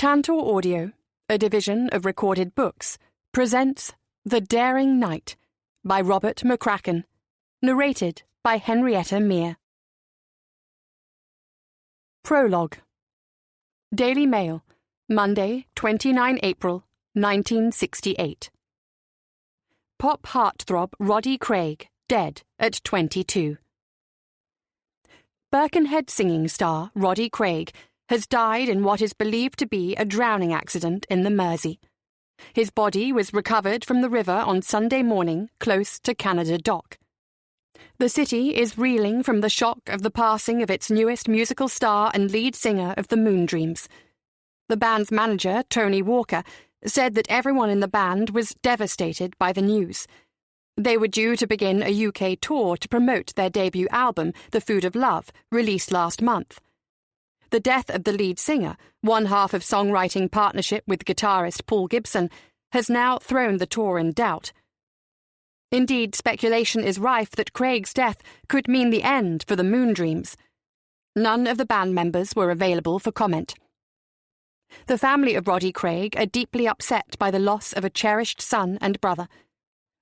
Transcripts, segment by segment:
Tantor Audio, a division of Recorded Books, presents The Daring Knight by Robert McCracken, narrated by Henrietta Mear. Prologue. Daily Mail, Monday, 29 April, 1968. Pop heartthrob Roddy Craig, dead at 22. Birkenhead singing star Roddy Craig has died in what is believed to be a drowning accident in the Mersey. His body was recovered from the river on Sunday morning close to Canada Dock. The city is reeling from the shock of the passing of its newest musical star and lead singer of the Moondreams. The band's manager, Tony Walker, said that everyone in the band was devastated by the news. They were due to begin a UK tour to promote their debut album, The Food of Love, released last month. The death of the lead singer, one half of songwriting partnership with guitarist Paul Gibson, has now thrown the tour in doubt. Indeed, speculation is rife that Craig's death could mean the end for the Moondreams. None of the band members were available for comment. The family of Roddy Craig are deeply upset by the loss of a cherished son and brother.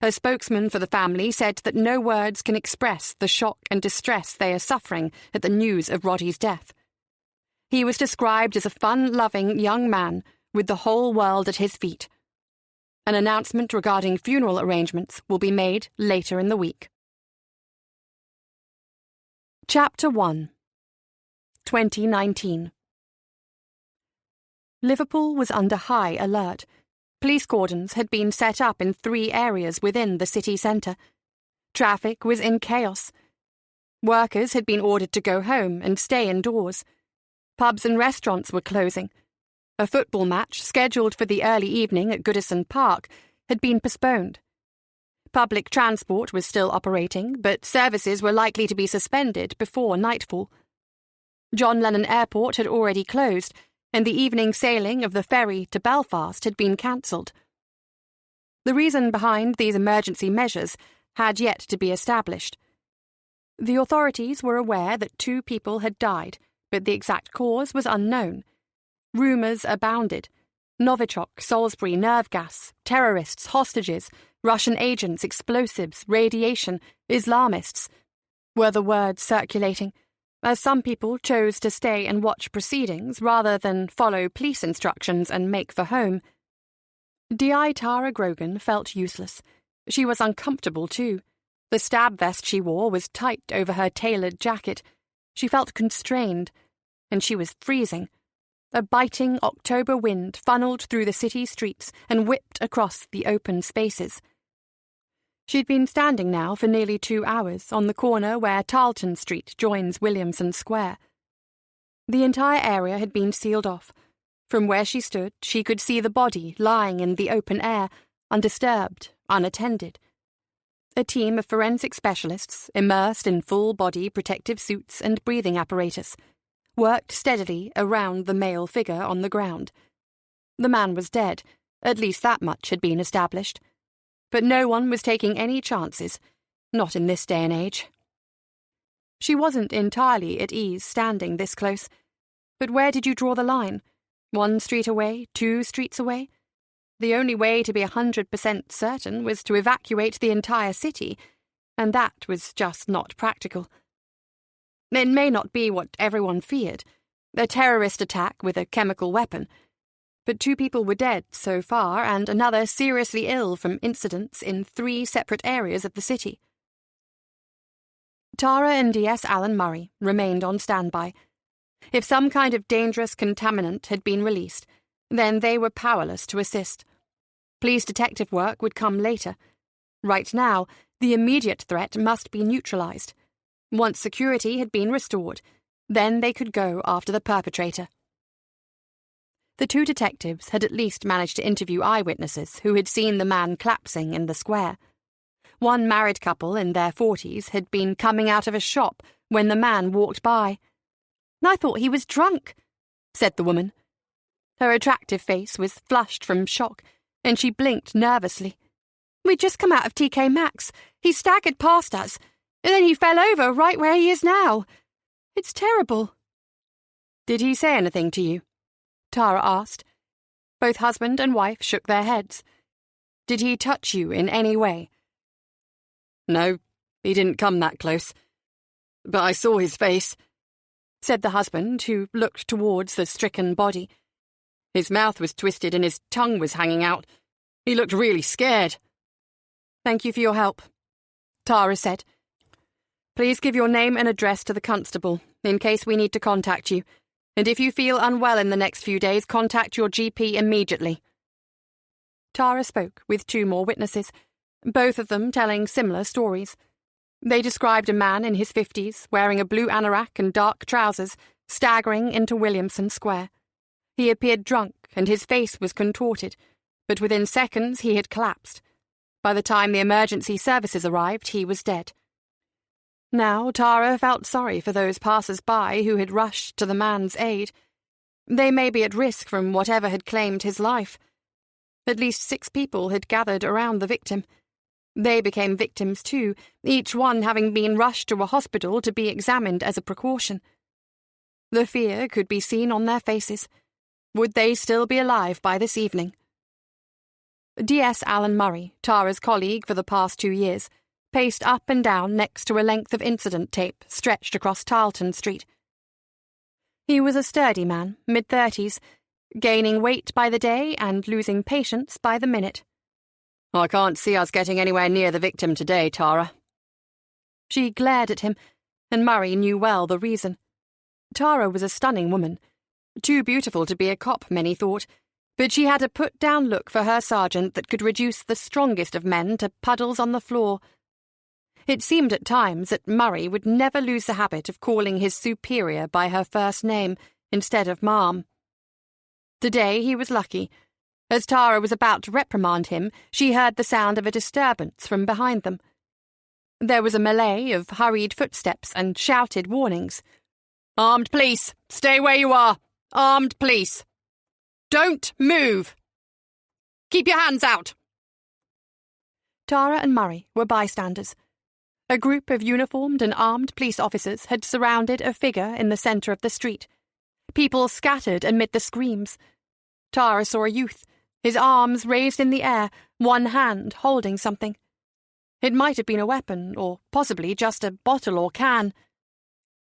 A spokesman for the family said that no words can express the shock and distress they are suffering at the news of Roddy's death. He was described as a fun-loving young man with the whole world at his feet. An announcement regarding funeral arrangements will be made later in the week. Chapter 1. 2019. Liverpool was under high alert. Police cordons had been set up in 3 areas within the city centre. Traffic was in chaos. Workers had been ordered to go home and stay indoors. Pubs and restaurants were closing. A football match, scheduled for the early evening at Goodison Park, had been postponed. Public transport was still operating, but services were likely to be suspended before nightfall. John Lennon Airport had already closed, and the evening sailing of the ferry to Belfast had been cancelled. The reason behind these emergency measures had yet to be established. The authorities were aware that 2 people had died, but the exact cause was unknown. Rumours abounded. Novichok, Salisbury, nerve gas, terrorists, hostages, Russian agents, explosives, radiation, Islamists were the words circulating, as some people chose to stay and watch proceedings rather than follow police instructions and make for home. D.I. Tara Grogan felt useless. She was uncomfortable too. The stab vest she wore was tight over her tailored jacket. She felt constrained, and she was freezing. A biting October wind funneled through the city streets and whipped across the open spaces. She'd been standing now for nearly 2 hours on the corner where Tarleton Street joins Williamson Square. The entire area had been sealed off. From where she stood, she could see the body lying in the open air, undisturbed, unattended. A team of forensic specialists, immersed in full-body protective suits and breathing apparatus, worked steadily around the male figure on the ground. The man was dead, at least that much had been established. But no one was taking any chances, not in this day and age. She wasn't entirely at ease standing this close. But where did you draw the line? 1 street away, 2 streets away? The only way to be 100% certain was to evacuate the entire city, and that was just not practical. It may not be what everyone feared, a terrorist attack with a chemical weapon, but 2 people were dead so far and another seriously ill from incidents in 3 separate areas of the city. Tara and D.S. Alan Murray remained on standby. If some kind of dangerous contaminant had been released, then they were powerless to assist. Police detective work would come later. Right now, the immediate threat must be neutralized. Once security had been restored, then they could go after the perpetrator. The 2 detectives had at least managed to interview eyewitnesses who had seen the man collapsing in the square. One married couple in their 40s had been coming out of a shop when the man walked by. "I thought he was drunk," said the woman. Her attractive face was flushed from shock, and she blinked nervously. "We'd just come out of TK Maxx. He staggered past us, and then he fell over right where he is now. It's terrible." "Did he say anything to you?" Tara asked, Both husband and wife shook their heads. Did he touch you in any way? No, he didn't come that close. But I saw his face, said the husband, who looked towards the stricken body. His mouth was twisted and his tongue was hanging out. He looked really scared. Thank you for your help, Tara said. Please give your name and address to the constable, in case we need to contact you. And if you feel unwell in the next few days, contact your GP immediately. Tara spoke with 2 more witnesses, both of them telling similar stories. They described a man in his 50s, wearing a blue anorak and dark trousers, staggering into Williamson Square. He appeared drunk and his face was contorted, but within seconds he had collapsed. By the time the emergency services arrived, he was dead. Now Tara felt sorry for those passers-by who had rushed to the man's aid. They may be at risk from whatever had claimed his life. At least 6 people had gathered around the victim. They became victims too, each one having been rushed to a hospital to be examined as a precaution. The fear could be seen on their faces. Would they still be alive by this evening? D.S. Alan Murray, Tara's colleague for the past 2 years, paced up and down next to a length of incident tape stretched across Tarleton Street. He was a sturdy man, mid-30s, gaining weight by the day and losing patience by the minute. I can't see us getting anywhere near the victim today, Tara. She glared at him, and Murray knew well the reason. Tara was a stunning woman. Too beautiful to be a cop, many thought, but she had a put-down look for her sergeant that could reduce the strongest of men to puddles on the floor. It seemed at times that Murray would never lose the habit of calling his superior by her first name instead of Ma'am. Today he was lucky. As Tara was about to reprimand him, she heard the sound of a disturbance from behind them. There was a melee of hurried footsteps and shouted warnings. Armed police! Stay where you are! Armed police! Don't move! Keep your hands out! Tara and Murray were bystanders. A group of uniformed and armed police officers had surrounded a figure in the centre of the street. People scattered amid the screams. Tara saw a youth, his arms raised in the air, one hand holding something. It might have been a weapon, or possibly just a bottle or can.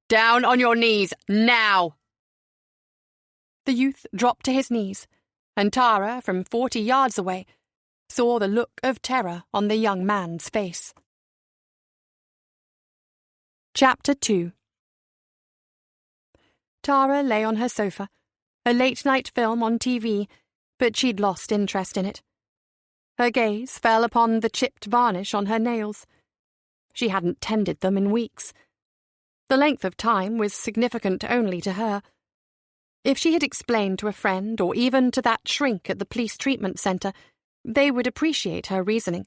Down on your knees, now! The youth dropped to his knees, and Tara, from 40 yards away, saw the look of terror on the young man's face. Chapter 2. Tara lay on her sofa, a late-night film on TV, but she'd lost interest in it. Her gaze fell upon the chipped varnish on her nails. She hadn't tended them in weeks. The length of time was significant only to her. If she had explained to a friend, or even to that shrink at the police treatment centre, they would appreciate her reasoning.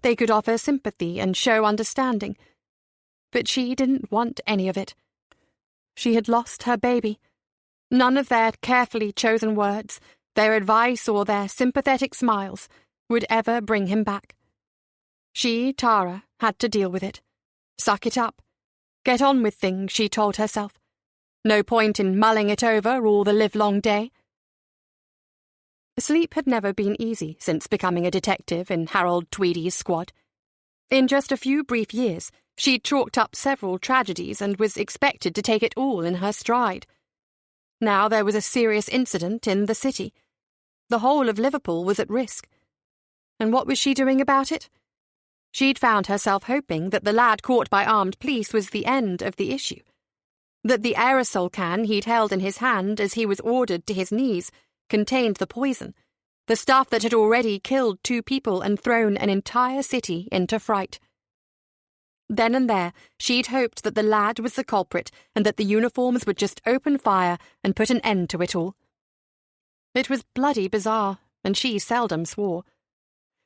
They could offer sympathy and show understanding. But she didn't want any of it. She had lost her baby. None of their carefully chosen words, their advice or their sympathetic smiles would ever bring him back. She, Tara, had to deal with it. Suck it up. Get on with things, she told herself. No point in mulling it over all the livelong day. Sleep had never been easy since becoming a detective in Harold Tweedy's squad. In just a few brief years, she'd chalked up several tragedies and was expected to take it all in her stride. Now there was a serious incident in the city. The whole of Liverpool was at risk. And what was she doing about it? She'd found herself hoping that the lad caught by armed police was the end of the issue. That the aerosol can he'd held in his hand as he was ordered to his knees contained the poison, the stuff that had already killed 2 people and thrown an entire city into fright. Then and there, she'd hoped that the lad was the culprit and that the uniforms would just open fire and put an end to it all. It was bloody bizarre, and she seldom swore.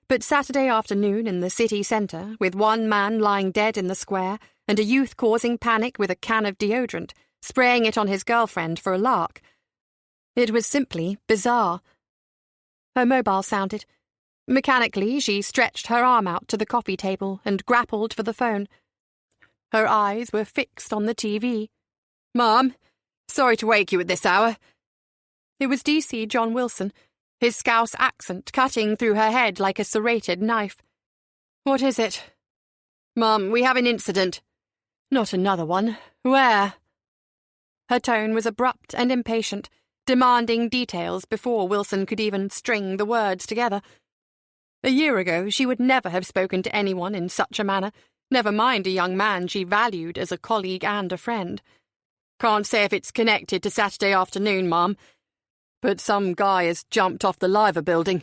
But Saturday afternoon in the city centre, with one man lying dead in the square and a youth causing panic with a can of deodorant, spraying it on his girlfriend for a lark, it was simply bizarre. Her mobile sounded. Mechanically, she stretched her arm out to the coffee table and grappled for the phone. Her eyes were fixed on the TV. "Ma'am, sorry to wake you at this hour." It was DC John Wilson, his Scouse accent cutting through her head like a serrated knife. "What is it?" "Mum, we have an incident." "Not another one. Where?" Her tone was abrupt and impatient, demanding details before Wilson could even string the words together. A year ago, she would never have spoken to anyone in such a manner, never mind a young man she valued as a colleague and a friend. "Can't say if it's connected to Saturday afternoon, Mum, but some guy has jumped off the Liver building."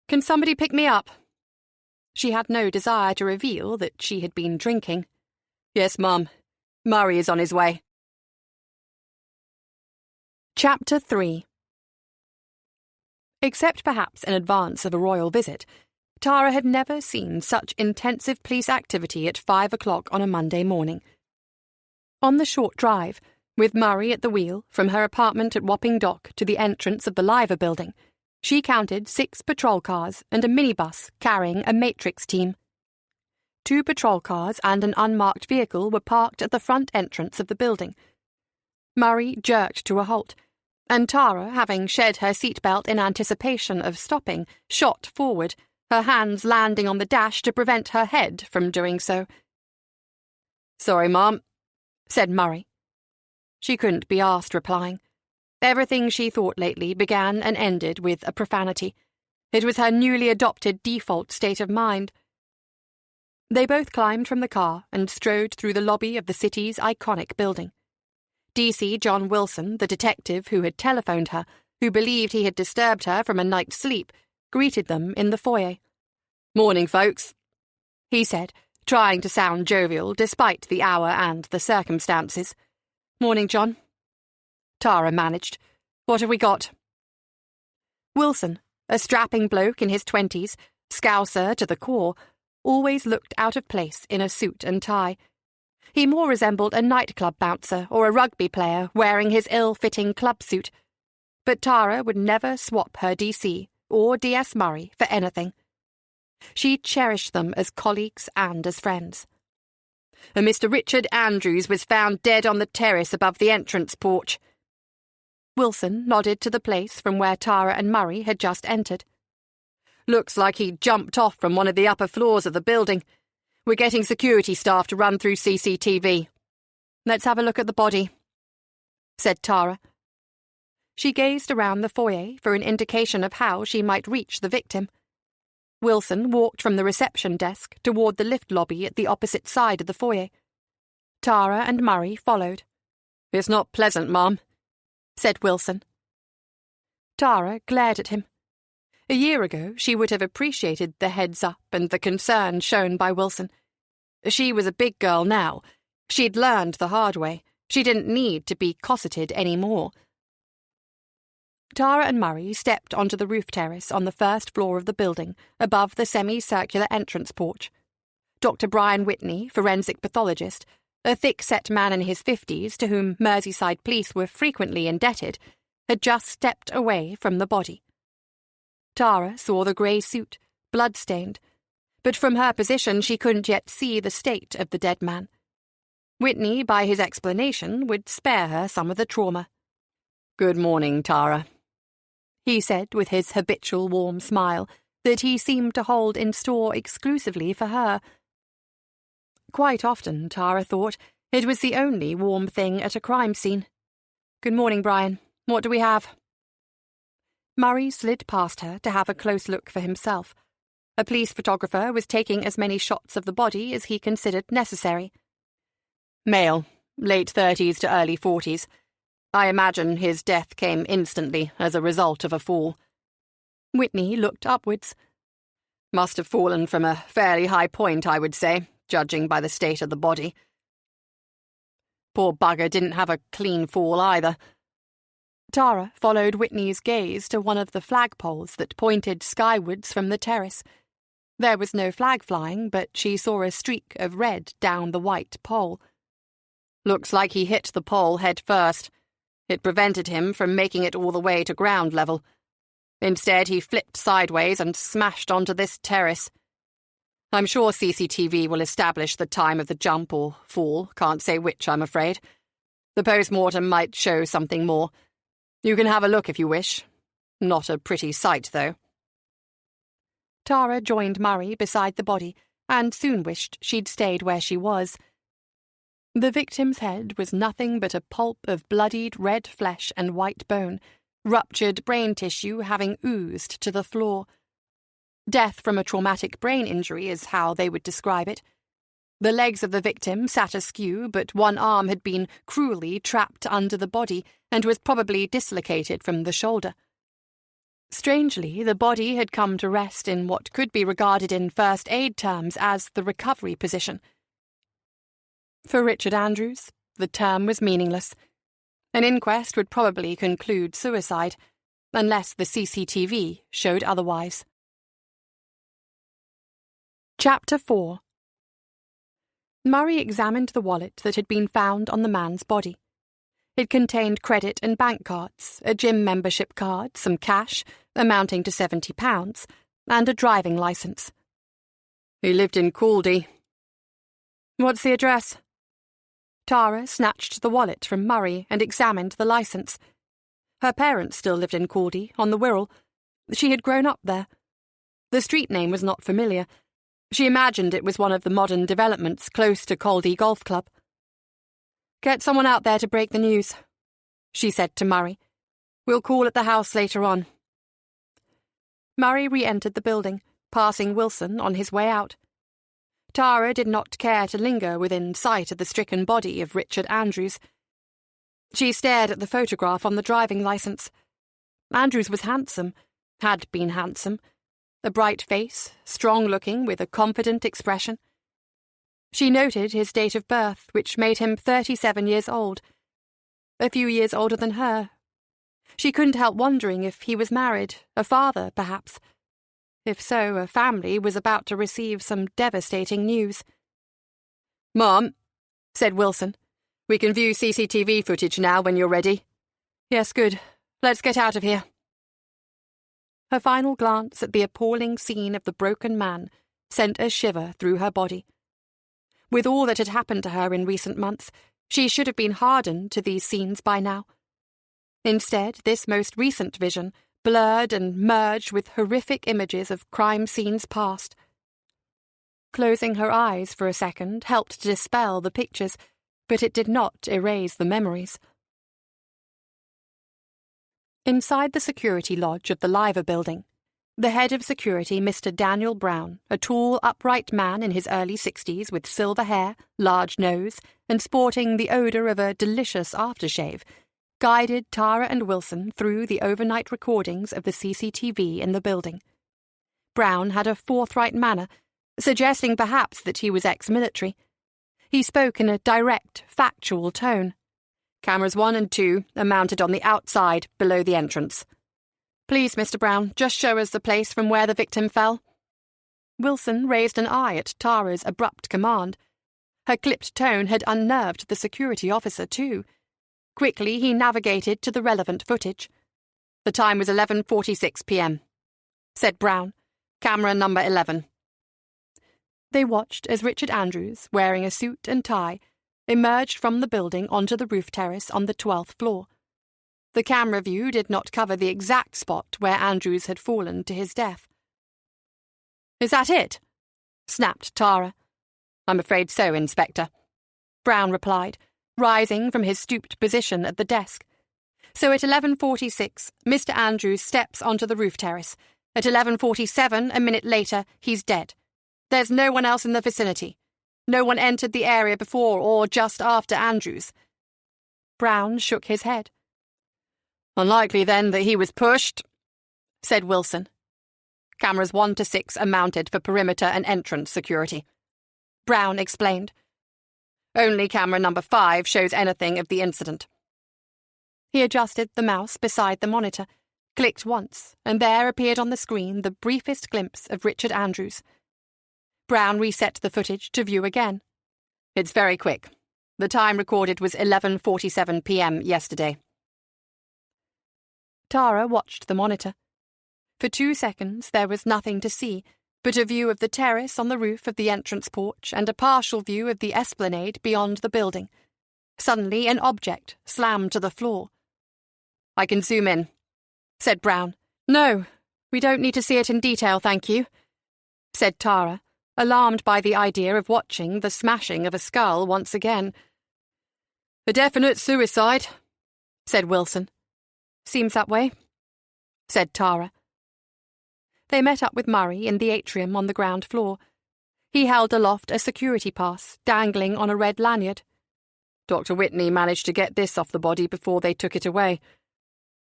"Can somebody pick me up?" She had no desire to reveal that she had been drinking. "Yes, Mum. Murray is on his way." Chapter 3. Except perhaps in advance of a royal visit, Tara had never seen such intensive police activity at 5 o'clock on a Monday morning. On the short drive, with Murray at the wheel from her apartment at Wapping Dock to the entrance of the Liver building, she counted 6 patrol cars and a minibus carrying a Matrix team. 2 patrol cars and an unmarked vehicle were parked at the front entrance of the building. Murray jerked to a halt, and Tara, having shed her seatbelt in anticipation of stopping, shot forward, her hands landing on the dash to prevent her head from doing so. "Sorry, Mum," said Murray. She couldn't be asked replying. Everything she thought lately began and ended with a profanity. It was her newly adopted default state of mind. They both climbed from the car and strode through the lobby of the city's iconic building. DC John Wilson, the detective who had telephoned her, who believed he had disturbed her from a night's sleep, greeted them in the foyer. "Morning, folks," he said, trying to sound jovial despite the hour and the circumstances. "Morning, John." Tara managed. "What have we got?" Wilson, a strapping bloke in his 20s, Scouser to the core, always looked out of place in a suit and tie. He more resembled a nightclub bouncer or a rugby player wearing his ill-fitting club suit. But Tara would never swap her DC or DS Murray for anything. She cherished them as colleagues and as friends. "A Mr. Richard Andrews was found dead on the terrace above the entrance porch." Wilson nodded to the place from where Tara and Murray had just entered. "Looks like he jumped off from one of the upper floors of the building. We're getting security staff to run through CCTV. "Let's have a look at the body," said Tara. She gazed around the foyer for an indication of how she might reach the victim. Wilson walked from the reception desk toward the lift lobby at the opposite side of the foyer. Tara and Murray followed. "It's not pleasant, Mum," said Wilson. Tara glared at him. A year ago, she would have appreciated the heads-up and the concern shown by Wilson. She was a big girl now. She'd learned the hard way. She didn't need to be cosseted any more. Tara and Murray stepped onto the roof terrace on the first floor of the building, above the semicircular entrance porch. Dr. Brian Whitney, forensic pathologist, a thick-set man in his 50s to whom Merseyside police were frequently indebted, had just stepped away from the body. Tara saw the grey suit, blood-stained, but from her position she couldn't yet see the state of the dead man. Whitney, by his explanation, would spare her some of the trauma. "Good morning, Tara," he said with his habitual warm smile that he seemed to hold in store exclusively for her. Quite often, Tara thought, it was the only warm thing at a crime scene. "Good morning, Brian. What do we have?" Murray slid past her to have a close look for himself. A police photographer was taking as many shots of the body as he considered necessary. "Male, late 30s to early 40s. I imagine his death came instantly as a result of a fall." Whitney looked upwards. "Must have fallen from a fairly high point, I would say, judging by the state of the body. Poor bugger didn't have a clean fall either." Tara followed Whitney's gaze to one of the flagpoles that pointed skywards from the terrace. There was no flag flying, but she saw a streak of red down the white pole. "Looks like he hit the pole head first. It prevented him from making it all the way to ground level. Instead, he flipped sideways and smashed onto this terrace. I'm sure CCTV will establish the time of the jump or fall, can't say which, I'm afraid. The post-mortem might show something more. You can have a look if you wish. Not a pretty sight, though. Tara joined Murray beside the body and soon wished she'd stayed where she was. The victim's head was nothing but a pulp of bloodied red flesh and white bone, ruptured brain tissue having oozed to the floor. Death from a traumatic brain injury is how they would describe it. The legs of the victim sat askew, but one arm had been cruelly trapped under the body and was probably dislocated from the shoulder. Strangely, the body had come to rest in what could be regarded in first aid terms as the recovery position. For Richard Andrews, the term was meaningless. An inquest would probably conclude suicide, unless the CCTV showed otherwise. Chapter 4. Murray examined the wallet that had been found on the man's body. It contained credit and bank cards, a gym membership card, some cash, amounting to £70, and a driving licence. He lived in Caldy. What's the address? Tara snatched the wallet from Murray and examined the licence. Her parents still lived in Caldy, on the Wirral. She had grown up there. The street name was not familiar. She imagined it was one of the modern developments close to Caldy Golf Club. Get someone out there to break the news, she said to Murray. We'll call at the house later on. Murray re-entered the building, passing Wilson on his way out. Tara did not care to linger within sight of the stricken body of Richard Andrews. She stared at the photograph on the driving licence. Andrews was handsome, had been handsome. A bright face, strong-looking, with a confident expression. She noted his date of birth, which made him 37 years old. A few years older than her. She couldn't help wondering if he was married, a father, perhaps. If so, a family was about to receive some devastating news. "Mom," said Wilson, "we can view CCTV footage now when you're ready." Yes, good. Let's get out of here. Her final glance at the appalling scene of the broken man sent a shiver through her body. With all that had happened to her in recent months, she should have been hardened to these scenes by now. Instead, this most recent vision blurred and merged with horrific images of crime scenes past. Closing her eyes for a second helped to dispel the pictures, but it did not erase the memories. Inside the security lodge of the Liver building, the head of security, Mr. Daniel Brown, a tall, upright man in his early 60s with silver hair, large nose, and sporting the odour of a delicious aftershave, guided Tara and Wilson through the overnight recordings of the CCTV in the building. Brown had a forthright manner, suggesting perhaps that he was ex-military. He spoke in a direct, factual tone. "Cameras 1 and 2 are mounted on the outside, below the entrance." "Please, Mr. Brown, just show us the place from where the victim fell." Wilson raised an eye at Tara's abrupt command. Her clipped tone had unnerved the security officer, too. Quickly, he navigated to the relevant footage. "The time was 11:46 p.m., said Brown. "Camera number 11. They watched as Richard Andrews, wearing a suit and tie, emerged from the building onto the roof terrace on the 12th floor. The camera view did not cover the exact spot where Andrews had fallen to his death. "Is that it?" snapped Tara. "I'm afraid so, Inspector," Brown replied, rising from his stooped position at the desk. "So at 11:46, Mr. Andrews steps onto the roof terrace. At 11:47, a minute later, he's dead. There's no one else in the vicinity. No one entered the area before or just after Andrews." Brown shook his head. "Unlikely, then, that he was pushed," said Wilson. "Cameras 1 to 6 are mounted for perimeter and entrance security," Brown explained. "Only camera number 5 shows anything of the incident." He adjusted the mouse beside the monitor, clicked once, and there appeared on the screen the briefest glimpse of Richard Andrews. Brown reset the footage to view again. "It's very quick. The time recorded was 11:47 p.m. yesterday." Tara watched the monitor. For 2 seconds there was nothing to see but a view of the terrace on the roof of the entrance porch and a partial view of the esplanade beyond the building. Suddenly an object slammed to the floor. "I can zoom in," said Brown, No, we don't need to see it in detail, thank you, said Tara, alarmed by the idea of watching the smashing of a skull once again. A definite suicide, said Wilson. Seems that way, said Tara. They met up with Murray in the atrium on the ground floor. He held aloft a security pass, dangling on a red lanyard. Dr. Whitney managed to get this off the body before they took it away.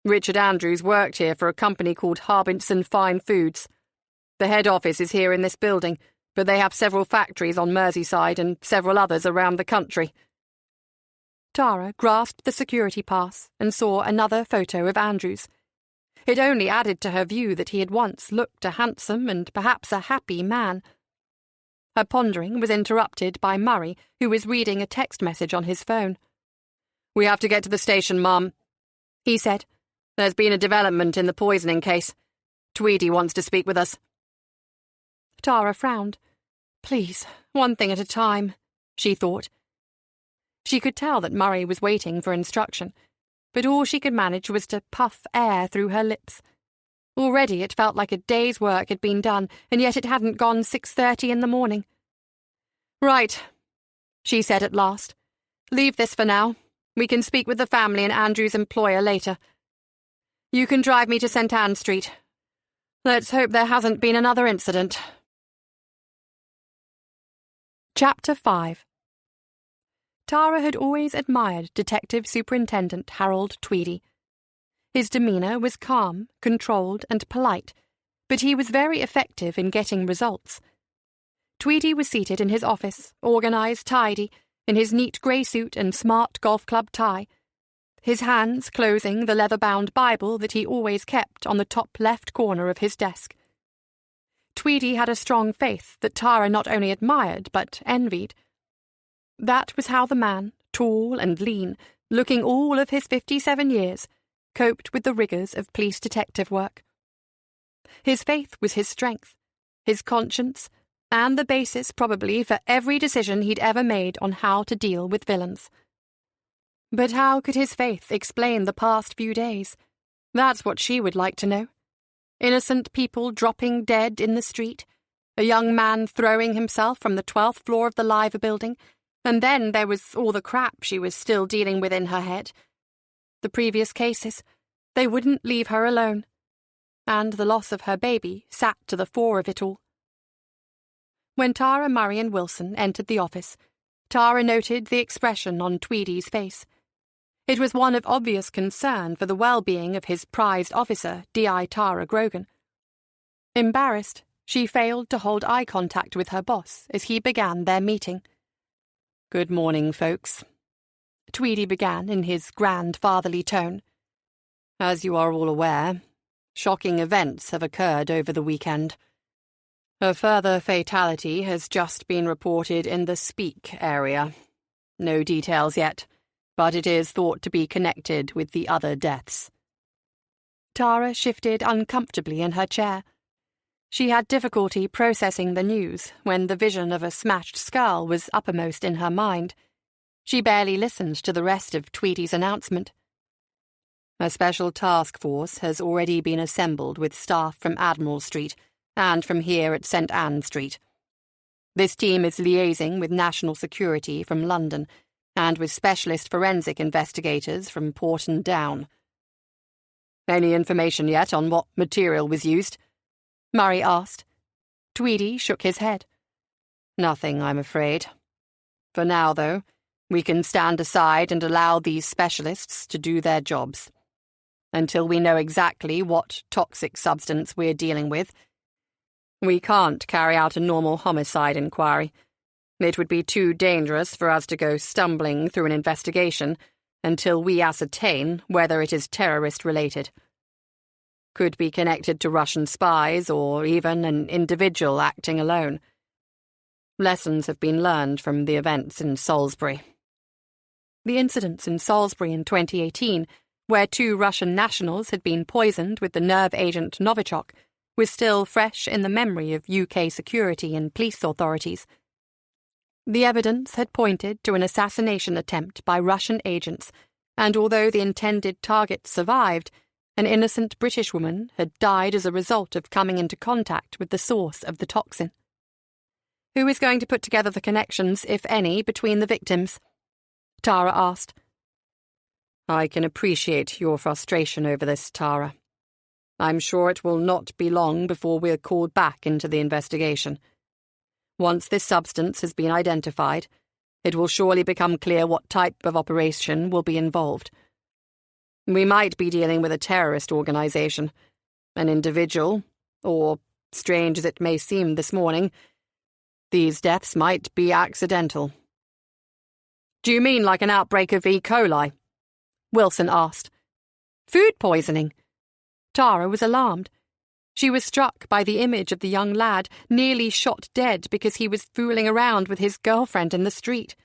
Richard Andrews worked here for a company called Harbinson Fine Foods. The head office is here in this building, but they have several factories on Merseyside and several others around the country. Tara grasped the security pass and saw another photo of Andrews. It only added to her view that he had once looked a handsome and perhaps a happy man. Her pondering was interrupted by Murray, who was reading a text message on his phone. "We have to get to the station, Mum," he said. "There's been a development in the poisoning case. Tweedy wants to speak with us." Tara frowned. Please, one thing at a time, she thought. She could tell that Murray was waiting for instruction, but all she could manage was to puff air through her lips. Already it felt like a day's work had been done, and yet it hadn't gone 6:30 in the morning. "Right," she said at last. "Leave this for now. We can speak with the family and Andrew's employer later. You can drive me to St. Anne Street. Let's hope there hasn't been another incident." Chapter 5. Tara had always admired Detective Superintendent Harold Tweedy. His demeanour was calm, controlled, and polite, but he was very effective in getting results. Tweedy was seated in his office, organised, tidy, in his neat grey suit and smart golf club tie, his hands closing the leather-bound Bible that he always kept on the top left corner of his desk. Tweedy had a strong faith that Tara not only admired but envied. That was how the man, tall and lean, looking all of his 57 years, coped with the rigours of police detective work. His faith was his strength, his conscience, and the basis, probably, for every decision he'd ever made on how to deal with villains. But how could his faith explain the past few days? That's what she would like to know. Innocent people dropping dead in the street, a young man throwing himself from the 12th floor of the Liver building, and then there was all the crap she was still dealing with in her head. The previous cases, they wouldn't leave her alone. And the loss of her baby sat to the fore of it all. When Tara, Murray and Wilson entered the office, Tara noted the expression on Tweedy's face. It was one of obvious concern for the well-being of his prized officer, D.I. Tara Grogan. Embarrassed, she failed to hold eye contact with her boss as he began their meeting. "Good morning, folks," Tweedy began in his grandfatherly tone. "As you are all aware, shocking events have occurred over the weekend. A further fatality has just been reported in the Speke area. No details yet, but it is thought to be connected with the other deaths." Tara shifted uncomfortably in her chair. She had difficulty processing the news when the vision of a smashed skull was uppermost in her mind. She barely listened to the rest of Tweedy's announcement. "A special task force has already been assembled with staff from Admiral Street and from here at St. Anne Street. This team is liaising with National Security from London and with specialist forensic investigators from Porton Down." "Any information yet on what material was used?" Murray asked. Tweedy shook his head. "Nothing, I'm afraid. For now, though, we can stand aside and allow these specialists to do their jobs. Until we know exactly what toxic substance we're dealing with, we can't carry out a normal homicide inquiry. It would be too dangerous for us to go stumbling through an investigation until we ascertain whether it is terrorist-related. Could be connected to Russian spies or even an individual acting alone. Lessons have been learned from the events in Salisbury." The incidents in Salisbury in 2018, where 2 Russian nationals had been poisoned with the nerve agent Novichok, was still fresh in the memory of UK security and police authorities. The evidence had pointed to an assassination attempt by Russian agents, and although the intended target survived, An innocent British woman had died as a result of coming into contact with the source of the toxin. Who is going to put together the connections, if any, between the victims? Tara asked. I can appreciate your frustration over this, Tara. I'm sure it will not be long before we're called back into the investigation. Once this substance has been identified, it will surely become clear what type of operation will be involved. We might be dealing with a terrorist organization, an individual, or, strange as it may seem this morning, these deaths might be accidental. Do you mean like an outbreak of E. coli? Wilson asked. Food poisoning? Tara was alarmed. She was struck by the image of the young lad nearly shot dead because he was fooling around with his girlfriend in the street.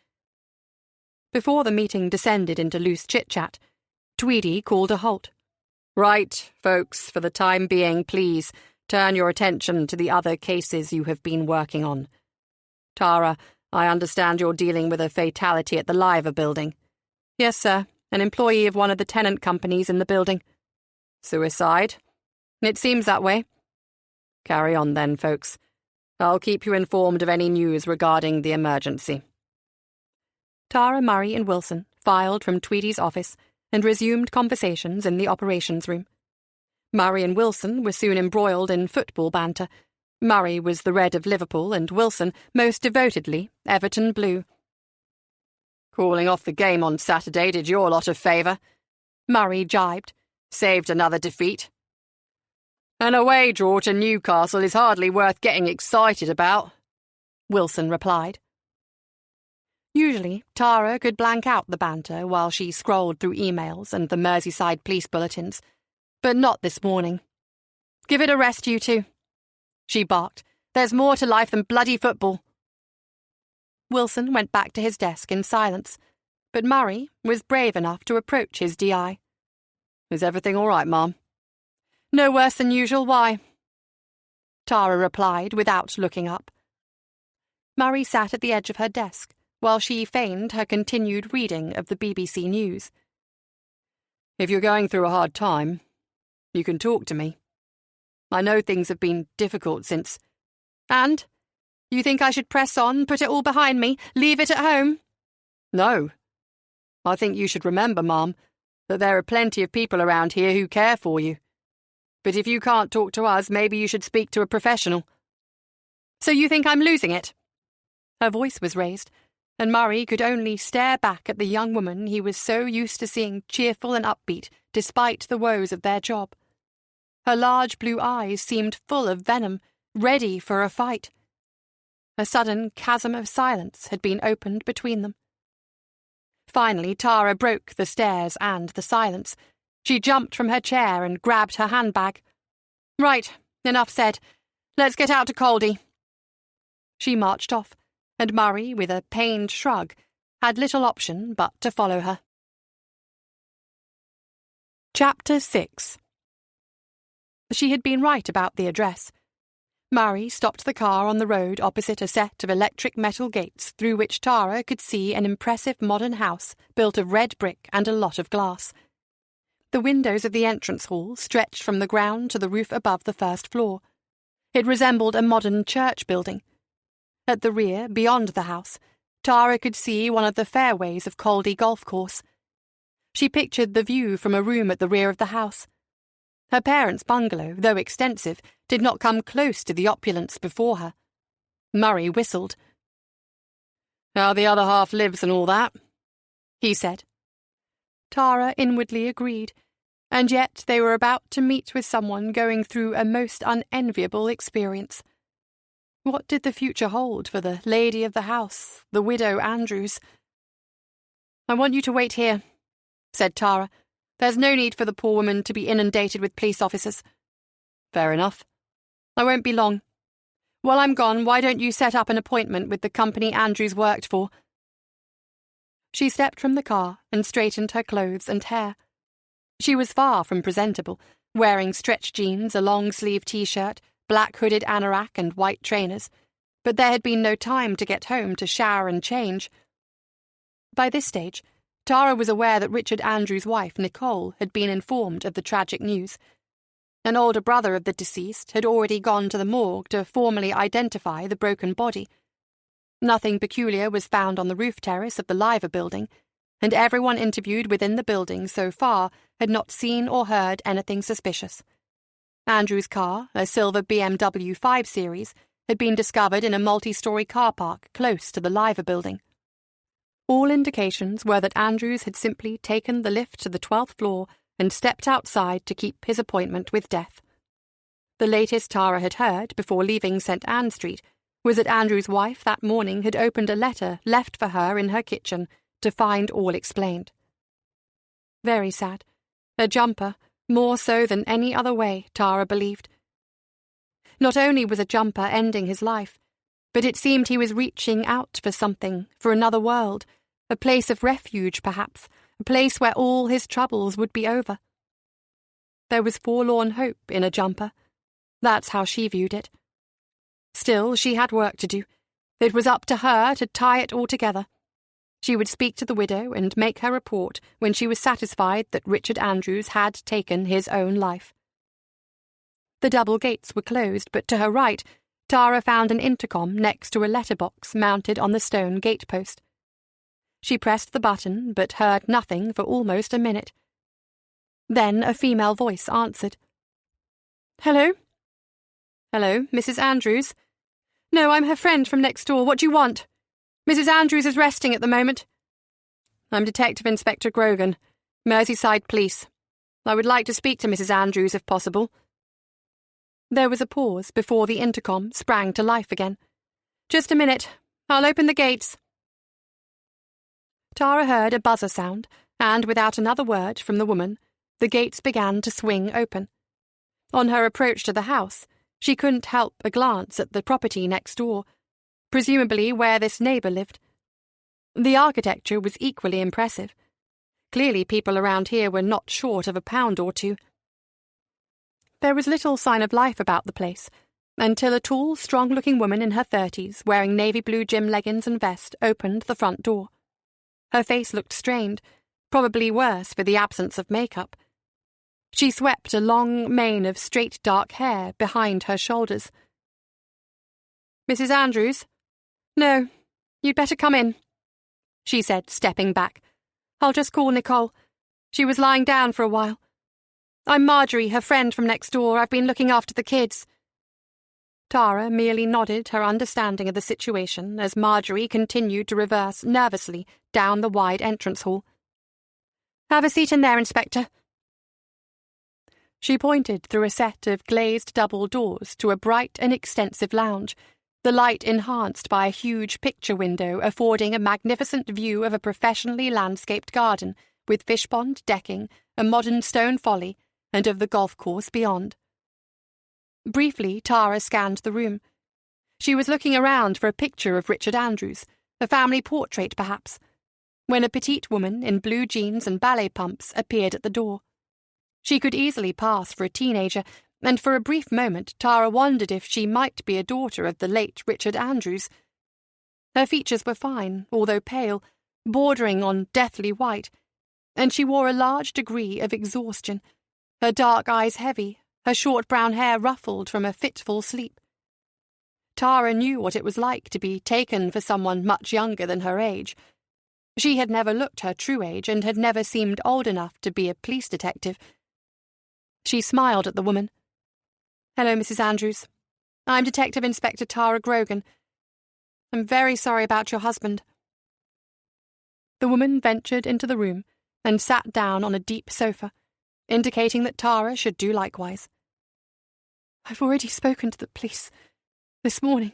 Before the meeting descended into loose chit-chat, Tweedy called a halt. Right, folks, for the time being, please, turn your attention to the other cases you have been working on. Tara, I understand you're dealing with a fatality at the Liver building. Yes, sir. An employee of one of the tenant companies in the building. Suicide? It seems that way. Carry on then, folks. I'll keep you informed of any news regarding the emergency. Tara, Murray and Wilson filed from Tweedy's office and resumed conversations in the operations room. Murray and Wilson were soon embroiled in football banter. Murray was the red of Liverpool and Wilson, most devotedly, Everton blue. Calling off the game on Saturday did your lot a favour, Murray jibed. Saved another defeat. An away draw to Newcastle is hardly worth getting excited about, Wilson replied. Usually, Tara could blank out the banter while she scrolled through emails and the Merseyside police bulletins, but not this morning. Give it a rest, you two, she barked. There's more to life than bloody football. Wilson went back to his desk in silence, but Murray was brave enough to approach his DI. Is everything all right, Mum? No worse than usual, why? Tara replied without looking up. Murray sat at the edge of her desk while she feigned her continued reading of the BBC News. If you're going through a hard time, you can talk to me. I know things have been difficult since... And? You think I should press on, put it all behind me, leave it at home? No. I think you should remember, Mum, that there are plenty of people around here who care for you. But if you can't talk to us, maybe you should speak to a professional. So you think I'm losing it? Her voice was raised, and Murray could only stare back at the young woman he was so used to seeing cheerful and upbeat despite the woes of their job. Her large blue eyes seemed full of venom, ready for a fight. A sudden chasm of silence had been opened between them. Finally, Tara broke the stares and the silence. She jumped from her chair and grabbed her handbag. Right, enough said. Let's get out to Caldy. She marched off, and Murray, with a pained shrug, had little option but to follow her. Chapter 6. She had been right about the address. Murray stopped the car on the road opposite a set of electric metal gates through which Tara could see an impressive modern house built of red brick and a lot of glass. The windows of the entrance hall stretched from the ground to the roof above the first floor. It resembled a modern church building. At the rear, beyond the house, Tara could see one of the fairways of Caldy Golf Course. She pictured the view from a room at the rear of the house. Her parents' bungalow, though extensive, did not come close to the opulence before her. Murray whistled. How the other half lives and all that, he said. Tara inwardly agreed, and yet they were about to meet with someone going through a most unenviable experience. What did the future hold for the lady of the house, the widow Andrews? I want you to wait here, said Tara. There's no need for the poor woman to be inundated with police officers. Fair enough. I won't be long. While I'm gone, why don't you set up an appointment with the company Andrews worked for? She stepped from the car and straightened her clothes and hair. She was far from presentable, wearing stretched jeans, a long-sleeved T-shirt, black hooded anorak and white trainers, but there had been no time to get home to shower and change. By this stage, Tara was aware that Richard Andrews' wife, Nicole, had been informed of the tragic news. An older brother of the deceased had already gone to the morgue to formally identify the broken body. Nothing peculiar was found on the roof terrace of the Liver building, and everyone interviewed within the building so far had not seen or heard anything suspicious. Andrews' car, a silver BMW 5 Series, had been discovered in a multi-story car park close to the Liver building. All indications were that Andrews had simply taken the lift to the 12th floor and stepped outside to keep his appointment with death. The latest Tara had heard, before leaving St. Anne Street, was that Andrews' wife that morning had opened a letter left for her in her kitchen to find all explained. Very sad. A jumper, more so than any other way, Tara believed. Not only was a jumper ending his life, but it seemed he was reaching out for something, for another world, a place of refuge, perhaps, a place where all his troubles would be over. There was forlorn hope in a jumper. That's how she viewed it. Still, she had work to do. It was up to her to tie it all together. She would speak to the widow and make her report when she was satisfied that Richard Andrews had taken his own life. The double gates were closed, but to her right, Tara found an intercom next to a letterbox mounted on the stone gatepost. She pressed the button, but heard nothing for almost a minute. Then a female voice answered. "Hello?" "Hello, Mrs. Andrews?" "No, I'm her friend from next door. What do you want?" "Mrs. Andrews is resting at the moment." "I'm Detective Inspector Grogan, Merseyside Police. I would like to speak to Mrs. Andrews if possible." There was a pause before the intercom sprang to life again. "Just a minute. I'll open the gates." Tara heard a buzzer sound, and without another word from the woman, the gates began to swing open. On her approach to the house, she couldn't help a glance at the property next door, presumably where this neighbour lived. The architecture was equally impressive. Clearly people around here were not short of £1 or two. There was little sign of life about the place, until a tall, strong-looking woman in her 30s, wearing navy blue gym leggings and vest, opened the front door. Her face looked strained, probably worse for the absence of makeup. She swept a long mane of straight dark hair behind her shoulders. "Mrs. Andrews?" "No, you'd better come in," she said, stepping back. "I'll just call Nicole. She was lying down for a while. I'm Marjorie, her friend from next door. I've been looking after the kids." Tara merely nodded her understanding of the situation as Marjorie continued to reverse nervously down the wide entrance hall. "Have a seat in there, Inspector." She pointed through a set of glazed double doors to a bright and extensive lounge, the light enhanced by a huge picture window affording a magnificent view of a professionally landscaped garden with fish pond, decking, a modern stone folly, and of the golf course beyond. Briefly, Tara scanned the room. She was looking around for a picture of Richard Andrews, a family portrait perhaps, when a petite woman in blue jeans and ballet pumps appeared at the door. She could easily pass for a teenager, and for a brief moment Tara wondered if she might be a daughter of the late Richard Andrews. Her features were fine, although pale, bordering on deathly white, and she wore a large degree of exhaustion, her dark eyes heavy, her short brown hair ruffled from a fitful sleep. Tara knew what it was like to be taken for someone much younger than her age. She had never looked her true age and had never seemed old enough to be a police detective. She smiled at the woman. "Hello, Mrs. Andrews. I'm Detective Inspector Tara Grogan. I'm very sorry about your husband." The woman ventured into the room and sat down on a deep sofa, indicating that Tara should do likewise. "I've already spoken to the police this morning,"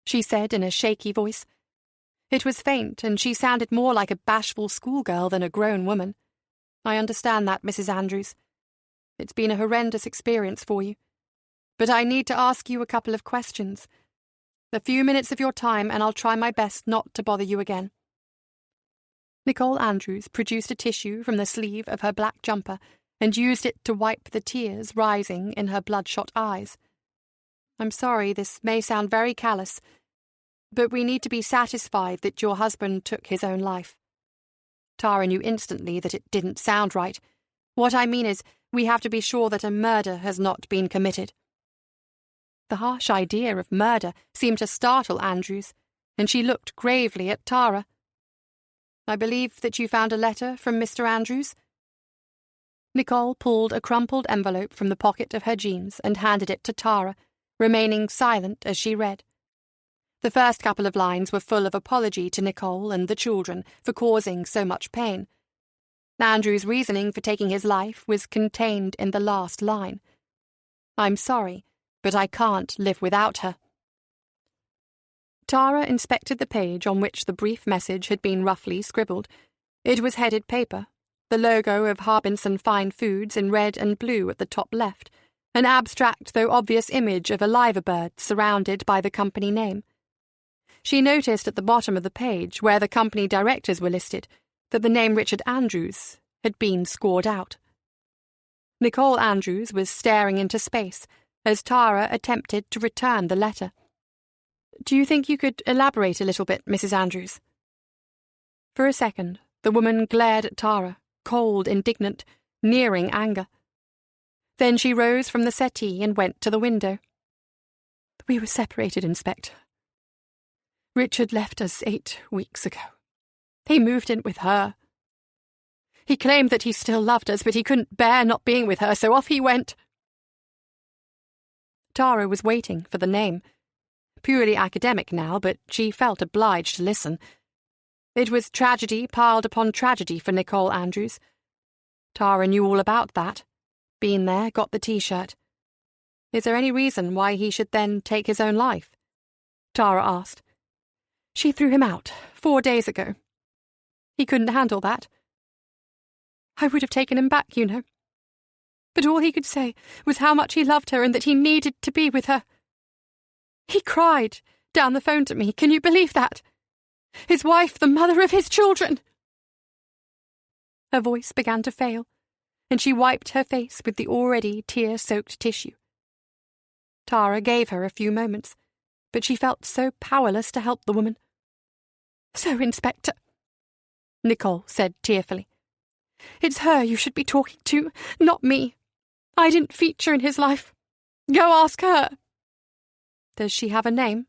she said in a shaky voice. It was faint, and she sounded more like a bashful schoolgirl than a grown woman. "I understand that, Mrs. Andrews. It's been a horrendous experience for you. But I need to ask you a couple of questions. A few minutes of your time, and I'll try my best not to bother you again." Nicole Andrews produced a tissue from the sleeve of her black jumper and used it to wipe the tears rising in her bloodshot eyes. "I'm sorry, this may sound very callous, but we need to be satisfied that your husband took his own life." Tara knew instantly that it didn't sound right. What I mean is, we have to be sure that a murder has not been committed. The harsh idea of murder seemed to startle Andrews, and she looked gravely at Tara. I believe that you found a letter from Mr. Andrews? Nicole pulled a crumpled envelope from the pocket of her jeans and handed it to Tara, remaining silent as she read. The first couple of lines were full of apology to Nicole and the children for causing so much pain. Andrew's reasoning for taking his life was contained in the last line. I'm sorry, but I can't live without her. Tara inspected the page on which the brief message had been roughly scribbled. It was headed paper, the logo of Harbinson Fine Foods in red and blue at the top left, an abstract though obvious image of a liver bird surrounded by the company name. She noticed at the bottom of the page, where the company directors were listed, that the name Richard Andrews had been scored out. Nicole Andrews was staring into space as Tara attempted to return the letter. Do you think you could elaborate a little bit, Mrs. Andrews? For a second, the woman glared at Tara, cold, indignant, nearing anger. Then she rose from the settee and went to the window. We were separated, Inspector. Richard left us 8 weeks ago. He moved in with her. He claimed that he still loved us, but he couldn't bear not being with her, so off he went. Tara was waiting for the name. Purely academic now, but she felt obliged to listen. It was tragedy piled upon tragedy for Nicole Andrews. Tara knew all about that. Been there, got the T-shirt. Is there any reason why he should then take his own life? Tara asked. She threw him out 4 days ago. He couldn't handle that. I would have taken him back, you know. But all he could say was how much he loved her and that he needed to be with her. He cried down the phone to me, can you believe that? His wife, the mother of his children. Her voice began to fail, and she wiped her face with the already tear-soaked tissue. Tara gave her a few moments, but she felt so powerless to help the woman. So, Inspector, Nicole said tearfully, it's her you should be talking to, not me. I didn't feature in his life. Go ask her. Does she have a name?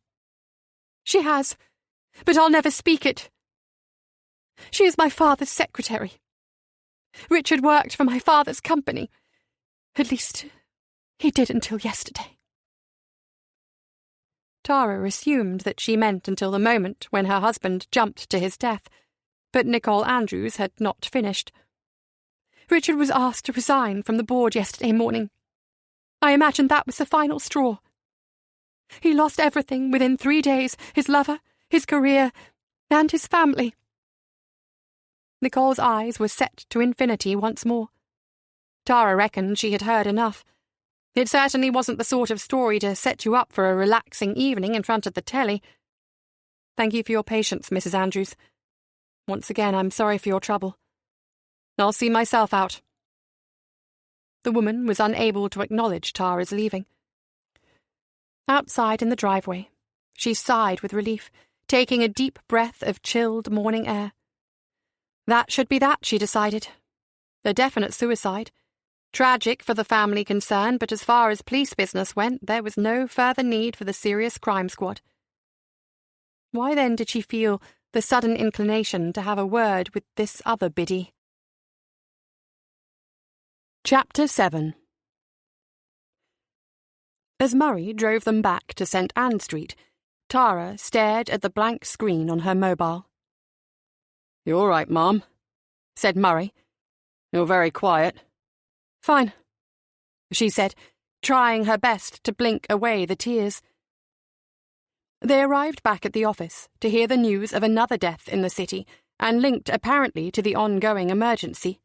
She has, but I'll never speak it. She is my father's secretary. Richard worked for my father's company. At least, he did until yesterday. Tara assumed that she meant until the moment when her husband jumped to his death, but Nicole Andrews had not finished. Richard was asked to resign from the board yesterday morning. I imagine that was the final straw. He lost everything within 3 days, his lover, his career, and his family. Nicole's eyes were set to infinity once more. Tara reckoned she had heard enough. It certainly wasn't the sort of story to set you up for a relaxing evening in front of the telly. Thank you for your patience, Mrs. Andrews. Once again, I'm sorry for your trouble. I'll see myself out. The woman was unable to acknowledge Tara's leaving. Outside in the driveway, she sighed with relief, taking a deep breath of chilled morning air. That should be that, she decided. A definite suicide. Tragic for the family concerned, but as far as police business went, there was no further need for the serious crime squad. Why then did she feel the sudden inclination to have a word with this other biddy? Chapter 7. As Murray drove them back to St. Anne Street, Tara stared at the blank screen on her mobile. "You all right, Mom?" said Murray. "You're very quiet." "Fine," she said, trying her best to blink away the tears. They arrived back at the office to hear the news of another death in the city, and linked apparently to the ongoing emergency.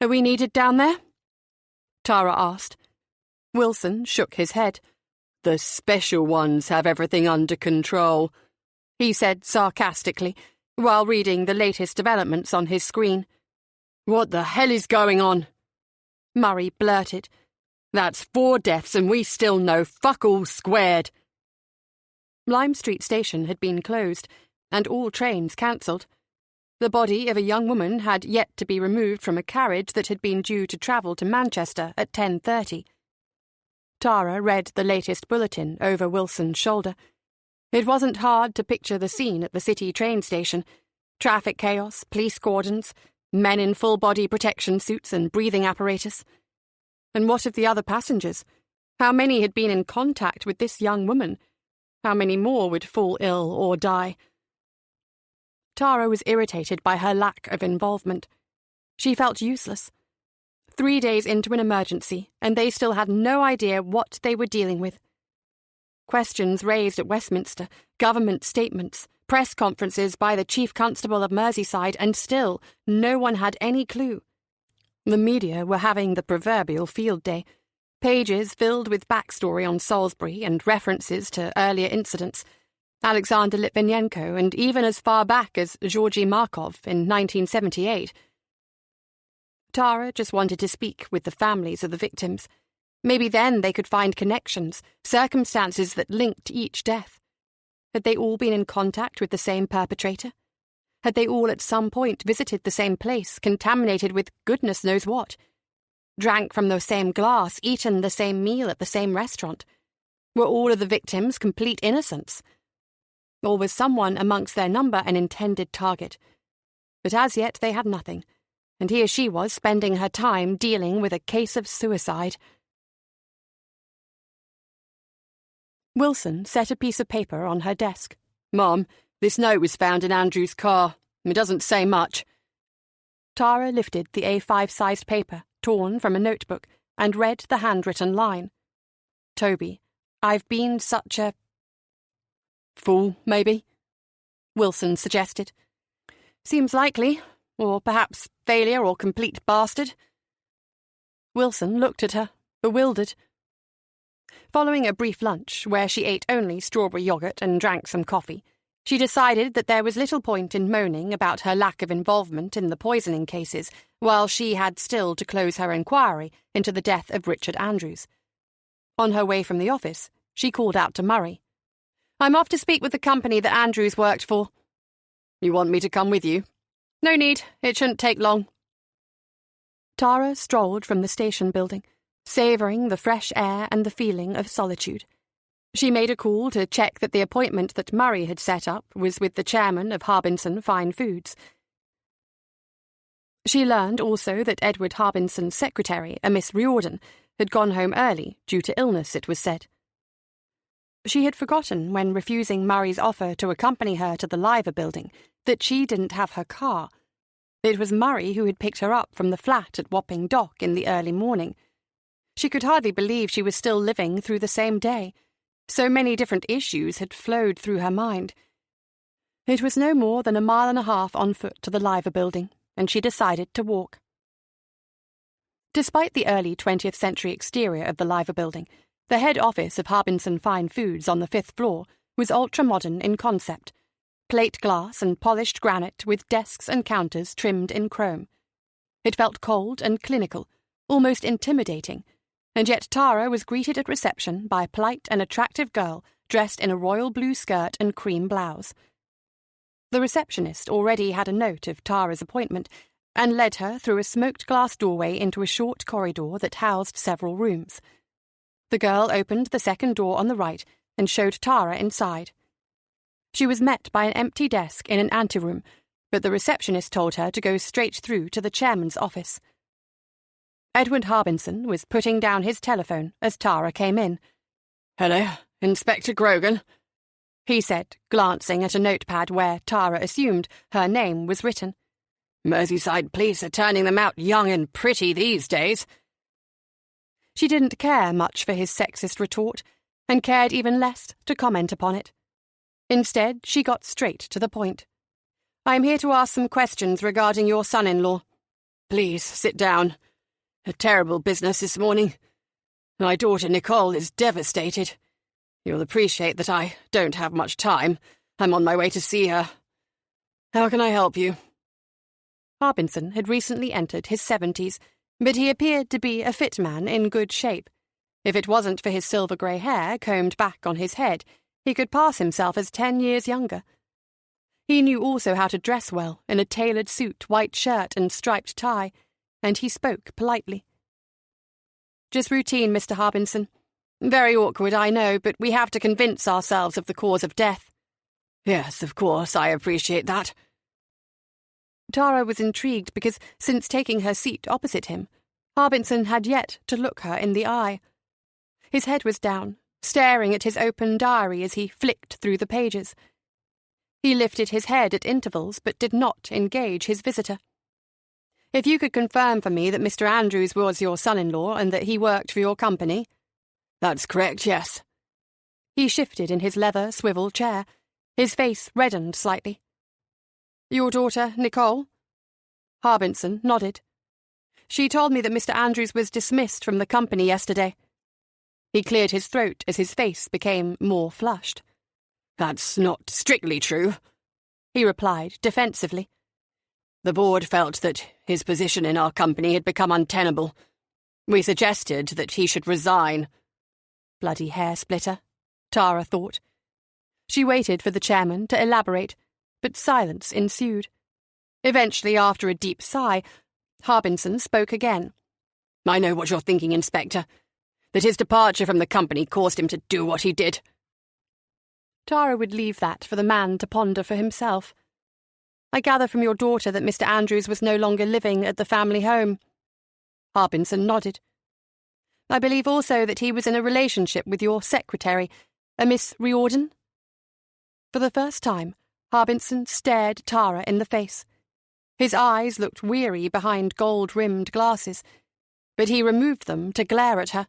"Are we needed down there?" Tara asked. Wilson shook his head. "The special ones have everything under control," he said sarcastically, while reading the latest developments on his screen. "What the hell is going on?" Murray blurted. "That's 4 deaths and we still know fuck all squared." Lime Street Station had been closed, and all trains cancelled. The body of a young woman had yet to be removed from a carriage that had been due to travel to Manchester at 10:30. Tara read the latest bulletin over Wilson's shoulder. It wasn't hard to picture the scene at the city train station. Traffic chaos, police cordons, men in full-body protection suits and breathing apparatus. And what of the other passengers? How many had been in contact with this young woman? How many more would fall ill or die? Tara was irritated by her lack of involvement. She felt useless. 3 days into an emergency, and they still had no idea what they were dealing with. Questions raised at Westminster, government statements, press conferences by the Chief Constable of Merseyside, and still no one had any clue. The media were having the proverbial field day. Pages filled with backstory on Salisbury and references to earlier incidents, Alexander Litvinenko, and even as far back as Georgy Markov in 1978. Tara just wanted to speak with the families of the victims. Maybe then they could find connections, circumstances that linked each death. Had they all been in contact with the same perpetrator? Had they all at some point visited the same place, contaminated with goodness knows what? Drank from the same glass, eaten the same meal at the same restaurant? Were all of the victims complete innocents? Or was someone amongst their number an intended target? But as yet they had nothing, and here she was spending her time dealing with a case of suicide. Wilson set a piece of paper on her desk. "Mom, this note was found in Andrew's car. It doesn't say much." Tara lifted the A5-sized paper, torn from a notebook, and read the handwritten line. "Toby, I've been such a—" "Fool, maybe?" Wilson suggested. "Seems likely. Or perhaps failure or complete bastard." Wilson looked at her, bewildered. Following a brief lunch, where she ate only strawberry yogurt and drank some coffee, she decided that there was little point in moaning about her lack of involvement in the poisoning cases, while she had still to close her inquiry into the death of Richard Andrews. On her way from the office, she called out to Murray. "I'm off to speak with the company that Andrews worked for." "You want me to come with you?" "No need. It shouldn't take long." Tara strolled from the station building, savouring the fresh air and the feeling of solitude. She made a call to check that the appointment that Murray had set up was with the chairman of Harbinson Fine Foods. She learned also that Edward Harbinson's secretary, a Miss Riordan, had gone home early, due to illness, it was said. She had forgotten, when refusing Murray's offer to accompany her to the Liver building, that she didn't have her car. It was Murray who had picked her up from the flat at Wapping Dock in the early morning. She could hardly believe she was still living through the same day. So many different issues had flowed through her mind. It was no more than 1.5 miles on foot to the Liver building, and she decided to walk. Despite the early 20th century exterior of the Liver building, the head office of Harbinson Fine Foods on the 5th floor was ultra-modern in concept, plate glass and polished granite with desks and counters trimmed in chrome. It felt cold and clinical, almost intimidating, and yet Tara was greeted at reception by a polite and attractive girl dressed in a royal blue skirt and cream blouse. The receptionist already had a note of Tara's appointment and led her through a smoked-glass doorway into a short corridor that housed several rooms. The girl opened the second door on the right and showed Tara inside. She was met by an empty desk in an anteroom, but the receptionist told her to go straight through to the chairman's office. Edward Harbinson was putting down his telephone as Tara came in. "Hello, Inspector Grogan," he said, glancing at a notepad where Tara assumed her name was written. "Merseyside police are turning them out young and pretty these days." She didn't care much for his sexist retort, and cared even less to comment upon it. Instead, she got straight to the point. "I am here to ask some questions regarding your son-in-law." "Please, sit down. A terrible business this morning. My daughter Nicole is devastated. You'll appreciate that I don't have much time. I'm on my way to see her. How can I help you?" Harbinson had recently entered his 70s, but he appeared to be a fit man in good shape. If it wasn't for his silver-grey hair combed back on his head, he could pass himself as 10 years younger. He knew also how to dress well in a tailored suit, white shirt and striped tie, and he spoke politely. "Just routine, Mr. Harbinson. Very awkward, I know, but we have to convince ourselves of the cause of death." "Yes, of course, I appreciate that." Tara was intrigued because, since taking her seat opposite him, Harbinson had yet to look her in the eye. His head was down, staring at his open diary as he flicked through the pages. He lifted his head at intervals, but did not engage his visitor. "If you could confirm for me that Mr. Andrews was your son-in-law and that he worked for your company." "That's correct, yes." He shifted in his leather swivel chair. His face reddened slightly. "Your daughter, Nicole?" Harbinson nodded. "She told me that Mr. Andrews was dismissed from the company yesterday." He cleared his throat as his face became more flushed. "That's not strictly true," he replied defensively. "The board felt that his position in our company had become untenable. We suggested that he should resign." Bloody hair-splitter, Tara thought. She waited for the chairman to elaborate, but silence ensued. Eventually, after a deep sigh, Harbinson spoke again. "I know what you're thinking, Inspector. That his departure from the company caused him to do what he did." Tara would leave that for the man to ponder for himself. "I gather from your daughter that Mr. Andrews was no longer living at the family home." Harbinson nodded. "I believe also that he was in a relationship with your secretary, a Miss Riordan?" For the first time, Harbinson stared Tara in the face. His eyes looked weary behind gold-rimmed glasses, but he removed them to glare at her.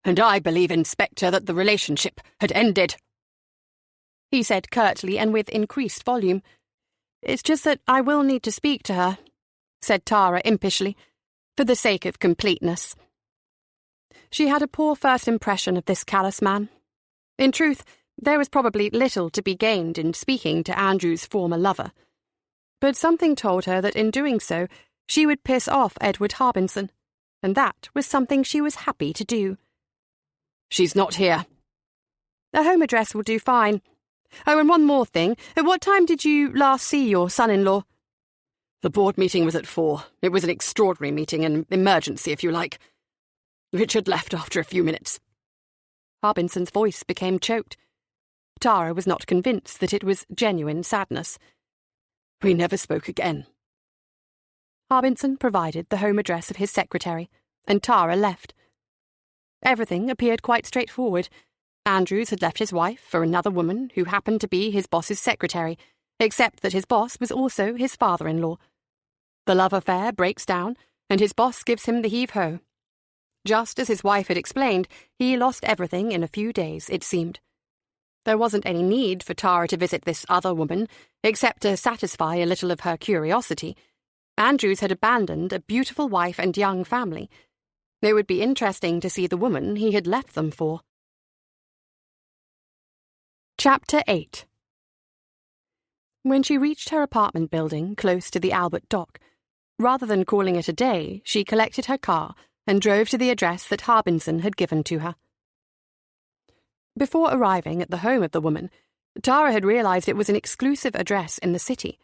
"And I believe, Inspector, that the relationship had ended," he said curtly and with increased volume. "It's just that I will need to speak to her," said Tara impishly, "for the sake of completeness." She had a poor first impression of this callous man. In truth, there was probably little to be gained in speaking to Andrew's former lover. But something told her that in doing so, she would piss off Edward Harbinson, and that was something she was happy to do. "She's not here." "A home address will do fine. Oh, and one more thing. At what time did you last see your son-in-law?" "The board meeting was at 4. It was an extraordinary meeting, an emergency, if you like. Richard left after a few minutes." Harbinson's voice became choked. Tara was not convinced that it was genuine sadness. "We never spoke again." Harbinson provided the home address of his secretary, and Tara left. Everything appeared quite straightforward. Andrews had left his wife for another woman who happened to be his boss's secretary, except that his boss was also his father-in-law. The love affair breaks down, and his boss gives him the heave-ho. Just as his wife had explained, he lost everything in a few days, it seemed. There wasn't any need for Tara to visit this other woman, except to satisfy a little of her curiosity. Andrews had abandoned a beautiful wife and young family. It would be interesting to see the woman he had left them for. Chapter 8. When she reached her apartment building close to the Albert Dock, rather than calling it a day, she collected her car and drove to the address that Harbinson had given to her. Before arriving at the home of the woman, Tara had realized it was an exclusive address in the city.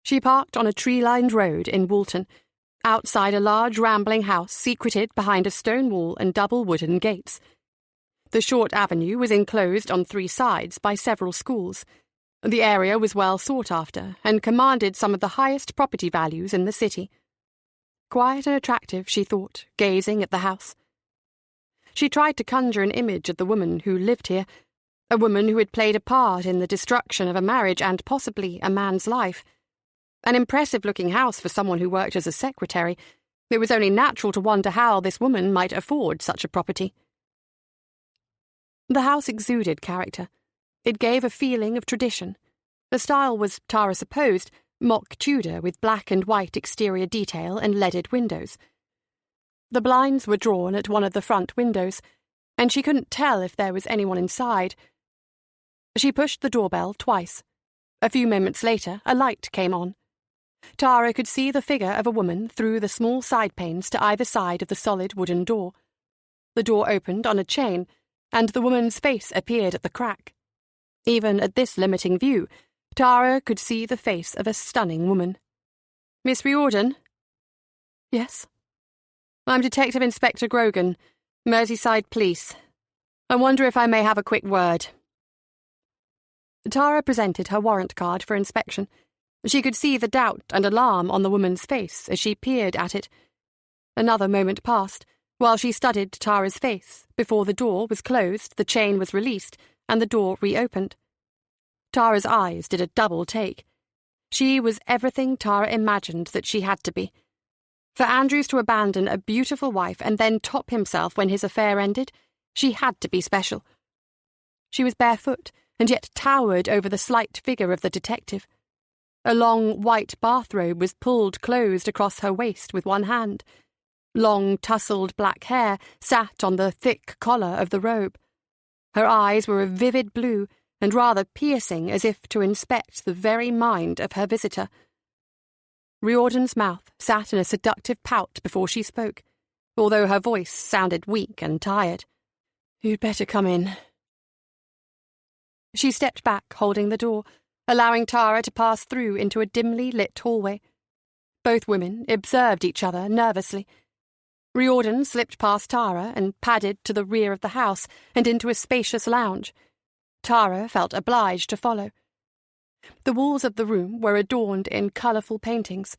She parked on a tree-lined road in Woolton, outside a large rambling house secreted behind a stone wall and double wooden gates. The short avenue was enclosed on 3 sides by several schools. The area was well sought after and commanded some of the highest property values in the city. Quiet and attractive, she thought, gazing at the house. She tried to conjure an image of the woman who lived here, a woman who had played a part in the destruction of a marriage and possibly a man's life. An impressive-looking house for someone who worked as a secretary. It was only natural to wonder how this woman might afford such a property. The house exuded character. It gave a feeling of tradition. The style was, Tara supposed, mock Tudor with black and white exterior detail and leaded windows. The blinds were drawn at one of the front windows, and she couldn't tell if there was anyone inside. She pushed the doorbell twice. A few moments later, a light came on. Tara could see the figure of a woman through the small side panes to either side of the solid wooden door. The door opened on a chain, and the woman's face appeared at the crack. Even at this limiting view, Tara could see the face of a stunning woman. "Miss Riordan?" "Yes." "I'm Detective Inspector Grogan, Merseyside Police. I wonder if I may have a quick word." Tara presented her warrant card for inspection. She could see the doubt and alarm on the woman's face as she peered at it. Another moment passed, while she studied Tara's face, before the door was closed, the chain was released, and the door reopened. Tara's eyes did a double take. She was everything Tara imagined that she had to be. For Andrews to abandon a beautiful wife and then top himself when his affair ended, she had to be special. She was barefoot, and yet towered over the slight figure of the detective. A long white bathrobe was pulled closed across her waist with one hand. Long tousled black hair sat on the thick collar of the robe. Her eyes were a vivid blue and rather piercing, as if to inspect the very mind of her visitor. Riordan's mouth sat in a seductive pout before she spoke, although her voice sounded weak and tired. "You'd better come in." She stepped back, holding the door, allowing Tara to pass through into a dimly lit hallway. Both women observed each other nervously. Riordan slipped past Tara and padded to the rear of the house and into a spacious lounge. Tara felt obliged to follow. The walls of the room were adorned in colourful paintings.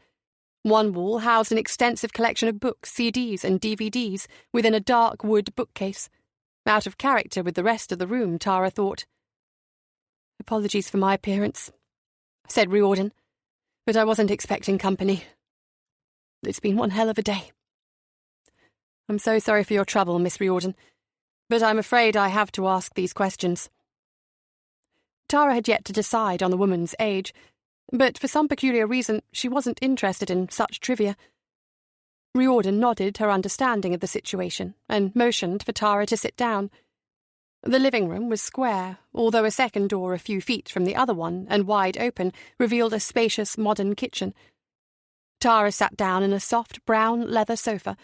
One wall housed an extensive collection of books, CDs and DVDs within a dark wood bookcase. Out of character with the rest of the room, Tara thought. "Apologies for my appearance," said Riordan, "but I wasn't expecting company. It's been one hell of a day." "I'm so sorry for your trouble, Miss Riordan, but I'm afraid I have to ask these questions." Tara had yet to decide on the woman's age, but for some peculiar reason she wasn't interested in such trivia. Riordan nodded her understanding of the situation and motioned for Tara to sit down. The living room was square, although a second door a few feet from the other one, and wide open, revealed a spacious modern kitchen. Tara sat down in a soft brown leather sofa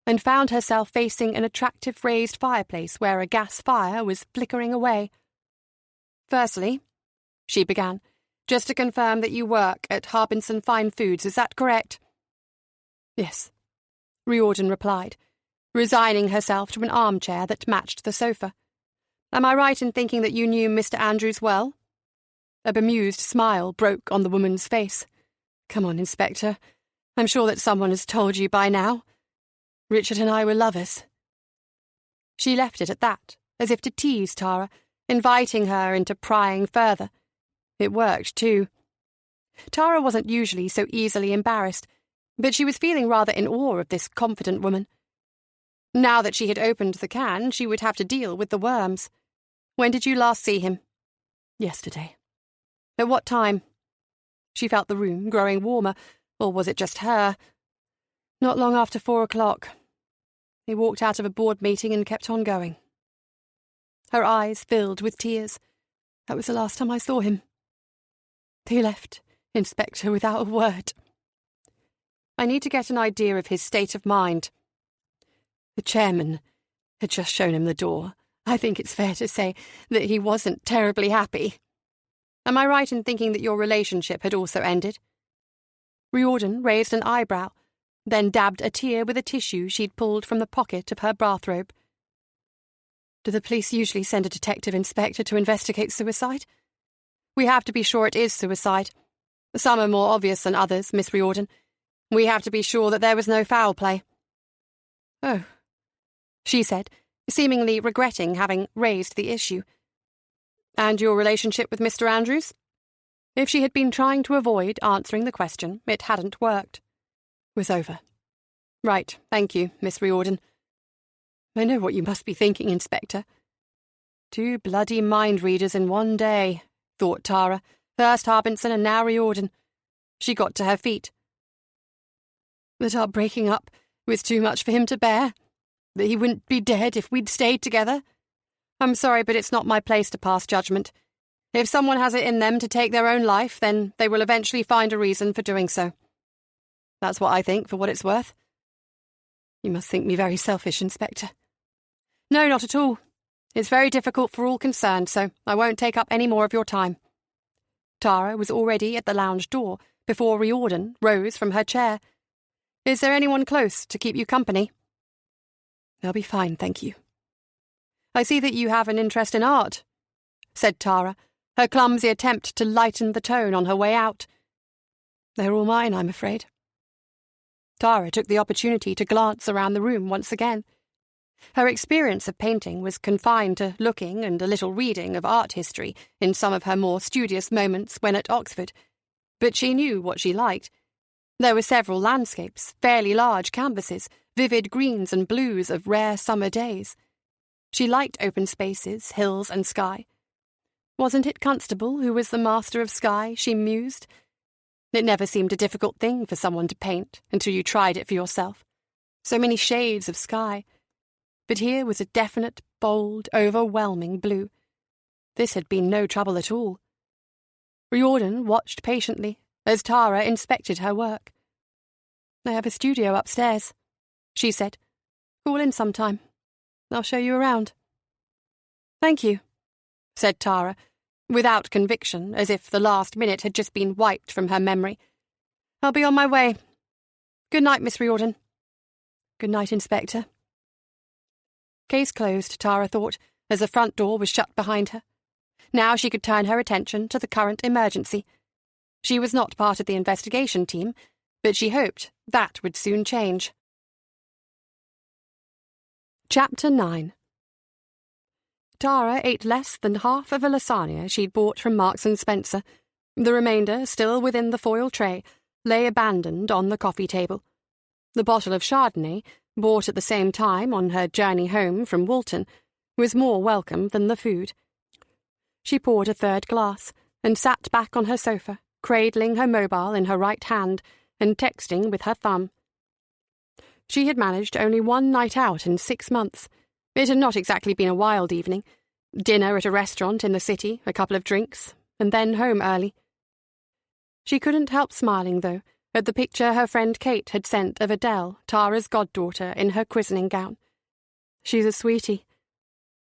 and found herself facing an attractive raised fireplace where a gas fire was flickering away. "Firstly," she began, "just to confirm that you work at Harbinson Fine Foods, is that correct?" "Yes," Riordan replied, resigning herself to an armchair that matched the sofa. "Am I right in thinking that you knew Mr. Andrews well?" A bemused smile broke on the woman's face. "Come on, Inspector. I'm sure that someone has told you by now. Richard and I were lovers." She left it at that, as if to tease Tara, inviting her into prying further. It worked, too. Tara wasn't usually so easily embarrassed, but she was feeling rather in awe of this confident woman. Now that she had opened the can, she would have to deal with the worms. "When did you last see him?" "Yesterday." "At what time?" She felt the room growing warmer, or was it just her? "Not long after 4:00. He walked out of a board meeting and kept on going." Her eyes filled with tears. "That was the last time I saw him. He left, Inspector, without a word." "I need to get an idea of his state of mind." "The chairman had just shown him the door. I think it's fair to say that he wasn't terribly happy." "Am I right in thinking that your relationship had also ended?" Riordan raised an eyebrow, then dabbed a tear with a tissue she'd pulled from the pocket of her bathrobe. "Do the police usually send a detective inspector to investigate suicide?" "We have to be sure it is suicide. Some are more obvious than others, Miss Riordan. We have to be sure that there was no foul play." "Oh," she said, seemingly regretting having raised the issue. "And your relationship with Mr. Andrews?" If she had been trying to avoid answering the question, it hadn't worked. "Was over." "Right, thank you, Miss Riordan." "I know what you must be thinking, Inspector." "Two bloody mind-readers in one day," thought Tara. "First Harbinson and now Riordan." She got to her feet. "That our breaking up was too much for him to bear? That he wouldn't be dead if we'd stayed together? I'm sorry, but it's not my place to pass judgment. If someone has it in them to take their own life, then they will eventually find a reason for doing so. That's what I think, for what it's worth." "You must think me very selfish, Inspector." "No, not at all. It's very difficult for all concerned, so I won't take up any more of your time." Tara was already at the lounge door before Riordan rose from her chair. "Is there anyone close to keep you company?" "They'll be fine, thank you." "I see that you have an interest in art," said Tara, her clumsy attempt to lighten the tone on her way out. "They're all mine, I'm afraid." Tara took the opportunity to glance around the room once again. Her experience of painting was confined to looking and a little reading of art history in some of her more studious moments when at Oxford, but she knew what she liked. There were several landscapes, fairly large canvases, vivid greens and blues of rare summer days. She liked open spaces, hills and sky. Wasn't it Constable who was the master of sky, she mused? It never seemed a difficult thing for someone to paint until you tried it for yourself. So many shades of sky. But here was a definite, bold, overwhelming blue. This had been no trouble at all. Riordan watched patiently as Tara inspected her work. "I have a studio upstairs," she said. "Call in sometime. I'll show you around." "Thank you," said Tara, without conviction, as if the last minute had just been wiped from her memory. "I'll be on my way. Good night, Miss Riordan." "Good night, Inspector." Case closed, Tara thought, as the front door was shut behind her. Now she could turn her attention to the current emergency. She was not part of the investigation team, but she hoped that would soon change. Chapter 9. Tara ate less than half of a lasagna she'd bought from Marks & Spencer. The remainder, still within the foil tray, lay abandoned on the coffee table. The bottle of Chardonnay, bought at the same time on her journey home from Woolton, was more welcome than the food. She poured a third glass and sat back on her sofa, cradling her mobile in her right hand and texting with her thumb. She had managed only one night out in 6 months. It had not exactly been a wild evening. Dinner at a restaurant in the city, a couple of drinks, and then home early. She couldn't help smiling, though, at the picture her friend Kate had sent of Adele, Tara's goddaughter, in her christening gown. "She's a sweetie,"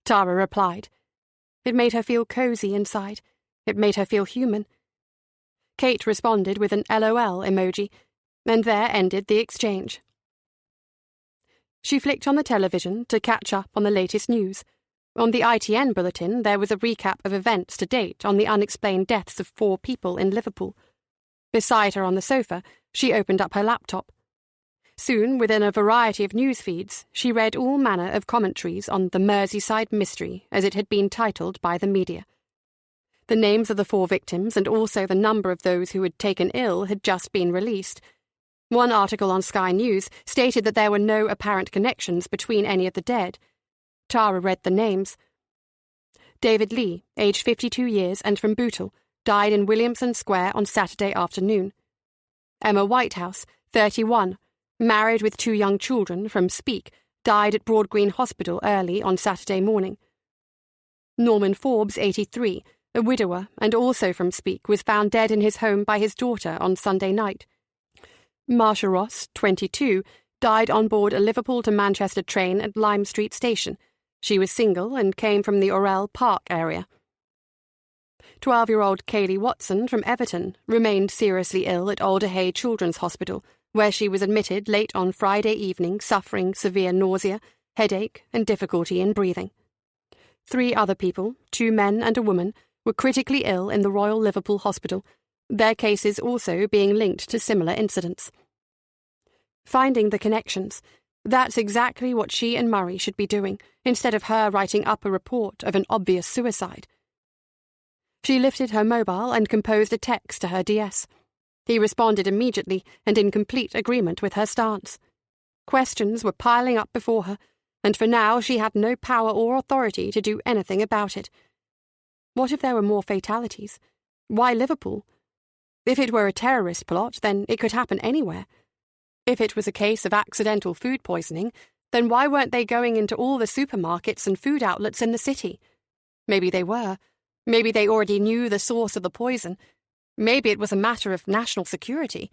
Tara replied. It made her feel cosy inside. It made her feel human. Kate responded with an LOL emoji, and there ended the exchange. She flicked on the television to catch up on the latest news. On the ITN bulletin, there was a recap of events to date on the unexplained deaths of 4 people in Liverpool. Beside her on the sofa, she opened up her laptop. Soon, within a variety of news feeds, she read all manner of commentaries on the Merseyside mystery, as it had been titled by the media. The names of the 4 victims and also the number of those who had taken ill had just been released. One article on Sky News stated that there were no apparent connections between any of the dead. Tara read the names. David Lee, aged 52 years and from Bootle, died in Williamson Square on Saturday afternoon. Emma Whitehouse, 31, married with 2 young children from Speke, died at Broad Green Hospital early on Saturday morning. Norman Forbes, 83, a widower and also from Speke, was found dead in his home by his daughter on Sunday night. Marsha Ross, 22, died on board a Liverpool to Manchester train at Lime Street Station. She was single and came from the Orell Park area. 12-year-old Kaylee Watson from Everton remained seriously ill at Alder Hey Children's Hospital, where she was admitted late on Friday evening suffering severe nausea, headache and difficulty in breathing. 3 other people, 2 men and a woman, were critically ill in the Royal Liverpool Hospital, their cases also being linked to similar incidents. Finding the connections, that's exactly what she and Murray should be doing, instead of her writing up a report of an obvious suicide. She lifted her mobile and composed a text to her DS. He responded immediately and in complete agreement with her stance. Questions were piling up before her, and for now she had no power or authority to do anything about it. What if there were more fatalities? Why Liverpool? If it were a terrorist plot, then it could happen anywhere. If it was a case of accidental food poisoning, then why weren't they going into all the supermarkets and food outlets in the city? Maybe they were. Maybe they already knew the source of the poison. Maybe it was a matter of national security.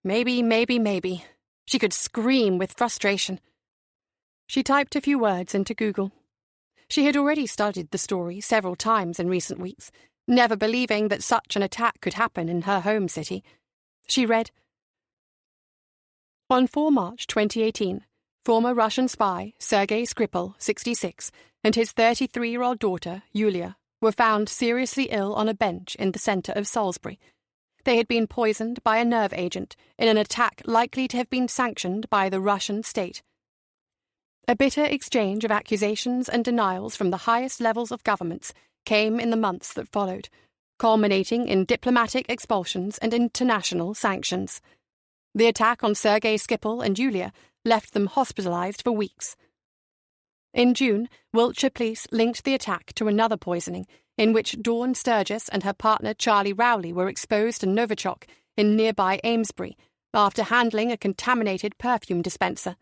Maybe. She could scream with frustration. She typed a few words into Google. She had already studied the story several times in recent weeks, never believing that such an attack could happen in her home city. She read, On 4 March 2018, former Russian spy Sergei Skripal, 66, and his 33-year-old daughter, Yulia, were found seriously ill on a bench in the centre of Salisbury. They had been poisoned by a nerve agent in an attack likely to have been sanctioned by the Russian state. A bitter exchange of accusations and denials from the highest levels of governments came in the months that followed, culminating in diplomatic expulsions and international sanctions. The attack on Sergei Skripal and Yulia left them hospitalized for weeks. In June, Wiltshire police linked the attack to another poisoning, in which Dawn Sturgis and her partner Charlie Rowley were exposed to Novichok in nearby Amesbury after handling a contaminated perfume dispenser.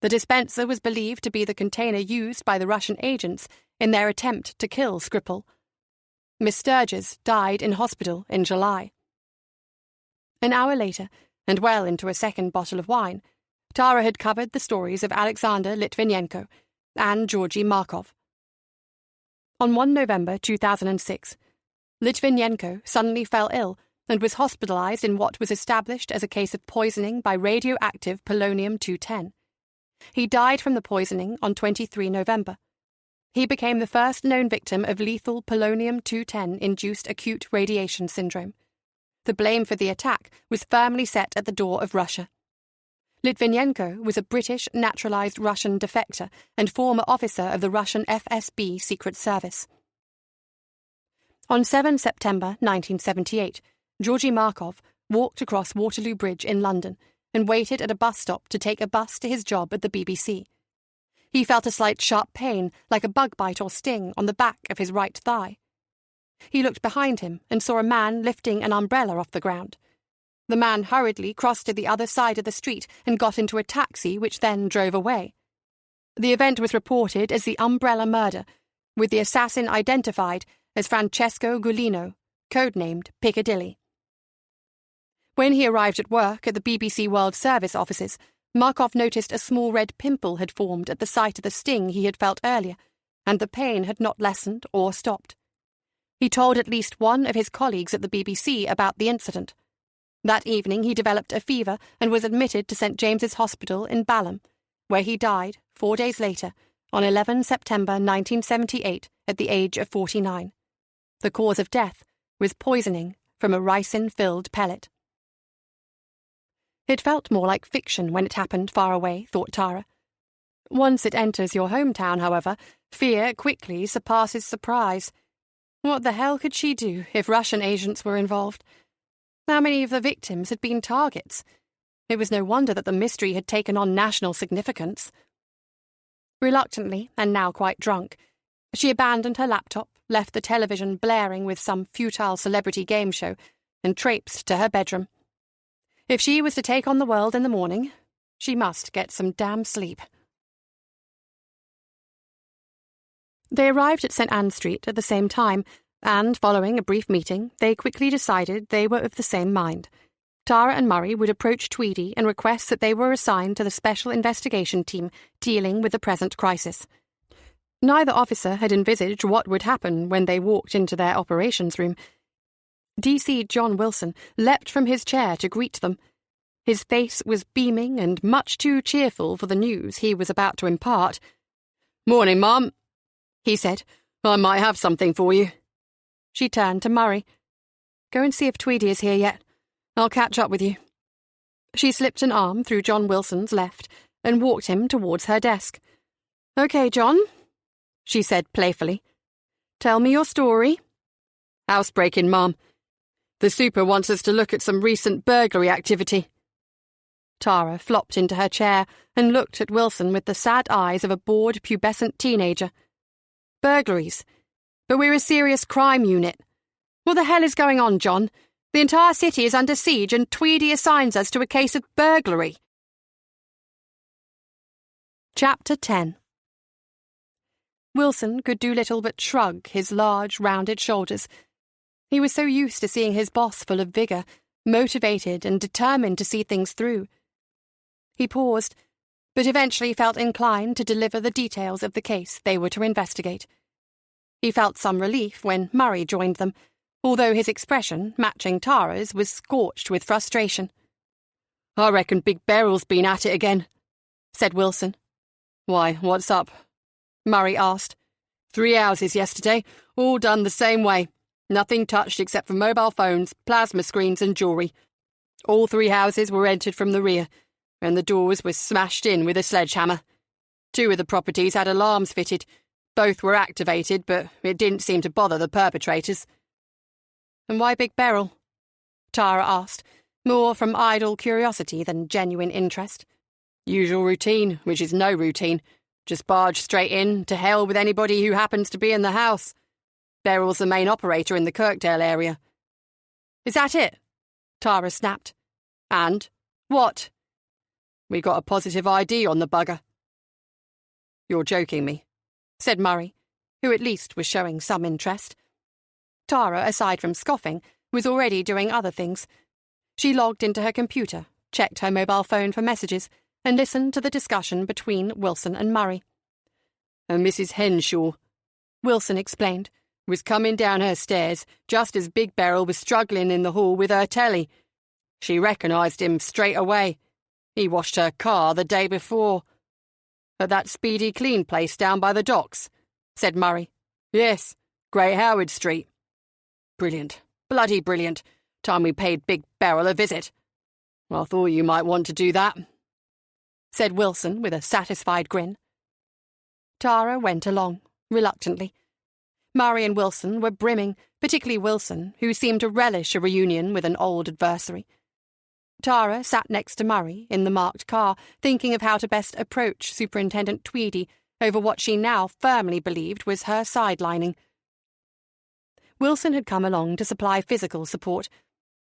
The dispenser was believed to be the container used by the Russian agents in their attempt to kill Skripal. Miss Sturgis died in hospital in July. An hour later, and well into a second bottle of wine, Tara had covered the stories of Alexander Litvinenko and Georgy Markov. On 1 November 2006, Litvinenko suddenly fell ill and was hospitalized in what was established as a case of poisoning by radioactive polonium-210. He died from the poisoning on 23 November. He became the first known victim of lethal polonium-210-induced acute radiation syndrome. The blame for the attack was firmly set at the door of Russia. Litvinenko was a British naturalized Russian defector and former officer of the Russian FSB Secret Service. On 7 September 1978, Georgy Markov walked across Waterloo Bridge in London and waited at a bus stop to take a bus to his job at the BBC. He felt a slight sharp pain, like a bug bite or sting, on the back of his right thigh. He looked behind him and saw a man lifting an umbrella off the ground. The man hurriedly crossed to the other side of the street and got into a taxi, which then drove away. The event was reported as the umbrella murder, with the assassin identified as Francesco Guglino, codenamed Piccadilly. When he arrived at work at the BBC World Service offices, Markov noticed a small red pimple had formed at the site of the sting he had felt earlier, and the pain had not lessened or stopped. He told at least one of his colleagues at the BBC about the incident. That evening he developed a fever and was admitted to St James's Hospital in Balham, where he died 4 days later, on 11 September 1978, at the age of 49. The cause of death was poisoning from a ricin-filled pellet. It felt more like fiction when it happened far away, thought Tara. Once it enters your hometown, however, fear quickly surpasses surprise. What the hell could she do if Russian agents were involved? How many of the victims had been targets? It was no wonder that the mystery had taken on national significance. Reluctantly, and now quite drunk, she abandoned her laptop, left the television blaring with some futile celebrity game show, and traipsed to her bedroom. If she was to take on the world in the morning, she must get some damn sleep. They arrived at St Anne Street at the same time, and, following a brief meeting, they quickly decided they were of the same mind. Tara and Murray would approach Tweedy and request that they were assigned to the Special Investigation Team dealing with the present crisis. Neither officer had envisaged what would happen when they walked into their operations room. DC John Wilson leapt from his chair to greet them. His face was beaming and much too cheerful for the news he was about to impart. "Morning, Mum," he said. "I might have something for you." She turned to Murray. "Go and see if Tweedy is here yet. I'll catch up with you." She slipped an arm through John Wilson's left and walked him towards her desk. "Okay, John," she said playfully. "Tell me your story." "Housebreaking, Mum. The super wants us to look at some recent burglary activity." Tara flopped into her chair and looked at Wilson with the sad eyes of a bored pubescent teenager. "Burglaries? But we're a serious crime unit. What the hell is going on, John? The entire city is under siege and Tweedy assigns us to a case of burglary." Chapter 10. Wilson could do little but shrug his large, rounded shoulders. He was so used to seeing his boss full of vigour, motivated and determined to see things through. He paused, but eventually felt inclined to deliver the details of the case they were to investigate. He felt some relief when Murray joined them, although his expression, matching Tara's, was scorched with frustration. "I reckon Big Beryl's been at it again," said Wilson. "Why, what's up?" Murray asked. 3 houses yesterday, all done the same way. Nothing touched except for mobile phones, plasma screens and jewellery. All 3 houses were entered from the rear, and the doors were smashed in with a sledgehammer. 2 of the properties had alarms fitted. Both were activated, but it didn't seem to bother the perpetrators. "And why Big Beryl?" Tara asked, more from idle curiosity than genuine interest. "Usual routine, which is no routine. Just barge straight in, to hell with anybody who happens to be in the house. Beryl's the main operator in the Kirkdale area." "Is that it?" Tara snapped. "And? What?" "We got a positive ID on the bugger." "You're joking me," said Murray, who at least was showing some interest. Tara, aside from scoffing, was already doing other things. She logged into her computer, checked her mobile phone for messages, and listened to the discussion between Wilson and Murray. "And Mrs. Henshaw," Wilson explained, "was coming down her stairs just as Big Beryl was struggling in the hall with her telly. She recognised him straight away. He washed her car the day before." "At that Speedy Clean place down by the docks?" said Murray. "Yes, Great Howard Street." "Brilliant. Bloody brilliant. Time we paid Big Beryl a visit. I thought you might want to do that," said Wilson with a satisfied grin. Tara went along, reluctantly. Murray and Wilson were brimming, particularly Wilson, who seemed to relish a reunion with an old adversary. Tara sat next to Murray in the marked car, thinking of how to best approach Superintendent Tweedy over what she now firmly believed was her sidelining. Wilson had come along to supply physical support.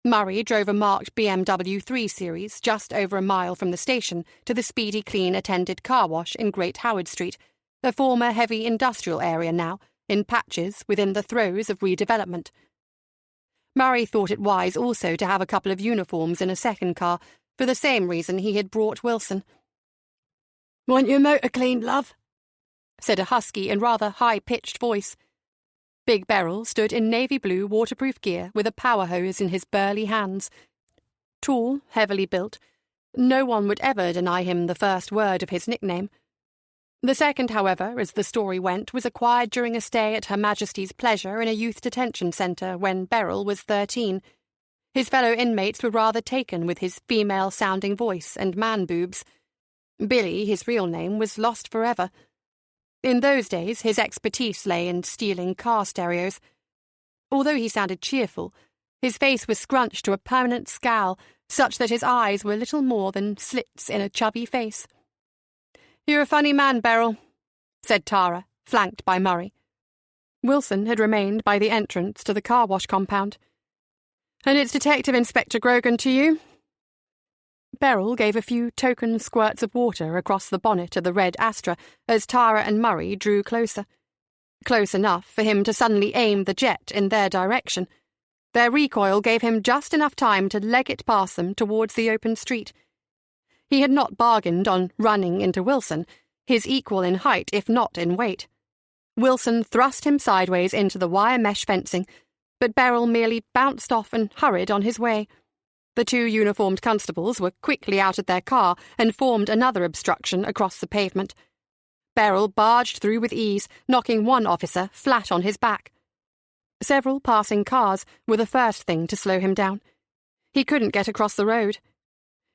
Murray drove a marked BMW 3 Series just over a mile from the station to the Speedy Clean attended car wash in Great Howard Street, a former heavy industrial area now, in patches within the throes of redevelopment. Murray thought it wise also to have a couple of uniforms in a second car, for the same reason he had brought Wilson. "Want your motor cleaned, love?" said a husky and rather high-pitched voice. Big Beryl stood in navy blue waterproof gear with a power hose in his burly hands. Tall, heavily built, no one would ever deny him the first word of his nickname. The second, however, as the story went, was acquired during a stay at Her Majesty's pleasure in a youth detention centre when Beryl was 13. His fellow inmates were rather taken with his female-sounding voice and man-boobs. Billy, his real name, was lost forever. In those days, his expertise lay in stealing car stereos. Although he sounded cheerful, his face was scrunched to a permanent scowl, such that his eyes were little more than slits in a chubby face. "You're a funny man, Beryl," said Tara, flanked by Murray. Wilson had remained by the entrance to the car wash compound. "And it's Detective Inspector Grogan to you?" Beryl gave a few token squirts of water across the bonnet of the red Astra as Tara and Murray drew closer. Close enough for him to suddenly aim the jet in their direction. Their recoil gave him just enough time to leg it past them towards the open street. He had not bargained on running into Wilson, his equal in height if not in weight. Wilson thrust him sideways into the wire mesh fencing, but Beryl merely bounced off and hurried on his way. The 2 uniformed constables were quickly out of their car and formed another obstruction across the pavement. Beryl barged through with ease, knocking one officer flat on his back. Several passing cars were the first thing to slow him down. He couldn't get across the road.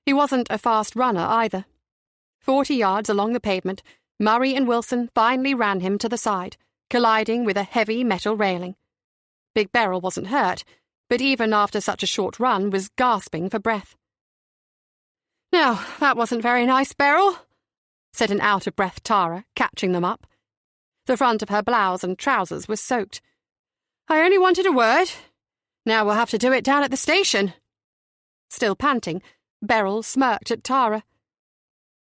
He wasn't a fast runner either. 40 yards along the pavement, Murray and Wilson finally ran him to the side, colliding with a heavy metal railing. Big Beryl wasn't hurt, but even after such a short run was gasping for breath. "Now, that wasn't very nice, Beryl," said an out-of-breath Tara, catching them up. The front of her blouse and trousers was soaked. "I only wanted a word. Now we'll have to do it down at the station." Still panting, Beryl smirked at Tara.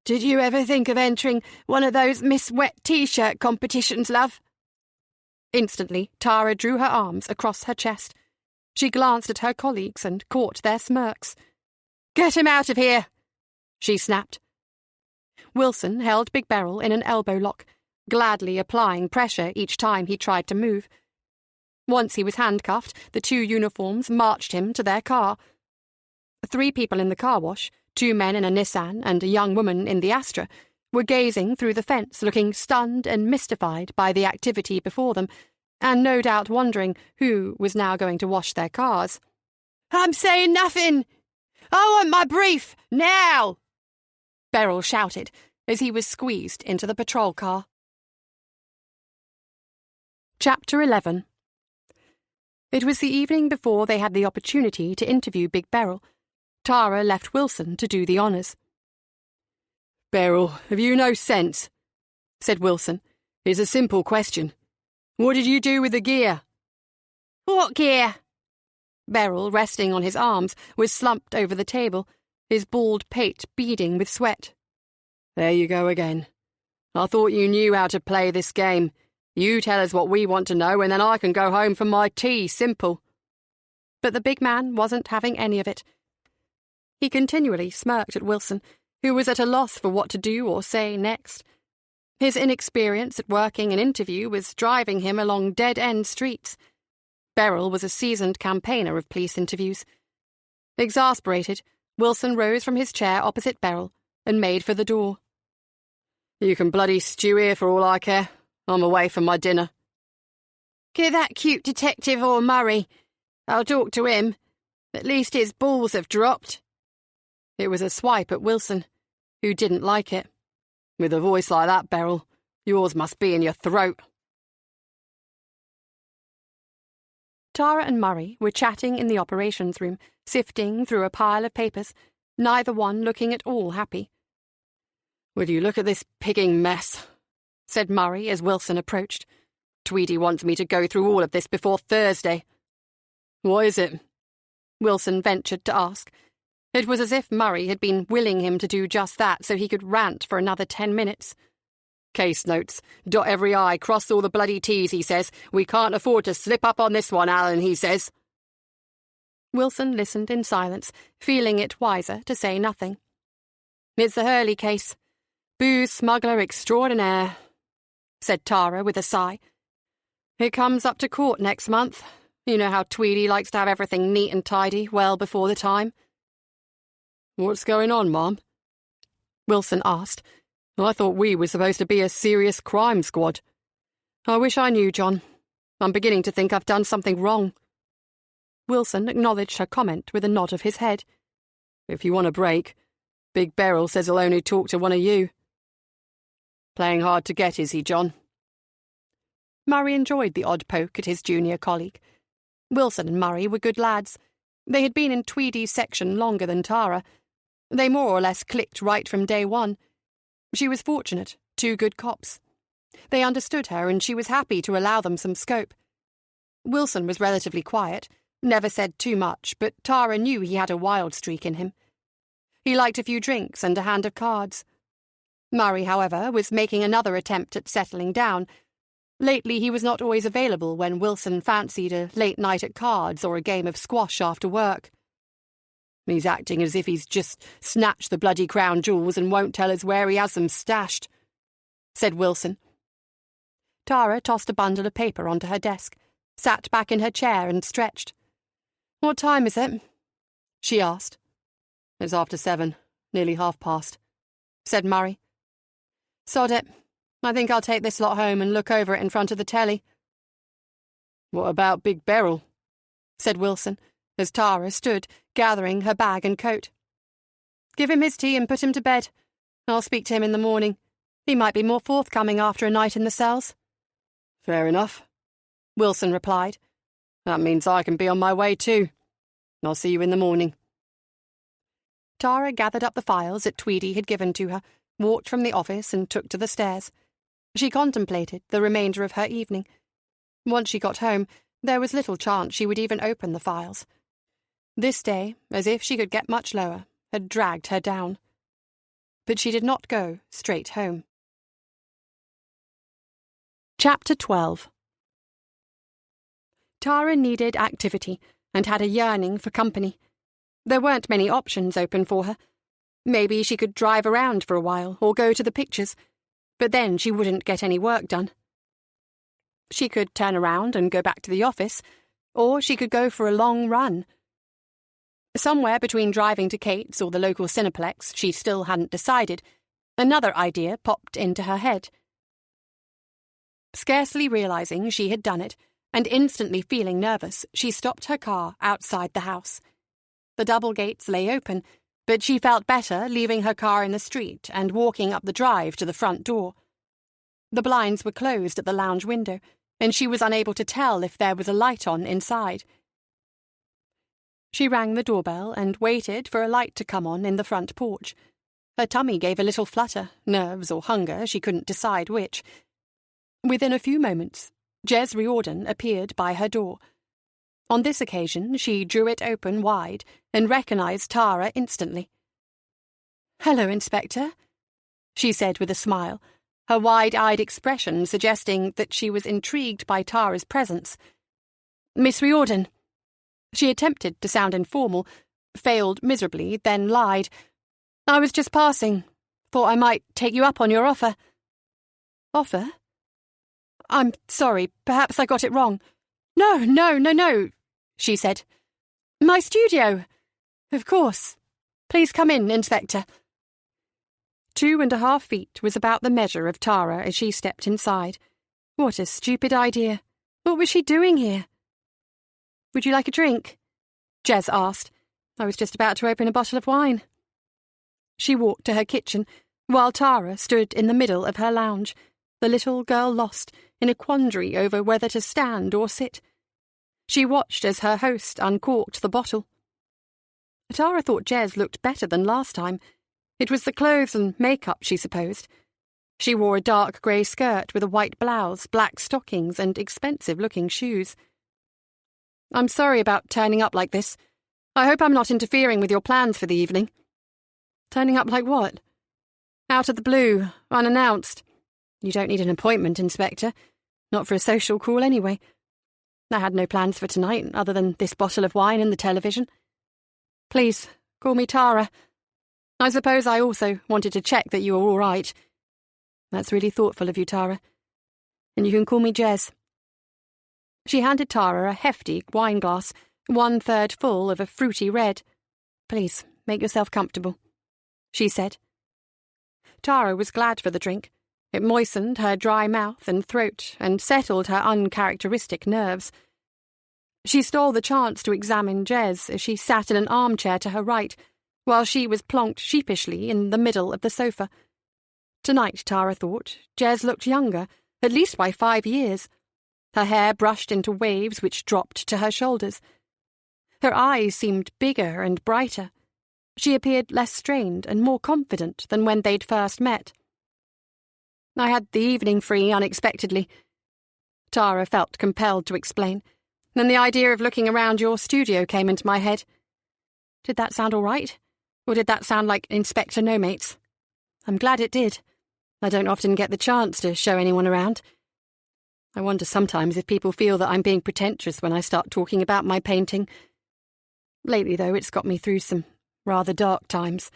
"Did you ever think of entering one of those Miss Wet T-shirt competitions, love?" Instantly, Tara drew her arms across her chest. She glanced at her colleagues and caught their smirks. "Get him out of here!" she snapped. Wilson held Big Beryl in an elbow lock, gladly applying pressure each time he tried to move. Once he was handcuffed, the 2 uniforms marched him to their car. 3 people in the car wash, 2 men in a Nissan and a young woman in the Astra, were gazing through the fence, looking stunned and mystified by the activity before them, and no doubt wondering who was now going to wash their cars. "I'm saying nothing! I want my brief, now!" Beryl shouted as he was squeezed into the patrol car. Chapter 11. It was the evening before they had the opportunity to interview Big Beryl. Tara left Wilson to do the honours. "Beryl, have you no sense?" said Wilson. "It's a simple question. What did you do with the gear?" "What gear?" Beryl, resting on his arms, was slumped over the table, his bald pate beading with sweat. "There you go again. I thought you knew how to play this game. You tell us what we want to know, and then I can go home for my tea, simple." But the big man wasn't having any of it. He continually smirked at Wilson, who was at a loss for what to do or say next. His inexperience at working an interview was driving him along dead-end streets. Beryl was a seasoned campaigner of police interviews. Exasperated, Wilson rose from his chair opposite Beryl and made for the door. "You can bloody stew here for all I care. I'm away for my dinner." "Get that cute detective or Murray. I'll talk to him. At least his balls have dropped." It was a swipe at Wilson, who didn't like it. "With a voice like that, Beryl, yours must be in your throat." Tara and Murray were chatting in the operations room, sifting through a pile of papers, neither one looking at all happy. "Would you look at this pigging mess?" said Murray as Wilson approached. "Tweedy wants me to go through all of this before Thursday." "What is it?" Wilson ventured to ask. It was as if Murray had been willing him to do just that so he could rant for another 10 minutes. "Case notes. Dot every I, cross all the bloody T's, he says. We can't afford to slip up on this one, Alan, he says." Wilson listened in silence, feeling it wiser to say nothing. "It's the Hurley case. Booze smuggler extraordinaire," said Tara with a sigh. "It comes up to court next month. You know how Tweedy likes to have everything neat and tidy well before the time." "What's going on, Mom?" Wilson asked. "I thought we were supposed to be a serious crime squad." "I wish I knew, John. I'm beginning to think I've done something wrong." Wilson acknowledged her comment with a nod of his head. "If you want a break, Big Beryl says he'll only talk to one of you." "Playing hard to get, is he, John?" Murray enjoyed the odd poke at his junior colleague. Wilson and Murray were good lads. They had been in Tweedy's section longer than Tara. They more or less clicked right from day one. She was fortunate, 2 good cops. They understood her, and she was happy to allow them some scope. Wilson was relatively quiet, never said too much, but Tara knew he had a wild streak in him. He liked a few drinks and a hand of cards. Murray, however, was making another attempt at settling down. Lately he was not always available when Wilson fancied a late night at cards or a game of squash after work. "He's acting as if he's just snatched the bloody crown jewels and won't tell us where he has them stashed," said Wilson. Tara tossed a bundle of paper onto her desk, sat back in her chair and stretched. "What time is it?" she asked. "It's after 7, nearly past," said Murray. "Sod it. I think I'll take this lot home and look over it in front of the telly." "What about Big Beryl?" said Wilson, as Tara stood, gathering her bag and coat. "Give him his tea and put him to bed. I'll speak to him in the morning. He might be more forthcoming after a night in the cells." "Fair enough," Wilson replied. "That means I can be on my way too. I'll see you in the morning." Tara gathered up the files that Tweedy had given to her, walked from the office and took to the stairs. She contemplated the remainder of her evening. Once she got home, there was little chance she would even open the files. This day, as if she could get much lower, had dragged her down. But she did not go straight home. Chapter 12. Tara needed activity and had a yearning for company. There weren't many options open for her. Maybe she could drive around for a while or go to the pictures, but then she wouldn't get any work done. She could turn around and go back to the office, or she could go for a long run. Somewhere between driving to Kate's or the local Cineplex, she still hadn't decided, another idea popped into her head. Scarcely realizing she had done it, and instantly feeling nervous, she stopped her car outside the house. The double gates lay open, but she felt better leaving her car in the street and walking up the drive to the front door. The blinds were closed at the lounge window, and she was unable to tell if there was a light on inside. She rang the doorbell and waited for a light to come on in the front porch. Her tummy gave a little flutter, nerves or hunger, she couldn't decide which. Within a few moments, Jez Riordan appeared by her door. On this occasion, she drew it open wide and recognized Tara instantly. "Hello, Inspector," she said with a smile, her wide-eyed expression suggesting that she was intrigued by Tara's presence. "Miss Riordan." She attempted to sound informal, failed miserably, then lied. "I was just passing. Thought I might take you up on your offer." "Offer? I'm sorry, perhaps I got it wrong." No, she said. "My studio. Of course. Please come in, Inspector." 2.5 feet was about the measure of Tara as she stepped inside. What a stupid idea. What was she doing here? "Would you like a drink?" Jez asked. "I was just about to open a bottle of wine." She walked to her kitchen, while Tara stood in the middle of her lounge, the little girl lost in a quandary over whether to stand or sit. She watched as her host uncorked the bottle. Tara thought Jez looked better than last time. It was the clothes and makeup, she supposed. She wore a dark grey skirt with a white blouse, black stockings, and expensive-looking shoes. "I'm sorry about turning up like this. I hope I'm not interfering with your plans for the evening." "Turning up like what?" "Out of the blue, unannounced. You don't need an appointment, Inspector. Not for a social call, anyway. I had no plans for tonight, other than this bottle of wine and the television. Please, call me Tara. I suppose I also wanted to check that you were all right." "That's really thoughtful of you, Tara. And you can call me Jez." She handed Tara a hefty wine glass, 1/3 full of a fruity red. "Please, make yourself comfortable," she said. Tara was glad for the drink. It moistened her dry mouth and throat and settled her uncharacteristic nerves. She stole the chance to examine Jez as she sat in an armchair to her right, while she was plonked sheepishly in the middle of the sofa. Tonight, Tara thought, Jez looked younger, at least by 5 years. Her hair brushed into waves which dropped to her shoulders. Her eyes seemed bigger and brighter. She appeared less strained and more confident than when they'd first met. "I had the evening free unexpectedly," Tara felt compelled to explain, "and the idea of looking around your studio came into my head." Did that sound all right? Or did that sound like Inspector No-Mates? I'm glad it did. I don't often get the chance to show anyone around. I wonder sometimes if people feel that I'm being pretentious when I start talking about my painting. Lately, though, it's got me through some rather dark times.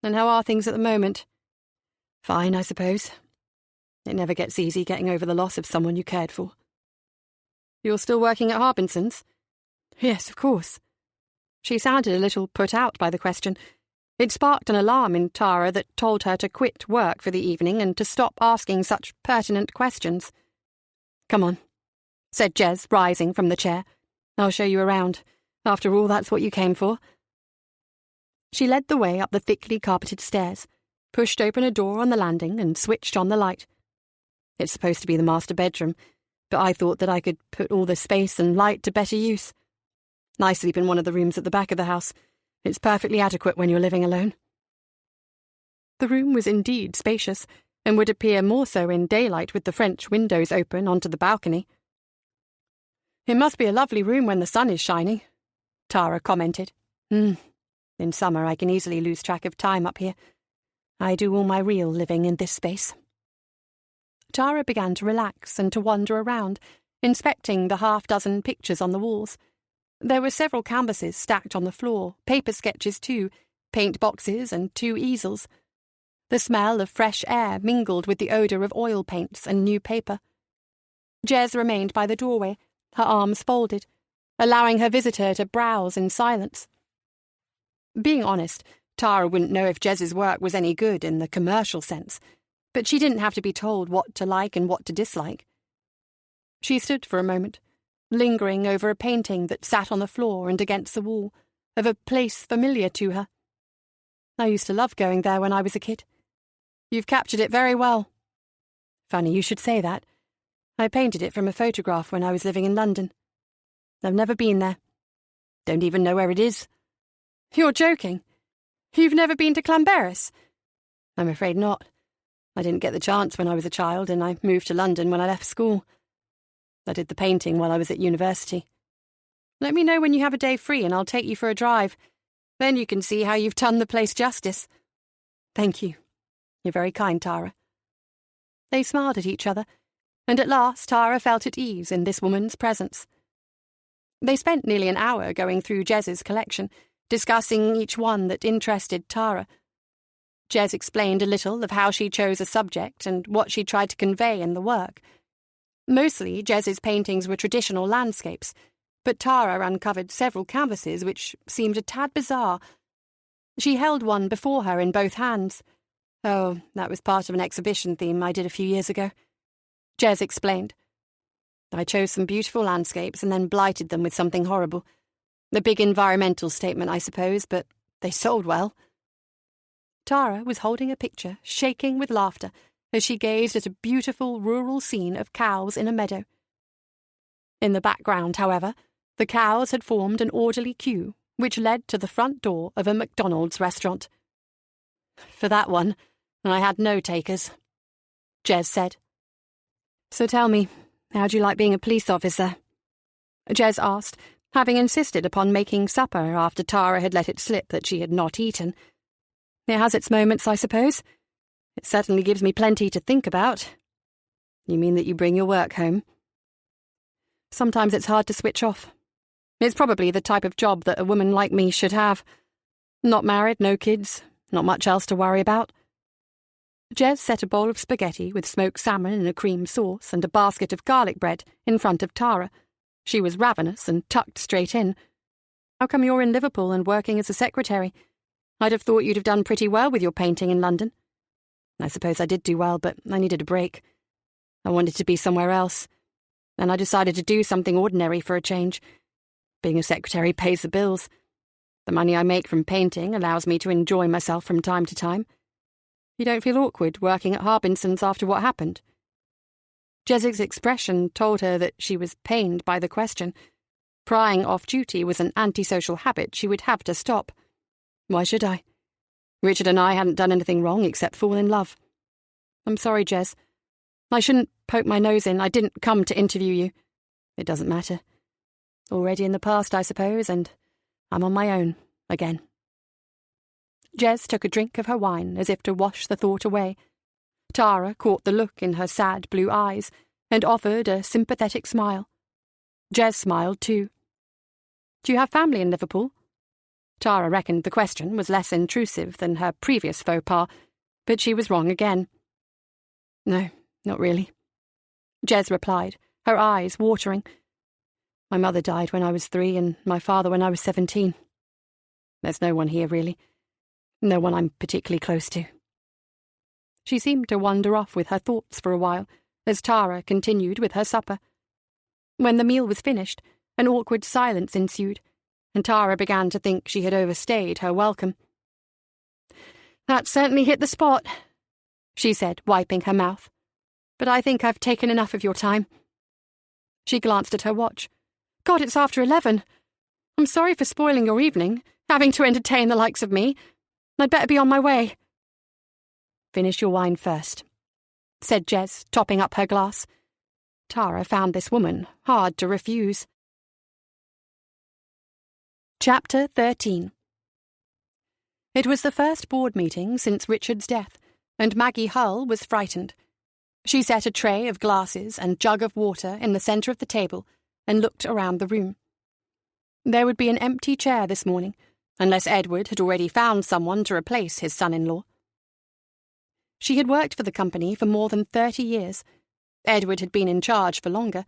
And how are things at the moment? Fine, I suppose. It never gets easy getting over the loss of someone you cared for. You're still working at Harbinson's? Yes, of course. She sounded a little put out by the question. It sparked an alarm in Tara that told her to quit work for the evening and to stop asking such pertinent questions. "Come on," said Jez, rising from the chair. "I'll show you around. After all, that's what you came for." She led the way up the thickly carpeted stairs, pushed open a door on the landing and switched on the light. It's supposed to be the master bedroom, but I thought that I could put all the space and light to better use. I sleep in one of the rooms at the back of the house. It's perfectly adequate when you're living alone. The room was indeed spacious, and would appear more so in daylight with the French windows open onto the balcony. "It must be a lovely room when the sun is shining," Tara commented. In summer I can easily lose track of time up here. I do all my real living in this space." Tara began to relax and to wander around, inspecting the 6 pictures on the walls. There were several canvases stacked on the floor, paper sketches too, paint boxes and 2 easels. The smell of fresh air mingled with the odour of oil paints and new paper. Jez remained by the doorway, her arms folded, allowing her visitor to browse in silence. Being honest, Tara wouldn't know if Jez's work was any good in the commercial sense, but she didn't have to be told what to like and what to dislike. She stood for a moment, lingering over a painting that sat on the floor and against the wall, of a place familiar to her. I used to love going there when I was a kid. You've captured it very well. Funny you should say that. I painted it from a photograph when I was living in London. I've never been there. Don't even know where it is. You're joking. You've never been to Llanberis? I'm afraid not. I didn't get the chance when I was a child, and I moved to London when I left school. I did the painting while I was at university. Let me know when you have a day free and I'll take you for a drive. Then you can see how you've done the place justice. Thank you. You're very kind, Tara. They smiled at each other, and at last Tara felt at ease in this woman's presence. They spent nearly an hour going through Jez's collection, discussing each one that interested Tara. Jez explained a little of how she chose a subject and what she tried to convey in the work. Mostly, Jez's paintings were traditional landscapes, but Tara uncovered several canvases which seemed a tad bizarre. She held one before her in both hands. Oh, that was part of an exhibition theme I did a few years ago. Jez explained. I chose some beautiful landscapes and then blighted them with something horrible. A big environmental statement, I suppose, but they sold well. Tara was holding a picture, shaking with laughter, as she gazed at a beautiful rural scene of cows in a meadow. In the background, however, the cows had formed an orderly queue, which led to the front door of a McDonald's restaurant. For that one, I had no takers, Jez said. So tell me, how'd you like being a police officer? Jez asked, having insisted upon making supper after Tara had let it slip that she had not eaten. It has its moments, I suppose. It certainly gives me plenty to think about. You mean that you bring your work home? Sometimes it's hard to switch off. It's probably the type of job that a woman like me should have. Not married, no kids, not much else to worry about. Jez set a bowl of spaghetti with smoked salmon in a cream sauce and a basket of garlic bread in front of Tara. She was ravenous and tucked straight in. How come you're in Liverpool and working as a secretary? I'd have thought you'd have done pretty well with your painting in London. I suppose I did do well, but I needed a break. I wanted to be somewhere else, and I decided to do something ordinary for a change. Being a secretary pays the bills. The money I make from painting allows me to enjoy myself from time to time. You don't feel awkward working at Harbinson's after what happened? Jez's expression told her that she was pained by the question. Prying off duty was an antisocial habit she would have to stop. Why should I? Richard and I hadn't done anything wrong except fall in love. I'm sorry, Jez. I shouldn't poke my nose in. I didn't come to interview you. It doesn't matter. Already in the past, I suppose, and I'm on my own again. Jez took a drink of her wine as if to wash the thought away. Tara caught the look in her sad blue eyes and offered a sympathetic smile. Jez smiled too. Do you have family in Liverpool? Tara reckoned the question was less intrusive than her previous faux pas, but she was wrong again. No, not really, Jez replied, her eyes watering. My mother died when I was 3 and my father when I was 17. There's no one here, really. No one I'm particularly close to. She seemed to wander off with her thoughts for a while, as Tara continued with her supper. When the meal was finished, an awkward silence ensued, and Tara began to think she had overstayed her welcome. That certainly hit the spot, she said, wiping her mouth. But I think I've taken enough of your time. She glanced at her watch. God, it's after 11. I'm sorry for spoiling your evening, having to entertain the likes of me. I'd better be on my way. Finish your wine first, said Jez, topping up her glass. Tara found this woman hard to refuse. Chapter 13. It was the first board meeting since Richard's death, and Maggie Hull was frightened. She set a tray of glasses and jug of water in the centre of the table and looked around the room. There would be an empty chair this morning, unless Edward had already found someone to replace his son-in-law. She had worked for the company for more than 30 years. Edward had been in charge for longer,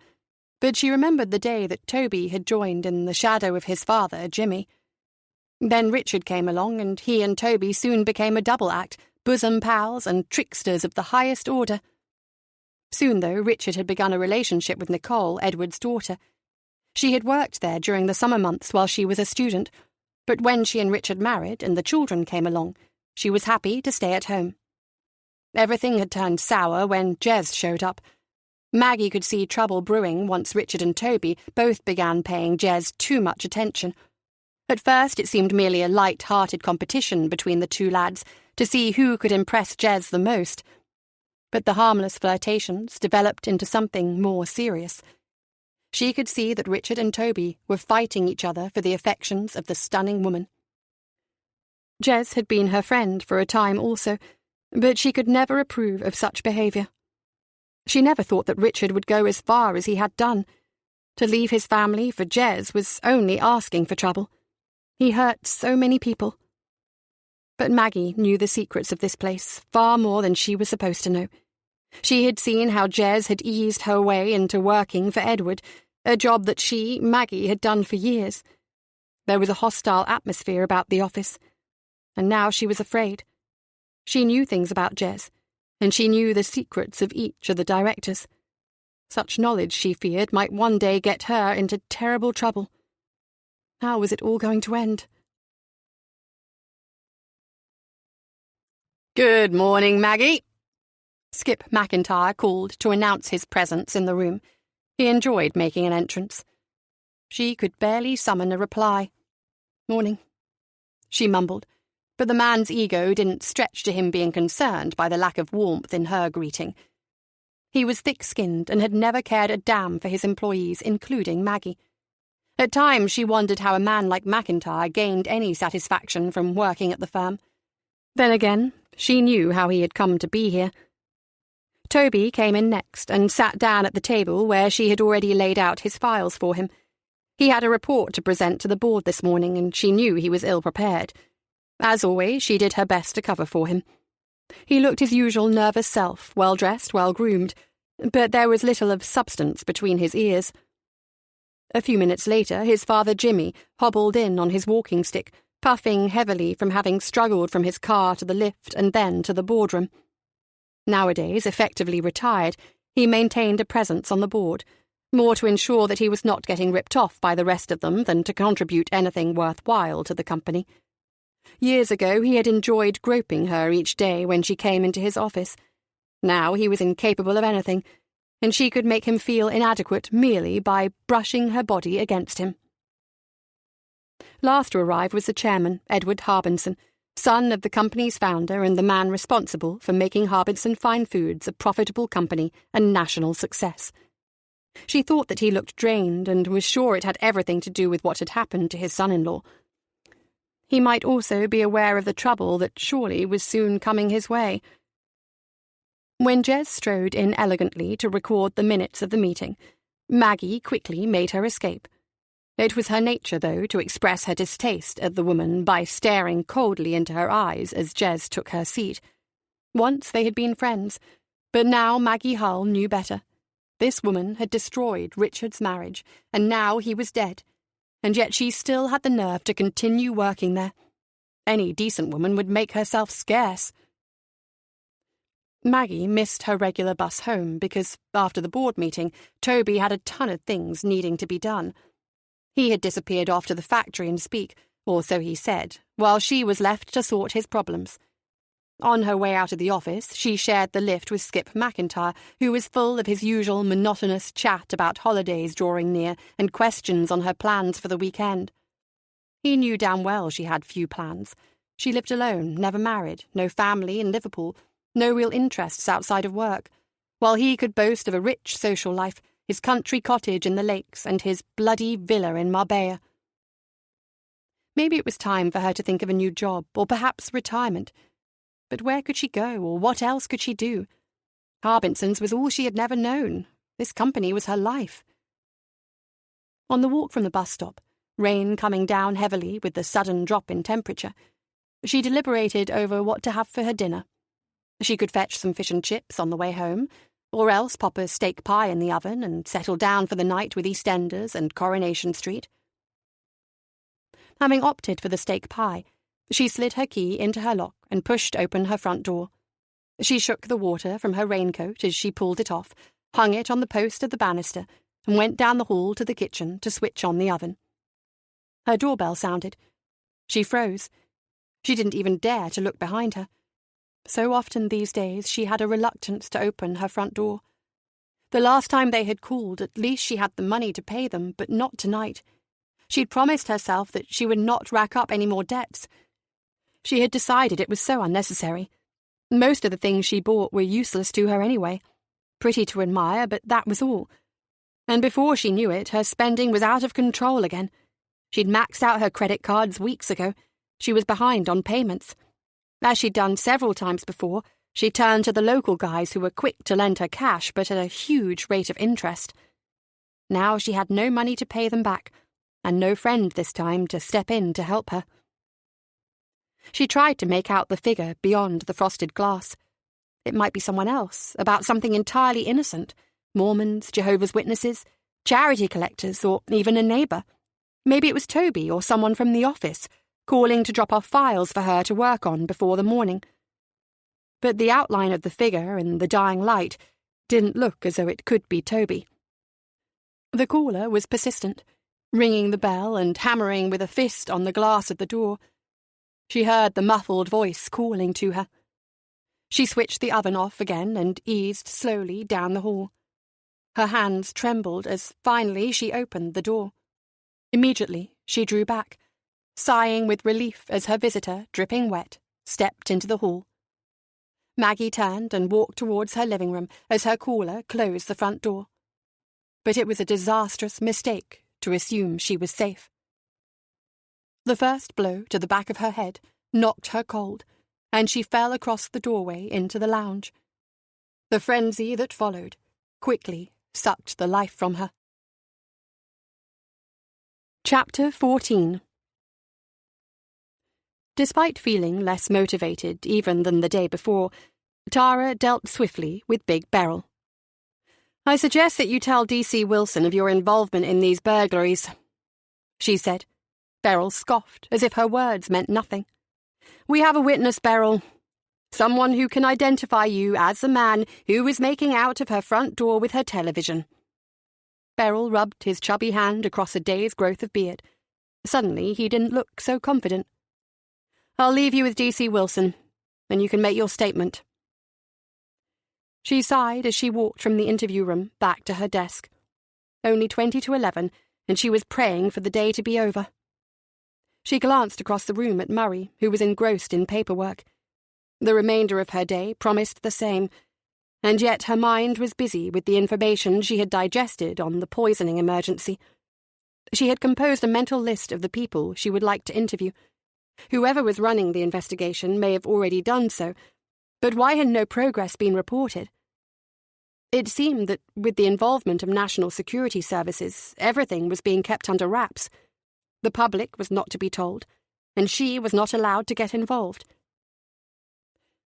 but she remembered the day that Toby had joined in the shadow of his father, Jimmy. Then Richard came along, and he and Toby soon became a double act, bosom pals and tricksters of the highest order. Soon, though, Richard had begun a relationship with Nicole, Edward's daughter. She had worked there during the summer months while she was a student, but when she and Richard married and the children came along, she was happy to stay at home. Everything had turned sour when Jez showed up. Maggie could see trouble brewing once Richard and Toby both began paying Jez too much attention. At first it seemed merely a light-hearted competition between the two lads to see who could impress Jez the most. But the harmless flirtations developed into something more serious. She could see that Richard and Toby were fighting each other for the affections of the stunning woman. Jez had been her friend for a time also, but she could never approve of such behaviour. She never thought that Richard would go as far as he had done. To leave his family for Jez was only asking for trouble. He hurt so many people. But Maggie knew the secrets of this place far more than she was supposed to know. She had seen how Jez had eased her way into working for Edward, a job that she, Maggie, had done for years. There was a hostile atmosphere about the office, and now she was afraid. She knew things about Jez, and she knew the secrets of each of the directors. Such knowledge, she feared, might one day get her into terrible trouble. How was it all going to end? "Good morning, Maggie," Skip McIntyre called to announce his presence in the room. He enjoyed making an entrance. She could barely summon a reply. "Morning," she mumbled, but the man's ego didn't stretch to him being concerned by the lack of warmth in her greeting. He was thick-skinned and had never cared a damn for his employees, including Maggie. At times she wondered how a man like McIntyre gained any satisfaction from working at the firm. Then again, she knew how he had come to be here. Toby came in next and sat down at the table where she had already laid out his files for him. He had a report to present to the board this morning, and she knew he was ill-prepared. As always, she did her best to cover for him. He looked his usual nervous self, well-dressed, well-groomed, but there was little of substance between his ears. A few minutes later, his father Jimmy hobbled in on his walking stick, puffing heavily from having struggled from his car to the lift and then to the boardroom. Nowadays, effectively retired, he maintained a presence on the board, more to ensure that he was not getting ripped off by the rest of them than to contribute anything worthwhile to the company. Years ago he had enjoyed groping her each day when she came into his office. Now he was incapable of anything, and she could make him feel inadequate merely by brushing her body against him. Last to arrive was the chairman, Edward Harbinson, son of the company's founder and the man responsible for making Harbinson Fine Foods a profitable company and national success. She thought that he looked drained and was sure it had everything to do with what had happened to his son-in-law. He might also be aware of the trouble that surely was soon coming his way. When Jez strode in elegantly to record the minutes of the meeting, Maggie quickly made her escape. It was her nature, though, to express her distaste at the woman by staring coldly into her eyes as Jez took her seat. Once they had been friends, but now Maggie Hull knew better. This woman had destroyed Richard's marriage, and now he was dead, and yet she still had the nerve to continue working there. Any decent woman would make herself scarce. Maggie missed her regular bus home because, after the board meeting, Toby had a ton of things needing to be done. He had disappeared off to the factory and speak, or so he said, while she was left to sort his problems. On her way out of the office, she shared the lift with Skip McIntyre, who was full of his usual monotonous chat about holidays drawing near and questions on her plans for the weekend. He knew damn well she had few plans. She lived alone, never married, no family in Liverpool, no real interests outside of work, while he could boast of a rich social life, his country cottage in the lakes and his bloody villa in Marbella. Maybe it was time for her to think of a new job, or perhaps retirement. But where could she go, or what else could she do? Harbinson's was all she had never known. This company was her life. On the walk from the bus stop, rain coming down heavily with the sudden drop in temperature, she deliberated over what to have for her dinner. She could fetch some fish and chips on the way home, or else pop a steak pie in the oven and settle down for the night with EastEnders and Coronation Street. Having opted for the steak pie, she slid her key into her lock and pushed open her front door. She shook the water from her raincoat as she pulled it off, hung it on the post of the banister, and went down the hall to the kitchen to switch on the oven. Her doorbell sounded. She froze. She didn't even dare to look behind her. So often these days she had a reluctance to open her front door. The last time they had called, at least she had the money to pay them, but not tonight. She'd promised herself that she would not rack up any more debts. She had decided it was so unnecessary. Most of the things she bought were useless to her anyway. Pretty to admire, but that was all. And before she knew it, her spending was out of control again. She'd maxed out her credit cards weeks ago. She was behind on payments. As she'd done several times before, she turned to the local guys who were quick to lend her cash, but at a huge rate of interest. Now she had no money to pay them back, and no friend this time to step in to help her. She tried to make out the figure beyond the frosted glass. It might be someone else, about something entirely innocent. Mormons, Jehovah's Witnesses, charity collectors, or even a neighbour. Maybe it was Toby or someone from the office, calling to drop off files for her to work on before the morning. But the outline of the figure in the dying light didn't look as though it could be Toby. The caller was persistent, ringing the bell and hammering with a fist on the glass of the door. She heard the muffled voice calling to her. She switched the oven off again and eased slowly down the hall. Her hands trembled as finally she opened the door. Immediately she drew back, sighing with relief as her visitor, dripping wet, stepped into the hall. Maggie turned and walked towards her living room as her caller closed the front door. But it was a disastrous mistake to assume she was safe. The first blow to the back of her head knocked her cold, and she fell across the doorway into the lounge. The frenzy that followed quickly sucked the life from her. Chapter 14. Despite feeling less motivated even than the day before, Tara dealt swiftly with Big Beryl. "I suggest that you tell D.C. Wilson of your involvement in these burglaries," she said. Beryl scoffed, as if her words meant nothing. "We have a witness, Beryl. Someone who can identify you as the man who was making out of her front door with her television." Beryl rubbed his chubby hand across a day's growth of beard. Suddenly he didn't look so confident. "I'll leave you with D.C. Wilson, and you can make your statement." She sighed as she walked from the interview room back to her desk. Only 20 to 11, and she was praying for the day to be over. She glanced across the room at Murray, who was engrossed in paperwork. The remainder of her day promised the same, and yet her mind was busy with the information she had digested on the poisoning emergency. She had composed a mental list of the people she would like to interview. Whoever was running the investigation may have already done so, but why had no progress been reported? It seemed that, with the involvement of national security services, everything was being kept under wraps. The public was not to be told, and she was not allowed to get involved.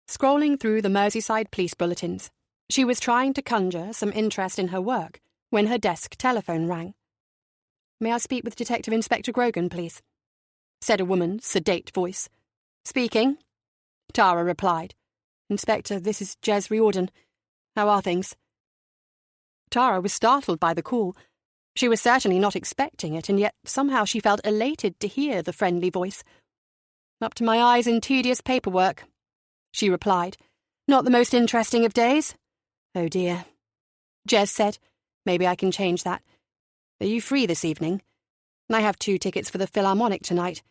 Scrolling through the Merseyside police bulletins, she was trying to conjure some interest in her work when her desk telephone rang. "May I speak with Detective Inspector Grogan, please?" said a woman's sedate voice. "Speaking," Tara replied. "Inspector, this is Jez Riordan. How are things?" Tara was startled by the call. She was certainly not expecting it, and yet somehow she felt elated to hear the friendly voice. "Up to my eyes in tedious paperwork," she replied. "Not the most interesting of days?" "Oh dear," Jez said. "Maybe I can change that. Are you free this evening? I have 2 tickets for the Philharmonic tonight.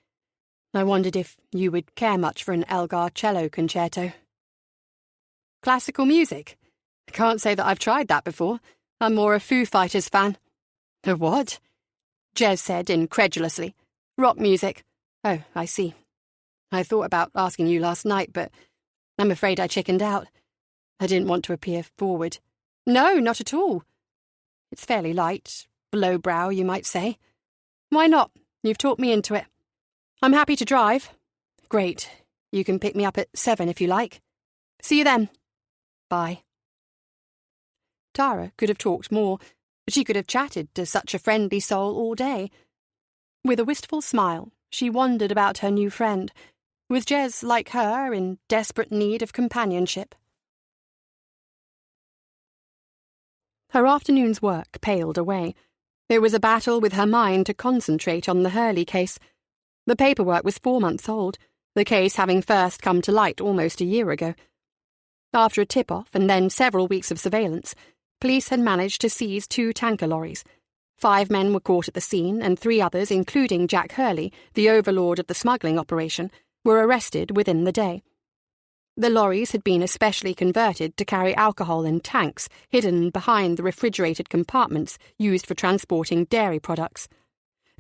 I wondered if you would care much for an Elgar cello concerto." "Classical music? I can't say that I've tried that before. I'm more a Foo Fighters fan." "A what?" Jez said incredulously. "Rock music." "Oh, I see. I thought about asking you last night, but I'm afraid I chickened out. I didn't want to appear forward." "No, not at all. It's fairly light, lowbrow, you might say." "Why not? You've talked me into it." "I'm happy to drive." "Great. You can pick me up at 7 if you like." "See you then." "Bye." Tara could have talked more. She could have chatted to such a friendly soul all day. With a wistful smile, she wondered about her new friend. Was Jez, like her, in desperate need of companionship? Her afternoon's work paled away. It was a battle with her mind to concentrate on the Hurley case. The paperwork was 4 months old, the case having first come to light almost a year ago. After a tip-off and then several weeks of surveillance, police had managed to seize 2 tanker lorries. 5 men were caught at the scene, and 3 others, including Jack Hurley, the overlord of the smuggling operation, were arrested within the day. The lorries had been especially converted to carry alcohol in tanks hidden behind the refrigerated compartments used for transporting dairy products.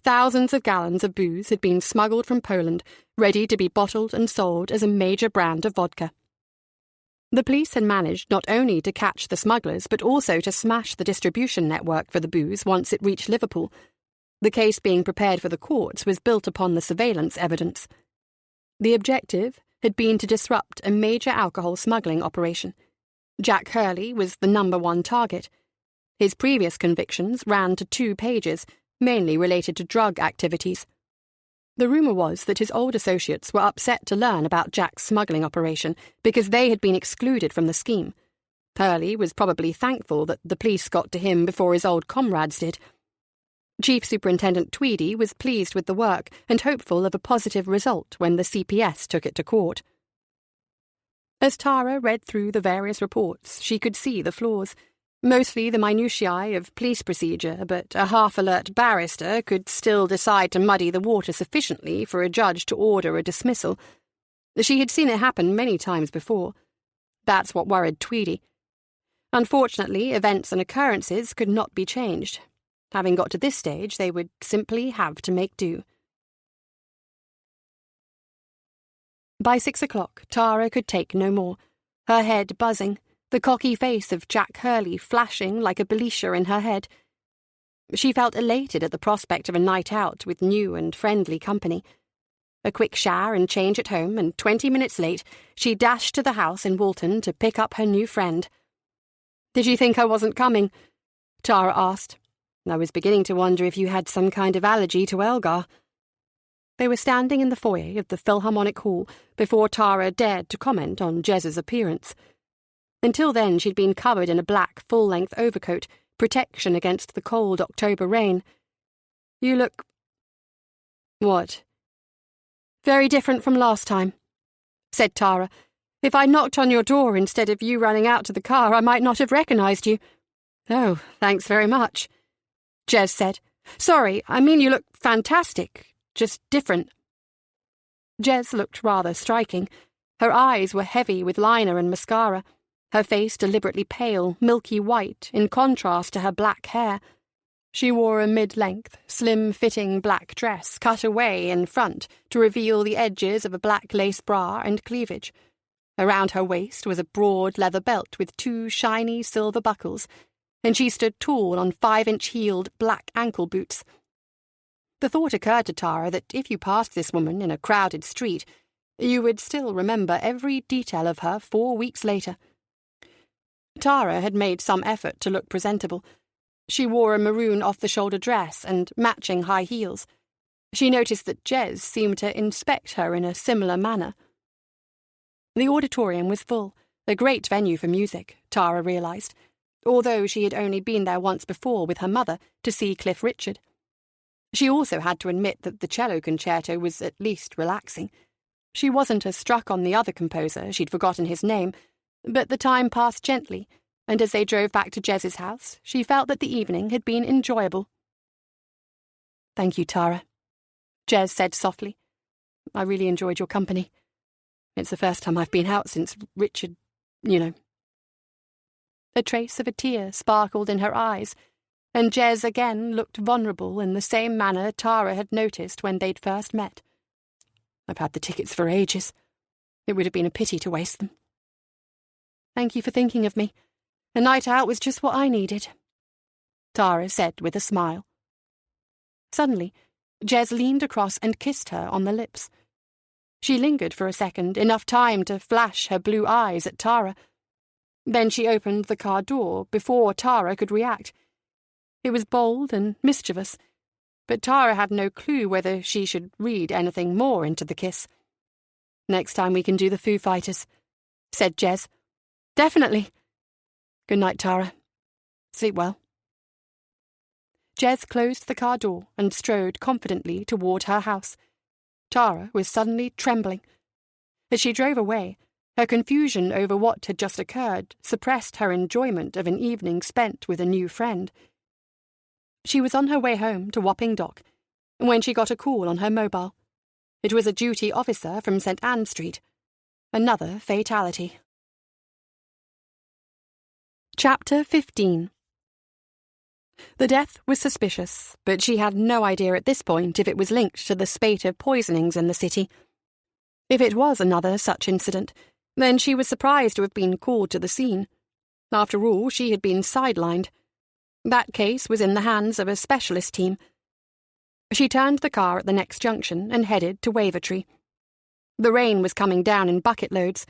Thousands of gallons of booze had been smuggled from Poland, ready to be bottled and sold as a major brand of vodka. The police had managed not only to catch the smugglers, but also to smash the distribution network for the booze once it reached Liverpool. The case being prepared for the courts was built upon the surveillance evidence. The objective had been to disrupt a major alcohol smuggling operation. Jack Hurley was the #1 target. His previous convictions ran to 2 pages, mainly related to drug activities. The rumour was that his old associates were upset to learn about Jack's smuggling operation because they had been excluded from the scheme. Hurley was probably thankful that the police got to him before his old comrades did. Chief Superintendent Tweedy was pleased with the work and hopeful of a positive result when the CPS took it to court. As Tara read through the various reports, she could see the flaws. Mostly the minutiae of police procedure, but a half-alert barrister could still decide to muddy the water sufficiently for a judge to order a dismissal. She had seen it happen many times before. That's what worried Tweedy. Unfortunately, events and occurrences could not be changed. Having got to this stage, they would simply have to make do. By 6 o'clock, Tara could take no more, her head buzzing, the cocky face of Jack Hurley flashing like a Belisha in her head. She felt elated at the prospect of a night out with new and friendly company. A quick shower and change at home, and 20 minutes late, she dashed to the house in Walton to pick up her new friend. "Did you think I wasn't coming?" Tara asked. "I was beginning to wonder if you had some kind of allergy to Elgar." They were standing in the foyer of the Philharmonic Hall before Tara dared to comment on Jez's appearance. Until then she'd been covered in a black full-length overcoat, protection against the cold October rain. "You look—" "What?" "Very different from last time," said Tara. "If I knocked on your door instead of you running out to the car, I might not have recognised you." "Oh, thanks very much," Jez said. "Sorry, I mean you look fantastic, just different." Jez looked rather striking. Her eyes were heavy with liner and mascara, her face deliberately pale, milky white, in contrast to her black hair. She wore a mid-length, slim-fitting black dress cut away in front to reveal the edges of a black lace bra and cleavage. Around her waist was a broad leather belt with 2 shiny silver buckles, and she stood tall on 5-inch-heeled black ankle boots. The thought occurred to Tara that if you passed this woman in a crowded street, you would still remember every detail of her 4 weeks later. Tara had made some effort to look presentable. She wore a maroon off-the-shoulder dress and matching high heels. She noticed that Jez seemed to inspect her in a similar manner. The auditorium was full, a great venue for music, Tara realised, although she had only been there once before with her mother to see Cliff Richard. She also had to admit that the cello concerto was at least relaxing. She wasn't as struck on the other composer, she'd forgotten his name, but the time passed gently, and as they drove back to Jez's house, she felt that the evening had been enjoyable. "Thank you, Tara," Jez said softly. "I really enjoyed your company. It's the first time I've been out since Richard, you know." A trace of a tear sparkled in her eyes, and Jez again looked vulnerable in the same manner Tara had noticed when they'd first met. "I've had the tickets for ages. It would have been a pity to waste them." "Thank you for thinking of me. A night out was just what I needed," Tara said with a smile. Suddenly, Jez leaned across and kissed her on the lips. She lingered for a second, enough time to flash her blue eyes at Tara. Then she opened the car door before Tara could react. It was bold and mischievous, but Tara had no clue whether she should read anything more into the kiss. "Next time we can do the Foo Fighters," said Jez. "Definitely. Good night, Tara. Sleep well." Jez closed the car door and strode confidently toward her house. Tara was suddenly trembling. As she drove away, her confusion over what had just occurred suppressed her enjoyment of an evening spent with a new friend. She was on her way home to Wapping Dock when she got a call on her mobile. It was a duty officer from St. Anne Street. Another fatality. Chapter 15. The death was suspicious, but she had no idea at this point if it was linked to the spate of poisonings in the city. If it was another such incident, then she was surprised to have been called to the scene. After all, she had been sidelined. That case was in the hands of a specialist team. She turned the car at the next junction and headed to Wavertree. The rain was coming down in bucket loads.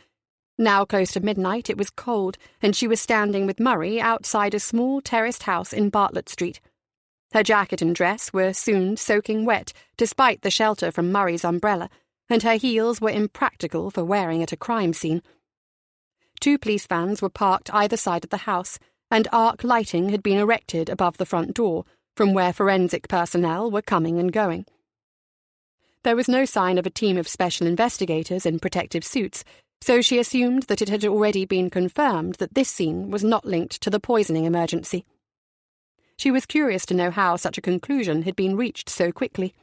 Now close to midnight, it was cold, and she was standing with Murray outside a small terraced house in Bartlett Street. Her jacket and dress were soon soaking wet, despite the shelter from Murray's umbrella, and her heels were impractical for wearing at a crime scene. 2 police vans were parked either side of the house, and arc lighting had been erected above the front door, from where forensic personnel were coming and going. There was no sign of a team of special investigators in protective suits, so she assumed that it had already been confirmed that this scene was not linked to the poisoning emergency. She was curious to know how such a conclusion had been reached so quickly.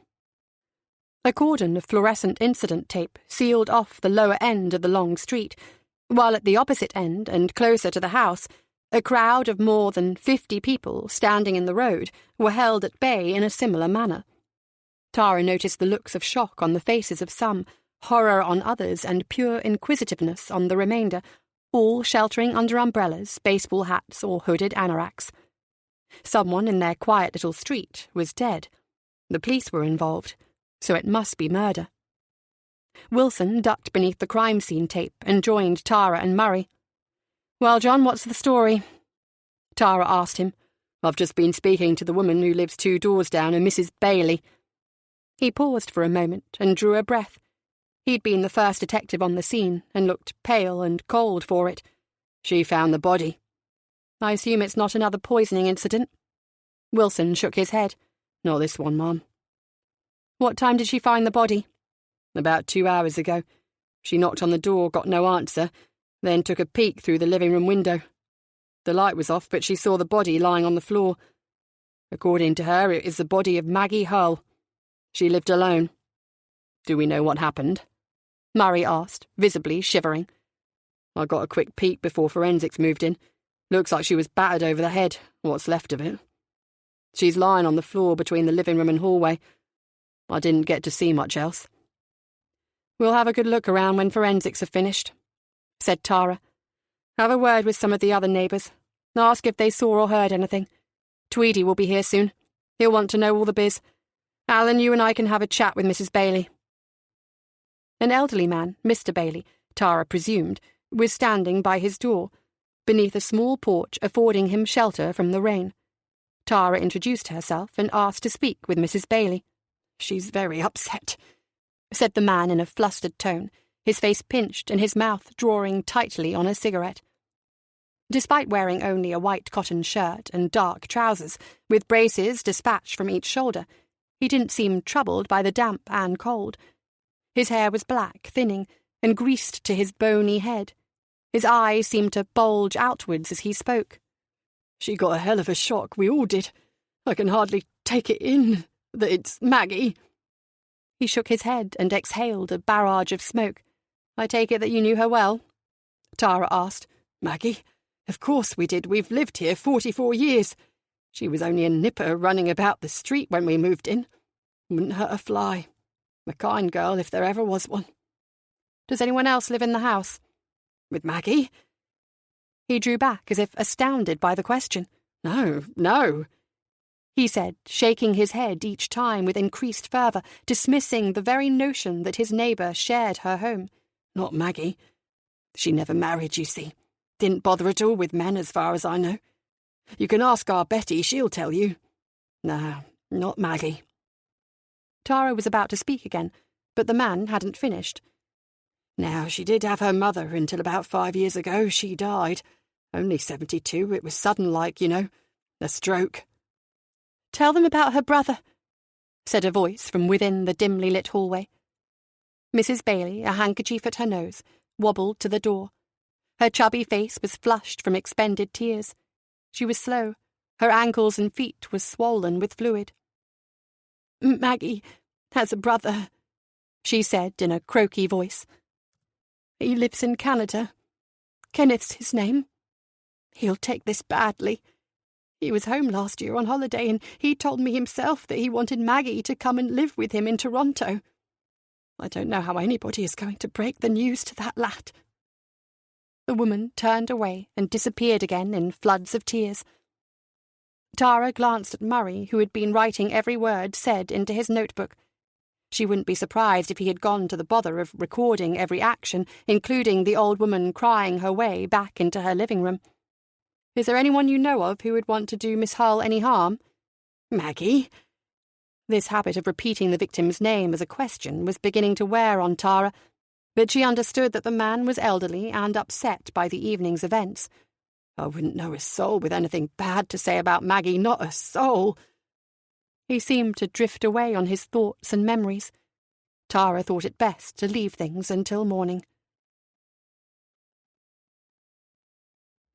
A cordon of fluorescent incident tape sealed off the lower end of the long street, while at the opposite end and closer to the house, a crowd of more than 50 people standing in the road were held at bay in a similar manner. Tara noticed the looks of shock on the faces of some, horror on others, and pure inquisitiveness on the remainder, all sheltering under umbrellas, baseball hats, or hooded anoraks. Someone in their quiet little street was dead. The police were involved, so it must be murder. Wilson ducked beneath the crime scene tape and joined Tara and Murray. "Well, John, what's the story?" Tara asked him. "I've just been speaking to the woman who lives 2 doors down, a Mrs. Bailey." He paused for a moment and drew a breath. He'd been the first detective on the scene and looked pale and cold for it. "She found the body." "I assume it's not another poisoning incident?" Wilson shook his head. "Not this one, Ma'am." "What time did she find the body?" "About 2 hours ago. She knocked on the door, got no answer, then took a peek through the living room window. The light was off, but she saw the body lying on the floor. According to her, it is the body of Maggie Hull. She lived alone." "Do we know what happened?" Murray asked, visibly shivering. "I got a quick peek before forensics moved in. Looks like she was battered over the head, what's left of it. She's lying on the floor between the living room and hallway. I didn't get to see much else." "We'll have a good look around when forensics have finished," said Tara. "Have a word with some of the other neighbours. Ask if they saw or heard anything. Tweedy will be here soon. He'll want to know all the biz. Alan, you and I can have a chat with Mrs. Bailey." An elderly man, Mr. Bailey, Tara presumed, was standing by his door, beneath a small porch affording him shelter from the rain. Tara introduced herself and asked to speak with Mrs. Bailey. "She's very upset," said the man in a flustered tone, his face pinched and his mouth drawing tightly on a cigarette. Despite wearing only a white cotton shirt and dark trousers, with braces dispatched from each shoulder, he didn't seem troubled by the damp and cold. His hair was black, thinning, and greased to his bony head. His eyes seemed to bulge outwards as he spoke. "She got a hell of a shock, we all did. I can hardly take it in that it's Maggie." He shook his head and exhaled a barrage of smoke. "I take it that you knew her well?" Tara asked. "Maggie? Of course we did. We've lived here 44 years. She was only a nipper running about the street when we moved in. Wouldn't hurt a fly. A kind girl if there ever was one." "Does anyone else live in the house?" "With Maggie?" He drew back as if astounded by the question. No, he said, shaking his head each time with increased fervour, dismissing the very notion that his neighbour shared her home. "Not Maggie. She never married, you see. Didn't bother at all with men, as far as I know. You can ask our Betty, she'll tell you. No, not Maggie. Tara was about to speak again, but the man hadn't finished. Now, she did have her mother until about 5 years ago. She died. Only 72. It was sudden like, you know. A stroke. Tell them about her brother, said a voice from within the dimly lit hallway. Mrs. Bailey, a handkerchief at her nose, wobbled to the door. Her chubby face was flushed from expended tears. She was slow. Her ankles and feet were swollen with fluid. Maggie has a brother, she said in a croaky voice. He lives in Canada. Kenneth's his name. He'll take this badly. He was home last year on holiday, and he told me himself that he wanted Maggie to come and live with him in Toronto. I don't know how anybody is going to break the news to that lad. The woman turned away and disappeared again in floods of tears. Tara glanced at Murray, who had been writing every word said into his notebook. She wouldn't be surprised if he had gone to the bother of recording every action, including the old woman crying her way back into her living room. Is there anyone you know of who would want to do Miss Hull any harm? Maggie? This habit of repeating the victim's name as a question was beginning to wear on Tara, but she understood that the man was elderly and upset by the evening's events. I wouldn't know a soul with anything bad to say about Maggie, not a soul. He seemed to drift away on his thoughts and memories. Tara thought it best to leave things until morning.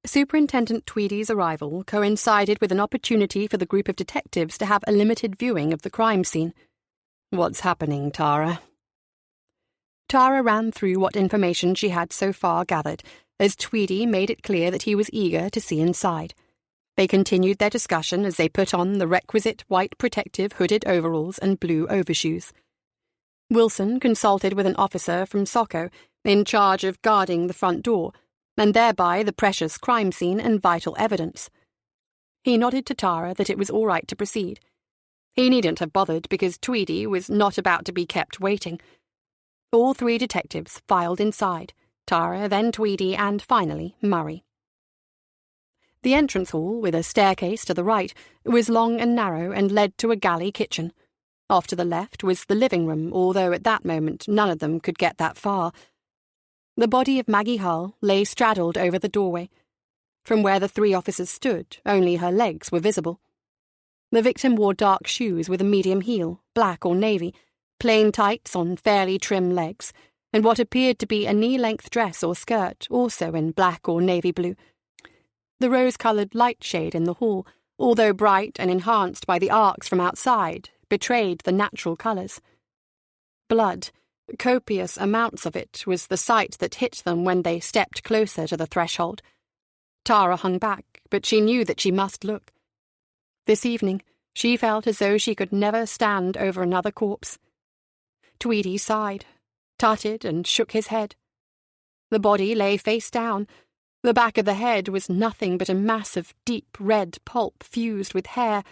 Superintendent Tweedy's arrival coincided with an opportunity for the group of detectives to have a limited viewing of the crime scene. What's happening, Tara? Tara ran through what information she had so far gathered, as Tweedy made it clear that he was eager to see inside. They continued their discussion as they put on the requisite white protective hooded overalls and blue overshoes. Wilson consulted with an officer from SOCO in charge of guarding the front door, and thereby the precious crime scene and vital evidence. He nodded to Tara that it was all right to proceed. He needn't have bothered because Tweedy was not about to be kept waiting. All three detectives filed inside, Tara, then Tweedy, and finally Murray. The entrance hall, with a staircase to the right, was long and narrow and led to a galley kitchen. Off to the left was the living room, although at that moment none of them could get that far. The body of Maggie Hull lay straddled over the doorway. From where the three officers stood, only her legs were visible. The victim wore dark shoes with a medium heel, black or navy, plain tights on fairly trim legs, and what appeared to be a knee-length dress or skirt, also in black or navy blue. The rose-coloured light shade in the hall, although bright and enhanced by the arcs from outside, betrayed the natural colours. Blood, copious amounts of it, was the sight that hit them when they stepped closer to the threshold. Tara hung back, but she knew that she must look. This evening, she felt as though she could never stand over another corpse. Tweedy sighed, tutted and shook his head. The body lay face down. The back of the head was nothing but a mass of deep red pulp fused with hair,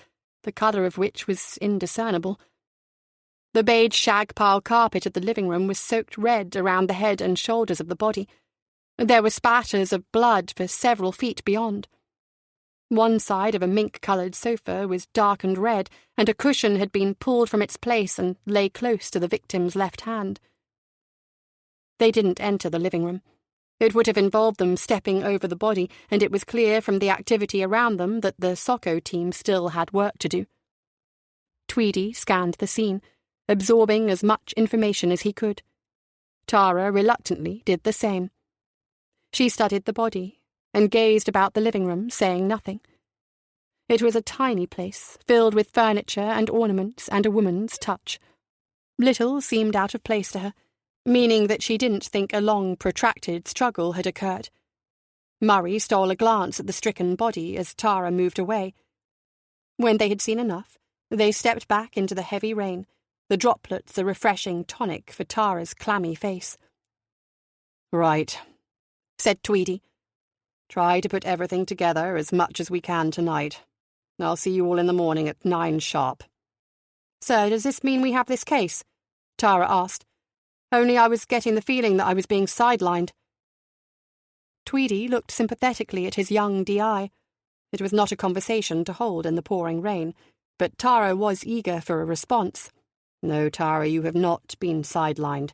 the colour of which was indiscernible. The beige shag pile carpet of the living room was soaked red around the head and shoulders of the body. There were spatters of blood for several feet beyond. One side of a mink-coloured sofa was darkened red, and a cushion had been pulled from its place and lay close to the victim's left hand. They didn't enter the living room. It would have involved them stepping over the body, and it was clear from the activity around them that the SOCO team still had work to do. Tweedy scanned the scene, absorbing as much information as he could. Tara reluctantly did the same. She studied the body and gazed about the living room, saying nothing. It was a tiny place, filled with furniture and ornaments and a woman's touch. Little seemed out of place to her, meaning that she didn't think a long, protracted struggle had occurred. Murray stole a glance at the stricken body as Tara moved away. When they had seen enough, they stepped back into the heavy rain, the droplets a refreshing tonic for Tara's clammy face. "Right," said Tweedy. "Try to put everything together as much as we can tonight. I'll see you all in the morning at 9 sharp. "Sir, does this mean we have this case?" Tara asked. "Only I was getting the feeling that I was being sidelined." Tweedy looked sympathetically at his young DI. It was not a conversation to hold in the pouring rain, but Tara was eager for a response. "No, Tara, you have not been sidelined.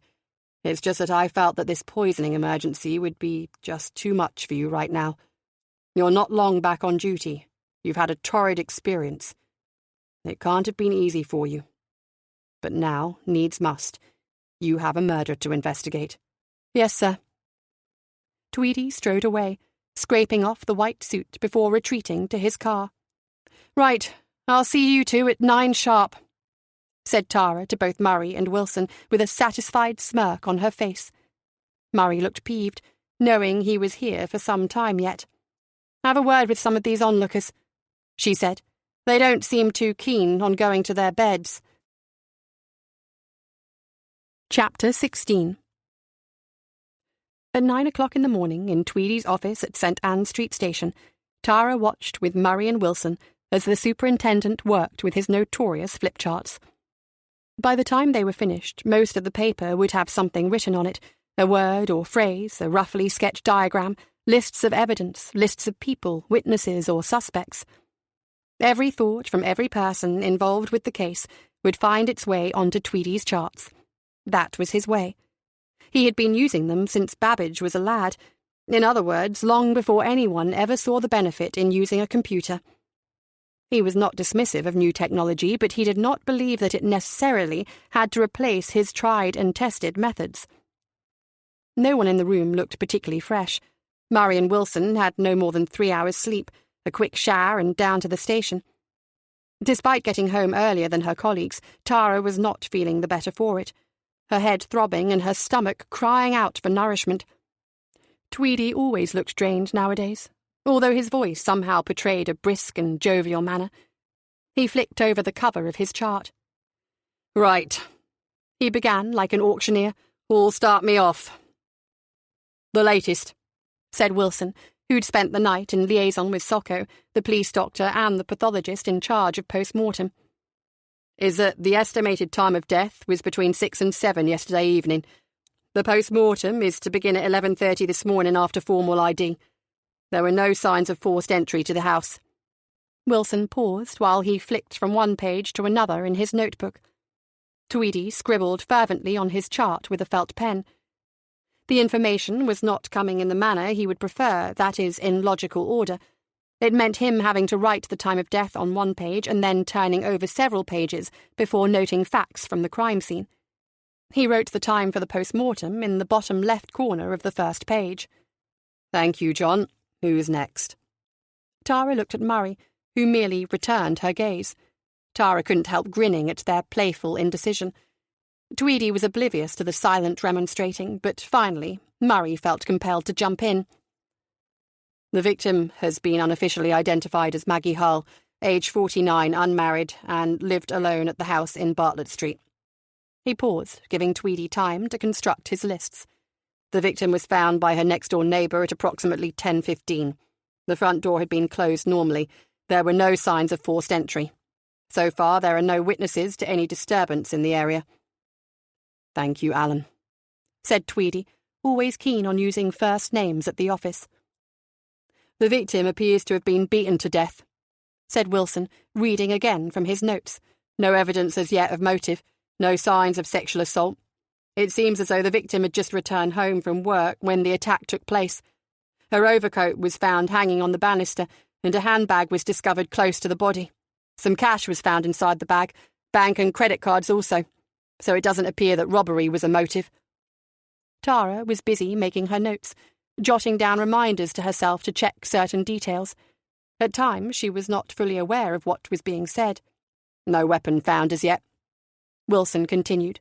It's just that I felt that this poisoning emergency would be just too much for you right now. You're not long back on duty. You've had a torrid experience. It can't have been easy for you. But now, needs must. You have a murder to investigate." "Yes, sir." Tweedy strode away, scraping off the white suit before retreating to his car. "Right, I'll see you two at 9 sharp," said Tara to both Murray and Wilson with a satisfied smirk on her face. Murray looked peeved, knowing he was here for some time yet. "Have a word with some of these onlookers," she said. "They don't seem too keen on going to their beds." Chapter 16. At 9 o'clock in the morning, in Tweedy's office at St. Anne Street Station, Tara watched with Murray and Wilson as the superintendent worked with his notorious flip charts. By the time they were finished, most of the paper would have something written on it, a word or phrase, a roughly sketched diagram, lists of evidence, lists of people, witnesses or suspects. Every thought from every person involved with the case would find its way onto Tweedy's charts. That was his way. He had been using them since Babbage was a lad. In other words, long before anyone ever saw the benefit in using a computer. He was not dismissive of new technology, but he did not believe that it necessarily had to replace his tried and tested methods. No one in the room looked particularly fresh. Murray and Wilson had no more than 3 hours' sleep, a quick shower and down to the station. Despite getting home earlier than her colleagues, Tara was not feeling the better for it, her head throbbing and her stomach crying out for nourishment. Tweedy always looked drained nowadays, although his voice somehow portrayed a brisk and jovial manner. He flicked over the cover of his chart. "Right," he began like an auctioneer. "All start me off." "The latest," said Wilson, who'd spent the night in liaison with Socko, the police doctor and the pathologist in charge of post-mortem, "is that the estimated time of death was between 6 and 7 yesterday evening. The post-mortem is to begin at 11:30 this morning after formal ID. There were no signs of forced entry to the house." Wilson paused while he flicked from one page to another in his notebook. Tweedy scribbled fervently on his chart with a felt pen. The information was not coming in the manner he would prefer, that is, in logical order. It meant him having to write the time of death on one page and then turning over several pages before noting facts from the crime scene. He wrote the time for the post-mortem in the bottom left corner of the first page. "Thank you, John. Who's next?" Tara looked at Murray, who merely returned her gaze. Tara couldn't help grinning at their playful indecision. Tweedy was oblivious to the silent remonstrating, but finally Murray felt compelled to jump in. "The victim has been unofficially identified as Maggie Hull, age 49, unmarried, and lived alone at the house in Bartlett Street." He paused, giving Tweedy time to construct his lists. "The victim was found by her next-door neighbour at approximately 10:15. The front door had been closed normally. There were no signs of forced entry. So far, there are no witnesses to any disturbance in the area." "Thank you, Alan," said Tweedy, always keen on using first names at the office. "The victim appears to have been beaten to death," said Wilson, reading again from his notes. "No evidence as yet of motive, no signs of sexual assault. It seems as though the victim had just returned home from work when the attack took place. Her overcoat was found hanging on the banister, and a handbag was discovered close to the body. Some cash was found inside the bag, bank and credit cards also, so it doesn't appear that robbery was a motive." Tara was busy making her notes, jotting down reminders to herself to check certain details. At times she was not fully aware of what was being said. "No weapon found as yet," Wilson continued.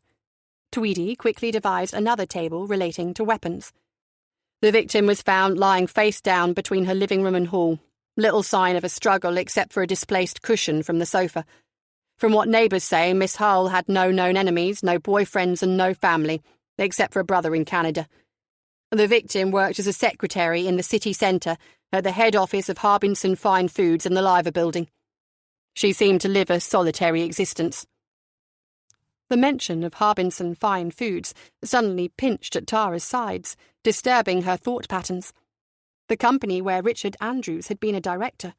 Tweedy quickly devised another table relating to weapons. "The victim was found lying face down between her living room and hall. Little sign of a struggle except for a displaced cushion from the sofa. From what neighbours say, Miss Hull had no known enemies, no boyfriends and no family, except for a brother in Canada. The victim worked as a secretary in the city centre at the head office of Harbinson Fine Foods in the Liver Building. She seemed to live a solitary existence." The mention of Harbinson Fine Foods suddenly pinched at Tara's sides, disturbing her thought patterns. the company where Richard Andrews had been a director,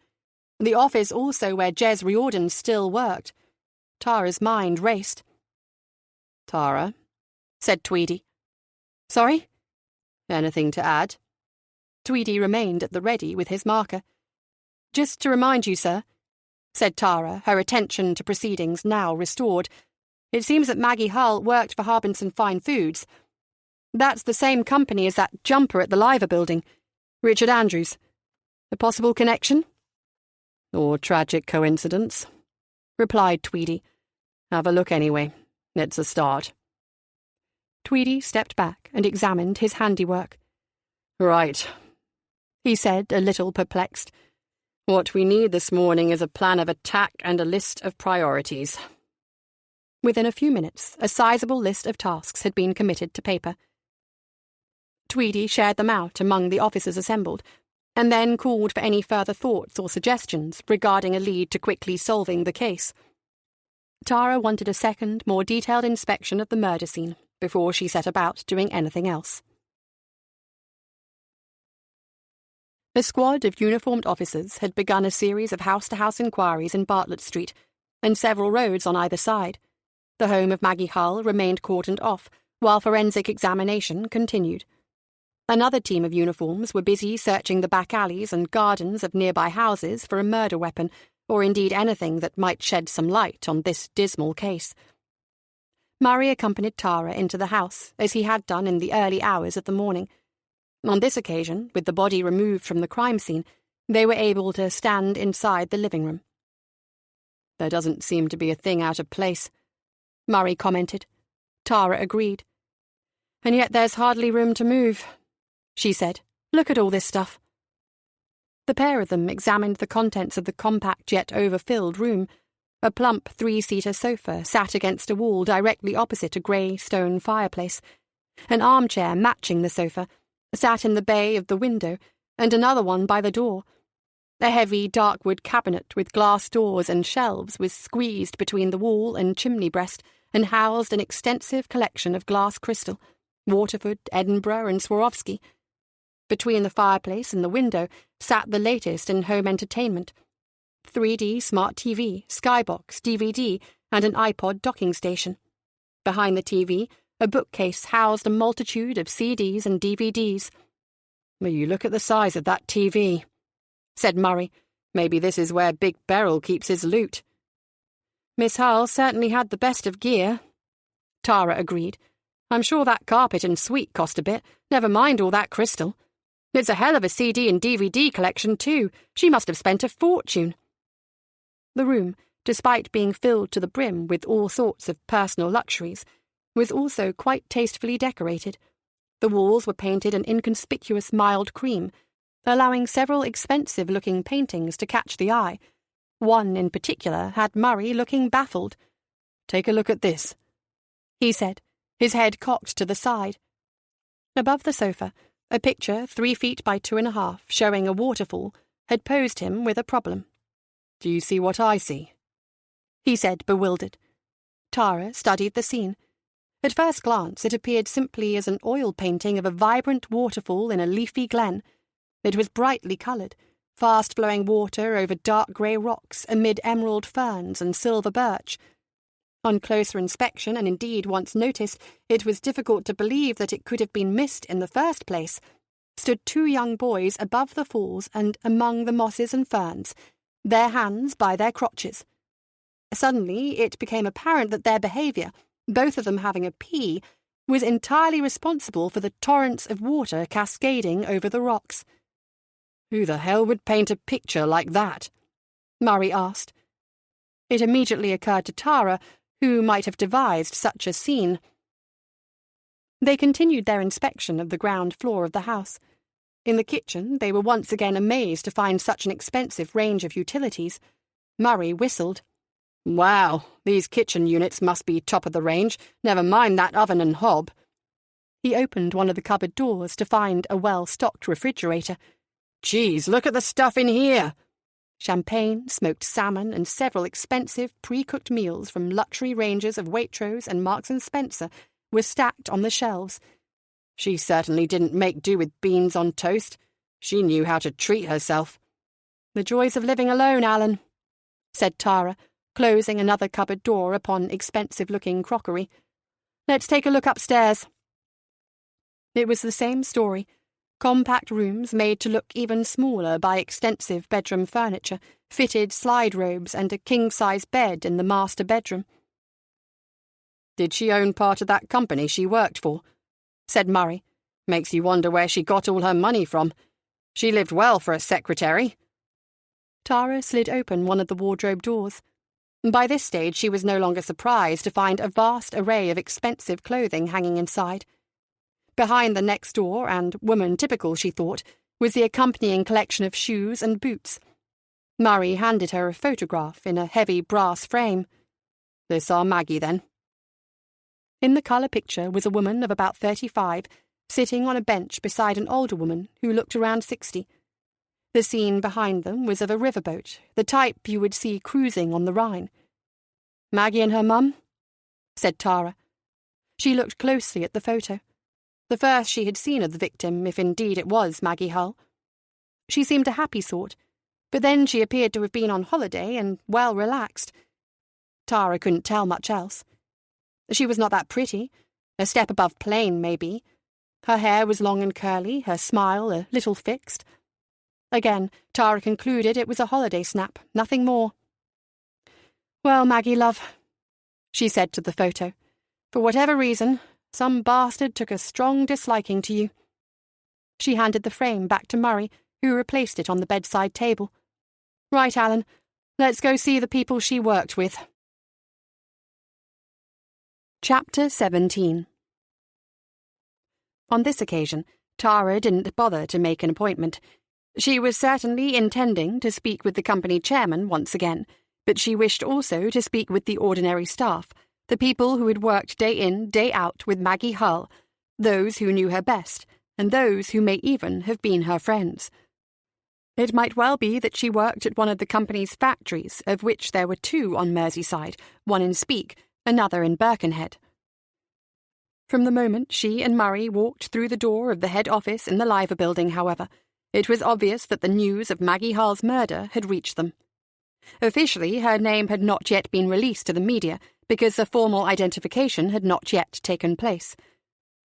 the office also where Jez Riordan still worked. Tara's mind raced. "Tara," said Tweedy. "Sorry?" "Anything to add?" Tweedy remained at the ready with his marker. "Just to remind you, sir," said Tara, her attention to proceedings now restored, "it seems that Maggie Hull worked for Harbinson Fine Foods. That's the same company as that jumper at the Liver Building, Richard Andrews. A possible connection?" "Or tragic coincidence," replied Tweedy. "Have a look anyway. It's a start." Tweedy stepped back and examined his handiwork. "Right," he said, a little perplexed. "What we need this morning is a plan of attack and a list of priorities." Within a few minutes, a sizable list of tasks had been committed to paper. Tweedy shared them out among the officers assembled, and then called for any further thoughts or suggestions regarding a lead to quickly solving the case. Tara wanted a second, more detailed inspection of the murder scene before she set about doing anything else. A squad of uniformed officers had begun a series of house-to-house inquiries in Bartlett Street, and several roads on either side. The home of Maggie Hull remained cordoned off, while forensic examination continued. Another team of uniforms were busy searching the back alleys and gardens of nearby houses for a murder weapon, or indeed anything that might shed some light on this dismal case. Murray accompanied Tara into the house, as he had done in the early hours of the morning. On this occasion, with the body removed from the crime scene, they were able to stand inside the living room. "There doesn't seem to be a thing out of place," Murray commented. Tara agreed. "And yet there's hardly room to move," she said. "Look at all this stuff." The pair of them examined the contents of the compact yet overfilled room. A plump three-seater sofa sat against a wall directly opposite a grey stone fireplace. An armchair matching the sofa sat in the bay of the window, and another one by the door. A heavy dark-wood cabinet with glass doors and shelves was squeezed between the wall and chimney breast, and housed an extensive collection of glass crystal, Waterford, Edinburgh, and Swarovski. Between the fireplace and the window sat the latest in home entertainment: 3D smart TV, skybox, DVD, and an iPod docking station. Behind the TV, a bookcase housed a multitude of CDs and DVDs. "Will you look at the size of that TV?" said Murray. "Maybe this is where Big Beryl keeps his loot." "Miss Hull certainly had the best of gear," Tara agreed. "I'm sure that carpet and suite cost a bit, never mind all that crystal. It's a hell of a CD and DVD collection, too. She must have spent a fortune." The room, despite being filled to the brim with all sorts of personal luxuries, was also quite tastefully decorated. The walls were painted an inconspicuous mild cream, allowing several expensive-looking paintings to catch the eye. One in particular had Murray looking baffled. "Take a look at this," he said, his head cocked to the side. Above the sofa, a picture 3 feet by 2.5, showing a waterfall, had posed him with a problem. "Do you see what I see?" he said, bewildered. Tara studied the scene. At first glance, it appeared simply as an oil painting of a vibrant waterfall in a leafy glen. It was brightly coloured, fast-flowing water over dark grey rocks amid emerald ferns and silver birch. On closer inspection, and indeed once noticed, it was difficult to believe that it could have been missed in the first place, stood 2 young boys above the falls and among the mosses and ferns, their hands by their crotches. Suddenly it became apparent that their behaviour, both of them having a P, was entirely responsible for the torrents of water cascading over the rocks. "Who the hell would paint a picture like that?" Murray asked. It immediately occurred to Tara who might have devised such a scene. They continued their inspection of the ground floor of the house. In the kitchen, they were once again amazed to find such an expensive range of utilities. Murray whistled. "Wow, these kitchen units must be top of the range, never mind that oven and hob." He opened one of the cupboard doors to find a well-stocked refrigerator. "Geez, look at the stuff in here!" Champagne, smoked salmon, and several expensive pre-cooked meals from luxury ranges of Waitrose and Marks & Spencer were stacked on the shelves. "She certainly didn't make do with beans on toast," She knew how to treat herself. The joys of living alone, Alan, said Tara, closing another cupboard door upon expensive-looking crockery. Let's take a look upstairs. It was the same story. Compact rooms made to look even smaller by extensive bedroom furniture, fitted slide robes and a king-size bed in the master bedroom. Did she own part of that company she worked for? Said Murray. Makes you wonder where she got all her money from. She lived well for a secretary. Tara slid open one of the wardrobe doors. By this stage she was no longer surprised to find a vast array of expensive clothing hanging inside. Behind the next door, and woman-typical, she thought, was the accompanying collection of shoes and boots. Murray handed her a photograph in a heavy brass frame. This our Maggie, then. In the colour picture was a woman of about 35, sitting on a bench beside an older woman who looked around 60. The scene behind them was of a riverboat, the type you would see cruising on the Rhine. Maggie and her mum? Said Tara. She looked closely at the photo. The first she had seen of the victim, if indeed it was Maggie Hull. She seemed a happy sort, but then she appeared to have been on holiday and well relaxed. Tara couldn't tell much else. She was not that pretty, a step above plain, maybe. Her hair was long and curly, her smile a little fixed. Again, Tara concluded it was a holiday snap, nothing more. Well, Maggie, love, she said to the photo, for whatever reason, some bastard took a strong disliking to you. She handed the frame back to Murray, who replaced it on the bedside table. Right, Alan, let's go see the people she worked with. Chapter 17. On this occasion, Tara didn't bother to make an appointment. She was certainly intending to speak with the company chairman once again, but she wished also to speak with the ordinary staff, the people who had worked day in, day out with Maggie Hull, those who knew her best, and those who may even have been her friends. It might well be that she worked at one of the company's factories, of which there were two on Merseyside, one in Speke, another in Birkenhead. From the moment she and Murray walked through the door of the head office in the Liver building, however, it was obvious that the news of Maggie Hull's murder had reached them. Officially, her name had not yet been released to the media, because a formal identification had not yet taken place.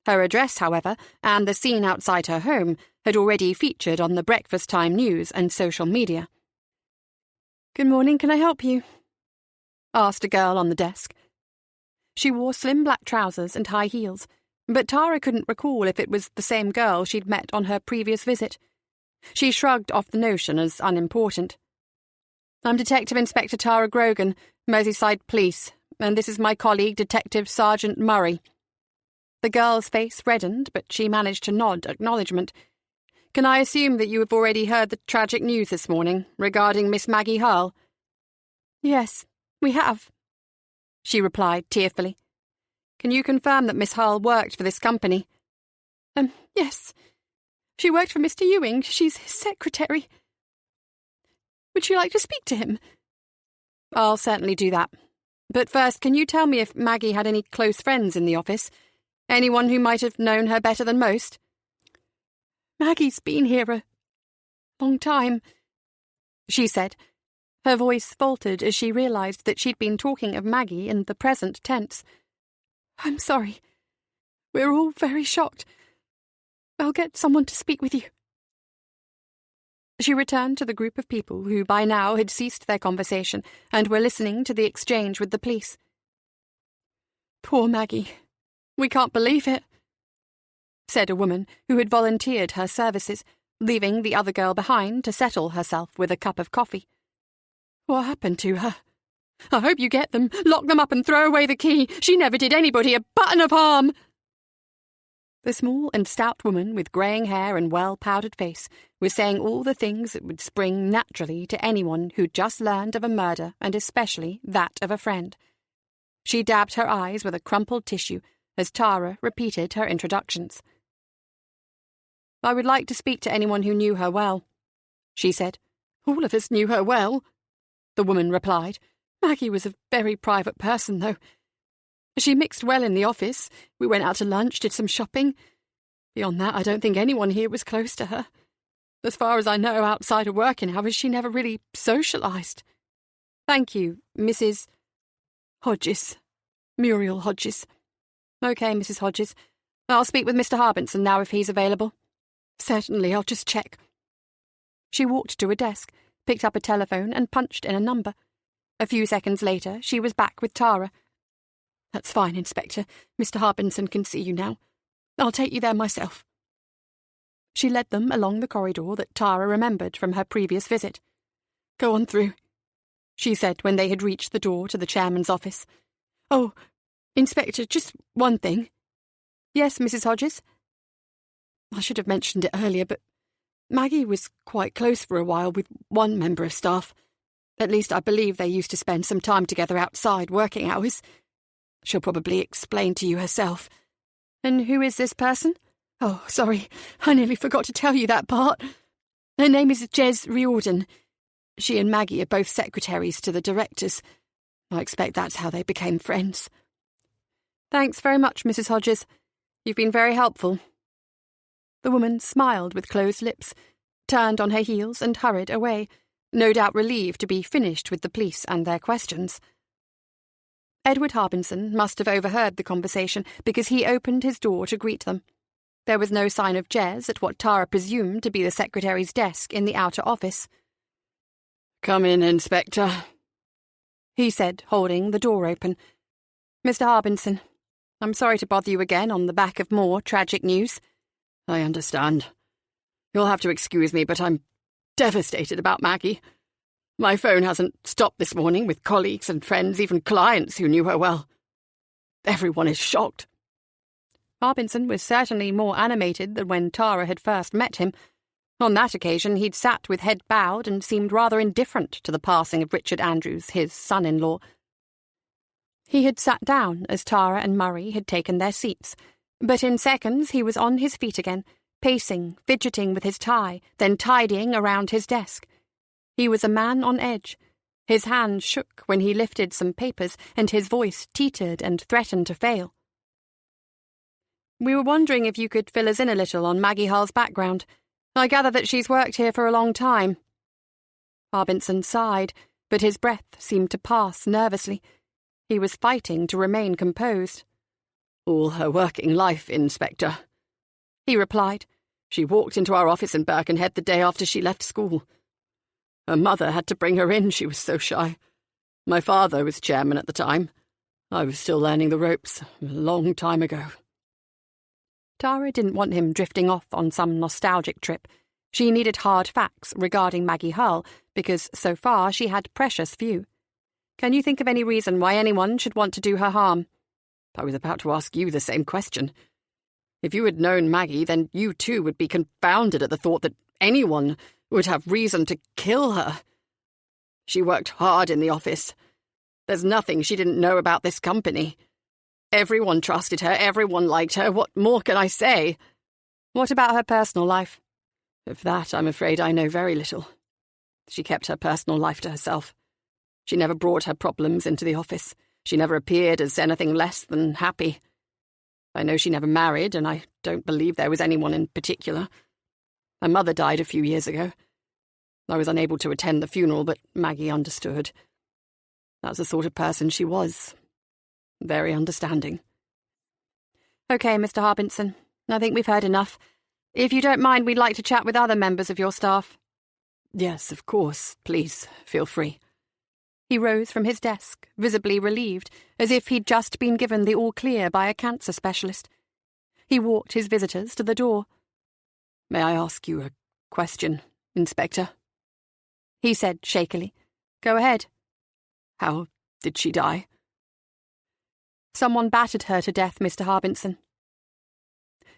Her address, however, and the scene outside her home had already featured on the breakfast time news and social media. "Good morning, can I help you?" asked a girl on the desk. She wore slim black trousers and high heels, but Tara couldn't recall if it was the same girl she'd met on her previous visit. She shrugged off the notion as unimportant. "I'm Detective Inspector Tara Grogan, Merseyside Police, and this is my colleague, Detective Sergeant Murray." The girl's face reddened, but she managed to nod acknowledgement. "Can I assume that you have already heard the tragic news this morning regarding Miss Maggie Hull?" "Yes, we have," she replied tearfully. "Can you confirm that Miss Hull worked for this company?" Yes. She worked for Mr. Ewing. She's his secretary." "Would you like to speak to him?" "I'll certainly do that. But first, can you tell me if Maggie had any close friends in the office? Anyone who might have known her better than most?" "Maggie's been here a long time," she said. Her voice faltered as she realised that she'd been talking of Maggie in the present tense. "I'm sorry. We're all very shocked. I'll get someone to speak with you." She returned to the group of people who by now had ceased their conversation and were listening to the exchange with the police. "Poor Maggie. We can't believe it," said a woman who had volunteered her services, leaving the other girl behind to settle herself with a cup of coffee. "What happened to her? I hope you get them, lock them up and throw away the key. She never did anybody a button of harm." The small and stout woman with greying hair and well-powdered face was saying all the things that would spring naturally to anyone who'd just learned of a murder, and especially that of a friend. She dabbed her eyes with a crumpled tissue as Tara repeated her introductions. "I would like to speak to anyone who knew her well," she said. "All of us knew her well," the woman replied. "Maggie was a very private person, though. She mixed well in the office. We went out to lunch, did some shopping. Beyond that, I don't think anyone here was close to her. As far as I know, outside of working hours, she never really socialised. Thank you, Mrs. Hodges. Muriel Hodges. OK, Mrs. Hodges. I'll speak with Mr. Harbinson now if he's available. Certainly, I'll just check. She walked to a desk, picked up a telephone and punched in a number. A few seconds later, she was back with Tara. That's fine, Inspector. Mr. Harbinson can see you now. I'll take you there myself. She led them along the corridor that Tara remembered from her previous visit. Go on through, she said when they had reached the door to the chairman's office. Oh, Inspector, just one thing. Yes, Mrs. Hodges? I should have mentioned it earlier, but Maggie was quite close for a while with one member of staff. At least I believe they used to spend some time together outside working hours. She'll probably explain to you herself. And who is this person? Oh, sorry, I nearly forgot to tell you that part. Her name is Jez Riordan. She and Maggie are both secretaries to the directors. I expect that's how they became friends. Thanks very much, Mrs. Hodges. You've been very helpful. The woman smiled with closed lips, turned on her heels and hurried away, no doubt relieved to be finished with the police and their questions. Edward Harbinson must have overheard the conversation because he opened his door to greet them. There was no sign of Jez at what Tara presumed to be the secretary's desk in the outer office. Come in, Inspector, he said, holding the door open. Mr. Harbinson, I'm sorry to bother you again on the back of more tragic news. I understand. You'll have to excuse me, but I'm devastated about Maggie. My phone hasn't stopped this morning with colleagues and friends, even clients who knew her well. Everyone is shocked. Harbinson was certainly more animated than when Tara had first met him. On that occasion he'd sat with head bowed and seemed rather indifferent to the passing of Richard Andrews, his son-in-law. He had sat down as Tara and Murray had taken their seats, but in seconds he was on his feet again, pacing, fidgeting with his tie, then tidying around his desk. He was a man on edge. His hand shook when he lifted some papers, and his voice teetered and threatened to fail. We were wondering if you could fill us in a little on Maggie Hull's background. I gather that she's worked here for a long time. Harbinson sighed, but his breath seemed to pass nervously. He was fighting to remain composed. All her working life, Inspector, he replied. She walked into our office in Birkenhead the day after she left school. Her mother had to bring her in, she was so shy. My father was chairman at the time. I was still learning the ropes, a long time ago. Tara didn't want him drifting off on some nostalgic trip. She needed hard facts regarding Maggie Hull, because so far she had precious few. Can you think of any reason why anyone should want to do her harm? I was about to ask you the same question. If you had known Maggie, then you too would be confounded at the thought that anyone would have reason to kill her. She worked hard in the office. There's nothing she didn't know about this company. Everyone trusted her, everyone liked her. What more can I say? What about her personal life? Of that, I'm afraid I know very little. She kept her personal life to herself. She never brought her problems into the office. She never appeared as anything less than happy. I know she never married, and I don't believe there was anyone in particular. Her mother died a few years ago. I was unable to attend the funeral, but Maggie understood. That's the sort of person she was. Very understanding. OK, Mr. Harbinson. I think we've heard enough. If you don't mind, we'd like to chat with other members of your staff. Yes, of course. Please, feel free. He rose from his desk, visibly relieved, as if he'd just been given the all-clear by a cancer specialist. He walked his visitors to the door. May I ask you a question, Inspector? He said shakily. Go ahead. How did she die? Someone battered her to death, Mr. Harbinson.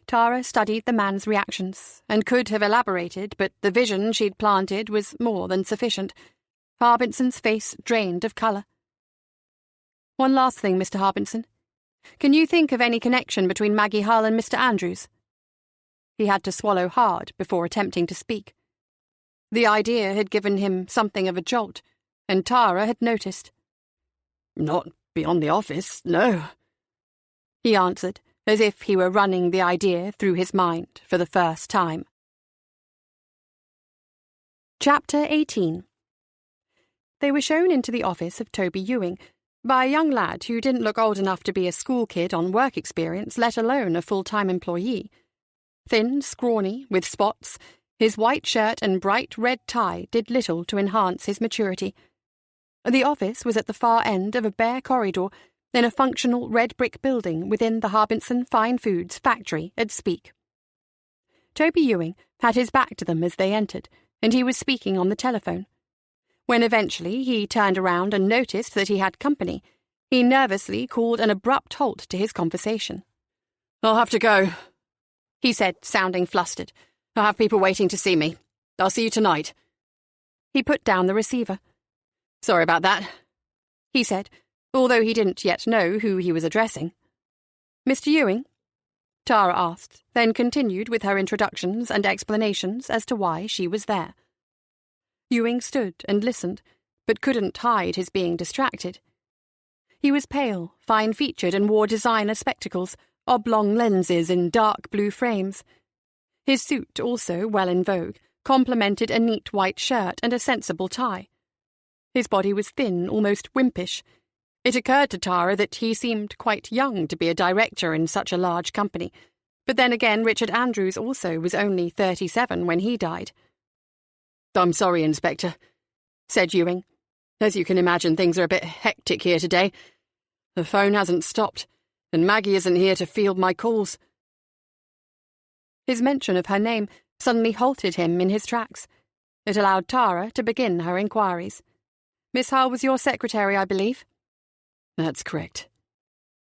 Tara studied the man's reactions, and could have elaborated, but the vision she'd planted was more than sufficient. Harbinson's face drained of colour. One last thing, Mr. Harbinson. Can you think of any connection between Maggie Hull and Mr. Andrews? He had to swallow hard before attempting to speak. The idea had given him something of a jolt, and Tara had noticed. Not beyond the office, no, he answered, as if he were running the idea through his mind for the first time. Chapter 18. They were shown into the office of Toby Ewing by a young lad who didn't look old enough to be a school kid on work experience, let alone a full-time employee. Thin, scrawny, with spots, his white shirt and bright red tie did little to enhance his maturity. The office was at the far end of a bare corridor in a functional red brick building within the Harbinson Fine Foods factory at Speke. Toby Ewing had his back to them as they entered, and he was speaking on the telephone. When eventually he turned around and noticed that he had company, he nervously called an abrupt halt to his conversation. "I'll have to go," he said, sounding flustered. "I have people waiting to see me. I'll see you tonight." He put down the receiver. "Sorry about that," he said, although he didn't yet know who he was addressing. "Mr. Ewing?" Tara asked, then continued with her introductions and explanations as to why she was there. Ewing stood and listened, but couldn't hide his being distracted. He was pale, fine-featured, and wore designer spectacles, oblong lenses in dark blue frames. His suit, also well in vogue, complemented a neat white shirt and a sensible tie. His body was thin, almost wimpish. It occurred to Tara that he seemed quite young to be a director in such a large company, but then again Richard Andrews also was only 37 when he died. "I'm sorry, Inspector," said Ewing. "As you can imagine, things are a bit hectic here today. The phone hasn't stopped, and Maggie isn't here to field my calls." His mention of her name suddenly halted him in his tracks. It allowed Tara to begin her inquiries. "Miss Hull was your secretary, I believe?" "That's correct."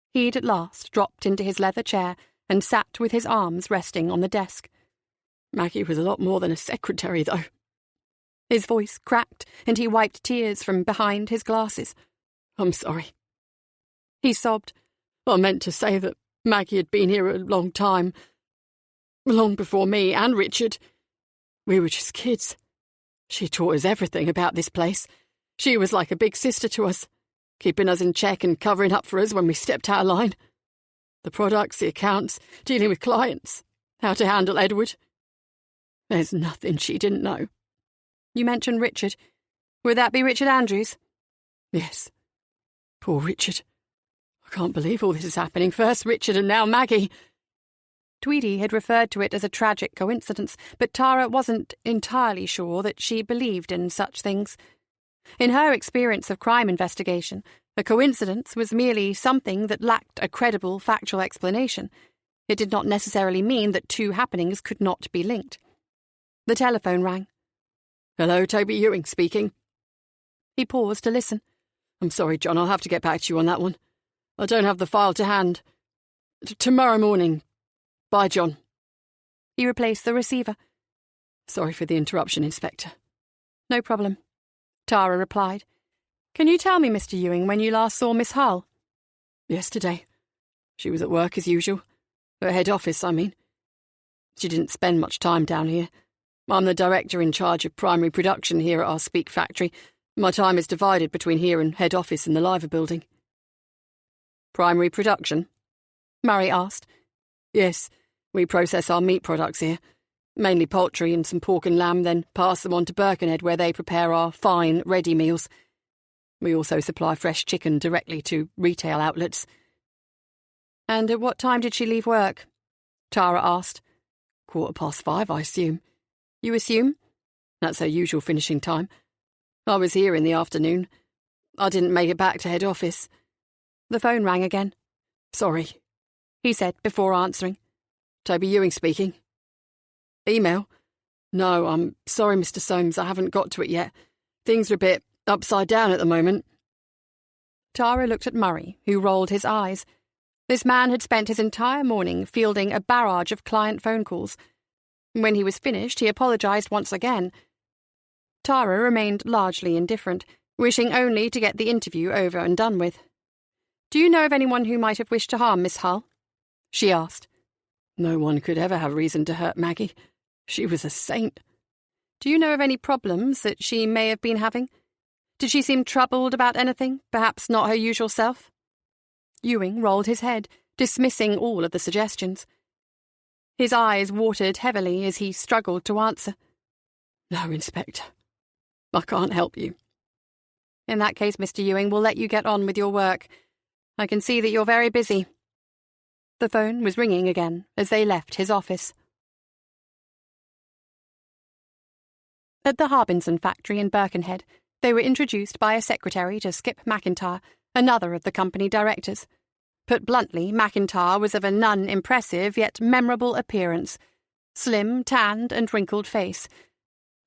He'd at last dropped into his leather chair and sat with his arms resting on the desk. "Maggie was a lot more than a secretary, though." His voice cracked, and he wiped tears from behind his glasses. "I'm sorry," he sobbed. "I meant to say that Maggie had been here a long time. Long before me and Richard. We were just kids. She taught us everything about this place. She was like a big sister to us, keeping us in check and covering up for us when we stepped out of line. The products, the accounts, dealing with clients, how to handle Edward. There's nothing she didn't know." "You mentioned Richard. Would that be Richard Andrews?" "Yes. Poor Richard. I can't believe all this is happening. First Richard and now Maggie." Tweedy had referred to it as a tragic coincidence, but Tara wasn't entirely sure that she believed in such things. In her experience of crime investigation, a coincidence was merely something that lacked a credible factual explanation. It did not necessarily mean that two happenings could not be linked. The telephone rang. "Hello, Toby Ewing speaking." He paused to listen. "I'm sorry, John, I'll have to get back to you on that one. I don't have the file to hand. Tomorrow morning. Bye, John." He replaced the receiver. "Sorry for the interruption, Inspector." "No problem," Tara replied. "Can you tell me, Mr. Ewing, when you last saw Miss Hull?" "Yesterday. She was at work as usual. At head office, I mean. She didn't spend much time down here. I'm the director in charge of primary production here at our Speke factory. My time is divided between here and head office in the Liver building." "Primary production?" Murray asked. "Yes, we process our meat products here. Mainly poultry and some pork and lamb, then pass them on to Birkenhead where they prepare our fine, ready meals. We also supply fresh chicken directly to retail outlets." "And at what time did she leave work?" Tara asked. 5:15, I assume." "You assume?" "That's her usual finishing time. I was here in the afternoon. I didn't make it back to head office." The phone rang again. "Sorry," he said before answering. "Toby Ewing speaking." "Email?" "No, I'm sorry, Mr. Soames, I haven't got to it yet. Things are a bit upside down at the moment." Tara looked at Murray, who rolled his eyes. This man had spent his entire morning fielding a barrage of client phone calls. When he was finished, he apologised once again. Tara remained largely indifferent, wishing only to get the interview over and done with. "Do you know of anyone who might have wished to harm Miss Hull?" she asked. "No one could ever have reason to hurt Maggie. She was a saint." "Do you know of any problems that she may have been having? Did she seem troubled about anything, perhaps not her usual self?" Ewing rolled his head, dismissing all of the suggestions. His eyes watered heavily as he struggled to answer. No, Inspector. I can't help you. In that case, Mr. Ewing, we'll let you get on with your work. I can see that you're very busy. The phone was ringing again as they left his office. At the Harbinson factory in Birkenhead, they were introduced by a secretary to Skip McIntyre, another of the company directors. Put bluntly, McIntyre was of a none impressive yet memorable appearance, slim, tanned and wrinkled face,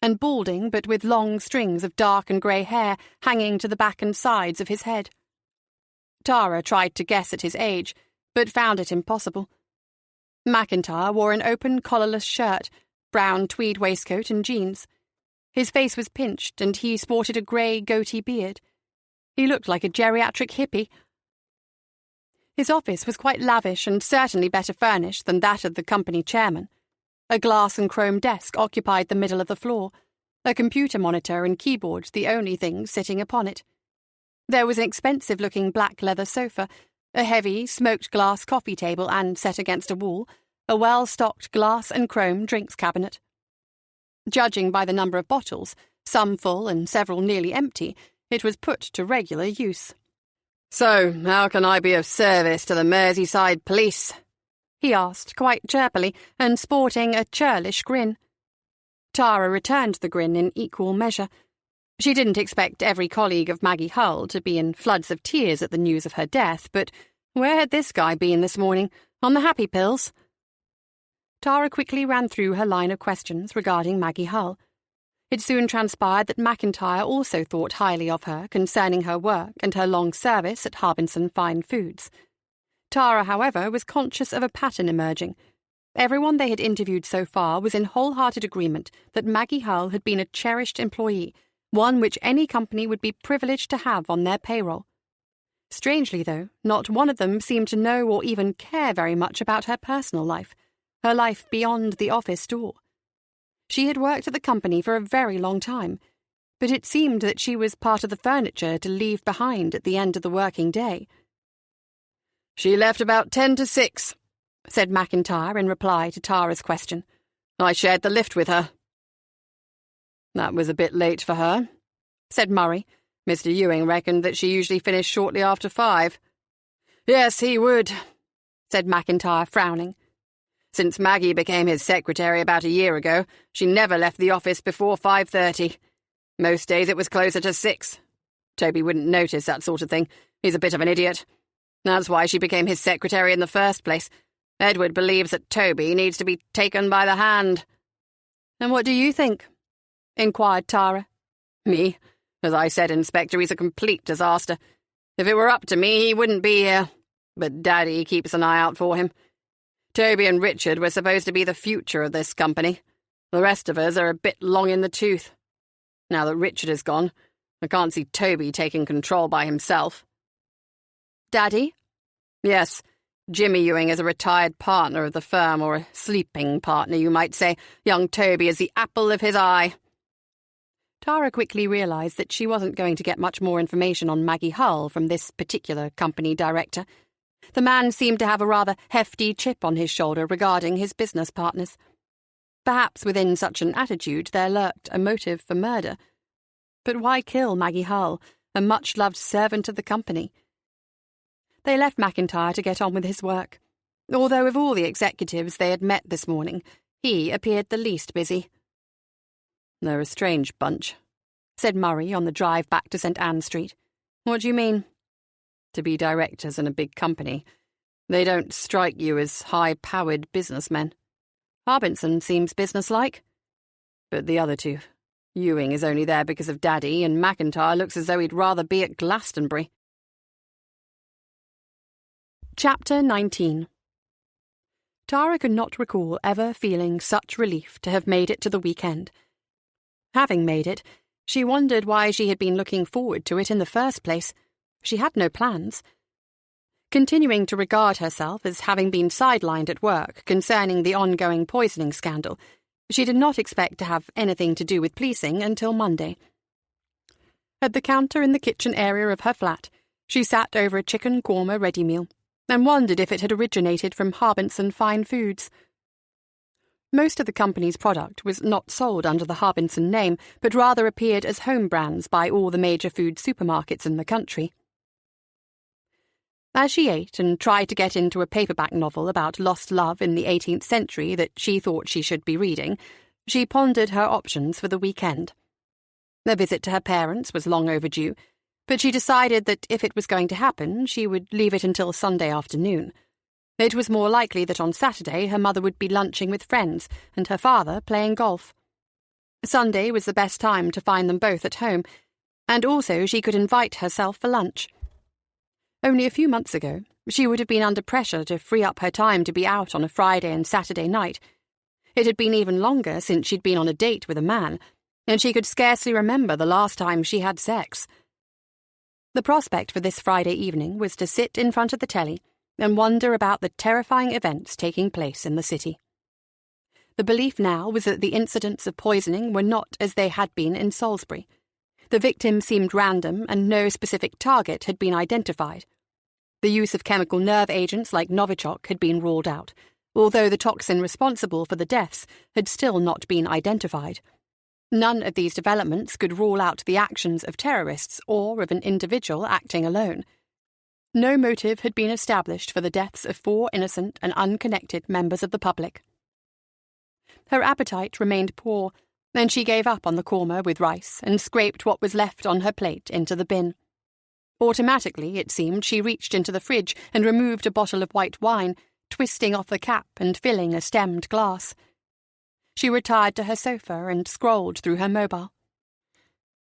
and balding but with long strings of dark and grey hair hanging to the back and sides of his head. Tara tried to guess at his age, but found it impossible. McIntyre wore an open collarless shirt, brown tweed waistcoat and jeans. His face was pinched, and he sported a grey goatee beard. He looked like a geriatric hippie. His office was quite lavish and certainly better furnished than that of the company chairman. A glass and chrome desk occupied the middle of the floor, a computer monitor and keyboard the only things sitting upon it. There was an expensive-looking black leather sofa, a heavy, smoked-glass coffee table and, set against a wall, a well-stocked glass and chrome drinks cabinet. Judging by the number of bottles, some full and several nearly empty, it was put to regular use. So, how can I be of service to the Merseyside police? He asked, quite chirpily, and sporting a churlish grin. Tara returned the grin in equal measure. She didn't expect every colleague of Maggie Hull to be in floods of tears at the news of her death, but where had this guy been this morning? On the happy pills? Tara quickly ran through her line of questions regarding Maggie Hull. It soon transpired that McIntyre also thought highly of her concerning her work and her long service at Harbinson Fine Foods. Tara, however, was conscious of a pattern emerging. Everyone they had interviewed so far was in wholehearted agreement that Maggie Hull had been a cherished employee, one which any company would be privileged to have on their payroll. Strangely, though, not one of them seemed to know or even care very much about her personal life, her life beyond the office door. She had worked at the company for a very long time, but it seemed that she was part of the furniture to leave behind at the end of the working day. She left about 10 to 6, said McIntyre in reply to Tara's question. I shared the lift with her. That was a bit late for her, said Murray. Mr. Ewing reckoned that she usually finished shortly after 5. Yes, he would, said McIntyre, frowning. Since Maggie became his secretary about a year ago, she never left the office before 5:30. Most days it was closer to 6. Toby wouldn't notice that sort of thing. He's a bit of an idiot. That's why she became his secretary in the first place. Edward believes that Toby needs to be taken by the hand. And what do you think? Inquired Tara. Me? As I said, Inspector, he's a complete disaster. If it were up to me, he wouldn't be here. But Daddy keeps an eye out for him. Toby and Richard were supposed to be the future of this company. The rest of us are a bit long in the tooth. Now that Richard is gone, I can't see Toby taking control by himself. Daddy? Yes, Jimmy Ewing is a retired partner of the firm, or a sleeping partner, you might say. Young Toby is the apple of his eye. Tara quickly realised that she wasn't going to get much more information on Maggie Hull from this particular company director. The man seemed to have a rather hefty chip on his shoulder regarding his business partners. Perhaps within such an attitude there lurked a motive for murder. But why kill Maggie Hull, a much-loved servant of the company? They left McIntyre to get on with his work, although of all the executives they had met this morning, he appeared the least busy. They're a strange bunch, said Murray on the drive back to St. Anne Street. What do you mean? To be directors in a big company. They don't strike you as high-powered businessmen. Harbinson seems businesslike. But the other two. Ewing is only there because of Daddy, and McIntyre looks as though he'd rather be at Glastonbury. Chapter 19. Tara could not recall ever feeling such relief to have made it to the weekend. Having made it, she wondered why she had been looking forward to it in the first place. She had no plans. Continuing to regard herself as having been sidelined at work concerning the ongoing poisoning scandal, she did not expect to have anything to do with policing until Monday. At the counter in the kitchen area of her flat, she sat over a chicken korma ready meal and wondered if it had originated from Harbinson Fine Foods. Most of the company's product was not sold under the Harbinson name, but rather appeared as home brands by all the major food supermarkets in the country. As she ate and tried to get into a paperback novel about lost love in the 18th century that she thought she should be reading, she pondered her options for the weekend. A visit to her parents was long overdue, but she decided that if it was going to happen, she would leave it until Sunday afternoon. It was more likely that on Saturday her mother would be lunching with friends and her father playing golf. Sunday was the best time to find them both at home, and also she could invite herself for lunch. Only a few months ago, she would have been under pressure to free up her time to be out on a Friday and Saturday night. It had been even longer since she'd been on a date with a man, and she could scarcely remember the last time she had sex. The prospect for this Friday evening was to sit in front of the telly and wonder about the terrifying events taking place in the city. The belief now was that the incidents of poisoning were not as they had been in Salisbury. The victims seemed random and no specific target had been identified. The use of chemical nerve agents like Novichok had been ruled out, although the toxin responsible for the deaths had still not been identified. None of these developments could rule out the actions of terrorists or of an individual acting alone. No motive had been established for the deaths of 4 innocent and unconnected members of the public. Her appetite remained poor, and she gave up on the korma with rice and scraped what was left on her plate into the bin. Automatically, it seemed, she reached into the fridge and removed a bottle of white wine, twisting off the cap and filling a stemmed glass. She retired to her sofa and scrolled through her mobile.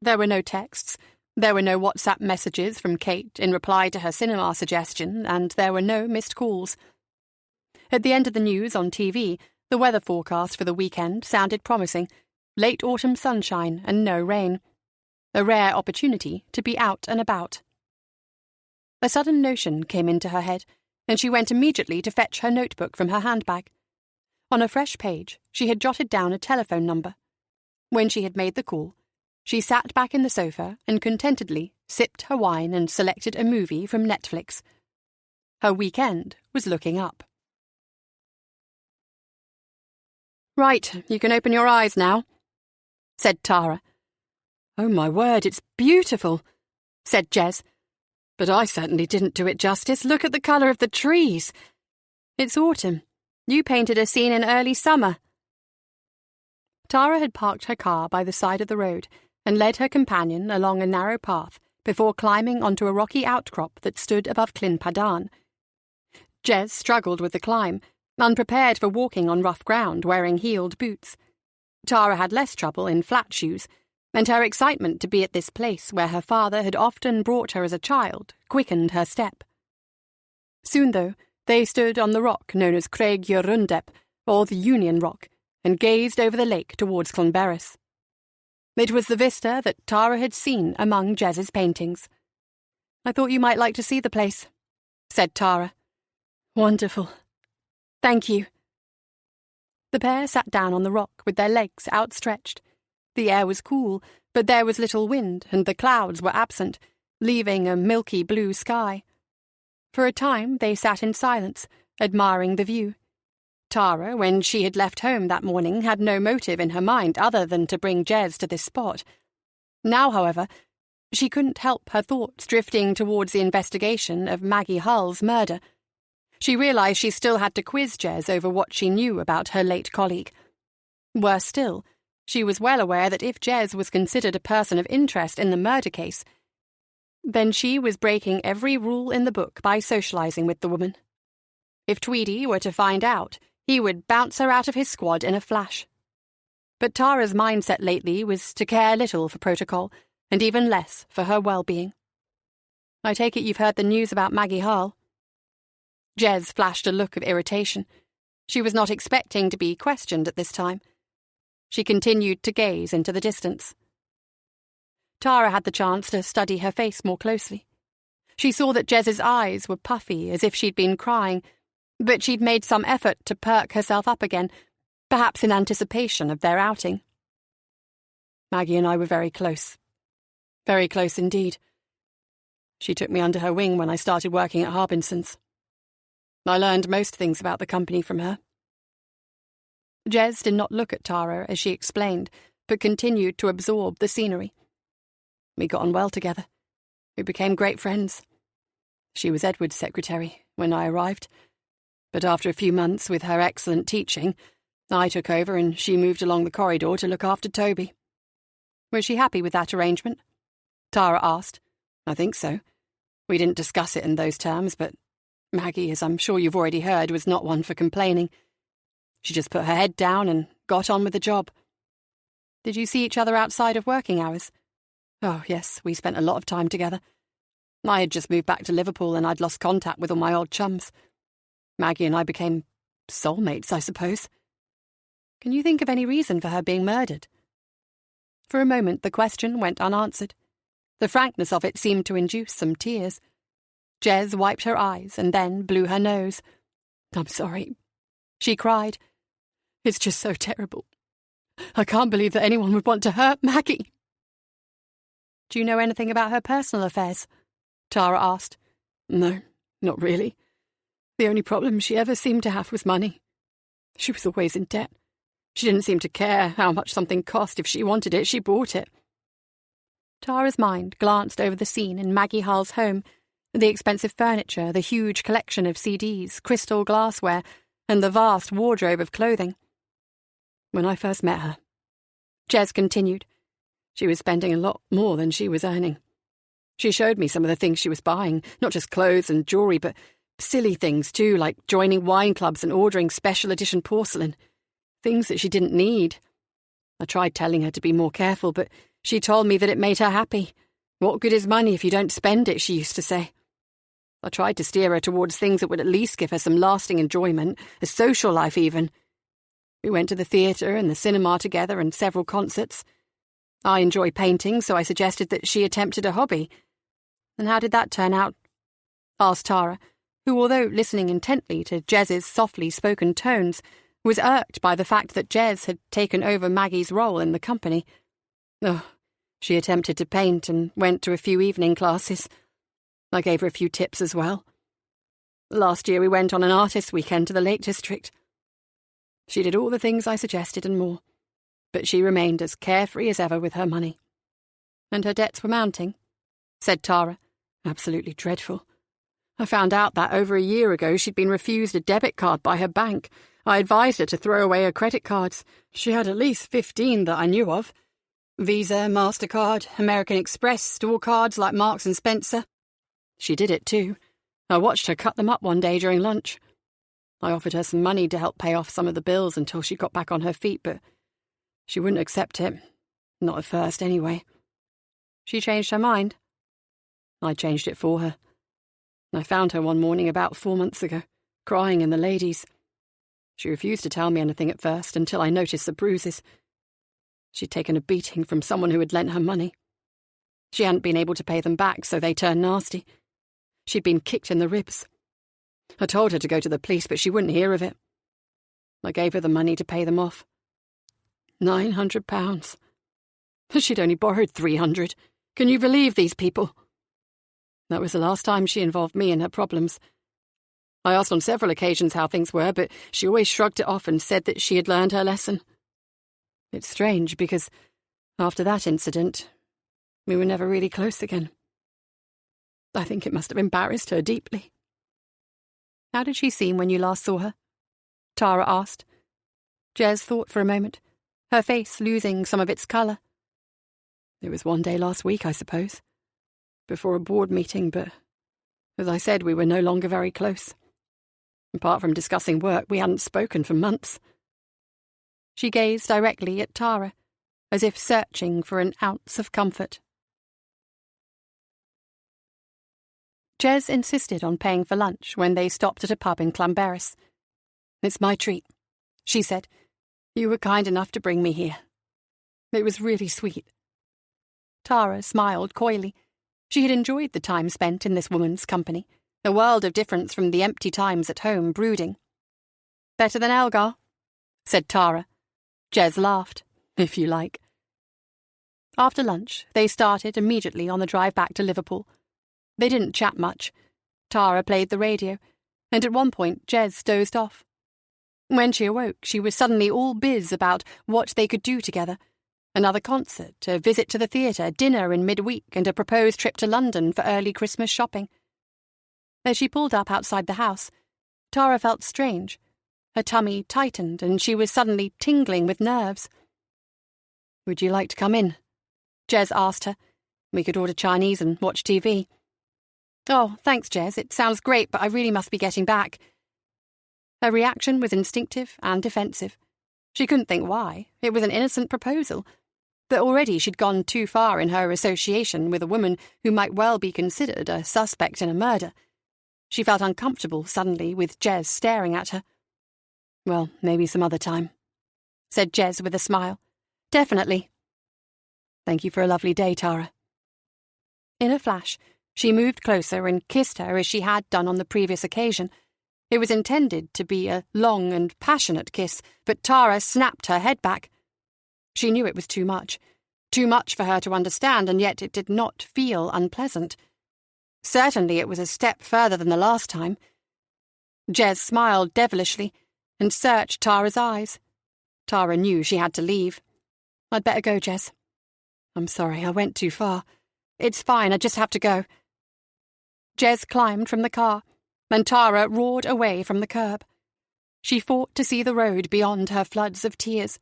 There were no texts, there were no WhatsApp messages from Kate in reply to her cinema suggestion, and there were no missed calls. At the end of the news on TV, the weather forecast for the weekend sounded promising: late autumn sunshine and no rain. A rare opportunity to be out and about. A sudden notion came into her head, and she went immediately to fetch her notebook from her handbag. On a fresh page, she had jotted down a telephone number. When she had made the call, she sat back in the sofa and contentedly sipped her wine and selected a movie from Netflix. Her weekend was looking up. "Right, you can open your eyes now," said Tara. "Oh, my word, it's beautiful," said Jez. "But I certainly didn't do it justice. Look at the colour of the trees. It's autumn. You painted a scene in early summer." Tara had parked her car by the side of the road and led her companion along a narrow path before climbing onto a rocky outcrop that stood above Clyn Padan. Jez struggled with the climb, unprepared for walking on rough ground wearing heeled boots. Tara had less trouble in flat shoes, and her excitement to be at this place where her father had often brought her as a child quickened her step. Soon, though, they stood on the rock known as Craig Yrundep, or the Union Rock, and gazed over the lake towards Clonberis. It was the vista that Tara had seen among Jez's paintings. "I thought you might like to see the place," said Tara. "Wonderful. Thank you." The pair sat down on the rock with their legs outstretched. The air was cool, but there was little wind, and the clouds were absent, leaving a milky blue sky. For a time they sat in silence, admiring the view. Tara, when she had left home that morning, had no motive in her mind other than to bring Jez to this spot. Now, however, she couldn't help her thoughts drifting towards the investigation of Maggie Hull's murder. She realised she still had to quiz Jez over what she knew about her late colleague. Worse still, she was well aware that if Jez was considered a person of interest in the murder case, then she was breaking every rule in the book by socialising with the woman. If Tweedy were to find out, he would bounce her out of his squad in a flash. But Tara's mindset lately was to care little for protocol, and even less for her well-being. "I take it you've heard the news about Maggie Hull?" Jez flashed a look of irritation. She was not expecting to be questioned at this time. She continued to gaze into the distance. Tara had the chance to study her face more closely. She saw that Jez's eyes were puffy, as if she'd been crying, but she'd made some effort to perk herself up again, perhaps in anticipation of their outing. "Maggie and I were very close. Very close indeed. She took me under her wing when I started working at Harbinson's. I learned most things about the company from her." Jez did not look at Tara as she explained, but continued to absorb the scenery. We got on well together. We became great friends. She was Edward's secretary when I arrived, but after a few months with her excellent teaching, I took over and she moved along the corridor to look after Toby. Was she happy with that arrangement? Tara asked. I think so. We didn't discuss it in those terms, but Maggie, as I'm sure you've already heard, was not one for complaining. She just put her head down and got on with the job. Did you see each other outside of working hours? Oh, yes, we spent a lot of time together. I had just moved back to Liverpool and I'd lost contact with all my old chums. Maggie and I became soulmates, I suppose. Can you think of any reason for her being murdered? For a moment the question went unanswered. The frankness of it seemed to induce some tears. Jez wiped her eyes and then blew her nose. I'm sorry, she cried. It's just so terrible. I can't believe that anyone would want to hurt Maggie. Do you know anything about her personal affairs? Tara asked. No, not really. The only problem she ever seemed to have was money. She was always in debt. She didn't seem to care how much something cost. If she wanted it, she bought it. Tara's mind glanced over the scene in Maggie Hull's home, the expensive furniture, the huge collection of CDs, crystal glassware, and the vast wardrobe of clothing. When I first met her, Jez continued, she was spending a lot more than she was earning. She showed me some of the things she was buying, not just clothes and jewellery, but silly things too, like joining wine clubs and ordering special edition porcelain. Things that she didn't need. I tried telling her to be more careful, but she told me that it made her happy. What good is money if you don't spend it, she used to say. I tried to steer her towards things that would at least give her some lasting enjoyment, a social life even. We went to the theatre and the cinema together and several concerts. I enjoy painting, so I suggested that she attempted a hobby. And how did that turn out? Asked Tara, who, although listening intently to Jez's softly spoken tones, was irked by the fact that Jez had taken over Maggie's role in the company. Oh, she attempted to paint and went to a few evening classes. I gave her a few tips as well. Last year we went on an artist weekend to the Lake District. She did all the things I suggested and more, but she remained as carefree as ever with her money. And her debts were mounting, said Tara. Absolutely dreadful. I found out that over a year ago she'd been refused a debit card by her bank. I advised her to throw away her credit cards. She had at least 15 that I knew of. Visa, MasterCard, American Express, store cards like Marks and Spencer. She did it too. I watched her cut them up one day during lunch. I offered her some money to help pay off some of the bills until she got back on her feet, but she wouldn't accept it. Not at first, anyway. She changed her mind. I changed it for her. I found her one morning about 4 months ago, crying in the ladies'. She refused to tell me anything at first until I noticed the bruises. She'd taken a beating from someone who had lent her money. She hadn't been able to pay them back, so they turned nasty. She'd been kicked in the ribs. I told her to go to the police, but she wouldn't hear of it. I gave her the money to pay them off. £900. She'd only borrowed 300. Can you believe these people? That was the last time she involved me in her problems. I asked on several occasions how things were, but she always shrugged it off and said that she had learned her lesson. It's strange, because after that incident, we were never really close again. I think it must have embarrassed her deeply. How did she seem when you last saw her? Tara asked. Jez thought for a moment, her face losing some of its colour. It was one day last week, I suppose, before a board meeting, but as I said, we were no longer very close. Apart from discussing work, we hadn't spoken for months. She gazed directly at Tara, as if searching for an ounce of comfort. Jez insisted on paying for lunch when they stopped at a pub in Clonberis. It's my treat, she said. You were kind enough to bring me here. It was really sweet. Tara smiled coyly. She had enjoyed the time spent in this woman's company, a world of difference from the empty times at home brooding. Better than Elgar, said Tara. Jez laughed, if you like. After lunch, they started immediately on the drive back to Liverpool. They didn't chat much. Tara played the radio, and at one point Jez dozed off. When she awoke, she was suddenly all biz about what they could do together. Another concert, a visit to the theatre, dinner in midweek, and a proposed trip to London for early Christmas shopping. As she pulled up outside the house, Tara felt strange. Her tummy tightened, and she was suddenly tingling with nerves. "Would you like to come in?" Jez asked her. "We could order Chinese and watch TV." "Oh, thanks, Jez. It sounds great, but I really must be getting back." Her reaction was instinctive and defensive. She couldn't think why. It was an innocent proposal. But already she'd gone too far in her association with a woman who might well be considered a suspect in a murder. She felt uncomfortable suddenly with Jez staring at her. "Well, maybe some other time," said Jez with a smile. "Definitely." "Thank you for a lovely day, Tara." In a flash, she moved closer and kissed her as she had done on the previous occasion. It was intended to be a long and passionate kiss, but Tara snapped her head back. She knew it was too much for her to understand, and yet it did not feel unpleasant. Certainly it was a step further than the last time. Jez smiled devilishly and searched Tara's eyes. Tara knew she had to leave. "I'd better go, Jez." "I'm sorry, I went too far." "It's fine, I just have to go." Jez climbed from the car, and Tara roared away from the curb. She fought to see the road beyond her floods of tears.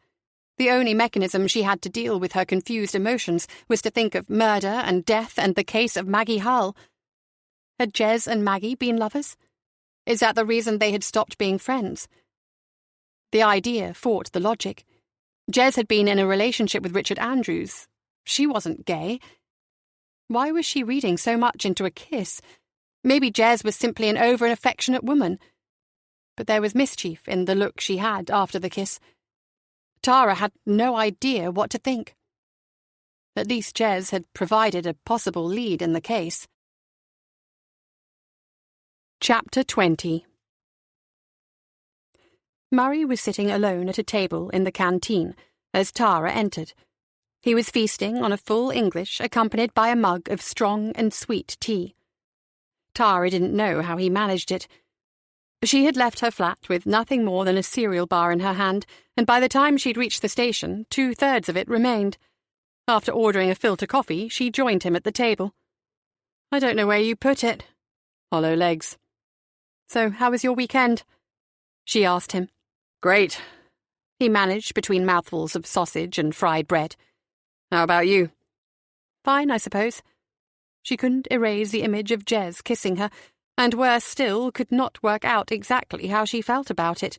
The only mechanism she had to deal with her confused emotions was to think of murder and death and the case of Maggie Hull. Had Jez and Maggie been lovers? Is that the reason they had stopped being friends? The idea fought the logic. Jez had been in a relationship with Richard Andrews. She wasn't gay. Why was she reading so much into a kiss? Maybe Jez was simply an over-affectionate woman. But there was mischief in the look she had after the kiss. Tara had no idea what to think. At least Jez had provided a possible lead in the case. Chapter 20. Murray was sitting alone at a table in the canteen as Tara entered. He was feasting on a full English accompanied by a mug of strong and sweet tea. Tara didn't know how he managed it. She had left her flat with nothing more than a cereal bar in her hand, and by the time she'd reached the station, 2/3 of it remained. After ordering a filter coffee, she joined him at the table. "I don't know where you put it." "Hollow legs." "So, how was your weekend?" she asked him. "Great," he managed between mouthfuls of sausage and fried bread. "How about you?" "Fine, I suppose." She couldn't erase the image of Jez kissing her, and worse still, could not work out exactly how she felt about it.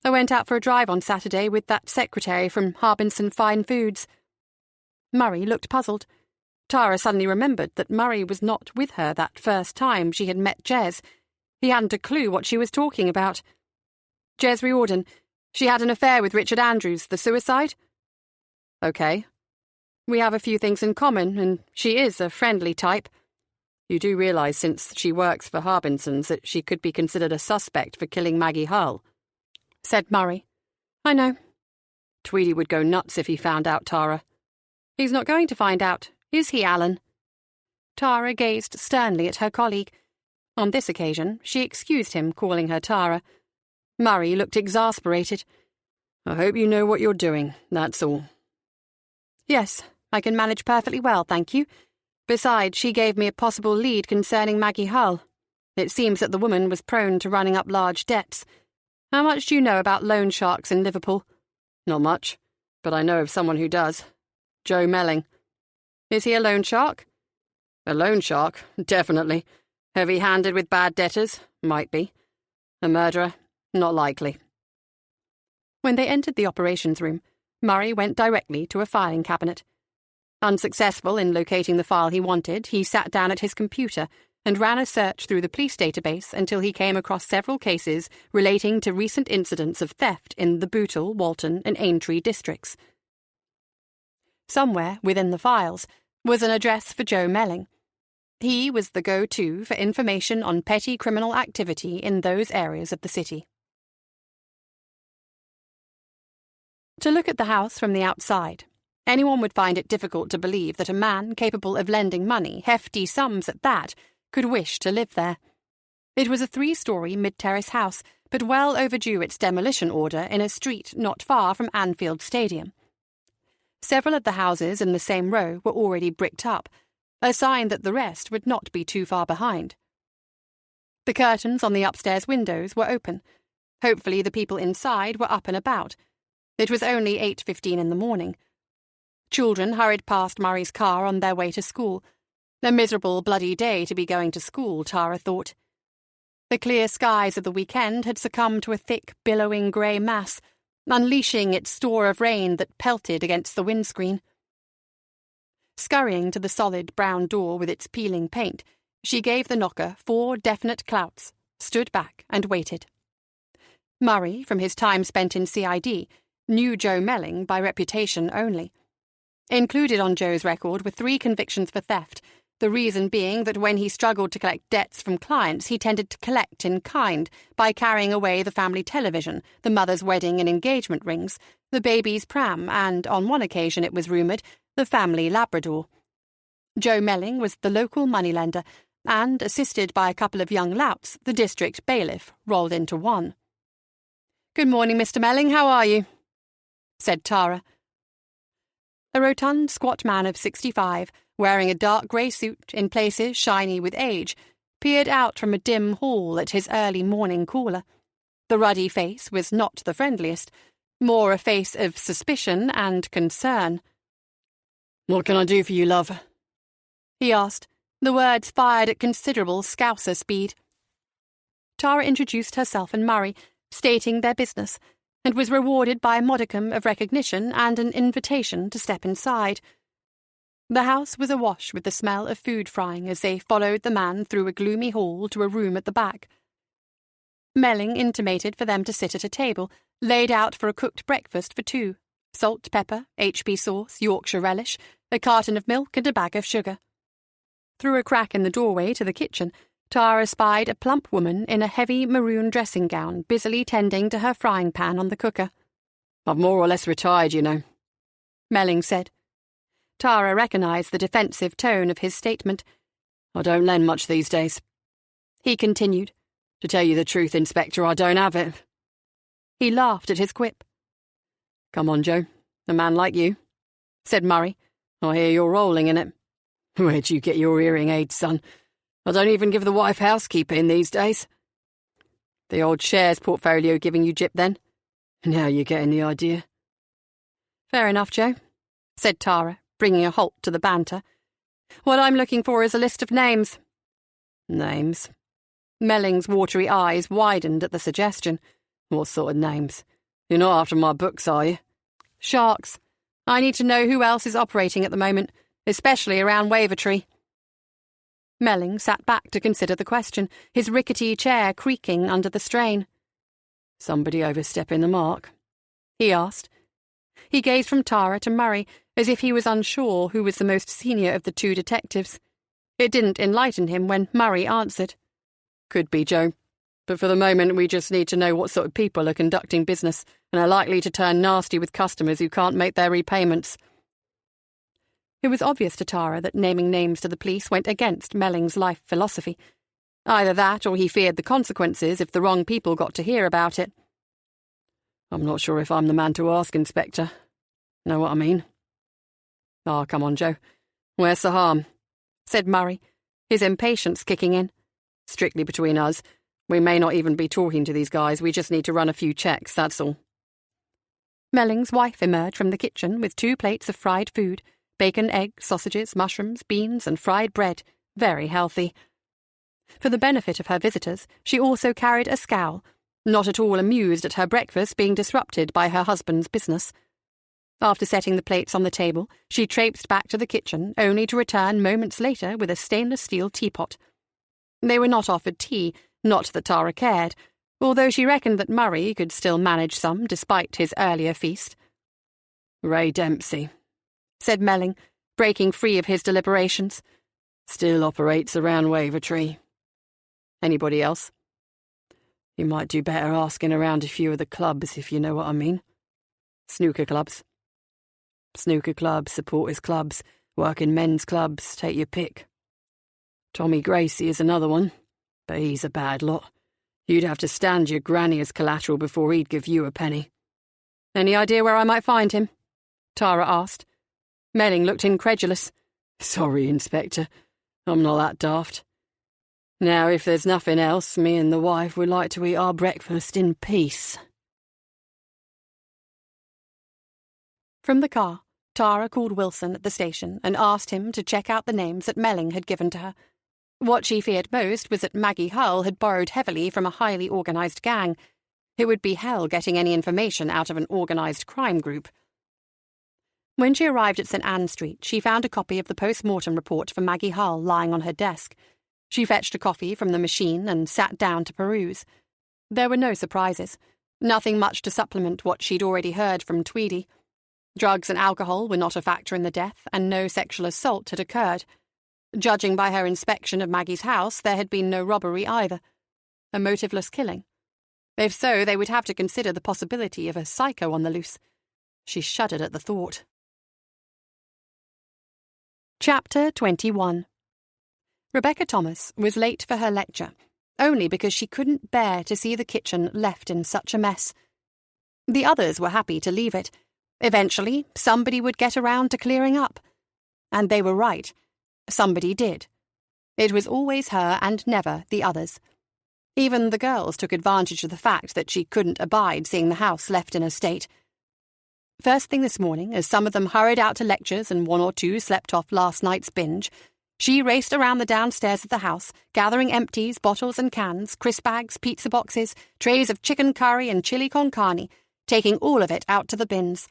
"I went out for a drive on Saturday with that secretary from Harbinson Fine Foods." Murray looked puzzled. Tara suddenly remembered that Murray was not with her that first time she had met Jez. He hadn't a clue what she was talking about. "Jez Riordan. She had an affair with Richard Andrews, the suicide?" "Okay. We have a few things in common, and she is a friendly type. You do realise since she works for Harbinson's that she could be considered a suspect for killing Maggie Hull," said Murray. "I know." "Tweedy would go nuts if he found out, Tara." "He's not going to find out, is he, Alan?" Tara gazed sternly at her colleague. On this occasion, she excused him calling her Tara. Murray looked exasperated. "I hope you know what you're doing, that's all." "Yes, I can manage perfectly well, thank you. Besides, she gave me a possible lead concerning Maggie Hull. It seems that the woman was prone to running up large debts. How much do you know about loan sharks in Liverpool?" "Not much, but I know of someone who does. Joe Melling." "Is he a loan shark?" "A loan shark? Definitely. Heavy-handed with bad debtors? Might be. A murderer? Not likely." When they entered the operations room, Murray went directly to a filing cabinet. Unsuccessful in locating the file he wanted, he sat down at his computer and ran a search through the police database until he came across several cases relating to recent incidents of theft in the Bootle, Walton, and Aintree districts. Somewhere within the files was an address for Joe Melling. He was the go-to for information on petty criminal activity in those areas of the city. To look at the house from the outside, anyone would find it difficult to believe that a man capable of lending money, hefty sums at that, could wish to live there. It was a 3-story mid-terrace house, but well overdue its demolition order in a street not far from Anfield Stadium. Several of the houses in the same row were already bricked up, a sign that the rest would not be too far behind. The curtains on the upstairs windows were open. Hopefully the people inside were up and about. It was only 8:15 in the morning. Children hurried past Murray's car on their way to school. A miserable, bloody day to be going to school, Tara thought. The clear skies of the weekend had succumbed to a thick, billowing grey mass, unleashing its store of rain that pelted against the windscreen. Scurrying to the solid brown door with its peeling paint, she gave the knocker 4 definite clouts, stood back and waited. Murray, from his time spent in CID, knew Joe Melling by reputation only. Included on Joe's record were 3 convictions for theft, the reason being that when he struggled to collect debts from clients, he tended to collect in kind by carrying away the family television, the mother's wedding and engagement rings, the baby's pram, and, on one occasion it was rumoured, the family Labrador. Joe Melling was the local moneylender, and, assisted by a couple of young louts, the district bailiff rolled into one. "Good morning, Mr. Melling, how are you?" said Tara. A rotund, squat man of 65, wearing a dark grey suit, in places shiny with age, peered out from a dim hall at his early morning caller. The ruddy face was not the friendliest, more a face of suspicion and concern. "What can I do for you, love?" he asked, the words fired at considerable Scouser speed. Tara introduced herself and Murray, stating their business, and was rewarded by a modicum of recognition and an invitation to step inside. The house was awash with the smell of food frying as they followed the man through a gloomy hall to a room at the back. Melling intimated for them to sit at a table, laid out for a cooked breakfast for 2, salt, pepper, HP sauce, Yorkshire relish, a carton of milk and a bag of sugar. Through a crack in the doorway to the kitchen, Tara spied a plump woman in a heavy maroon dressing gown busily tending to her frying pan on the cooker. "I've more or less retired, you know," Melling said. Tara recognised the defensive tone of his statement. "I don't lend much these days." He continued, "To tell you the truth, Inspector, I don't have it." He laughed at his quip. "Come on, Joe, a man like you," said Murray. "I hear you're rolling in it. Where'd you get your hearing aids, son? I don't even give the wife housekeeping these days." "The old shares portfolio giving you gyp, then?" "Now you're getting the idea." "Fair enough, Joe," said Tara, bringing a halt to the banter. "What I'm looking for is a list of names." "Names?" Melling's watery eyes widened at the suggestion. "What sort of names? You're not after my books, are you?" "Sharks. I need to know who else is operating at the moment, especially around Wavertree." Melling sat back to consider the question, his rickety chair creaking under the strain. "Somebody overstepping the mark?" he asked. He gazed from Tara to Murray, as if he was unsure who was the most senior of the 2 detectives. It didn't enlighten him when Murray answered. "Could be, Joe. But for the moment we just need to know what sort of people are conducting business and are likely to turn nasty with customers who can't make their repayments." It was obvious to Tara that naming names to the police went against Melling's life philosophy. Either that or he feared the consequences if the wrong people got to hear about it. "I'm not sure if I'm the man to ask, Inspector. Know what I mean?" "Ah, come on, Joe. Where's the harm?" said Murray, his impatience kicking in. "Strictly between us. We may not even be talking to these guys. We just need to run a few checks, that's all." Melling's wife emerged from the kitchen with 2 plates of fried food, bacon, eggs, sausages, mushrooms, beans, and fried bread, very healthy. For the benefit of her visitors, she also carried a scowl, not at all amused at her breakfast being disrupted by her husband's business. After setting the plates on the table, she traipsed back to the kitchen, only to return moments later with a stainless steel teapot. They were not offered tea, not that Tara cared, although she reckoned that Murray could still manage some despite his earlier feast. "Ray Dempsey," said Melling, breaking free of his deliberations. "Still operates around Wavertree." "Anybody else?" "You might do better asking around a few of the clubs, if you know what I mean." "Snooker clubs?" "Snooker clubs, supporters clubs, working men's clubs, take your pick. Tommy Gracie is another one, but he's a bad lot. You'd have to stand your granny as collateral before he'd give you a penny. Any idea where I might find him? Tara asked. Melling looked incredulous. Sorry, Inspector. I'm not that daft. Now, if there's nothing else, me and the wife would like to eat our breakfast in peace. From the car, Tara called Wilson at the station and asked him to check out the names that Melling had given to her. What she feared most was that Maggie Hull had borrowed heavily from a highly organised gang. It would be hell getting any information out of an organised crime group. When she arrived at St. Anne Street, she found a copy of the post-mortem report for Maggie Hull lying on her desk. She fetched a coffee from the machine and sat down to peruse. There were no surprises, nothing much to supplement what she'd already heard from Tweedy. Drugs and alcohol were not a factor in the death, and no sexual assault had occurred. Judging by her inspection of Maggie's house, there had been no robbery either. A motiveless killing. If so, they would have to consider the possibility of a psycho on the loose. She shuddered at the thought. Chapter 21. Rebecca Thomas was late for her lecture, only because she couldn't bear to see the kitchen left in such a mess. The others were happy to leave it. Eventually, somebody would get around to clearing up. And they were right. Somebody did. It was always her and never the others. Even the girls took advantage of the fact that she couldn't abide seeing the house left in a state. First thing this morning, as some of them hurried out to lectures and one or two slept off last night's binge, she raced around the downstairs of the house, gathering empties, bottles and cans, crisp bags, pizza boxes, trays of chicken curry and chili con carne, taking all of it out to the bins.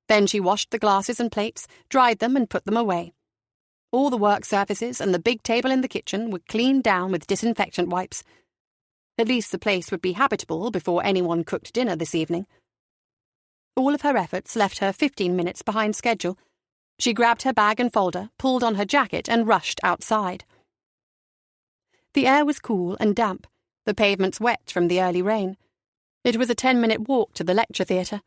Then she washed the glasses and plates, dried them and put them away. All the work surfaces and the big table in the kitchen were cleaned down with disinfectant wipes. At least the place would be habitable before anyone cooked dinner this evening. All of her efforts left her 15 minutes behind schedule. She grabbed her bag and folder, pulled on her jacket and rushed outside. The air was cool and damp, the pavements wet from the early rain. It was a 10-minute walk to the lecture theatre.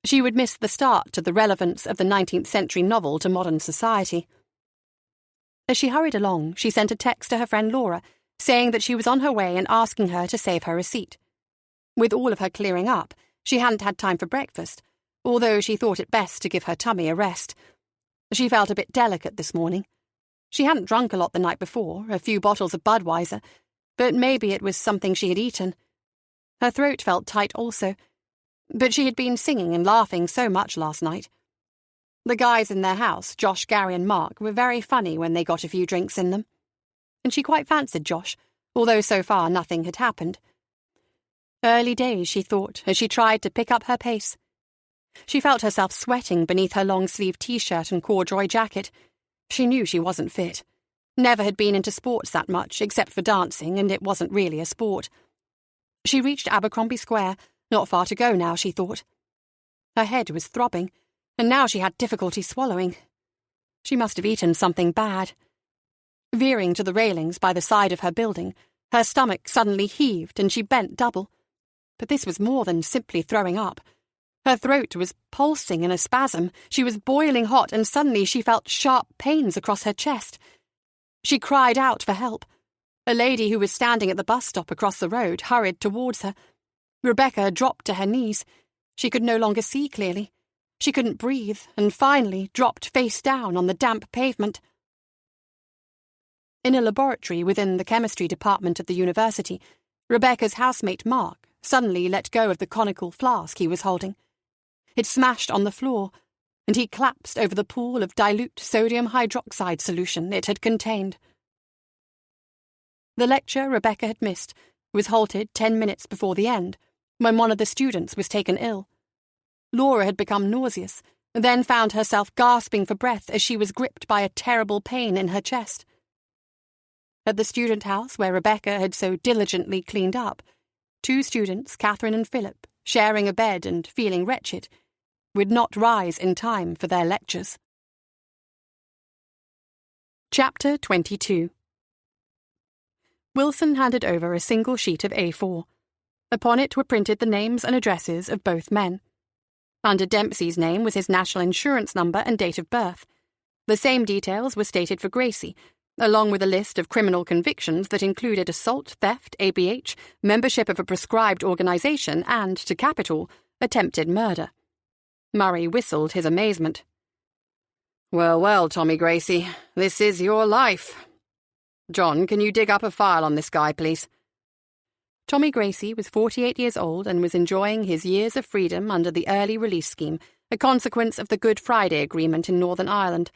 She would miss the start to the relevance of the 19th century novel to modern society. As she hurried along, she sent a text to her friend Laura, saying that she was on her way and asking her to save her a seat. With all of her clearing up, she hadn't had time for breakfast, although she thought it best to give her tummy a rest. She felt a bit delicate this morning. She hadn't drunk a lot the night before, a few bottles of Budweiser, but maybe it was something she had eaten. Her throat felt tight also, but she had been singing and laughing so much last night. The guys in their house, Josh, Gary and Mark, were very funny when they got a few drinks in them. And she quite fancied Josh, although so far nothing had happened. Early days, she thought, as she tried to pick up her pace. She felt herself sweating beneath her long-sleeved T-shirt and corduroy jacket. She knew she wasn't fit. Never had been into sports that much, except for dancing, and it wasn't really a sport. She reached Abercrombie Square, not far to go now, she thought. Her head was throbbing, and now she had difficulty swallowing. She must have eaten something bad. Veering to the railings by the side of her building, her stomach suddenly heaved and she bent double. But this was more than simply throwing up. Her throat was pulsing in a spasm, she was boiling hot, and suddenly she felt sharp pains across her chest. She cried out for help. A lady who was standing at the bus stop across the road hurried towards her. Rebecca dropped to her knees. She could no longer see clearly. She couldn't breathe, and finally dropped face down on the damp pavement. In a laboratory within the chemistry department of the university, Rebecca's housemate Mark suddenly let go of the conical flask he was holding. It smashed on the floor, and he collapsed over the pool of dilute sodium hydroxide solution it had contained. The lecture Rebecca had missed was halted 10 minutes before the end, when one of the students was taken ill. Laura had become nauseous, then found herself gasping for breath as she was gripped by a terrible pain in her chest. At the student house where Rebecca had so diligently cleaned up, 2 students, Catherine and Philip, sharing a bed and feeling wretched, would not rise in time for their lectures. Chapter 22. Wilson handed over a single sheet of A4. Upon it were printed the names and addresses of both men. Under Dempsey's name was his national insurance number and date of birth. The same details were stated for Gracie, along with a list of criminal convictions that included assault, theft, ABH, membership of a prescribed organisation, and, to cap it all, attempted murder. Murray whistled his amazement. "Well, well, Tommy Gracie, this is your life. John, can you dig up a file on this guy, please?" Tommy Gracie was 48 years old and was enjoying his years of freedom under the early release scheme, a consequence of the Good Friday Agreement in Northern Ireland.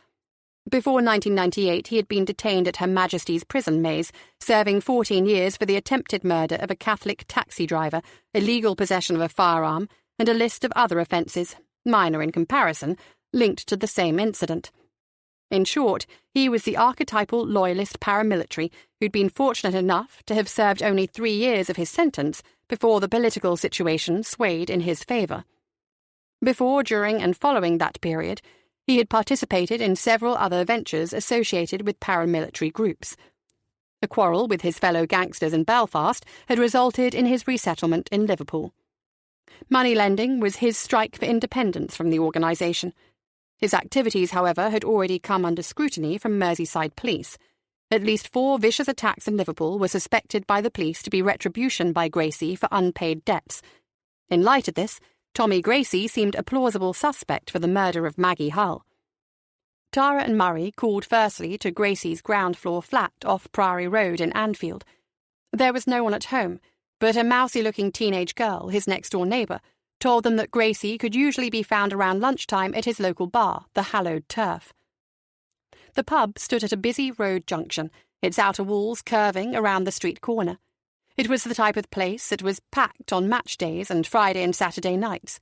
Before 1998, he had been detained at Her Majesty's Prison Maze, serving 14 years for the attempted murder of a Catholic taxi driver, illegal possession of a firearm, and a list of other offences, minor in comparison, linked to the same incident. In short, he was the archetypal loyalist paramilitary who'd been fortunate enough to have served only 3 years of his sentence before the political situation swayed in his favour. Before, during, and following that period, he had participated in several other ventures associated with paramilitary groups. A quarrel with his fellow gangsters in Belfast had resulted in his resettlement in Liverpool. Money lending was his strike for independence from the organisation. His activities, however, had already come under scrutiny from Merseyside police. At least 4 vicious attacks in Liverpool were suspected by the police to be retribution by Gracie for unpaid debts. In light of this, Tommy Gracie seemed a plausible suspect for the murder of Maggie Hull. Tara and Murray called firstly to Gracie's ground-floor flat off Priory Road in Anfield. There was no one at home, but a mousy-looking teenage girl, his next-door neighbour, told them that Gracie could usually be found around lunchtime at his local bar, the Hallowed Turf. The pub stood at a busy road junction, its outer walls curving around the street corner. It was the type of place that was packed on match days and Friday and Saturday nights.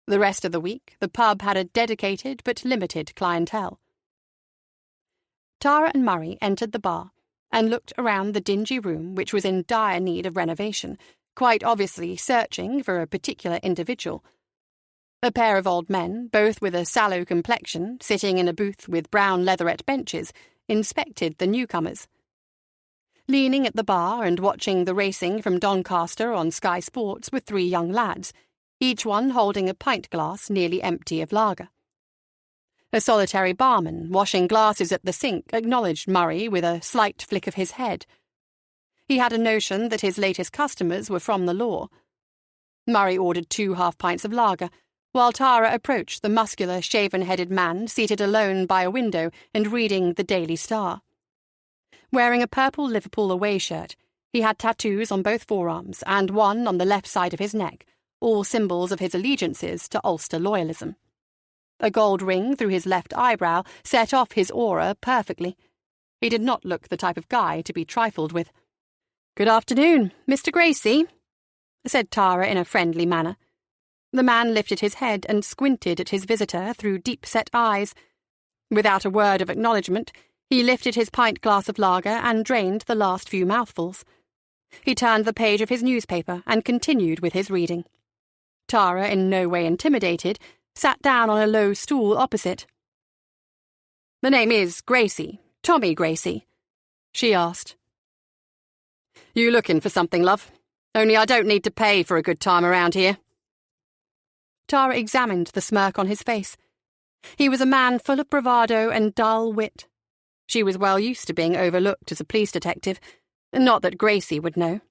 The rest of the week, the pub had a dedicated but limited clientele. Tara and Murray entered the bar and looked around the dingy room, which was in dire need of renovation, quite obviously searching for a particular individual. A pair of old men, both with a sallow complexion, sitting in a booth with brown leatherette benches, inspected the newcomers. Leaning at the bar and watching the racing from Doncaster on Sky Sports were 3 young lads, each one holding a pint glass nearly empty of lager. A solitary barman, washing glasses at the sink, acknowledged Murray with a slight flick of his head. He had a notion that his latest customers were from the law. Murray ordered 2 half-pints of lager, while Tara approached the muscular, shaven-headed man seated alone by a window and reading the Daily Star. Wearing a purple Liverpool away shirt, he had tattoos on both forearms and one on the left side of his neck, all symbols of his allegiances to Ulster loyalism. A gold ring through his left eyebrow set off his aura perfectly. He did not look the type of guy to be trifled with. "Good afternoon, Mr. Gracie," said Tara in a friendly manner. The man lifted his head and squinted at his visitor through deep-set eyes. Without a word of acknowledgement, he lifted his pint glass of lager and drained the last few mouthfuls. He turned the page of his newspaper and continued with his reading. Tara, in no way intimidated, sat down on a low stool opposite. "The name is Gracie, Tommy Gracie?" she asked. "You looking for something, love? Only I don't need to pay for a good time around here." Tara examined the smirk on his face. He was a man full of bravado and dull wit. She was well used to being overlooked as a police detective. Not that Gracie would know.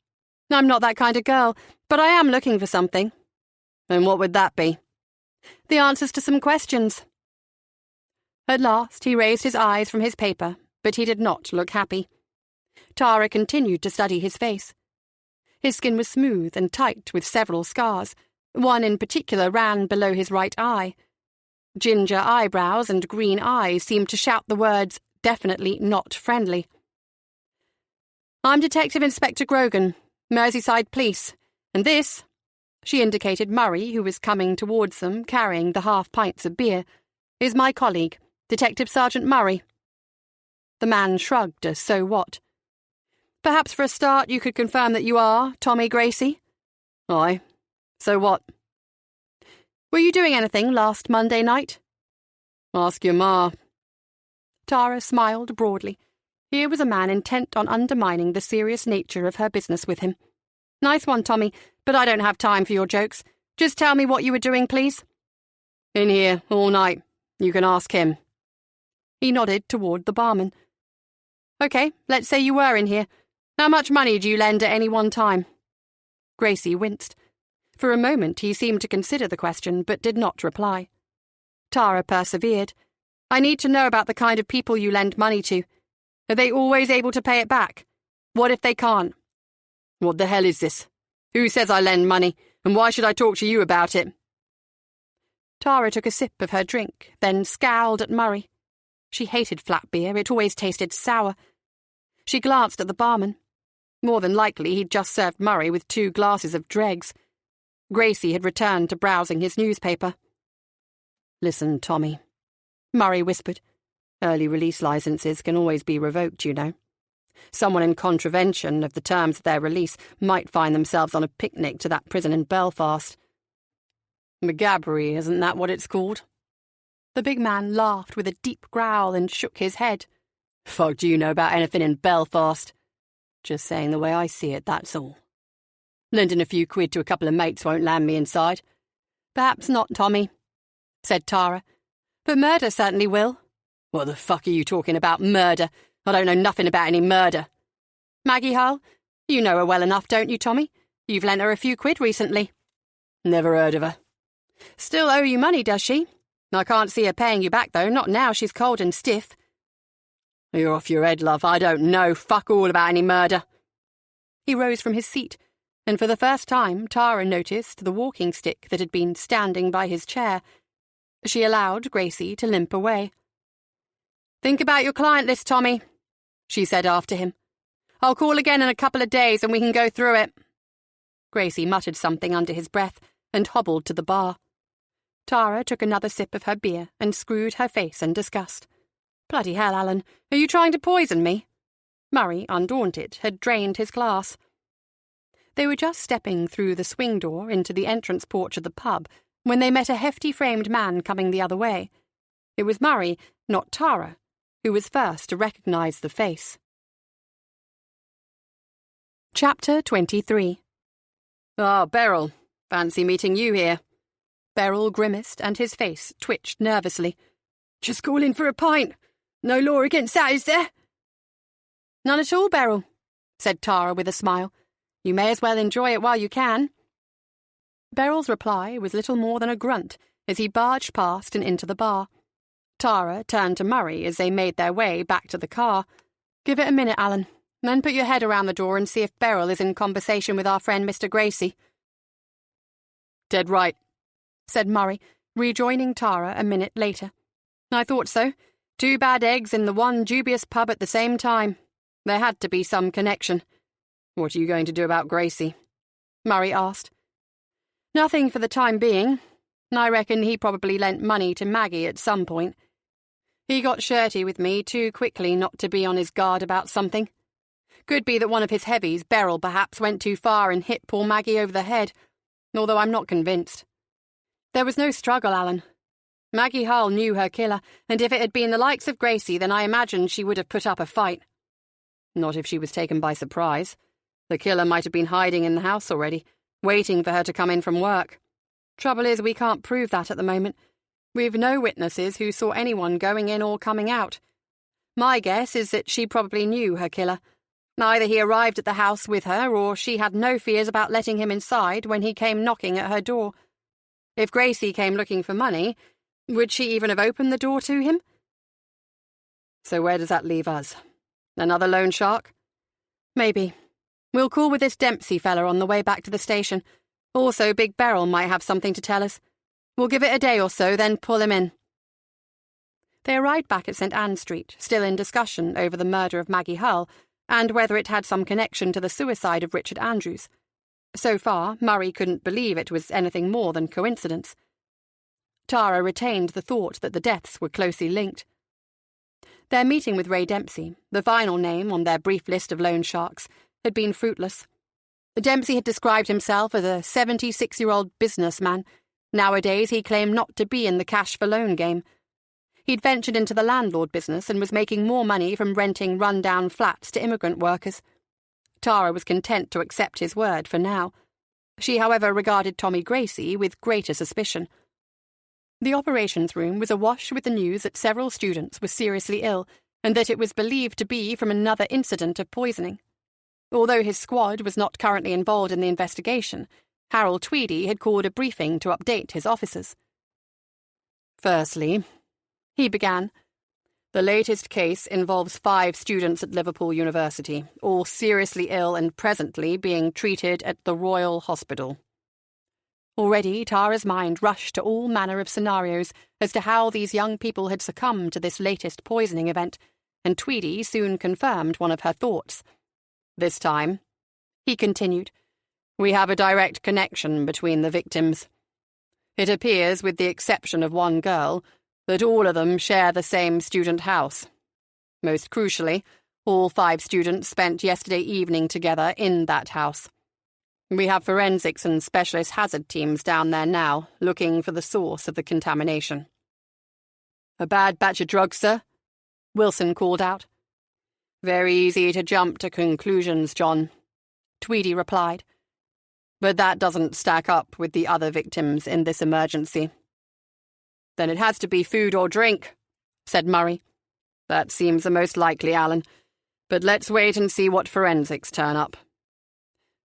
"I'm not that kind of girl, but I am looking for something." "And what would that be?" "The answers to some questions." At last he raised his eyes from his paper, but he did not look happy. Tara continued to study his face. His skin was smooth and tight with several scars. One in particular ran below his right eye. Ginger eyebrows and green eyes seemed to shout the words, "Definitely not friendly." "I'm Detective Inspector Grogan, Merseyside Police, and this," she indicated Murray, who was coming towards them carrying the half-pints of beer, "is my colleague, Detective Sergeant Murray." The man shrugged as so what. "Perhaps for a start you could confirm that you are Tommy Gracie?" "Aye. So what?" "Were you doing anything last Monday night?" "Ask your ma." Tara smiled broadly. Here was a man intent on undermining the serious nature of her business with him. "Nice one, Tommy, but I don't have time for your jokes. Just tell me what you were doing, please." "In here, all night. You can ask him." He nodded toward the barman. OK, let's say you were in here. How much money do you lend at any one time? Gracie winced. For a moment he seemed to consider the question, but did not reply. Tara persevered. I need to know about the kind of people you lend money to. Are they always able to pay it back? What if they can't? What the hell is this? Who says I lend money, and why should I talk to you about it? Tara took a sip of her drink, then scowled at Murray. She hated flat beer, it always tasted sour. She glanced at the barman. More than likely he'd just served Murray with 2 glasses of dregs. Gracie had returned to browsing his newspaper. Listen, Tommy, Murray whispered. Early release licenses can always be revoked, you know. Someone in contravention of the terms of their release might find themselves on a picnic to that prison in Belfast. McGabbery, isn't that what it's called? The big man laughed with a deep growl and shook his head. Fuck do you know about anything in Belfast? Just saying the way I see it, that's all. Lending a few quid to a couple of mates won't land me inside. Perhaps not, Tommy, said Tara. But murder certainly will. What the fuck are you talking about, murder? I don't know nothing about any murder. Maggie Hull? You know her well enough, don't you, Tommy? You've lent her a few quid recently. Never heard of her. Still owe you money, does she? I can't see her paying you back, though, not now she's cold and stiff. You're off your head, love. I don't know fuck all about any murder. He rose from his seat, and for the first time Tara noticed the walking stick that had been standing by his chair. She allowed Gracie to limp away. Think about your client list, Tommy, she said after him. I'll call again in a couple of days and we can go through it. Gracie muttered something under his breath and hobbled to the bar. Tara took another sip of her beer and screwed her face in disgust. Bloody hell, Alan, are you trying to poison me? Murray, undaunted, had drained his glass. They were just stepping through the swing door into the entrance porch of the pub when they met a hefty-framed man coming the other way. It was Murray, not Tara, who was first to recognise the face. Chapter 23. Ah, Beryl. Fancy meeting you here. Beryl grimaced and his face twitched nervously. Just calling for a pint. No law against that, is there? None at all, Beryl, said Tara with a smile. You may as well enjoy it while you can. Beryl's reply was little more than a grunt as he barged past and into the bar. Tara turned to Murray as they made their way back to the car. Give it a minute, Alan. Then put your head around the door and see if Beryl is in conversation with our friend Mr. Gracie. Dead right, said Murray, rejoining Tara a minute later. I thought so. 2 bad eggs in the one dubious pub at the same time. There had to be some connection. What are you going to do about Gracie? Murray asked. Nothing for the time being. I reckon he probably lent money to Maggie at some point. He got shirty with me too quickly not to be on his guard about something. Could be that one of his heavies, Beryl perhaps, went too far and hit poor Maggie over the head, although I'm not convinced. There was no struggle, Alan. Maggie Hull knew her killer, and if it had been the likes of Gracie, then I imagined she would have put up a fight. Not if she was taken by surprise. The killer might have been hiding in the house already, waiting for her to come in from work. Trouble is, we can't prove that at the moment. We've no witnesses who saw anyone going in or coming out. My guess is that she probably knew her killer. Either he arrived at the house with her, or she had no fears about letting him inside when he came knocking at her door. If Gracie came looking for money, would she even have opened the door to him? So where does that leave us? Another loan shark? Maybe. We'll call with this Dempsey fella on the way back to the station. Also, Big Beryl might have something to tell us. We'll give it a day or so, then pull him in. They arrived back at St. Anne Street, still in discussion over the murder of Maggie Hull, and whether it had some connection to the suicide of Richard Andrews. So far, Murray couldn't believe it was anything more than coincidence. Tara retained the thought that the deaths were closely linked. Their meeting with Ray Dempsey, the final name on their brief list of loan sharks, had been fruitless. Dempsey had described himself as a 76-year-old businessman. Nowadays he claimed not to be in the cash-for-loan game. He'd ventured into the landlord business and was making more money from renting run-down flats to immigrant workers. Tara was content to accept his word for now. She, however, regarded Tommy Gracie with greater suspicion. The operations room was awash with the news that several students were seriously ill, and that it was believed to be from another incident of poisoning. Although his squad was not currently involved in the investigation, Harold Tweedy had called a briefing to update his officers. "Firstly," he began, "the latest case involves 5 students at Liverpool University, all seriously ill and presently being treated at the Royal Hospital." Already Tara's mind rushed to all manner of scenarios as to how these young people had succumbed to this latest poisoning event, and Tweedy soon confirmed one of her thoughts. "This time," he continued, "we have a direct connection between the victims. It appears, with the exception of one girl, that all of them share the same student house. Most crucially, all 5 students spent yesterday evening together in that house. We have forensics and specialist hazard teams down there now, looking for the source of the contamination." "A bad batch of drugs, sir?" Wilson called out. "Very easy to jump to conclusions, John," Tweedy replied. "But that doesn't stack up with the other victims in this emergency." "Then it has to be food or drink," said Murray. "That seems the most likely, Alan. But let's wait and see what forensics turn up."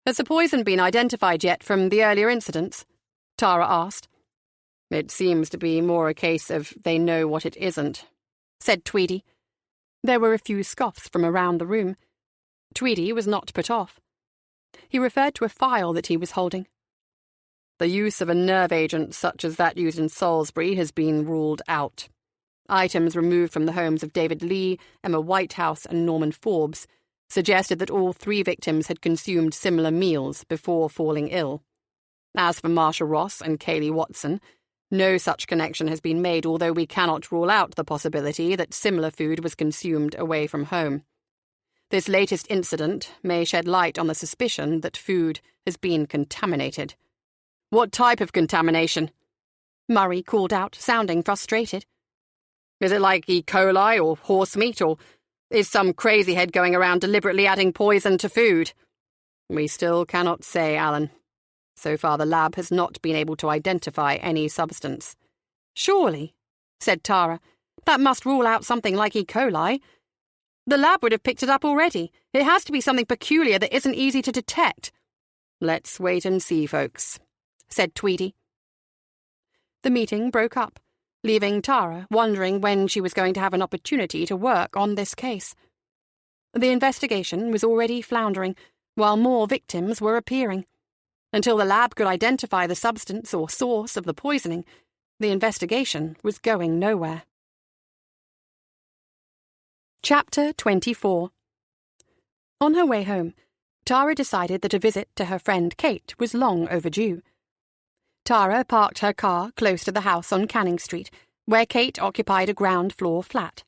"Has the poison been identified yet from the earlier incidents?" Tara asked. "It seems to be more a case of they know what it isn't," said Tweedy. There were a few scoffs from around the room. Tweedy was not put off. He referred to a file that he was holding. "The use of a nerve agent such as that used in Salisbury has been ruled out. Items removed from the homes of David Lee, Emma Whitehouse, and Norman Forbes suggested that all 3 victims had consumed similar meals before falling ill. As for Marsha Ross and Kaylee Watson, no such connection has been made, although we cannot rule out the possibility that similar food was consumed away from home. This latest incident may shed light on the suspicion that food has been contaminated." "What type of contamination?" Murray called out, sounding frustrated. "Is it like E. coli or horse meat, or is some crazy head going around deliberately adding poison to food? We still cannot say, Alan. So far the lab has not been able to identify any substance." "Surely," said Tara, "that must rule out something like E. coli. The lab would have picked it up already. It has to be something peculiar that isn't easy to detect." "Let's wait and see, folks," said Tweedy. The meeting broke up, leaving Tara wondering when she was going to have an opportunity to work on this case. The investigation was already floundering, while more victims were appearing. Until the lab could identify the substance or source of the poisoning, the investigation was going nowhere. Chapter 24. On her way home, Tara decided that a visit to her friend Kate was long overdue. Tara parked her car close to the house on Canning Street, where Kate occupied a ground-floor flat.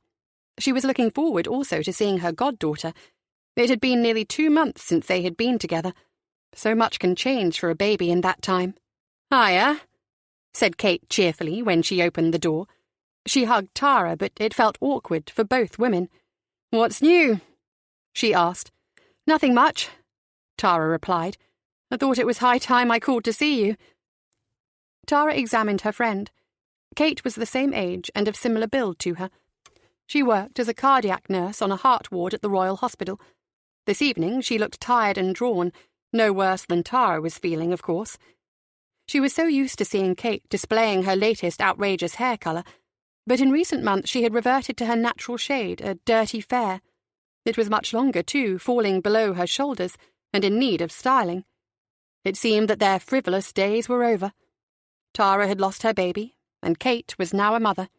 She was looking forward also to seeing her goddaughter. It had been nearly 2 months since they had been together. So much can change for a baby in that time. "Hiya," said Kate cheerfully when she opened the door. She hugged Tara, but it felt awkward for both women. "What's new?" she asked. "Nothing much," Tara replied. "I thought it was high time I called to see you." Tara examined her friend. Kate was the same age and of similar build to her. She worked as a cardiac nurse on a heart ward at the Royal Hospital. This evening she looked tired and drawn, no worse than Tara was feeling, of course. She was so used to seeing Kate displaying her latest outrageous hair colour, but in recent months she had reverted to her natural shade, a dirty fair. It was much longer, too, falling below her shoulders, and in need of styling. It seemed that their frivolous days were over. Tara had lost her baby, and Kate was now a mother.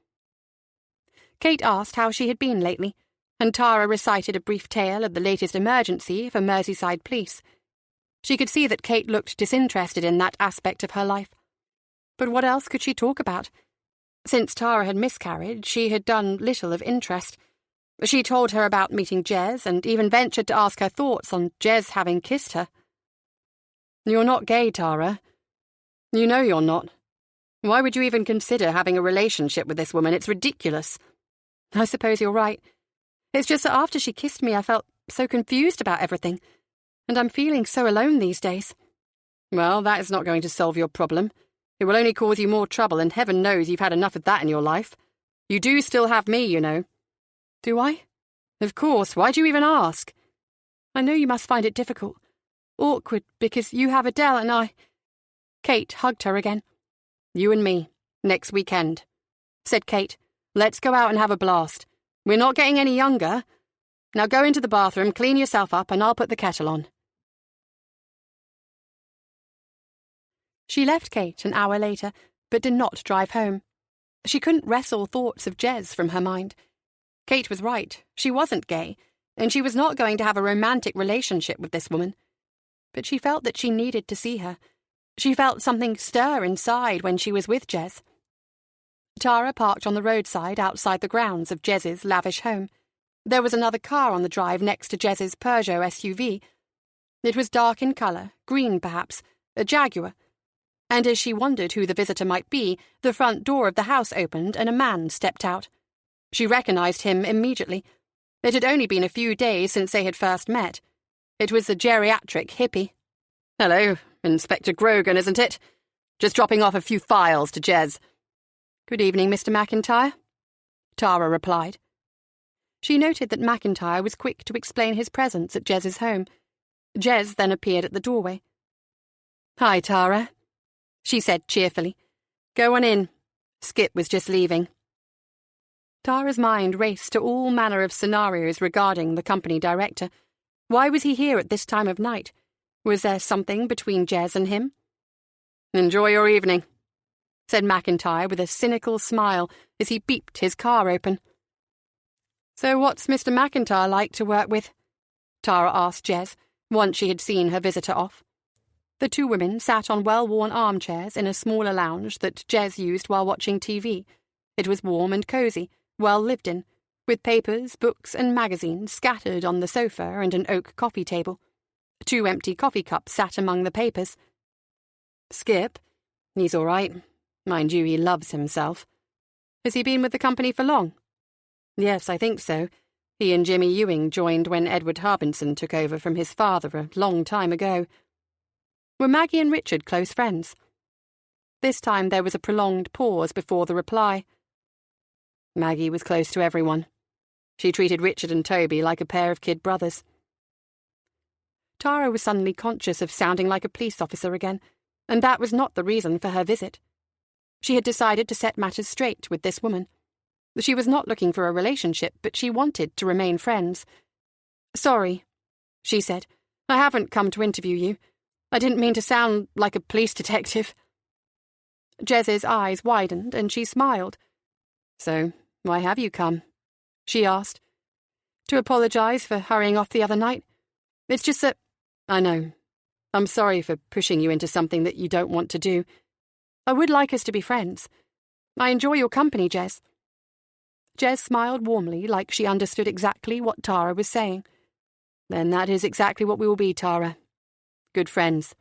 Kate asked how she had been lately, and Tara recited a brief tale of the latest emergency for Merseyside Police. She could see that Kate looked disinterested in that aspect of her life. But what else could she talk about? Since Tara had miscarried, she had done little of interest. She told her about meeting Jez, and even ventured to ask her thoughts on Jez having kissed her. "You're not gay, Tara. You know you're not. Why would you even consider having a relationship with this woman? It's ridiculous." "I suppose you're right. It's just that after she kissed me I felt so confused about everything, and I'm feeling so alone these days." "Well, that is not going to solve your problem. It will only cause you more trouble, and heaven knows you've had enough of that in your life. You do still have me, you know." "Do I?" Of course, why'd you even ask? I know you must find it difficult. Awkward, because you have Adele and I... Kate hugged her again. You and me, next weekend, said Kate. Let's go out and have a blast. We're not getting any younger. Now go into the bathroom, clean yourself up, and I'll put the kettle on. She left Kate an hour later, but did not drive home. She couldn't wrestle thoughts of Jez from her mind. Kate was right. She wasn't gay, and she was not going to have a romantic relationship with this woman. But she felt that she needed to see her. She felt something stir inside when she was with Jez. Tara parked on the roadside outside the grounds of Jez's lavish home. There was another car on the drive next to Jez's Peugeot SUV. It was dark in colour, green perhaps, a Jaguar. And as she wondered who the visitor might be, the front door of the house opened and a man stepped out. She recognised him immediately. It had only been a few days since they had first met. It was the geriatric hippie. Hello, Inspector Grogan, isn't it? Just dropping off a few files to Jez. Good evening, Mr. McIntyre, Tara replied. She noted that McIntyre was quick to explain his presence at Jez's home. Jez then appeared at the doorway. Hi, Tara, she said cheerfully. Go on in. Skip was just leaving. Tara's mind raced to all manner of scenarios regarding the company director. Why was he here at this time of night? Was there something between Jez and him? Enjoy your evening, said McIntyre with a cynical smile as he beeped his car open. So what's Mr. McIntyre like to work with? Tara asked Jez, once she had seen her visitor off. The two women sat on well-worn armchairs in a smaller lounge that Jez used while watching TV. It was warm and cosy, well lived in, with papers, books and magazines scattered on the sofa and an oak coffee table. 2 empty coffee cups sat among the papers. Skip? He's all right. Mind you, he loves himself. Has he been with the company for long? Yes, I think so. He and Jimmy Ewing joined when Edward Harbinson took over from his father a long time ago. Were Maggie and Richard close friends? This time there was a prolonged pause before the reply. Maggie was close to everyone. She treated Richard and Toby like a pair of kid brothers. Tara was suddenly conscious of sounding like a police officer again, and that was not the reason for her visit. She had decided to set matters straight with this woman. She was not looking for a relationship, but she wanted to remain friends. Sorry, she said. I haven't come to interview you. I didn't mean to sound like a police detective. Jez's eyes widened and she smiled. So, why have you come? She asked. To apologise for hurrying off the other night. It's just that... I know. I'm sorry for pushing you into something that you don't want to do. I would like us to be friends. I enjoy your company, Jez. Jez smiled warmly, like she understood exactly what Tara was saying. Then that is exactly what we will be, Tara. Good friends.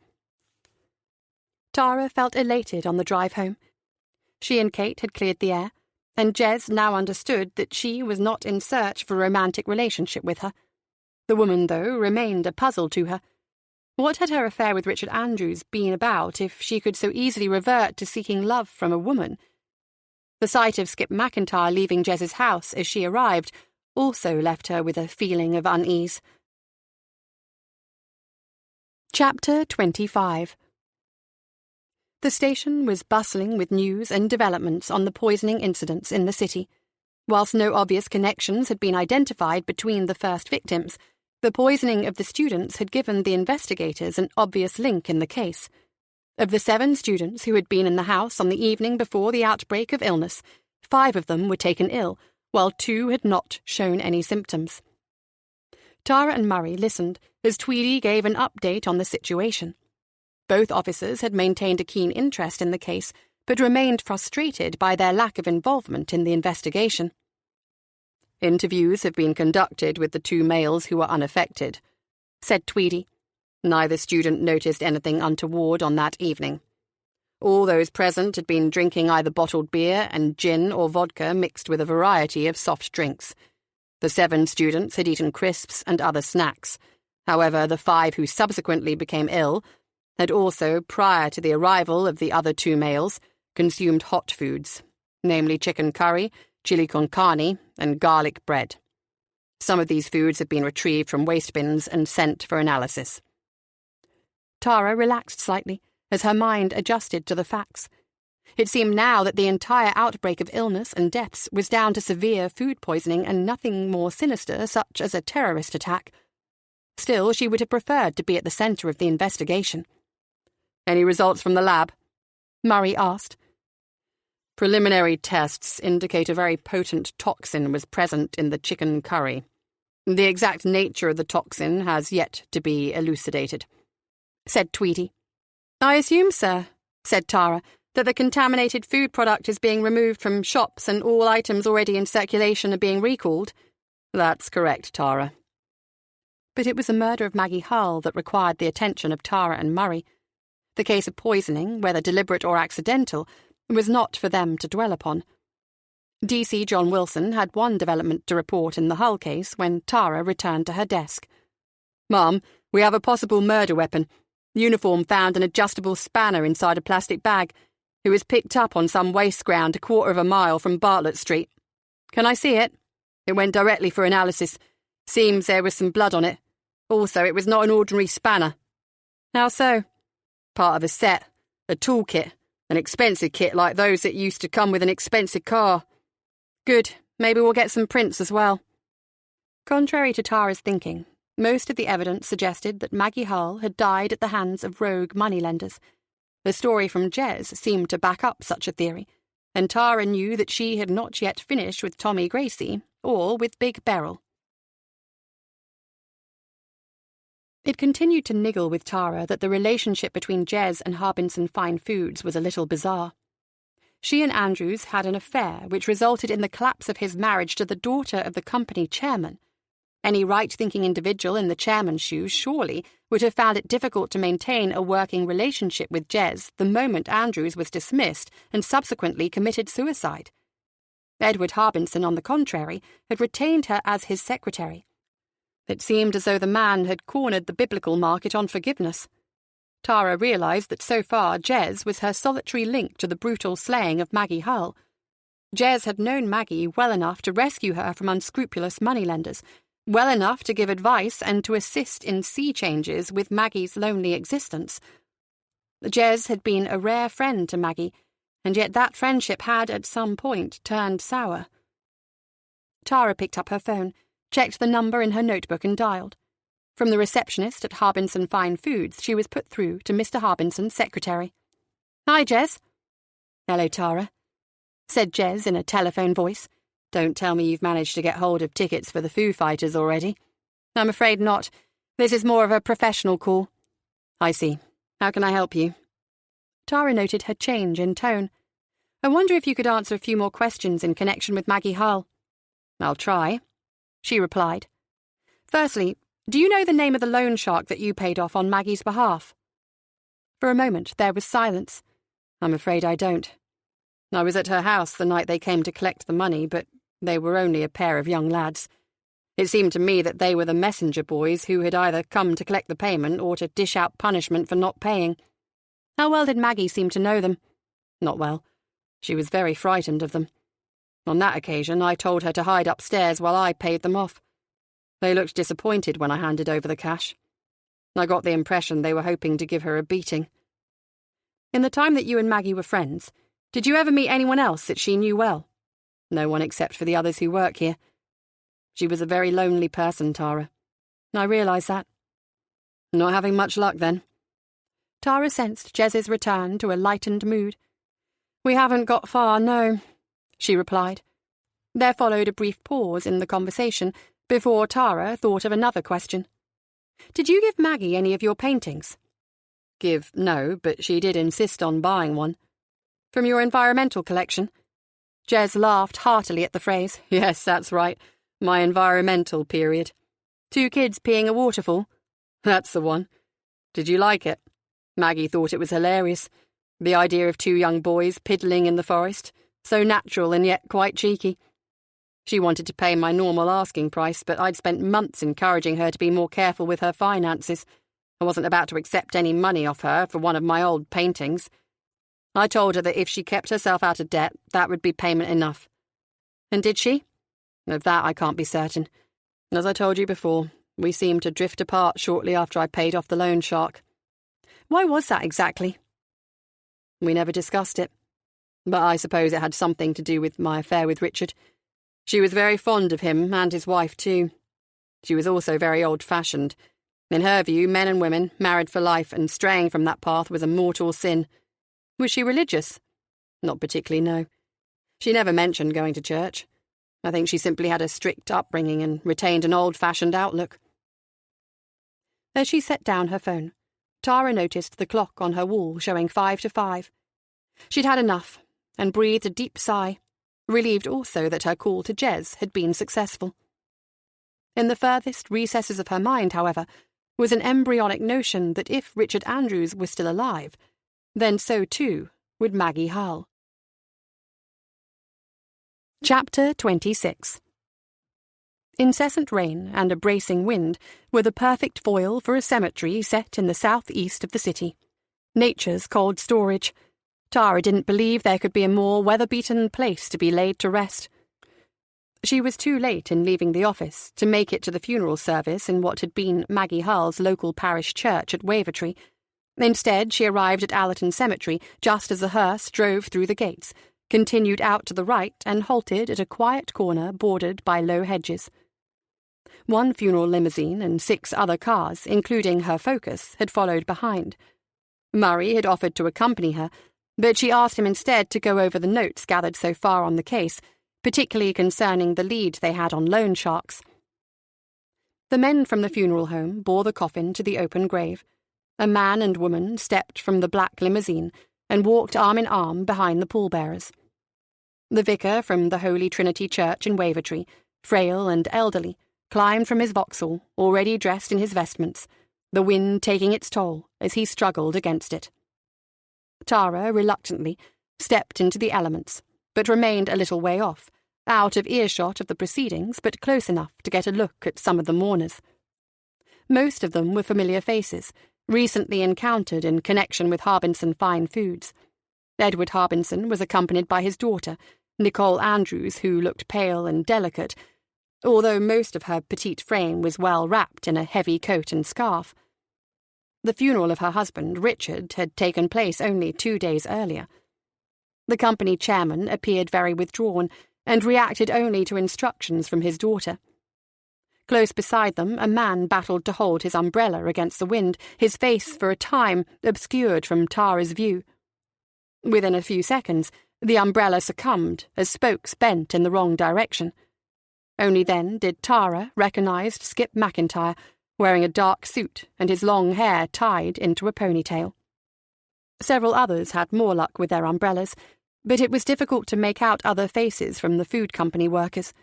Tara felt elated on the drive home. She and Kate had cleared the air, and Jez now understood that she was not in search for a romantic relationship with her. The woman, though, remained a puzzle to her. What had her affair with Richard Andrews been about if she could so easily revert to seeking love from a woman? The sight of Skip McIntyre leaving Jez's house as she arrived also left her with a feeling of unease. Chapter 25. The station was bustling with news and developments on the poisoning incidents in the city. Whilst no obvious connections had been identified between the first victims, the poisoning of the students had given the investigators an obvious link in the case. Of the 7 students who had been in the house on the evening before the outbreak of illness, 5 of them were taken ill, while 2 had not shown any symptoms. Tara and Murray listened as Tweedy gave an update on the situation. Both officers had maintained a keen interest in the case, but remained frustrated by their lack of involvement in the investigation. Interviews have been conducted with the 2 males who were unaffected, said Tweedy. Neither student noticed anything untoward on that evening. All those present had been drinking either bottled beer and gin or vodka mixed with a variety of soft drinks. The 7 students had eaten crisps and other snacks. However, the 5 who subsequently became ill had also, prior to the arrival of the other 2 males, consumed hot foods, namely chicken curry, chili con carne, and garlic bread. Some of these foods have been retrieved from waste bins and sent for analysis." Tara relaxed slightly as her mind adjusted to the facts. It seemed now that the entire outbreak of illness and deaths was down to severe food poisoning and nothing more sinister, such as a terrorist attack. Still, she would have preferred to be at the centre of the investigation. "Any results from the lab?" Murray asked. "Preliminary tests indicate a very potent toxin was present in the chicken curry. The exact nature of the toxin has yet to be elucidated," said Tweedy. "I assume, sir," said Tara, "that the contaminated food product is being removed from shops and all items already in circulation are being recalled." "That's correct, Tara." But it was the murder of Maggie Hull that required the attention of Tara and Murray. The case of poisoning, whether deliberate or accidental, was not for them to dwell upon. DC John Wilson had one development to report in the Hull case when Tara returned to her desk. "Ma'am, we have a possible murder weapon. Uniform found an adjustable spanner inside a plastic bag. It was picked up on some waste ground 1/4 mile from Bartlett Street." "Can I see it?" "It went directly for analysis. Seems there was some blood on it. Also, it was not an ordinary spanner." "How so?" "Part of a set, a toolkit, an expensive kit like those that used to come with an expensive car." "Good. Maybe we'll get some prints as well." Contrary to Tara's thinking, most of the evidence suggested that Maggie Hull had died at the hands of rogue moneylenders. The story from Jez seemed to back up such a theory, and Tara knew that she had not yet finished with Tommy Gracie or with Big Beryl. It continued to niggle with Tara that the relationship between Jez and Harbinson Fine Foods was a little bizarre. She and Andrews had an affair which resulted in the collapse of his marriage to the daughter of the company chairman. Any right-thinking individual in the chairman's shoes surely would have found it difficult to maintain a working relationship with Jez the moment Andrews was dismissed and subsequently committed suicide. Edward Harbinson, on the contrary, had retained her as his secretary. It seemed as though the man had cornered the biblical market on forgiveness. Tara realised that so far Jez was her solitary link to the brutal slaying of Maggie Hull. Jez had known Maggie well enough to rescue her from unscrupulous moneylenders, well enough to give advice and to assist in sea changes with Maggie's lonely existence. Jez had been a rare friend to Maggie, and yet that friendship had at some point turned sour. Tara picked up her phone, checked the number in her notebook and dialed. From the receptionist at Harbinson Fine Foods, she was put through to Mr. Harbinson's secretary. "Hi, Jez." "Hello, Tara," said Jez in a telephone voice. "Don't tell me you've managed to get hold of tickets for the Foo Fighters already." "I'm afraid not. This is more of a professional call." "I see. How can I help you?" Tara noted her change in tone. "I wonder if you could answer a few more questions in connection with Maggie Hull." "I'll try," she replied. "Firstly, do you know the name of the loan shark that you paid off on Maggie's behalf?" For a moment there was silence. "I'm afraid I don't. I was at her house the night they came to collect the money, but they were only a pair of young lads. It seemed to me that they were the messenger boys who had either come to collect the payment or to dish out punishment for not paying." "How well did Maggie seem to know them?" "Not well. She was very frightened of them. On that occasion, I told her to hide upstairs while I paid them off. They looked disappointed when I handed over the cash. I got the impression they were hoping to give her a beating." "In the time that you and Maggie were friends, did you ever meet anyone else that she knew well?" "No one except for the others who work here. She was a very lonely person, Tara." "I realise that." "Not having much luck, then?" Tara sensed Jez's return to a lightened mood. "We haven't got far, no," she replied. There followed a brief pause in the conversation before Tara thought of another question. "Did you give Maggie any of your paintings?" No, but she did insist on buying one." "From your environmental collection?" Jez laughed heartily at the phrase. "Yes, that's right. My environmental period." "2 kids peeing a waterfall?" "That's the one. Did you like it?" Maggie thought it was hilarious. The idea of 2 young boys piddling in the forest, so natural and yet quite cheeky. She wanted to pay my normal asking price, but I'd spent months encouraging her to be more careful with her finances. I wasn't about to accept any money off her for one of my old paintings. I told her that if she kept herself out of debt, that would be payment enough." "And did she?" "Of that I can't be certain. As I told you before, we seemed to drift apart shortly after I paid off the loan shark. Why was that exactly? We never discussed it, but I suppose it had something to do with my affair with Richard. She was very fond of him and his wife too. She was also very old-fashioned. In her view, men and women, married for life, and straying from that path was a mortal sin. Was she religious? Not particularly, no. She never mentioned going to church. I think she simply had a strict upbringing and retained an old-fashioned outlook. As she set down her phone, Tara noticed the clock on her wall showing 5 to 5. She'd had enough, and breathed a deep sigh, relieved also that her call to Jez had been successful. In the furthest recesses of her mind, however, was an embryonic notion that if Richard Andrews was still alive, then so too would Maggie Hull. Chapter 26. Incessant rain and a bracing wind were the perfect foil for a cemetery set in the southeast of the city. Nature's cold storage. Tara didn't believe there could be a more weather-beaten place to be laid to rest. She was too late in leaving the office to make it to the funeral service in what had been Maggie Hull's local parish church at Wavertree. Instead, she arrived at Allerton Cemetery just as the hearse drove through the gates, continued out to the right and halted at a quiet corner bordered by low hedges. One funeral limousine and 6 other cars, including her Focus, had followed behind. Murray had offered to accompany her, but she asked him instead to go over the notes gathered so far on the case, particularly concerning the lead they had on loan sharks. The men from the funeral home bore the coffin to the open grave. A man and woman stepped from the black limousine and walked arm in arm behind the pallbearers. The vicar from the Holy Trinity Church in Wavertree, frail and elderly, climbed from his vauxhall, already dressed in his vestments, the wind taking its toll as he struggled against it. Tara, reluctantly, stepped into the elements, but remained a little way off, out of earshot of the proceedings, but close enough to get a look at some of the mourners. Most of them were familiar faces, recently encountered in connection with Harbinson Fine Foods. Edward Harbinson was accompanied by his daughter, Nicole Andrews, who looked pale and delicate, although most of her petite frame was well wrapped in a heavy coat and scarf. The funeral of her husband, Richard, had taken place only 2 days earlier. The company chairman appeared very withdrawn and reacted only to instructions from his daughter. Close beside them, a man battled to hold his umbrella against the wind, his face for a time obscured from Tara's view. Within a few seconds, the umbrella succumbed as spokes bent in the wrong direction. Only then did Tara recognize Skip McIntyre, wearing a dark suit and his long hair tied into a ponytail. Several others had more luck with their umbrellas, but it was difficult to make out other faces from the food company workers.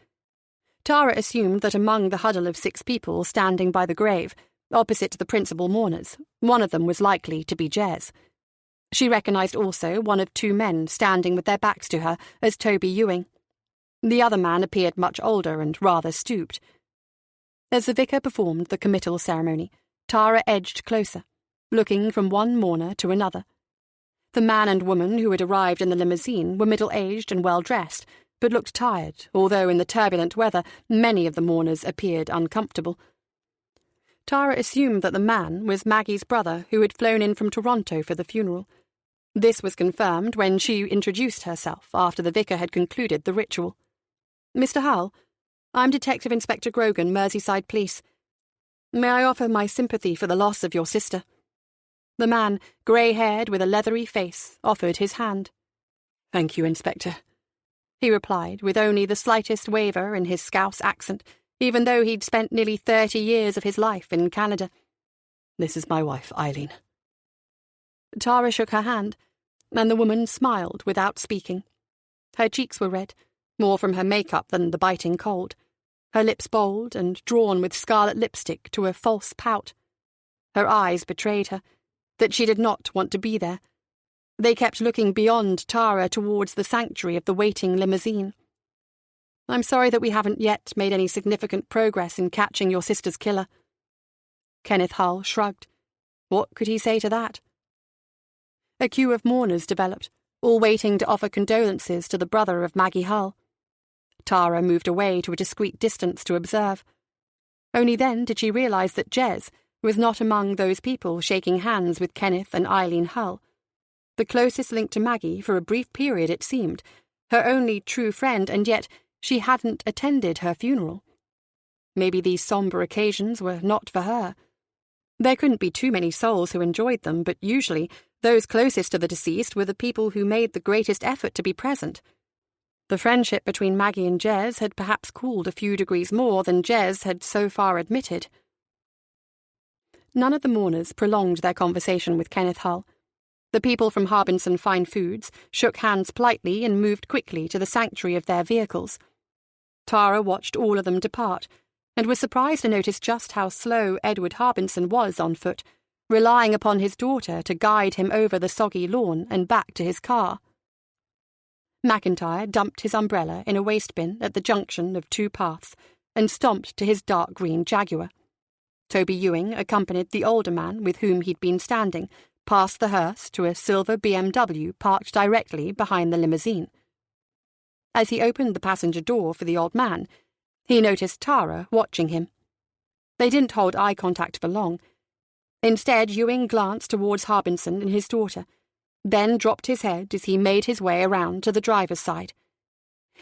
Tara assumed that among the huddle of 6 people standing by the grave, opposite the principal mourners, one of them was likely to be Jez. She recognized also one of 2 men standing with their backs to her as Toby Ewing. The other man appeared much older and rather stooped. As the vicar performed the committal ceremony, Tara edged closer, looking from one mourner to another. The man and woman who had arrived in the limousine were middle-aged and well-dressed, but looked tired, although in the turbulent weather many of the mourners appeared uncomfortable. Tara assumed that the man was Maggie's brother who had flown in from Toronto for the funeral. This was confirmed when she introduced herself after the vicar had concluded the ritual. "Mr. Hull, I'm Detective Inspector Grogan, Merseyside Police. May I offer my sympathy for the loss of your sister?" The man, grey-haired with a leathery face, offered his hand. "Thank you, Inspector," he replied with only the slightest waver in his Scouse accent, even though he'd spent nearly 30 years of his life in Canada. "This is my wife, Eileen." Tara shook her hand, and the woman smiled without speaking. Her cheeks were red, more from her makeup than the biting cold, her lips bold and drawn with scarlet lipstick to a false pout. Her eyes betrayed her, that she did not want to be there. They kept looking beyond Tara towards the sanctuary of the waiting limousine. "I'm sorry that we haven't yet made any significant progress in catching your sister's killer." Kenneth Hull shrugged. What could he say to that? A queue of mourners developed, all waiting to offer condolences to the brother of Maggie Hull. Tara moved away to a discreet distance to observe. Only then did she realise that Jez was not among those people shaking hands with Kenneth and Eileen Hull. The closest link to Maggie for a brief period, it seemed, her only true friend, and yet she hadn't attended her funeral. Maybe these sombre occasions were not for her. There couldn't be too many souls who enjoyed them, but usually those closest to the deceased were the people who made the greatest effort to be present. The friendship between Maggie and Jez had perhaps cooled a few degrees more than Jez had so far admitted. None of the mourners prolonged their conversation with Kenneth Hull. The people from Harbinson Fine Foods shook hands politely and moved quickly to the sanctuary of their vehicles. Tara watched all of them depart, and was surprised to notice just how slow Edward Harbinson was on foot, relying upon his daughter to guide him over the soggy lawn and back to his car. McIntyre dumped his umbrella in a waste bin at the junction of two paths and stomped to his dark green Jaguar. Toby Ewing accompanied the older man with whom he'd been standing past the hearse to a silver BMW parked directly behind the limousine. As he opened the passenger door for the old man, he noticed Tara watching him. They didn't hold eye contact for long. Instead, Ewing glanced towards Harbinson and his daughter, then dropped his head as he made his way around to the driver's side.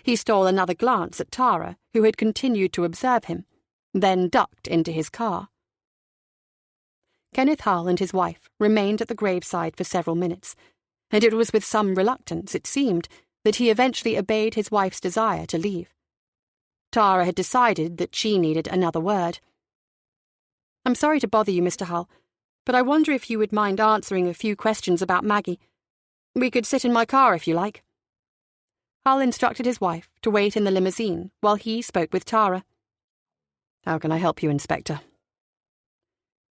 He stole another glance at Tara, who had continued to observe him, then ducked into his car. Kenneth Hull and his wife remained at the graveside for several minutes, and it was with some reluctance, it seemed, that he eventually obeyed his wife's desire to leave. Tara had decided that she needed another word. "I'm sorry to bother you, Mr. Hull, but I wonder if you would mind answering a few questions about Maggie. We could sit in my car if you like." Hull instructed his wife to wait in the limousine while he spoke with Tara. "How can I help you, Inspector?"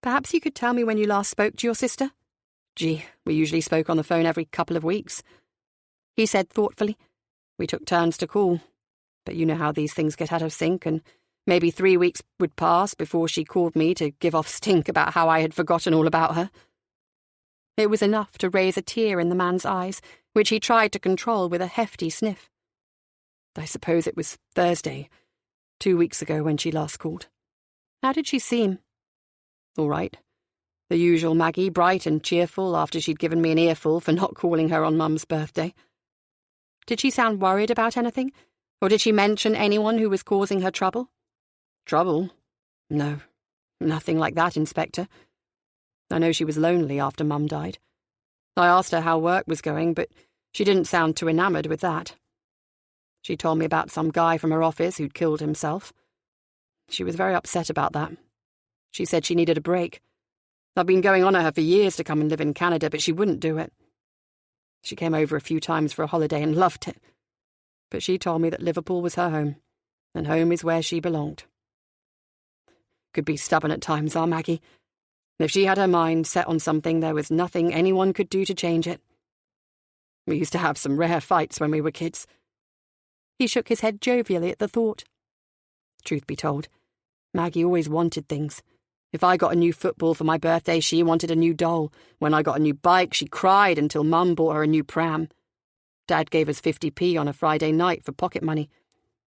"Perhaps you could tell me when you last spoke to your sister?" "Gee, we usually spoke on the phone every couple of weeks," he said thoughtfully. "We took turns to call, but you know how these things get out of sync, and maybe 3 weeks would pass before she called me to give off stink about how I had forgotten all about her." It was enough to raise a tear in the man's eyes, which he tried to control with a hefty sniff. "I suppose it was Thursday, 2 weeks ago when she last called." "How did she seem?" "All right. The usual Maggie, bright and cheerful after she'd given me an earful for not calling her on Mum's birthday." "Did she sound worried about anything? Or did she mention anyone who was causing her trouble?" "Trouble? No, nothing like that, Inspector. I know she was lonely after Mum died. I asked her how work was going, but she didn't sound too enamoured with that. She told me about some guy from her office who'd killed himself. She was very upset about that. She said she needed a break. I've been going on at her for years to come and live in Canada, but she wouldn't do it. She came over a few times for a holiday and loved it. But she told me that Liverpool was her home, and home is where she belonged. Could be stubborn at times, our Maggie. If she had her mind set on something, there was nothing anyone could do to change it. We used to have some rare fights when we were kids." He shook his head jovially at the thought. "Truth be told, Maggie always wanted things. If I got a new football for my birthday, she wanted a new doll. When I got a new bike, she cried until Mum bought her a new pram. Dad gave us 50p on a Friday night for pocket money.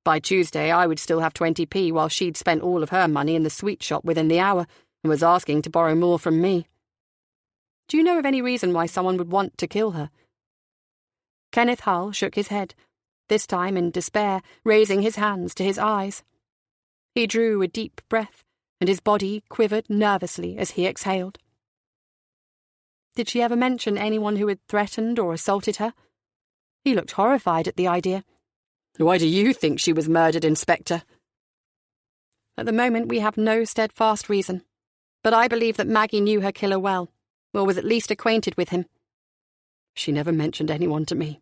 By Tuesday, I would still have 20p while she'd spent all of her money in the sweet shop within the hour and was asking to borrow more from me." "Do you know of any reason why someone would want to kill her?" Kenneth Hull shook his head, this time in despair, raising his hands to his eyes. He drew a deep breath, and his body quivered nervously as he exhaled. "Did she ever mention anyone who had threatened or assaulted her?" He looked horrified at the idea. "Why do you think she was murdered, Inspector?" "At the moment we have no steadfast reason, but I believe that Maggie knew her killer well, or was at least acquainted with him." "She never mentioned anyone to me.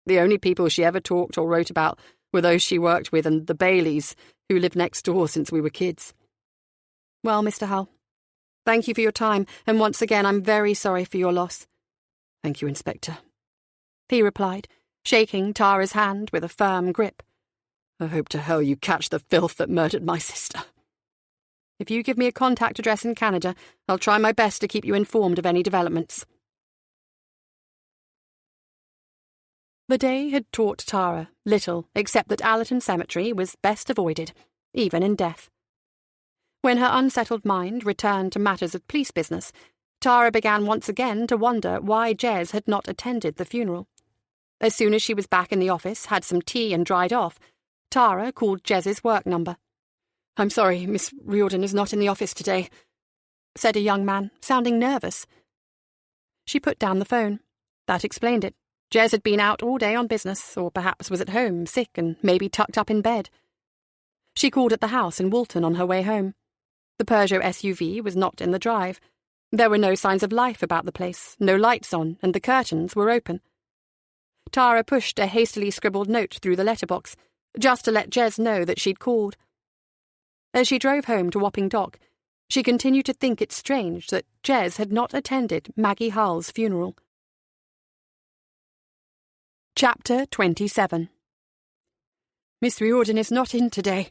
The only people she ever talked or wrote about were those she worked with and the Baileys, who lived next door since we were kids." "Well, Mr. Hull, thank you for your time, and once again I'm very sorry for your loss." "Thank you, Inspector," he replied, shaking Tara's hand with a firm grip. "I hope to hell you catch the filth that murdered my sister." "If you give me a contact address in Canada, I'll try my best to keep you informed of any developments." The day had taught Tara little except that Allerton Cemetery was best avoided, even in death. When her unsettled mind returned to matters of police business, Tara began once again to wonder why Jez had not attended the funeral. As soon as she was back in the office, had some tea and dried off, Tara called Jez's work number. "I'm sorry, Miss Riordan is not in the office today," said a young man, sounding nervous. She put down the phone. That explained it. Jez had been out all day on business, or perhaps was at home, sick and maybe tucked up in bed. She called at the house in Woolton on her way home. The Peugeot SUV was not in the drive. There were no signs of life about the place, no lights on, and the curtains were open. Tara pushed a hastily scribbled note through the letterbox, just to let Jez know that she'd called. As she drove home to Wapping Dock, she continued to think it strange that Jez had not attended Maggie Hull's funeral. Chapter 27. "Miss Riordan is not in today,"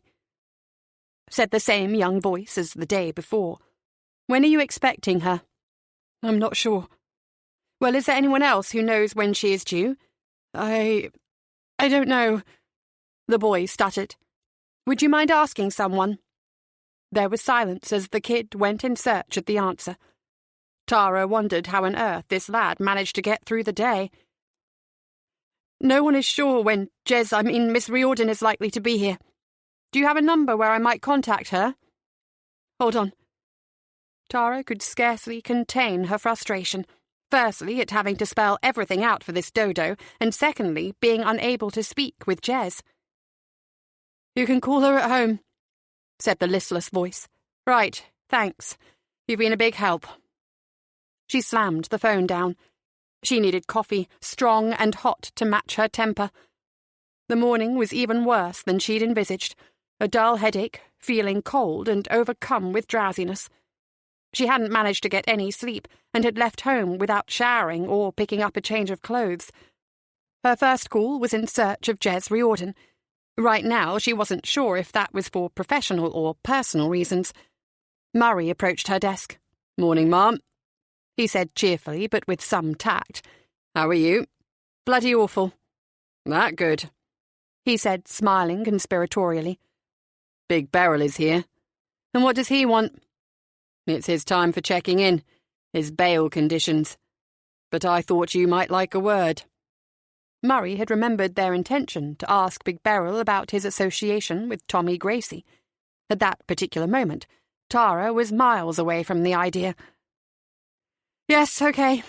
said the same young voice as the day before. "When are you expecting her?" "I'm not sure." "Well, is there anyone else who knows when she is due?" I don't know," the boy stuttered. "Would you mind asking someone?" There was silence as the kid went in search of the answer. Tara wondered how on earth this lad managed to get through the day. "No one is sure when Miss Riordan is likely to be here. Do you have a number where I might contact her?" "Hold on." Tara could scarcely contain her frustration. Firstly, at having to spell everything out for this dodo, and secondly, being unable to speak with Jez. "You can call her at home," said the listless voice. "Right, thanks. You've been a big help." She slammed the phone down. She needed coffee, strong and hot to match her temper. The morning was even worse than she'd envisaged. A dull headache, feeling cold and overcome with drowsiness. She hadn't managed to get any sleep and had left home without showering or picking up a change of clothes. Her first call was in search of Jez Riordan. Right now, she wasn't sure if that was for professional or personal reasons. Murray approached her desk. "Morning, Ma'am," he said cheerfully, but with some tact. "How are you?" "Bloody awful." "That good," he said, smiling conspiratorially. "Big Beryl is here." "And what does he want?" "It's his time for checking in, his bail conditions. But I thought you might like a word." Murray had remembered their intention to ask Big Beryl about his association with Tommy Gracie. At that particular moment, Tara was miles away from the idea. "Yes, okay,"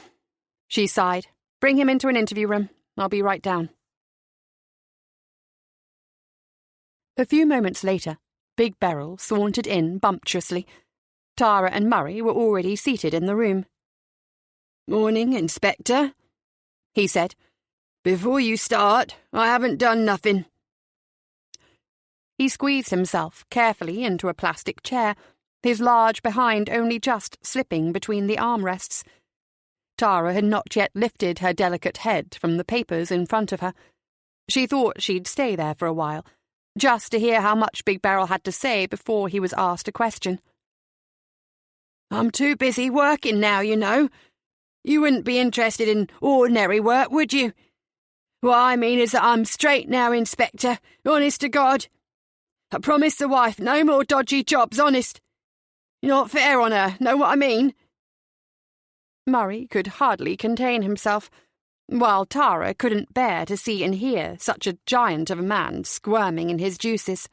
she sighed. "Bring him into an interview room. I'll be right down." A few moments later, Big Beryl sauntered in bumptiously. Tara and Murray were already seated in the room. "Morning, Inspector," he said. "Before you start, I haven't done nothing." He squeezed himself carefully into a plastic chair, his large behind only just slipping between the armrests. Tara had not yet lifted her delicate head from the papers in front of her. She thought she'd stay there for a while, just to hear how much Big Beryl had to say before he was asked a question. "I'm too busy working now, you know. You wouldn't be interested in ordinary work, would you? What I mean is that I'm straight now, Inspector, honest to God. I promised the wife no more dodgy jobs, honest. You're not fair on her, know what I mean?" Murray could hardly contain himself, while Tara couldn't bear to see and hear such a giant of a man squirming in his juices.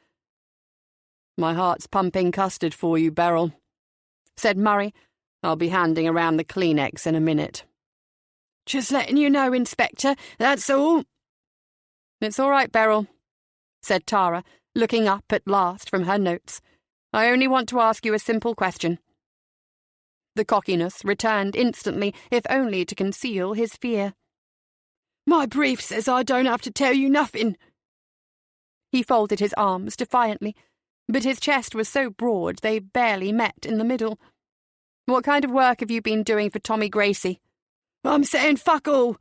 "My heart's pumping custard for you, Beryl," said Murray. "I'll be handing around the Kleenex in a minute." "Just letting you know, Inspector, that's all." "It's all right, Beryl," said Tara, looking up at last from her notes. "I only want to ask you a simple question." The cockiness returned instantly, if only to conceal his fear. "My brief says I don't have to tell you nothing." He folded his arms defiantly, but his chest was so broad they barely met in the middle. "What kind of work have you been doing for Tommy Gracie?" "I'm saying fuck all."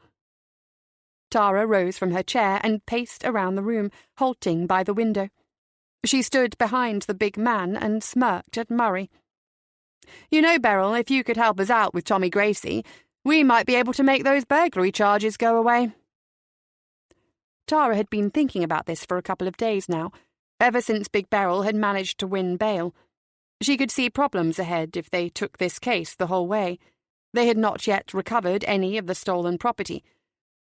Tara rose from her chair and paced around the room, halting by the window. She stood behind the big man and smirked at Murray. "You know, Beryl, if you could help us out with Tommy Gracie, we might be able to make those burglary charges go away." Tara had been thinking about this for a couple of days now, ever since Big Beryl had managed to win bail. She could see problems ahead if they took this case the whole way. They had not yet recovered any of the stolen property.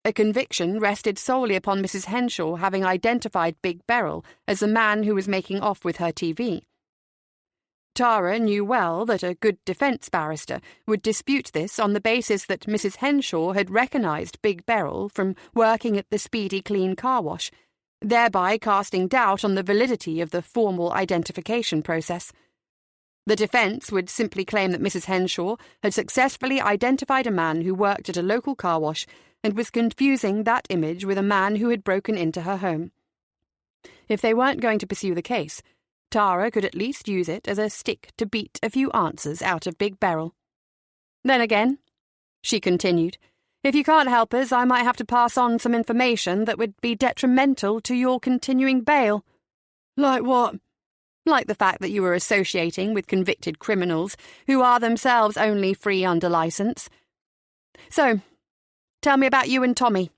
A conviction rested solely upon Mrs. Henshaw having identified Big Beryl as the man who was making off with her TV. Tara knew well that a good defence barrister would dispute this on the basis that Mrs. Henshaw had recognised Big Beryl from working at the Speedy Clean car wash, thereby casting doubt on the validity of the formal identification process. The defence would simply claim that Mrs. Henshaw had successfully identified a man who worked at a local car wash and was confusing that image with a man who had broken into her home. If they weren't going to pursue the case, Tara could at least use it as a stick to beat a few answers out of Big Beryl. Then again, she continued, if you can't help us, I might have to pass on some information that would be detrimental to your continuing bail. Like what? Like the fact that you were associating with convicted criminals who are themselves only free under licence. So, tell me about you and Tommy.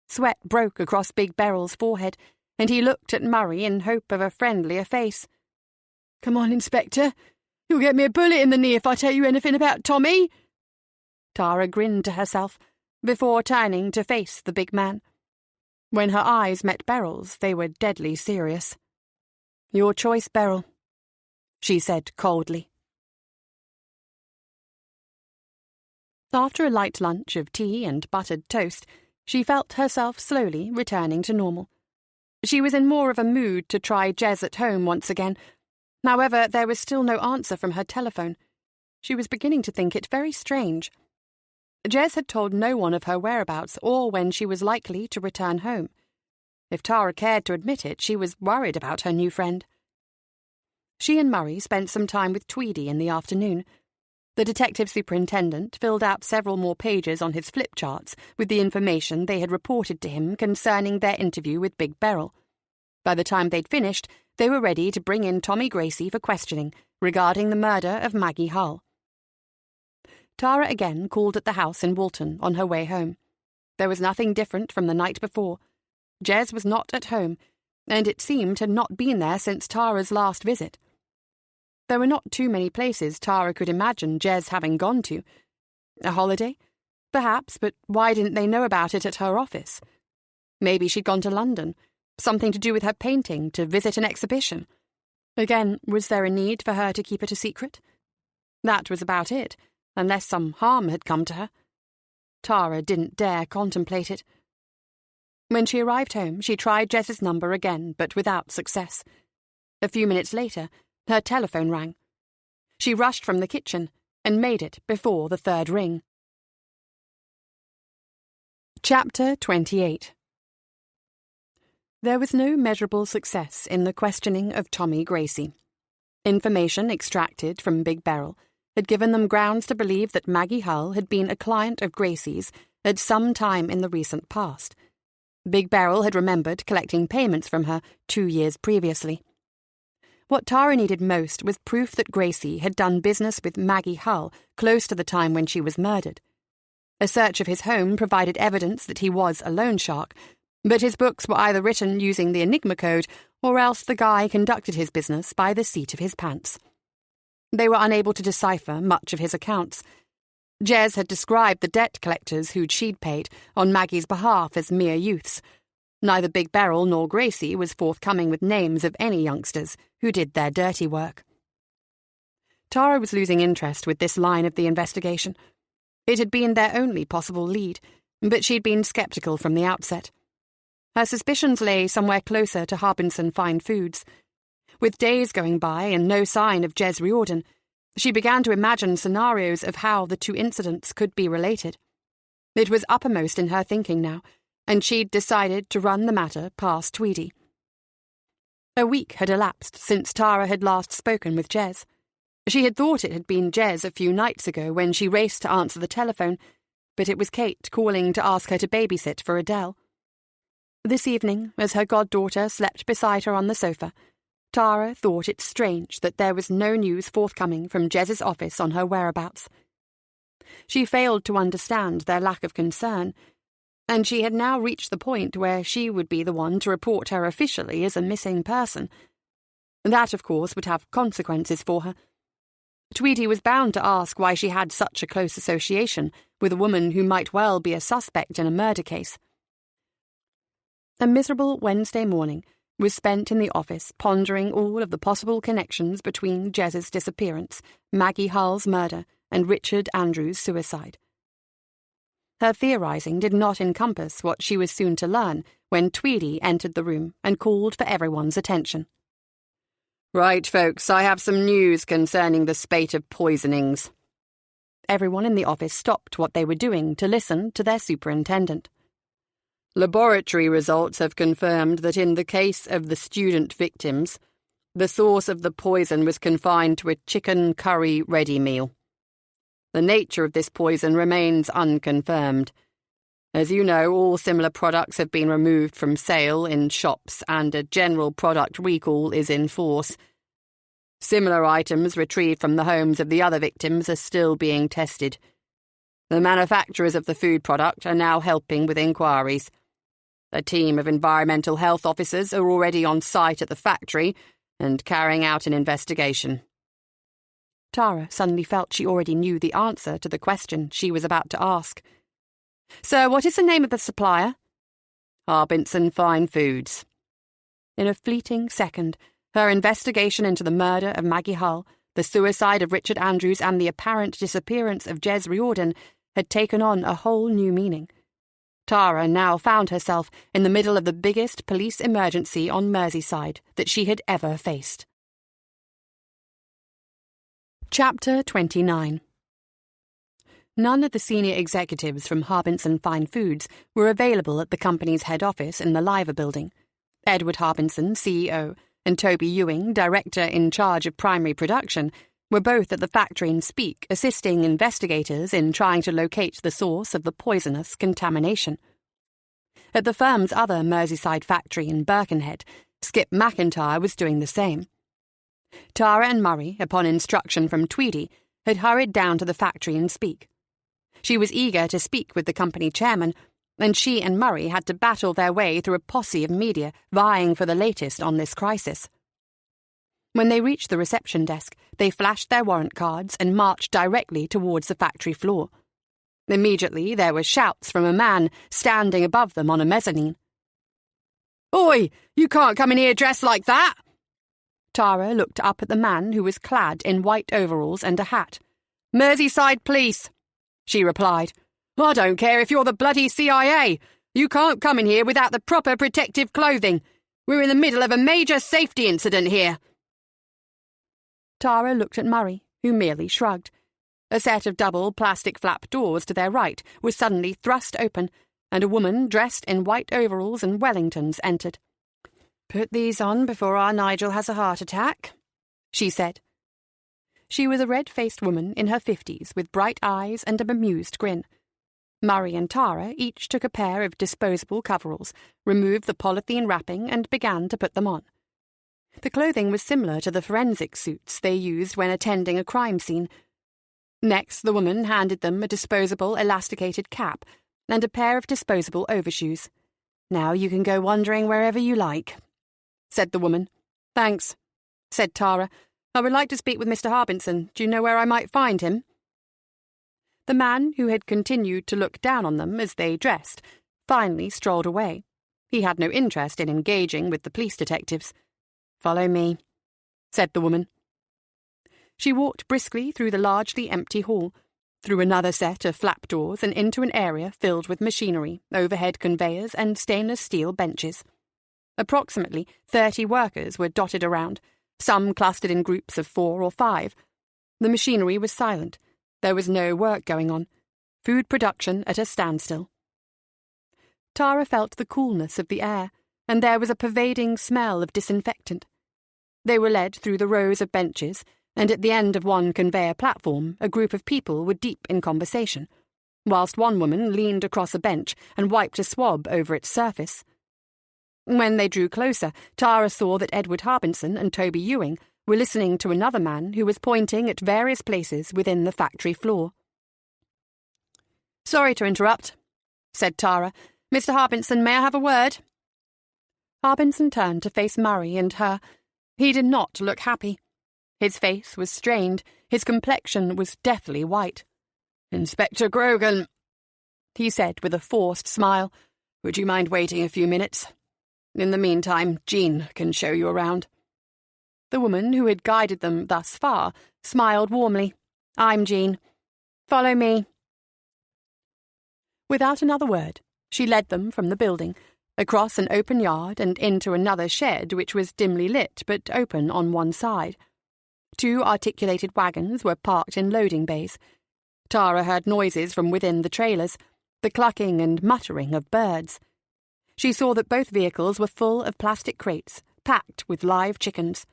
Sweat broke across Big Beryl's forehead, and he looked at Murray in hope of a friendlier face. Come on, Inspector. You'll get me a bullet in the knee if I tell you anything about Tommy. Tara grinned to herself, before turning to face the big man. When her eyes met Beryl's, they were deadly serious. Your choice, Beryl, she said coldly. After a light lunch of tea and buttered toast, she felt herself slowly returning to normal. She was in more of a mood to try Jez at home once again. However, there was still no answer from her telephone. She was beginning to think it very strange. Jez had told no one of her whereabouts or when she was likely to return home. If Tara cared to admit it, she was worried about her new friend. She and Murray spent some time with Tweedy in the afternoon. The detective superintendent filled out several more pages on his flip charts with the information they had reported to him concerning their interview with Big Beryl. By the time they'd finished, they were ready to bring in Tommy Gracie for questioning regarding the murder of Maggie Hull. Tara again called at the house in Walton on her way home. There was nothing different from the night before. Jez was not at home, and it seemed had not been there since Tara's last visit. There were not too many places Tara could imagine Jez having gone to. A holiday? Perhaps, but why didn't they know about it at her office? Maybe she'd gone to London. Something to do with her painting, to visit an exhibition. Again, was there a need for her to keep it a secret? That was about it, unless some harm had come to her. Tara didn't dare contemplate it. When she arrived home, she tried Jez's number again, but without success. A few minutes later, her telephone rang. She rushed from the kitchen and made it before the third ring. Chapter 28. There was no measurable success in the questioning of Tommy Gracie. Information extracted from Big Beryl had given them grounds to believe that Maggie Hull had been a client of Gracie's at some time in the recent past. Big Beryl had remembered collecting payments from her 2 years previously. What Tara needed most was proof that Gracie had done business with Maggie Hull close to the time when she was murdered. A search of his home provided evidence that he was a loan shark, but his books were either written using the Enigma code or else the guy conducted his business by the seat of his pants. They were unable to decipher much of his accounts. Jez had described the debt collectors who'd she'd paid on Maggie's behalf as mere youths. Neither Big Beryl nor Gracie was forthcoming with names of any youngsters who did their dirty work. Tara was losing interest with this line of the investigation. It had been their only possible lead, but she'd been sceptical from the outset. Her suspicions lay somewhere closer to Harbinson Fine Foods. With days going by and no sign of Jez Riordan, she began to imagine scenarios of how the two incidents could be related. It was uppermost in her thinking now, and she'd decided to run the matter past Tweedy. A week had elapsed since Tara had last spoken with Jez. She had thought it had been Jez a few nights ago when she raced to answer the telephone, but it was Kate calling to ask her to babysit for Adele. This evening, as her goddaughter slept beside her on the sofa, Tara thought it strange that there was no news forthcoming from Jez's office on her whereabouts. She failed to understand their lack of concern, and she had now reached the point where she would be the one to report her officially as a missing person. That, of course, would have consequences for her. Tweedy was bound to ask why she had such a close association with a woman who might well be a suspect in a murder case. A miserable Wednesday morning was spent in the office pondering all of the possible connections between Jez's disappearance, Maggie Hull's murder, and Richard Andrews' suicide. Her theorizing did not encompass what she was soon to learn when Tweedy entered the room and called for everyone's attention. "Right, folks, I have some news concerning the spate of poisonings." Everyone in the office stopped what they were doing to listen to their superintendent. "Laboratory results have confirmed that in the case of the student victims, the source of the poison was confined to a chicken curry ready meal. The nature of this poison remains unconfirmed. As you know, all similar products have been removed from sale in shops and a general product recall is in force. Similar items retrieved from the homes of the other victims are still being tested. The manufacturers of the food product are now helping with inquiries. A team of environmental health officers are already on site at the factory and carrying out an investigation." Tara suddenly felt she already knew the answer to the question she was about to ask. "Sir, what is the name of the supplier?" "Harbinson Fine Foods." In a fleeting second, her investigation into the murder of Maggie Hull, the suicide of Richard Andrews, and the apparent disappearance of Jez Riordan had taken on a whole new meaning. Tara now found herself in the middle of the biggest police emergency on Merseyside that she had ever faced. Chapter 29. None of the senior executives from Harbinson Fine Foods were available at the company's head office in the Liver building. Edward Harbinson, CEO, and Toby Ewing, director in charge of primary production, were both at the factory in Speke, assisting investigators in trying to locate the source of the poisonous contamination. At the firm's other Merseyside factory in Birkenhead, Skip McIntyre was doing the same. Tara and Murray, upon instruction from Tweedy, had hurried down to the factory in Speke. She was eager to speak with the company chairman, and she and Murray had to battle their way through a posse of media vying for the latest on this crisis. When they reached the reception desk, they flashed their warrant cards and marched directly towards the factory floor. Immediately, there were shouts from a man standing above them on a mezzanine. "Oi, you can't come in here dressed like that!" Tara looked up at the man who was clad in white overalls and a hat. "Merseyside Police," she replied. "I don't care if you're the bloody CIA. You can't come in here without the proper protective clothing. We're in the middle of a major safety incident here." Tara looked at Murray, who merely shrugged. A set of double plastic flap doors to their right was suddenly thrust open, and a woman dressed in white overalls and Wellingtons entered. "Put these on before our Nigel has a heart attack," she said. She was a red-faced woman in her 50s with bright eyes and a bemused grin. Murray and Tara each took a pair of disposable coveralls, removed the polythene wrapping and began to put them on. The clothing was similar to the forensic suits they used when attending a crime scene. Next, the woman handed them a disposable elasticated cap and a pair of disposable overshoes. "Now you can go wandering wherever you like," said the woman. "Thanks," said Tara. "I would like to speak with Mr. Harbinson. Do you know where I might find him?" The man, who had continued to look down on them as they dressed, finally strolled away. He had no interest in engaging with the police detectives. "Follow me," said the woman. She walked briskly through the largely empty hall, through another set of flap doors and into an area filled with machinery, overhead conveyors and stainless steel benches. Approximately 30 workers were dotted around, some clustered in groups of 4 or 5. The machinery was silent. There was no work going on. Food production at a standstill. Tara felt the coolness of the air, and there was a pervading smell of disinfectant. They were led through the rows of benches, and at the end of one conveyor platform a group of people were deep in conversation, whilst one woman leaned across a bench and wiped a swab over its surface. When they drew closer, Tara saw that Edward Harbinson and Toby Ewing were listening to another man who was pointing at various places within the factory floor. "Sorry to interrupt," said Tara. "Mr. Harbinson, may I have a word?" Harbinson turned to face Murray and her. He did not look happy. His face was strained, his complexion was deathly white. "Inspector Grogan," he said with a forced smile, "would you mind waiting a few minutes? In the meantime, Jean can show you around." The woman who had guided them thus far smiled warmly. "I'm Jean. Follow me." Without another word, she led them from the building, across an open yard and into another shed which was dimly lit but open on one side. 2 articulated wagons were parked in loading bays. Tara heard noises from within the trailers, the clucking and muttering of birds. She saw that both vehicles were full of plastic crates, packed with live chickens.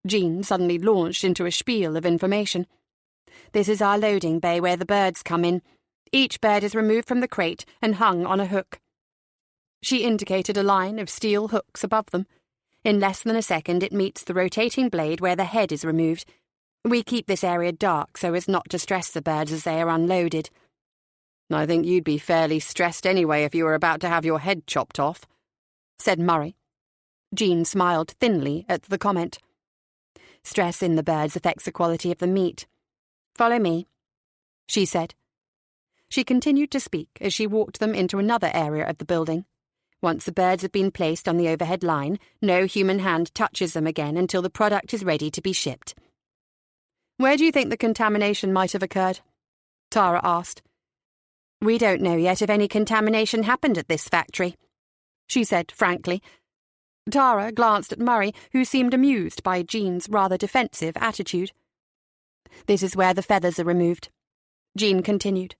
Jean suddenly launched into a spiel of information. "This is our loading bay where the birds come in. Each bird is removed from the crate and hung on a hook." She indicated a line of steel hooks above them. In less than a second it meets the rotating blade where the head is removed. We keep this area dark so as not to stress the birds as they are unloaded. "I think you'd be fairly stressed anyway if you were about to have your head chopped off," said Murray. Jean smiled thinly at the comment. "Stress in the birds affects the quality of the meat. Follow me," she said. She continued to speak as she walked them into another area of the building. Once the birds have been placed on the overhead line, no human hand touches them again until the product is ready to be shipped. "Where do you think the contamination might have occurred?" Tara asked. "We don't know yet if any contamination happened at this factory," she said frankly. Tara glanced at Murray, who seemed amused by Jean's rather defensive attitude. "This is where the feathers are removed," Jean continued.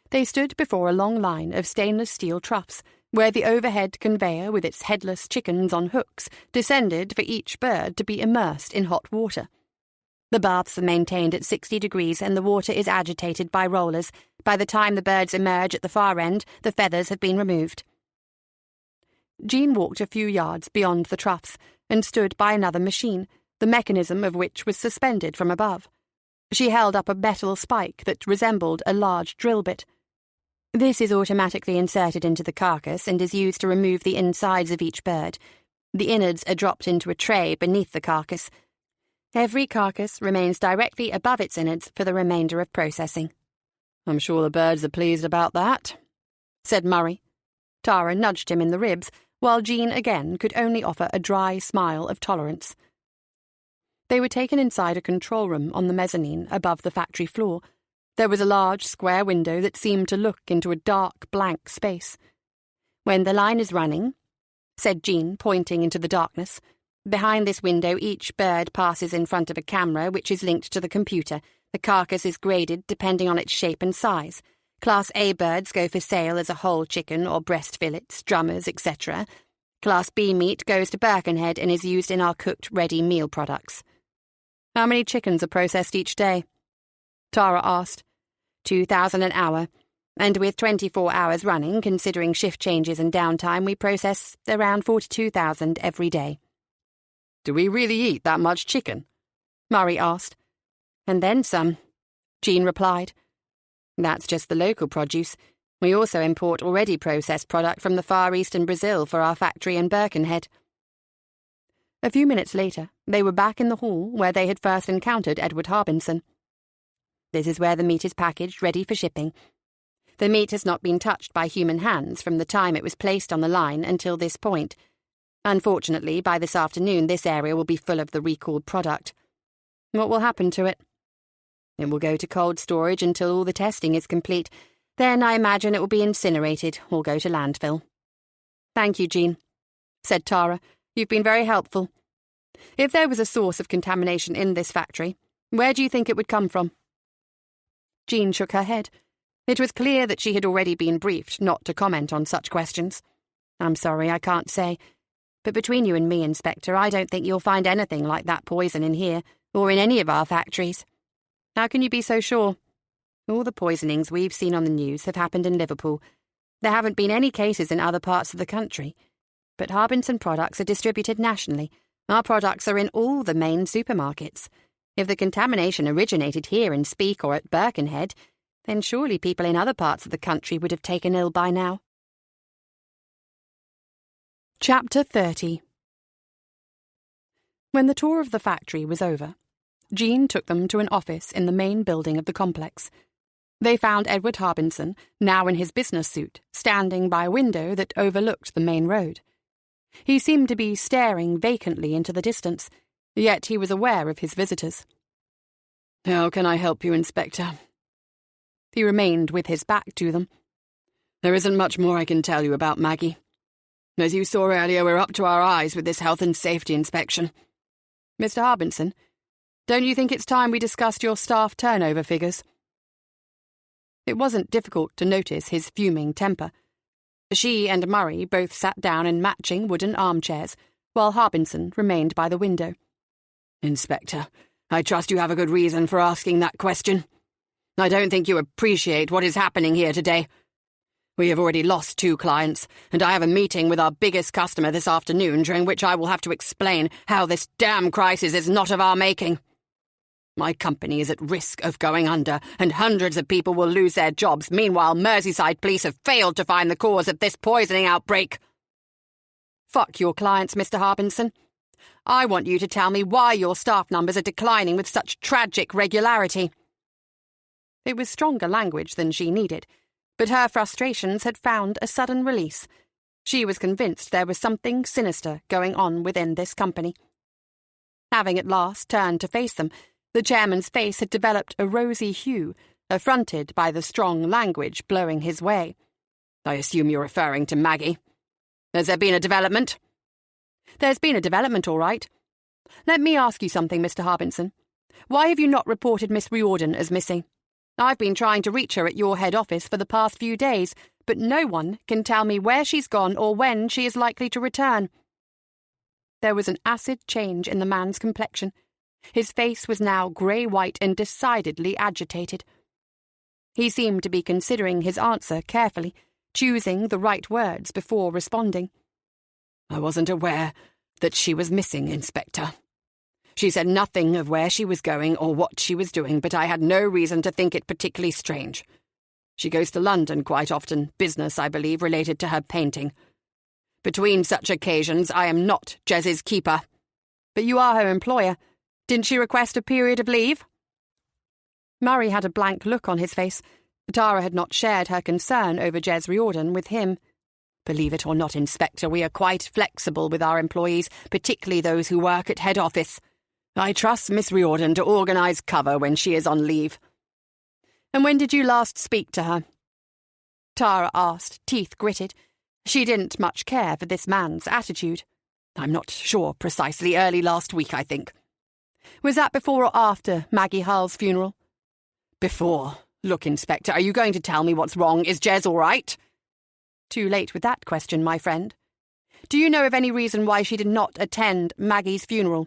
They stood before a long line of stainless steel troughs, where the overhead conveyor with its headless chickens on hooks descended for each bird to be immersed in hot water. The baths are maintained at 60 degrees and the water is agitated by rollers. By the time the birds emerge at the far end, the feathers have been removed. Jean walked a few yards beyond the troughs and stood by another machine, the mechanism of which was suspended from above. She held up a metal spike that resembled a large drill bit. "This is automatically inserted into the carcass and is used to remove the insides of each bird. The innards are dropped into a tray beneath the carcass. Every carcass remains directly above its innards for the remainder of processing." "I'm sure the birds are pleased about that," said Murray. Tara nudged him in the ribs, while Jean again could only offer a dry smile of tolerance. They were taken inside a control room on the mezzanine above the factory floor. There was a large square window that seemed to look into a dark, blank space. "When the line is running," said Jean, pointing into the darkness, "behind this window each bird passes in front of a camera which is linked to the computer. The carcass is graded depending on its shape and size. Class A birds go for sale as a whole chicken or breast fillets, drummers, etc. Class B meat goes to Birkenhead and is used in our cooked ready meal products." "How many chickens are processed each day?" Tara asked. 2,000 an hour, and with 24 hours running, considering shift changes and downtime, we process around 42,000 every day. "Do we really eat that much chicken?" Murray asked. "And then some," Jean replied. "That's just the local produce. We also import already processed product from the Far East and Brazil for our factory in Birkenhead." A few minutes later, they were back in the hall where they had first encountered Edward Harbinson. "This is where the meat is packaged, ready for shipping. The meat has not been touched by human hands from the time it was placed on the line until this point. Unfortunately, by this afternoon, this area will be full of the recalled product. What will happen to it? It will go to cold storage until all the testing is complete. Then I imagine it will be incinerated or go to landfill." "Thank you, Jean," said Tara. "You've been very helpful. If there was a source of contamination in this factory, where do you think it would come from?" Jean shook her head. It was clear that she had already been briefed not to comment on such questions. "I'm sorry, I can't say. But between you and me, Inspector, I don't think you'll find anything like that poison in here, or in any of our factories." "How can you be so sure?" "All the poisonings we've seen on the news have happened in Liverpool. There haven't been any cases in other parts of the country. But Harbinson products are distributed nationally. Our products are in all the main supermarkets. If the contamination originated here in Speke or at Birkenhead, then surely people in other parts of the country would have taken ill by now." Chapter 30. When the tour of the factory was over, Jean took them to an office in the main building of the complex. They found Edward Harbinson, now in his business suit, standing by a window that overlooked the main road. He seemed to be staring vacantly into the distance, yet he was aware of his visitors. "How can I help you, Inspector?" He remained with his back to them. "There isn't much more I can tell you about Maggie. As you saw earlier, we're up to our eyes with this health and safety inspection." "Mr. Harbinson, don't you think it's time we discussed your staff turnover figures?" It wasn't difficult to notice his fuming temper. She and Murray both sat down in matching wooden armchairs, while Harbinson remained by the window. "Inspector, I trust you have a good reason for asking that question. I don't think you appreciate what is happening here today. We have already lost 2 clients, and I have a meeting with our biggest customer this afternoon, during which I will have to explain how this damn crisis is not of our making. My company is at risk of going under, and hundreds of people will lose their jobs. Meanwhile, Merseyside police have failed to find the cause of this poisoning outbreak." "Fuck your clients, Mr. Harbinson. I want you to tell me why your staff numbers are declining with such tragic regularity." It was stronger language than she needed, but her frustrations had found a sudden release. She was convinced there was something sinister going on within this company. Having at last turned to face them, the chairman's face had developed a rosy hue, affronted by the strong language blowing his way. "I assume you're referring to Maggie. Has there been a development?" "There's been a development, all right. Let me ask you something, Mr. Harbinson. Why have you not reported Miss Riordan as missing? I've been trying to reach her at your head office for the past few days, but no one can tell me where she's gone or when she is likely to return." There was an acid change in the man's complexion. His face was now grey-white and decidedly agitated. He seemed to be considering his answer carefully, choosing the right words before responding. "I wasn't aware that she was missing, Inspector. She said nothing of where she was going or what she was doing, but I had no reason to think it particularly strange. She goes to London quite often, business, I believe, related to her painting. Between such occasions, I am not Jez's keeper." "But you are her employer. Didn't she request a period of leave?" Murray had a blank look on his face. Tara had not shared her concern over Jez Riordan with him. "Believe it or not, Inspector, we are quite flexible with our employees, particularly those who work at head office. I trust Miss Riordan to organise cover when she is on leave." "And when did you last speak to her?" Tara asked, teeth gritted. She didn't much care for this man's attitude. "I'm not sure precisely. Early last week, I think." "Was that before or after Maggie Hull's funeral?" "Before. Look, Inspector, are you going to tell me what's wrong? Is Jez all right?" "Too late with that question, my friend. Do you know of any reason why she did not attend Maggie's funeral?"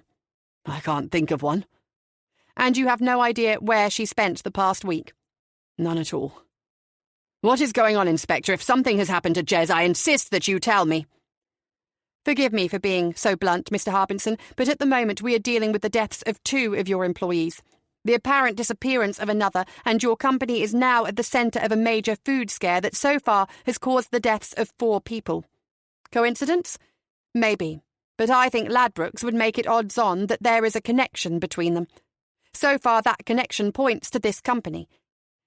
"I can't think of one." "And you have no idea where she spent the past week?" "None at all." "What is going on, Inspector? If something has happened to Jez, I insist that you tell me." "Forgive me for being so blunt, Mr. Harbinson, but at the moment we are dealing with the deaths of 2 of your employees, the apparent disappearance of another, and your company is now at the centre of a major food scare that so far has caused the deaths of 4 people. Coincidence? Maybe, but I think Ladbrokes would make it odds-on that there is a connection between them. So far that connection points to this company.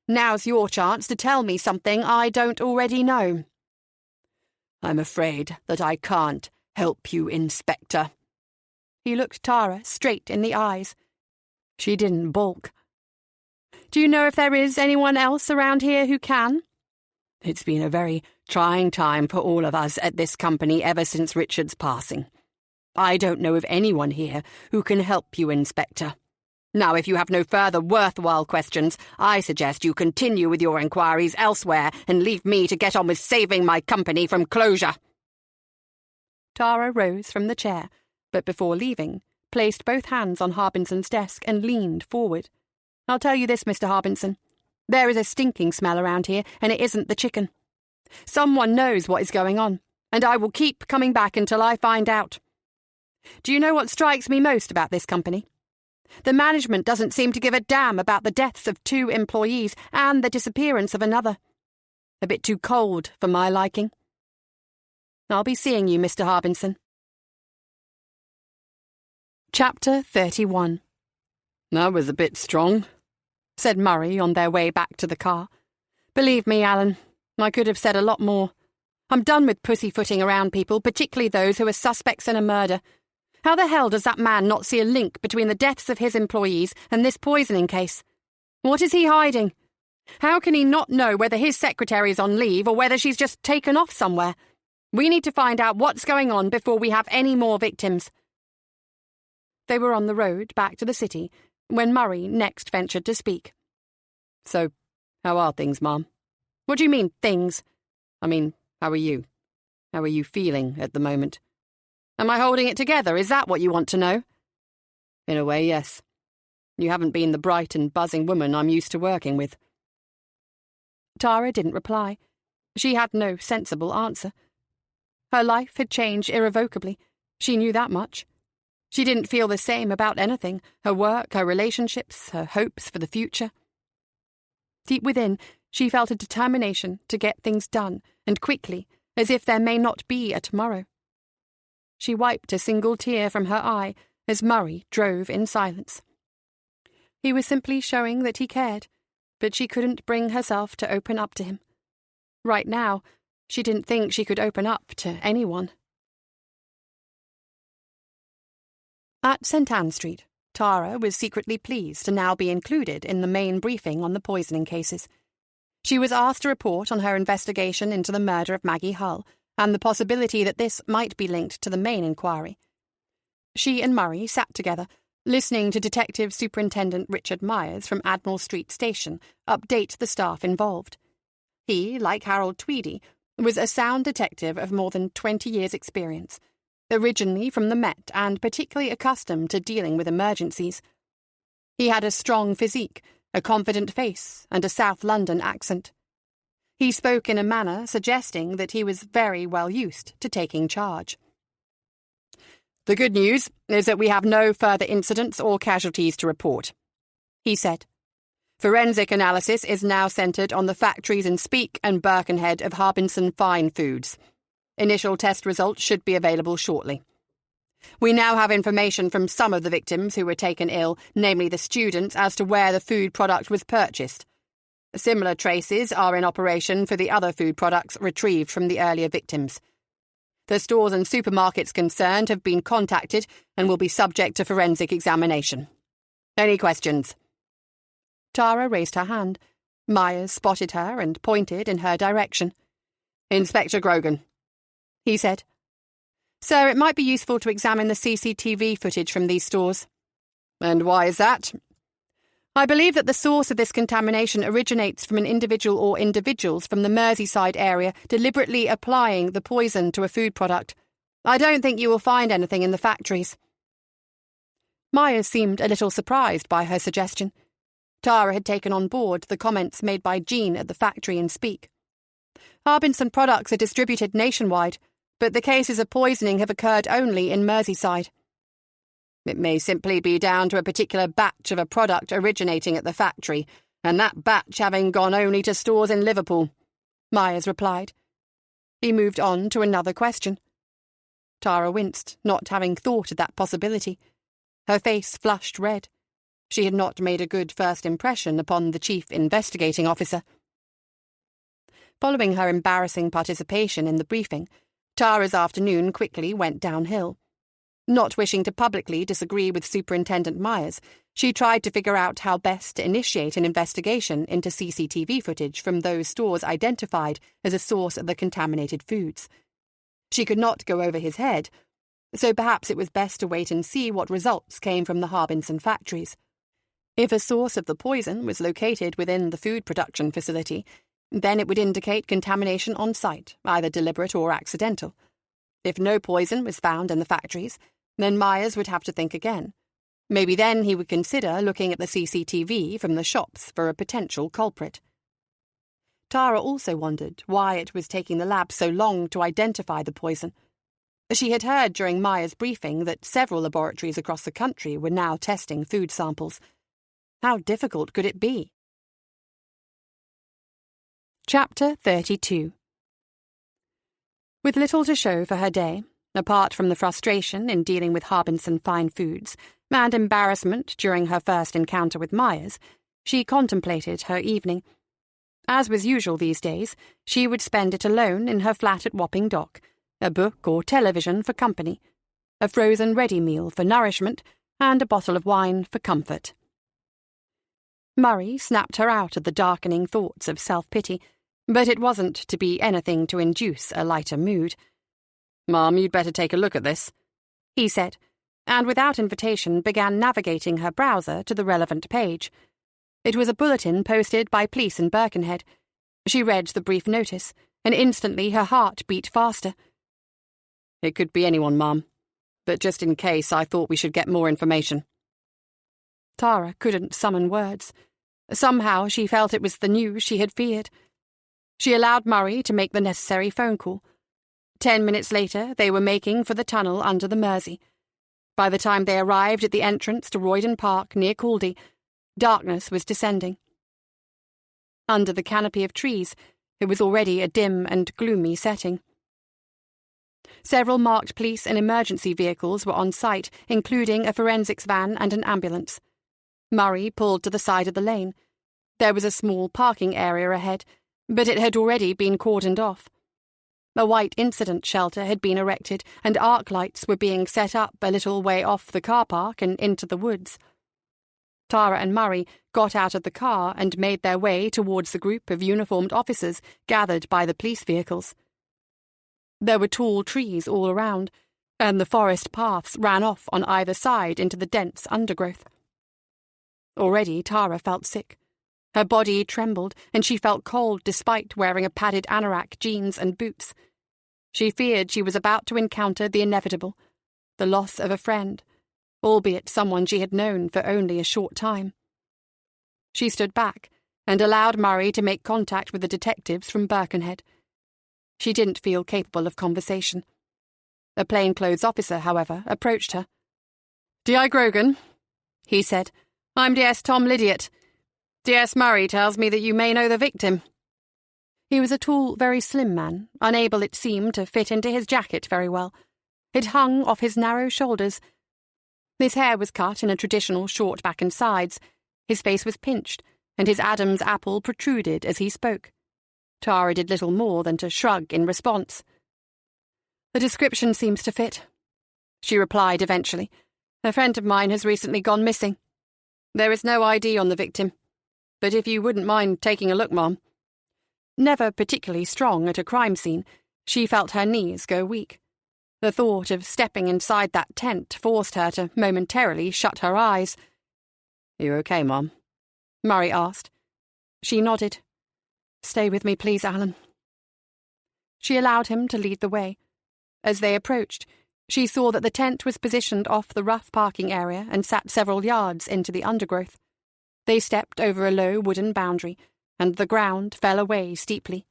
Now's your chance to tell me something I don't already know." "I'm afraid that I can't help you, Inspector." He looked Tara straight in the eyes. She didn't balk. "Do you know if there is anyone else around here who can?" "It's been a very trying time for all of us at this company ever since Richard's passing. I don't know of anyone here who can help you, Inspector. Now, if you have no further worthwhile questions, I suggest you continue with your inquiries elsewhere and leave me to get on with saving my company from closure." Tara rose from the chair, but before leaving, placed both hands on Harbinson's desk and leaned forward. "I'll tell you this, Mr. Harbinson. There is a stinking smell around here, and it isn't the chicken. Someone knows what is going on, and I will keep coming back until I find out. Do you know what strikes me most about this company? The management doesn't seem to give a damn about the deaths of 2 employees and the disappearance of another. A bit too cold for my liking. I'll be seeing you, Mr. Harbinson." Chapter 31. "That was a bit strong," said Murray on their way back to the car. "Believe me, Alan, I could have said a lot more. I'm done with pussyfooting around people, particularly those who are suspects in a murder. How the hell does that man not see a link between the deaths of his employees and this poisoning case? What is he hiding? How can he not know whether his secretary is on leave or whether she's just taken off somewhere? We need to find out what's going on before we have any more victims." They were on the road back to the city when Murray next ventured to speak. "So, how are things, Mom?" "What do you mean, things?" "I mean, how are you? How are you feeling at the moment?" "Am I holding it together? Is that what you want to know?" "In a way, yes. You haven't been the bright and buzzing woman I'm used to working with." Tara didn't reply. She had no sensible answer. Her life had changed irrevocably. She knew that much. She didn't feel the same about anything, her work, her relationships, her hopes for the future. Deep within, she felt a determination to get things done, and quickly, as if there may not be a tomorrow. She wiped a single tear from her eye as Murray drove in silence. He was simply showing that he cared, but she couldn't bring herself to open up to him. Right now, she didn't think she could open up to anyone. At St. Anne Street, Tara was secretly pleased to now be included in the main briefing on the poisoning cases. She was asked to report on her investigation into the murder of Maggie Hull and the possibility that this might be linked to the main inquiry. She and Murray sat together, listening to Detective Superintendent Richard Myers from Admiral Street Station update the staff involved. He, like Harold Tweedy, was a sound detective of more than 20 years' experience, originally from the Met and particularly accustomed to dealing with emergencies. He had a strong physique, a confident face, and a South London accent. He spoke in a manner suggesting that he was very well used to taking charge. "The good news is that we have no further incidents or casualties to report," he said. "Forensic analysis is now centred on the factories in Speke and Birkenhead of Harbinson Fine Foods. Initial test results should be available shortly. We now have information from some of the victims who were taken ill, namely the students, as to where the food product was purchased. Similar traces are in operation for the other food products retrieved from the earlier victims. The stores and supermarkets concerned have been contacted and will be subject to forensic examination. Any questions?" Tara raised her hand. Myers spotted her and pointed in her direction. "Inspector Grogan," he said. "Sir, it might be useful to examine the CCTV footage from these stores." "And why is that?" "I believe that the source of this contamination originates from an individual or individuals from the Merseyside area deliberately applying the poison to a food product. I don't think you will find anything in the factories." Myers seemed a little surprised by her suggestion. Tara had taken on board the comments made by Jean at the factory in Speke. "Harbinson products are distributed nationwide, but the cases of poisoning have occurred only in Merseyside." "It may simply be down to a particular batch of a product originating at the factory, and that batch having gone only to stores in Liverpool," Myers replied. He moved on to another question. Tara winced, not having thought of that possibility. Her face flushed red. She had not made a good first impression upon the chief investigating officer. Following her embarrassing participation in the briefing, Tara's afternoon quickly went downhill. Not wishing to publicly disagree with Superintendent Myers, she tried to figure out how best to initiate an investigation into CCTV footage from those stores identified as a source of the contaminated foods. She could not go over his head, so perhaps it was best to wait and see what results came from the Harbinson factories. If a source of the poison was located within the food production facility, then it would indicate contamination on site, either deliberate or accidental. If no poison was found in the factories, then Myers would have to think again. Maybe then he would consider looking at the CCTV from the shops for a potential culprit. Tara also wondered why it was taking the lab so long to identify the poison. She had heard during Myers' briefing that several laboratories across the country were now testing food samples. How difficult could it be? Chapter 32. With little to show for her day, Apart from the frustration in dealing with Harbinson Fine Foods and embarrassment during her first encounter with Myers, she contemplated her evening. As was usual these days, she would spend it alone in her flat at Wapping Dock, a book or television for company, a frozen ready meal for nourishment, and a bottle of wine for comfort. Murray snapped her out of the darkening thoughts of self-pity, but it wasn't to be anything to induce a lighter mood. "Mum, you'd better take a look at this," he said, and without invitation began navigating her browser to the relevant page. It was a bulletin posted by police in Birkenhead. She read the brief notice, and instantly her heart beat faster. "It could be anyone, Mum, but just in case I thought we should get more information." Tara couldn't summon words. Somehow she felt it was the news she had feared. She allowed Murray to make the necessary phone call. 10 minutes later, they were making for the tunnel under the Mersey. By the time they arrived at the entrance to Roydon Park near Caldy, darkness was descending. Under the canopy of trees, it was already a dim and gloomy setting. Several marked police and emergency vehicles were on site, including a forensics van and an ambulance. Murray pulled to the side of the lane. There was a small parking area ahead, but it had already been cordoned off. A white incident shelter had been erected, and arc lights were being set up a little way off the car park and into the woods. Tara and Murray got out of the car and made their way towards the group of uniformed officers gathered by the police vehicles. There were tall trees all around, and the forest paths ran off on either side into the dense undergrowth. Already Tara felt sick. Her body trembled, and she felt cold despite wearing a padded anorak, jeans and boots. She feared she was about to encounter the inevitable, the loss of a friend, albeit someone she had known for only a short time. She stood back and allowed Murray to make contact with the detectives from Birkenhead. She didn't feel capable of conversation. A plainclothes officer, however, approached her. "D.I. Grogan," he said. "I'm DS Tom Lydiot. DS Murray tells me that you may know the victim." He was a tall, very slim man, unable, it seemed, to fit into his jacket very well. It hung off his narrow shoulders. His hair was cut in a traditional short back and sides. His face was pinched, and his Adam's apple protruded as he spoke. Tara did little more than to shrug in response. "The description seems to fit," she replied eventually. "A friend of mine has recently gone missing. There is no ID on the victim, but if you wouldn't mind taking a look, Mom." Never particularly strong at a crime scene, she felt her knees go weak. The thought of stepping inside that tent forced her to momentarily shut her eyes. "You okay, Mom?" Murray asked. She nodded. "Stay with me, please, Alan." She allowed him to lead the way. As they approached, she saw that the tent was positioned off the rough parking area and sat several yards into the undergrowth. They stepped over a low wooden boundary, and the ground fell away steeply.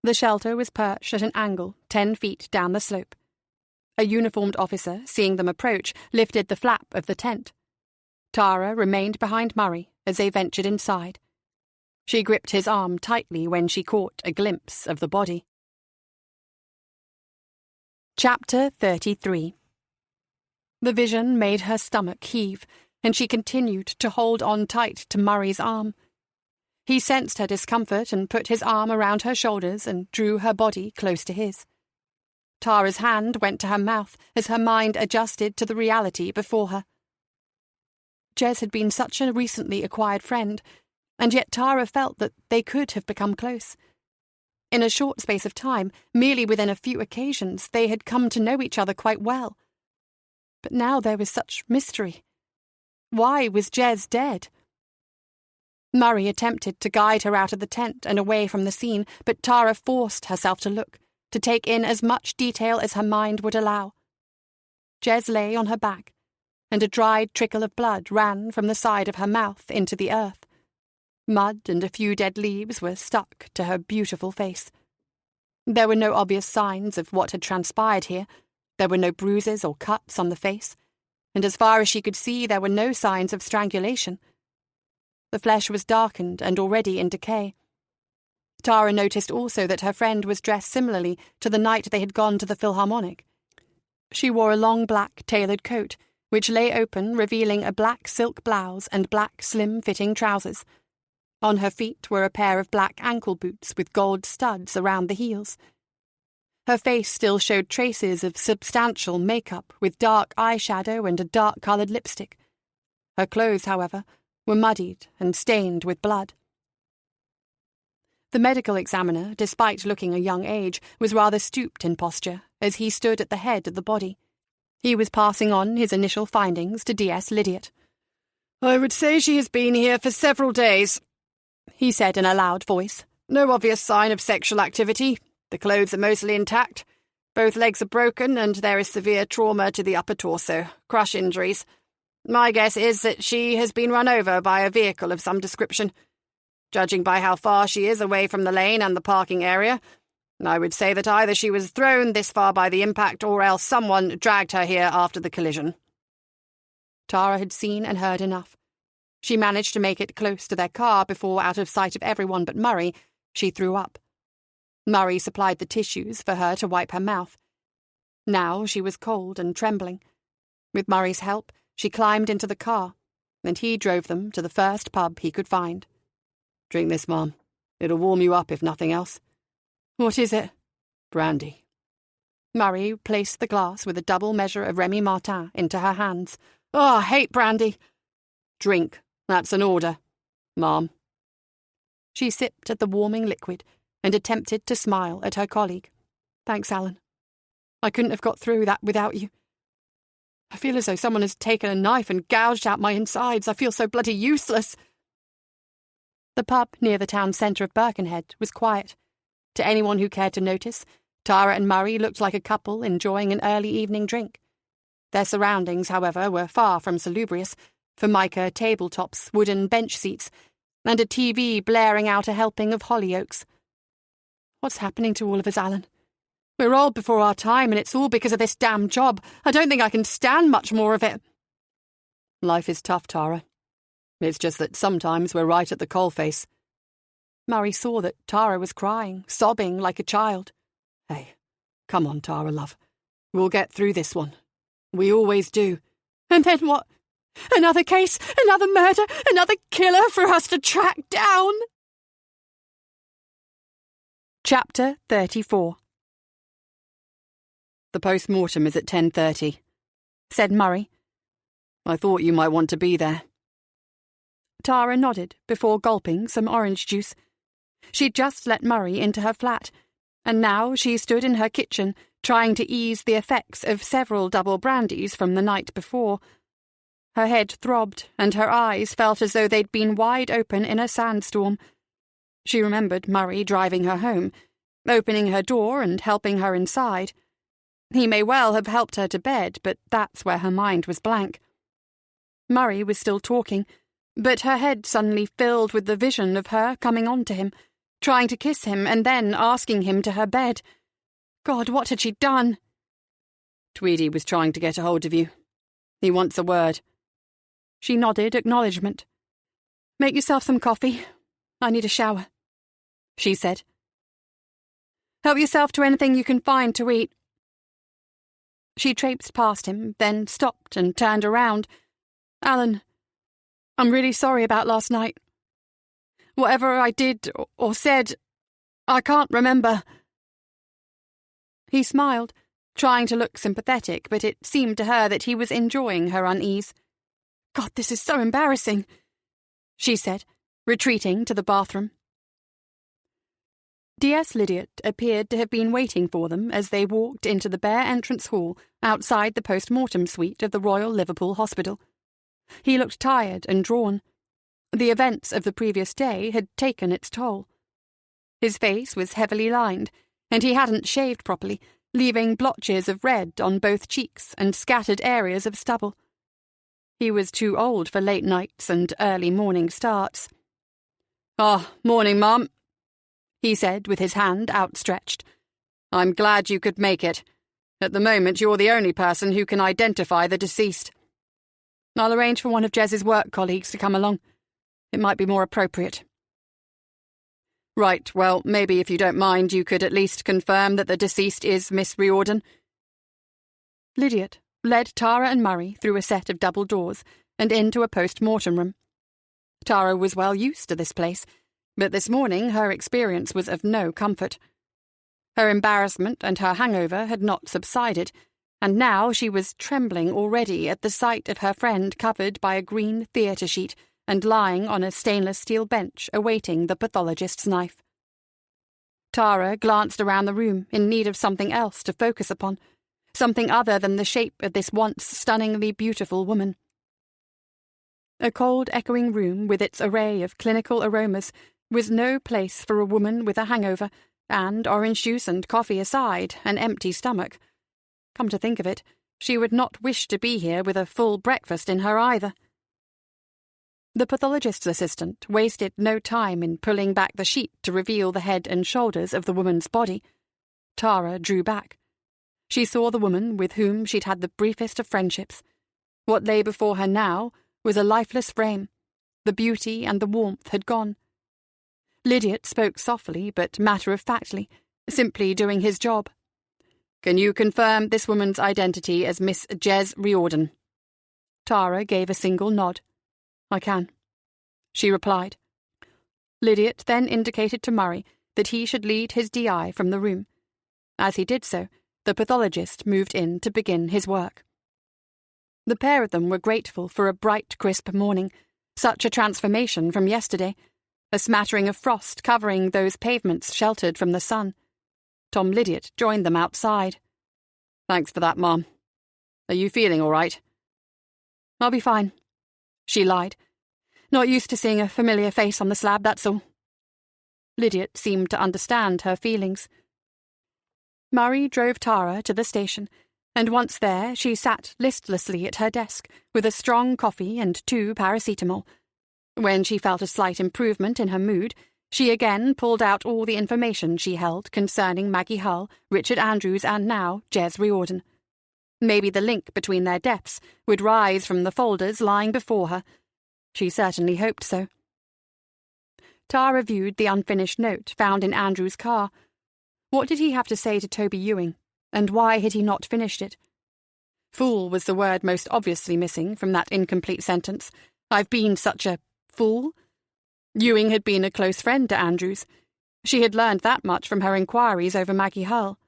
The shelter was perched at an angle 10 feet down the slope. A uniformed officer, seeing them approach, lifted the flap of the tent. Tara remained behind Murray as they ventured inside. She gripped his arm tightly when she caught a glimpse of the body. Chapter 33. The vision made her stomach heave, and she continued to hold on tight to Murray's arm. He sensed her discomfort and put his arm around her shoulders and drew her body close to his. Tara's hand went to her mouth as her mind adjusted to the reality before her. Jez had been such a recently acquired friend, and yet Tara felt that they could have become close. In a short space of time, merely within a few occasions, they had come to know each other quite well. But now there was such mystery. Why was Jez dead? Murray attempted to guide her out of the tent and away from the scene, but Tara forced herself to look, to take in as much detail as her mind would allow. Jez lay on her back, and a dried trickle of blood ran from the side of her mouth into the earth. Mud and a few dead leaves were stuck to her beautiful face. There were no obvious signs of what had transpired here. There were no bruises or cuts on the face, and as far as she could see, there were no signs of strangulation. The flesh was darkened and already in decay. Tara noticed also that her friend was dressed similarly to the night they had gone to the Philharmonic. She wore a long black tailored coat, which lay open, revealing a black silk blouse and black slim-fitting trousers. On her feet were a pair of black ankle boots with gold studs around the heels. Her face still showed traces of substantial makeup with dark eyeshadow and a dark-coloured lipstick. Her clothes, however, were muddied and stained with blood. The medical examiner, despite looking a young age, was rather stooped in posture as he stood at the head of the body. He was passing on his initial findings to D.S. Lydiot. "I would say she has been here for several days," he said in a loud voice. "No obvious sign of sexual activity. The clothes are mostly intact. Both legs are broken, and there is severe trauma to the upper torso, crush injuries. My guess is that she has been run over by a vehicle of some description. Judging by how far she is away from the lane and the parking area, I would say that either she was thrown this far by the impact or else someone dragged her here after the collision." Tara had seen and heard enough. She managed to make it close to their car before, out of sight of everyone but Murray, she threw up. Murray supplied the tissues for her to wipe her mouth. Now she was cold and trembling. With Murray's help, she climbed into the car, and he drove them to the first pub he could find. "Drink this, Mom. It'll warm you up if nothing else." "What is it?" "Brandy." Murray placed the glass with a double measure of Remy Martin into her hands. "Oh, I hate brandy." "Drink. That's an order. Mom." She sipped at the warming liquid and attempted to smile at her colleague. "Thanks, Alan. I couldn't have got through that without you. I feel as though someone has taken a knife and gouged out my insides. I feel so bloody useless." The pub near the town centre of Birkenhead was quiet. To anyone who cared to notice, Tara and Murray looked like a couple enjoying an early evening drink. Their surroundings, however, were far from salubrious: formica tabletops, wooden bench seats, and a TV blaring out a helping of Hollyoaks. "What's happening to all of us, Alan? We're old before our time, and it's all because of this damn job. I don't think I can stand much more of it." "Life is tough, Tara. It's just that sometimes we're right at the coalface." Murray saw that Tara was crying, sobbing like a child. "Hey, come on, Tara, love. We'll get through this one. We always do." "And then what? Another case? Another murder? Another killer for us to track down?" Chapter 34. "The post-mortem is at 10:30, said Murray. "I thought you might want to be there." Tara nodded before gulping some orange juice. She'd just let Murray into her flat, and now she stood in her kitchen trying to ease the effects of several double brandies from the night before. Her head throbbed, and her eyes felt as though they'd been wide open in a sandstorm. She remembered Murray driving her home, opening her door and helping her inside. He may well have helped her to bed, but that's where her mind was blank. Murray was still talking, but her head suddenly filled with the vision of her coming on to him, trying to kiss him and then asking him to her bed. God, what had she done? "Tweedy was trying to get a hold of you. He wants a word." She nodded acknowledgement. "Make yourself some coffee. I need a shower," she said. "Help yourself to anything you can find to eat." She traipsed past him, then stopped and turned around. "Alan, I'm really sorry about last night. Whatever I did or said, I can't remember." He smiled, trying to look sympathetic, but it seemed to her that he was enjoying her unease. "God, this is so embarrassing," she said, retreating to the bathroom. D.S. Lydiot appeared to have been waiting for them as they walked into the bare entrance hall outside the post-mortem suite of the Royal Liverpool Hospital. He looked tired and drawn. The events of the previous day had taken its toll. His face was heavily lined, and he hadn't shaved properly, leaving blotches of red on both cheeks and scattered areas of stubble. He was too old for late nights and early morning starts. Morning, Mum," he said with his hand outstretched. "I'm glad you could make it. At the moment, you're the only person who can identify the deceased. I'll arrange for one of Jez's work colleagues to come along. It might be more appropriate." Right, well, maybe if you don't mind, you could at least confirm that the deceased is Miss Riordan. Lydiate led Tara and Murray through a set of double doors and into a post-mortem room. Tara was well used to this place, but this morning her experience was of no comfort. Her embarrassment and her hangover had not subsided, and now she was trembling already at the sight of her friend covered by a green theatre sheet and lying on a stainless steel bench awaiting the pathologist's knife. Tara glanced around the room in need of something else to focus upon, something other than the shape of this once stunningly beautiful woman. A cold, echoing room with its array of clinical aromas was no place for a woman with a hangover and, orange juice and coffee aside, an empty stomach. Come to think of it, she would not wish to be here with a full breakfast in her either. The pathologist's assistant wasted no time in pulling back the sheet to reveal the head and shoulders of the woman's body. Tara drew back. She saw the woman with whom she'd had the briefest of friendships. What lay before her now was a lifeless frame. The beauty and the warmth had gone. Lydiate spoke softly but matter-of-factly, simply doing his job. "Can you confirm this woman's identity as Miss Jez Riordan?" Tara gave a single nod. "I can," she replied. Lydiate then indicated to Murray that he should lead his DI from the room. As he did so, the pathologist moved in to begin his work. The pair of them were grateful for a bright, crisp morning, such a transformation from yesterday, a smattering of frost covering those pavements sheltered from the sun. Tom Lydiate joined them outside. "Thanks for that, Mom. Are you feeling all right?" "I'll be fine," she lied. "Not used to seeing a familiar face on the slab, that's all." Lydiate seemed to understand her feelings. Murray drove Tara to the station, and once there she sat listlessly at her desk with a strong coffee and 2 paracetamol. When she felt a slight improvement in her mood, she again pulled out all the information she held concerning Maggie Hull, Richard Andrews, and now Jez Riordan. Maybe the link between their deaths would rise from the folders lying before her. She certainly hoped so. Tara viewed the unfinished note found in Andrew's car. What did he have to say to Toby Ewing, and why had he not finished it? Fool was the word most obviously missing from that incomplete sentence. I've been such a fool. Ewing had been a close friend to Andrews. She had learned that much from her inquiries over Maggie Hull.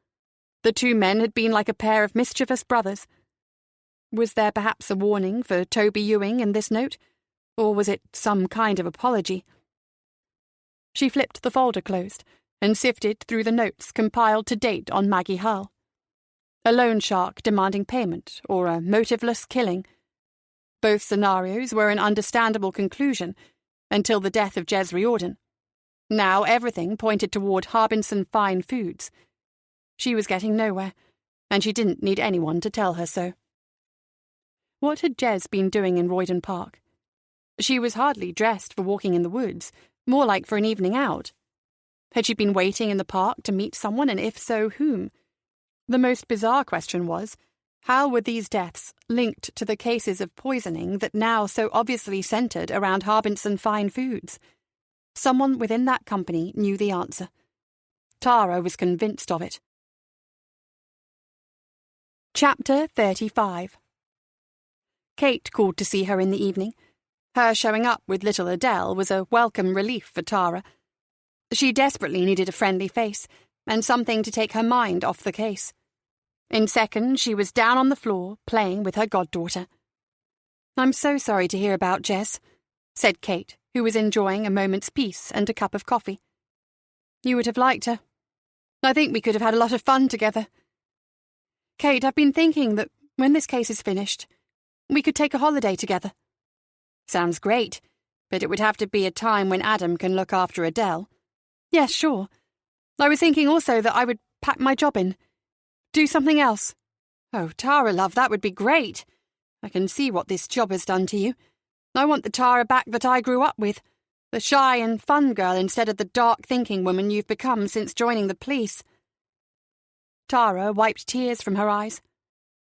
The 2 men had been like a pair of mischievous brothers. Was there perhaps a warning for Toby Ewing in this note, or was it some kind of apology? She flipped the folder closed and sifted through the notes compiled to date on Maggie Hull. A loan shark demanding payment, or a motiveless killing. Both scenarios were an understandable conclusion, until the death of Jez Riordan. Now everything pointed toward Harbinson Fine Foods. She was getting nowhere, and she didn't need anyone to tell her so. What had Jez been doing in Royden Park? She was hardly dressed for walking in the woods, more like for an evening out. Had she been waiting in the park to meet someone, and if so, whom? The most bizarre question was, how were these deaths linked to the cases of poisoning that now so obviously centred around Harbinson Fine Foods? Someone within that company knew the answer. Tara was convinced of it. Chapter 35. Kate called to see her in the evening. Her showing up with little Adele was a welcome relief for Tara. She desperately needed a friendly face, and something to take her mind off the case. In seconds, she was down on the floor, playing with her goddaughter. "I'm so sorry to hear about Jez," said Kate, who was enjoying a moment's peace and a cup of coffee. "You would have liked her. I think we could have had a lot of fun together. Kate, I've been thinking that when this case is finished, we could take a holiday together." "Sounds great, but it would have to be a time when Adam can look after Adele." "Yes, sure. I was thinking also that I would pack my job in. Do something else." "Oh, Tara, love, that would be great. I can see what this job has done to you. I want the Tara back that I grew up with, the shy and fun girl instead of the dark-thinking woman you've become since joining the police." Tara wiped tears from her eyes.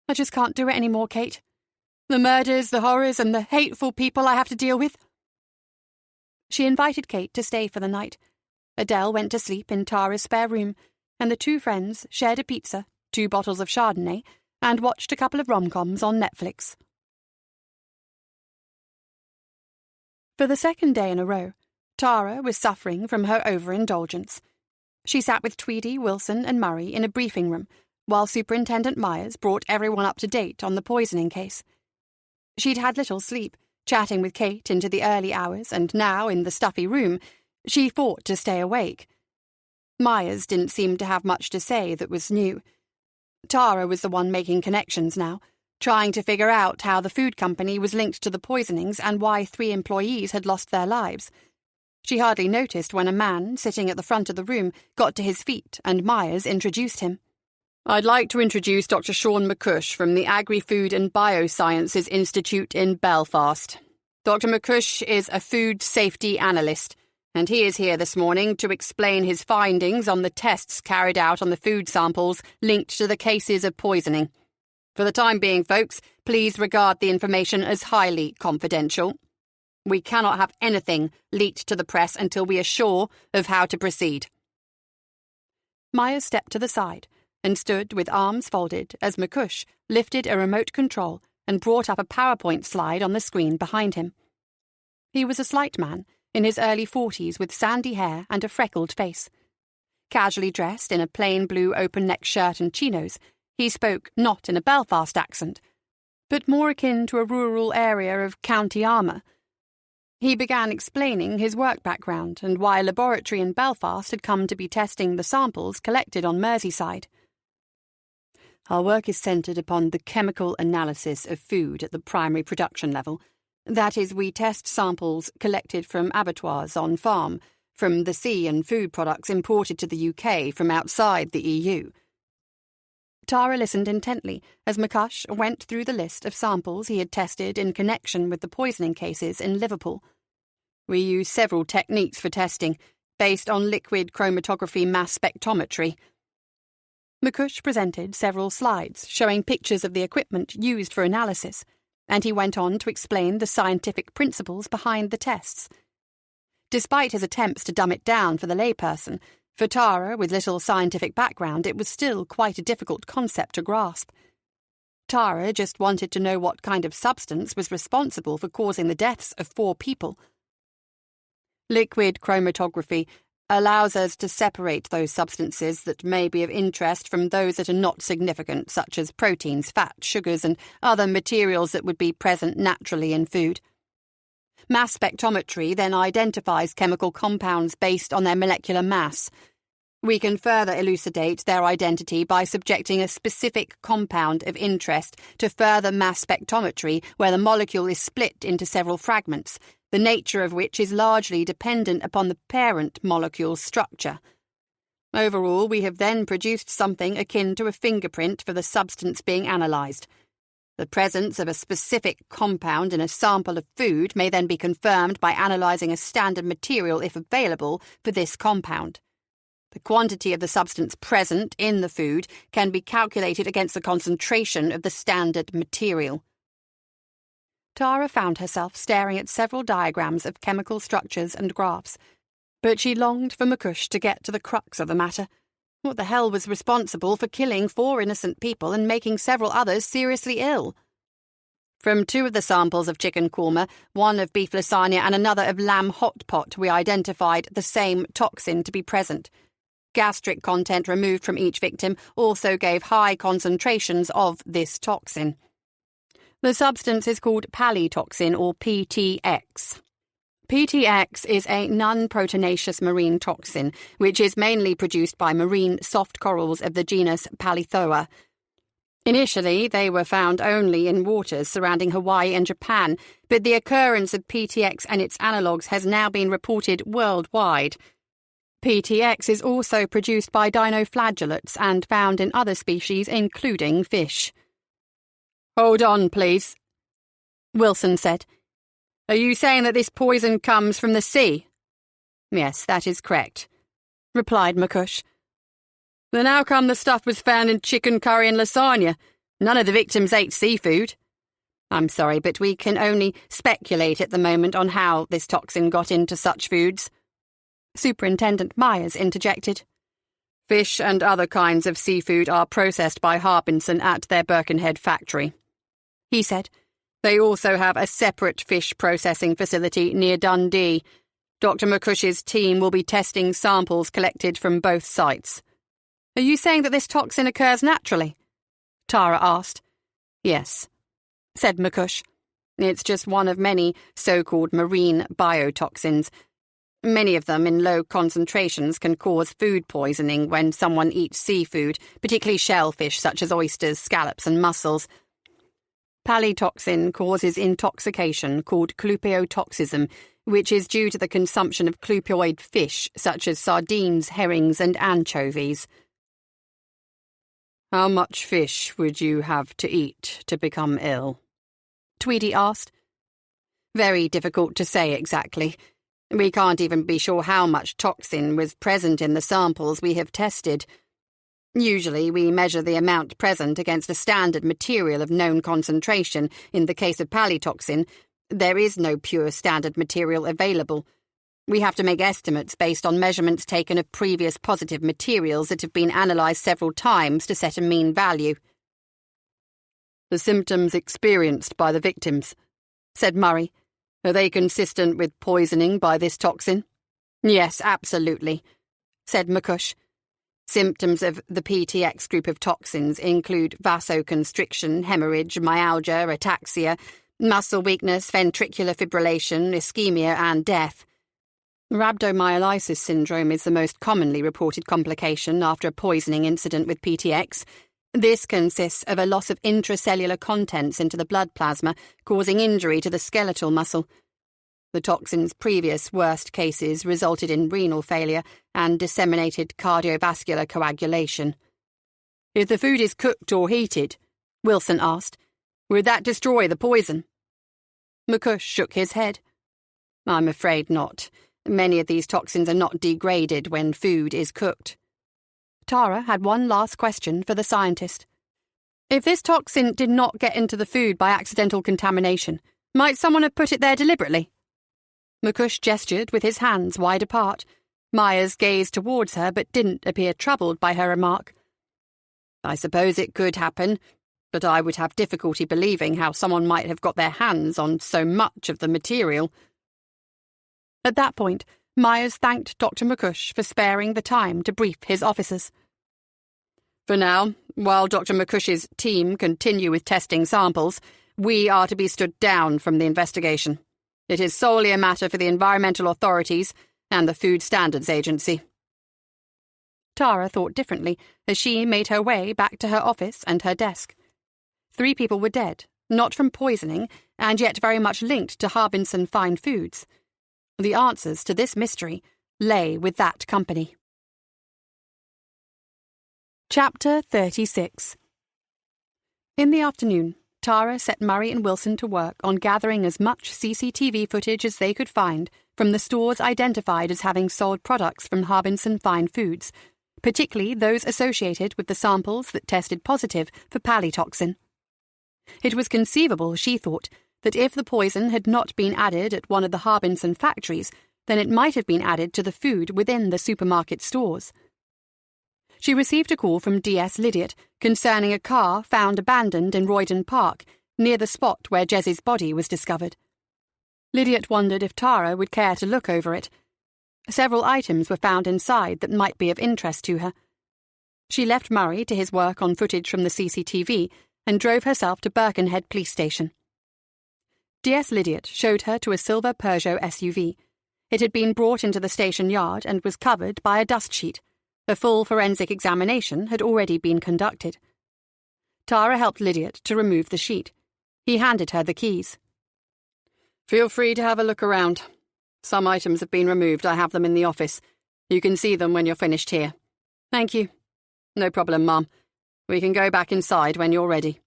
"I just can't do it anymore, Kate. The murders, the horrors, and the hateful people I have to deal with." She invited Kate to stay for the night, Adele went to sleep in Tara's spare room, and the two friends shared a pizza, 2 bottles of Chardonnay, and watched a couple of rom-coms on Netflix. For the second day in a row, Tara was suffering from her overindulgence. She sat with Tweedy, Wilson, and Murray in a briefing room, while Superintendent Myers brought everyone up to date on the poisoning case. She'd had little sleep, chatting with Kate into the early hours, and now, in the stuffy room, she fought to stay awake. Myers didn't seem to have much to say that was new. Tara was the one making connections now, trying to figure out how the food company was linked to the poisonings and why 3 employees had lost their lives. She hardly noticed when a man, sitting at the front of the room, got to his feet and Myers introduced him. "I'd like to introduce Dr. Sean McCush from the Agri-Food and Biosciences Institute in Belfast. Dr. McCush is a food safety analyst, and he is here this morning to explain his findings on the tests carried out on the food samples linked to the cases of poisoning. For the time being, folks, please regard the information as highly confidential. We cannot have anything leaked to the press until we are sure of how to proceed." Myers stepped to the side and stood with arms folded as McCush lifted a remote control and brought up a PowerPoint slide on the screen behind him. He was a slight man, in his early 40s with sandy hair and a freckled face. Casually dressed in a plain blue open-neck shirt and chinos, he spoke not in a Belfast accent, but more akin to a rural area of County Armagh. He began explaining his work background and why a laboratory in Belfast had come to be testing the samples collected on Merseyside. "Our work is centred upon the chemical analysis of food at the primary production level. That is, we test samples collected from abattoirs on farm, from the sea and food products imported to the UK from outside the EU." Tara listened intently as McCush went through the list of samples he had tested in connection with the poisoning cases in Liverpool. "We use several techniques for testing, based on liquid chromatography mass spectrometry." McCush presented several slides showing pictures of the equipment used for analysis, and he went on to explain the scientific principles behind the tests. Despite his attempts to dumb it down for the layperson, for Tara, with little scientific background, it was still quite a difficult concept to grasp. Tara just wanted to know what kind of substance was responsible for causing the deaths of 4 people. Liquid chromatography allows us to separate those substances that may be of interest from those that are not significant, such as proteins, fat, sugars, and other materials that would be present naturally in food. Mass spectrometry then identifies chemical compounds based on their molecular mass. We can further elucidate their identity by subjecting a specific compound of interest to further mass spectrometry where the molecule is split into several fragments, the nature of which is largely dependent upon the parent molecule's structure. Overall, we have then produced something akin to a fingerprint for the substance being analysed. The presence of a specific compound in a sample of food may then be confirmed by analysing a standard material, if available, for this compound. The quantity of the substance present in the food can be calculated against the concentration of the standard material. Tara found herself staring at several diagrams of chemical structures and graphs, but she longed for McCush to get to the crux of the matter. What the hell was responsible for killing 4 innocent people and making several others seriously ill? From 2 of the samples of chicken korma, 1 of beef lasagna and another of lamb hot pot, we identified the same toxin to be present. Gastric content removed from each victim also gave high concentrations of this toxin. The substance is called palitoxin, or PTX. PTX is a non-proteinaceous marine toxin, which is mainly produced by marine soft corals of the genus Palithoa. Initially, they were found only in waters surrounding Hawaii and Japan, but the occurrence of PTX and its analogues has now been reported worldwide. PTX is also produced by dinoflagellates and found in other species, including fish. "Hold on, please," Wilson said. "Are you saying that this poison comes from the sea?" "Yes, that is correct," replied McCush. "Then how come the stuff was found in chicken curry and lasagna? None of the victims ate seafood." "I'm sorry, but we can only speculate at the moment on how this toxin got into such foods." Superintendent Myers interjected. Fish and other kinds of seafood are processed by Harbinson at their Birkenhead factory, he said. They also have a separate fish processing facility near Dundee. Dr. McCush's team will be testing samples collected from both sites. Are you saying that this toxin occurs naturally? Tara asked. Yes, said McCush. It's just one of many so-called marine biotoxins. Many of them in low concentrations can cause food poisoning when someone eats seafood, particularly shellfish such as oysters, scallops and mussels. Palitoxin causes intoxication called clupeotoxism, which is due to the consumption of clupeoid fish such as sardines, herrings and anchovies. How much fish would you have to eat to become ill? Tweedy asked. Very difficult to say exactly. We can't even be sure how much toxin was present in the samples we have tested. Usually we measure the amount present against a standard material of known concentration. In the case of palitoxin, there is no pure standard material available. We have to make estimates based on measurements taken of previous positive materials that have been analysed several times to set a mean value. The symptoms experienced by the victims, said Murray. Are they consistent with poisoning by this toxin? Yes, absolutely, said McCush. Symptoms of the PTX group of toxins include vasoconstriction, hemorrhage, myalgia, ataxia, muscle weakness, ventricular fibrillation, ischemia and death. Rhabdomyolysis syndrome is the most commonly reported complication after a poisoning incident with PTX. This consists of a loss of intracellular contents into the blood plasma, causing injury to the skeletal muscle. The toxin's previous worst cases resulted in renal failure and disseminated cardiovascular coagulation. If the food is cooked or heated, Wilson asked, would that destroy the poison? McCush shook his head. I'm afraid not. Many of these toxins are not degraded when food is cooked. Tara had one last question for the scientist. If this toxin did not get into the food by accidental contamination, might someone have put it there deliberately? McCush gestured with his hands wide apart. Myers gazed towards her but didn't appear troubled by her remark. I suppose it could happen, but I would have difficulty believing how someone might have got their hands on so much of the material. At that point, Myers thanked Dr. McCush for sparing the time to brief his officers. For now, while Dr. McCush's team continue with testing samples, we are to be stood down from the investigation. It is solely a matter for the environmental authorities and the Food Standards Agency. Tara thought differently as she made her way back to her office and her desk. 3 people were dead, not from poisoning, and yet very much linked to Harbinson Fine Foods. The answers to this mystery lay with that company. Chapter 36. In the afternoon, Tara set Murray and Wilson to work on gathering as much CCTV footage as they could find from the stores identified as having sold products from Harbinson Fine Foods, particularly those associated with the samples that tested positive for palitoxin. It was conceivable, she thought, that if the poison had not been added at one of the Harbinson factories, then it might have been added to the food within the supermarket stores. She received a call from D.S. Lydiot concerning a car found abandoned in Roydon Park, near the spot where Jez's body was discovered. Lydiot wondered if Tara would care to look over it. Several items were found inside that might be of interest to her. She left Murray to his work on footage from the CCTV and drove herself to Birkenhead Police Station. D.S. Lydiot showed her to a silver Peugeot SUV. It had been brought into the station yard and was covered by a dust sheet. A full forensic examination had already been conducted. Tara helped Lydiot to remove the sheet. He handed her the keys. Feel free to have a look around. Some items have been removed. I have them in the office. You can see them when you're finished here. Thank you. No problem, Mum. We can go back inside when you're ready.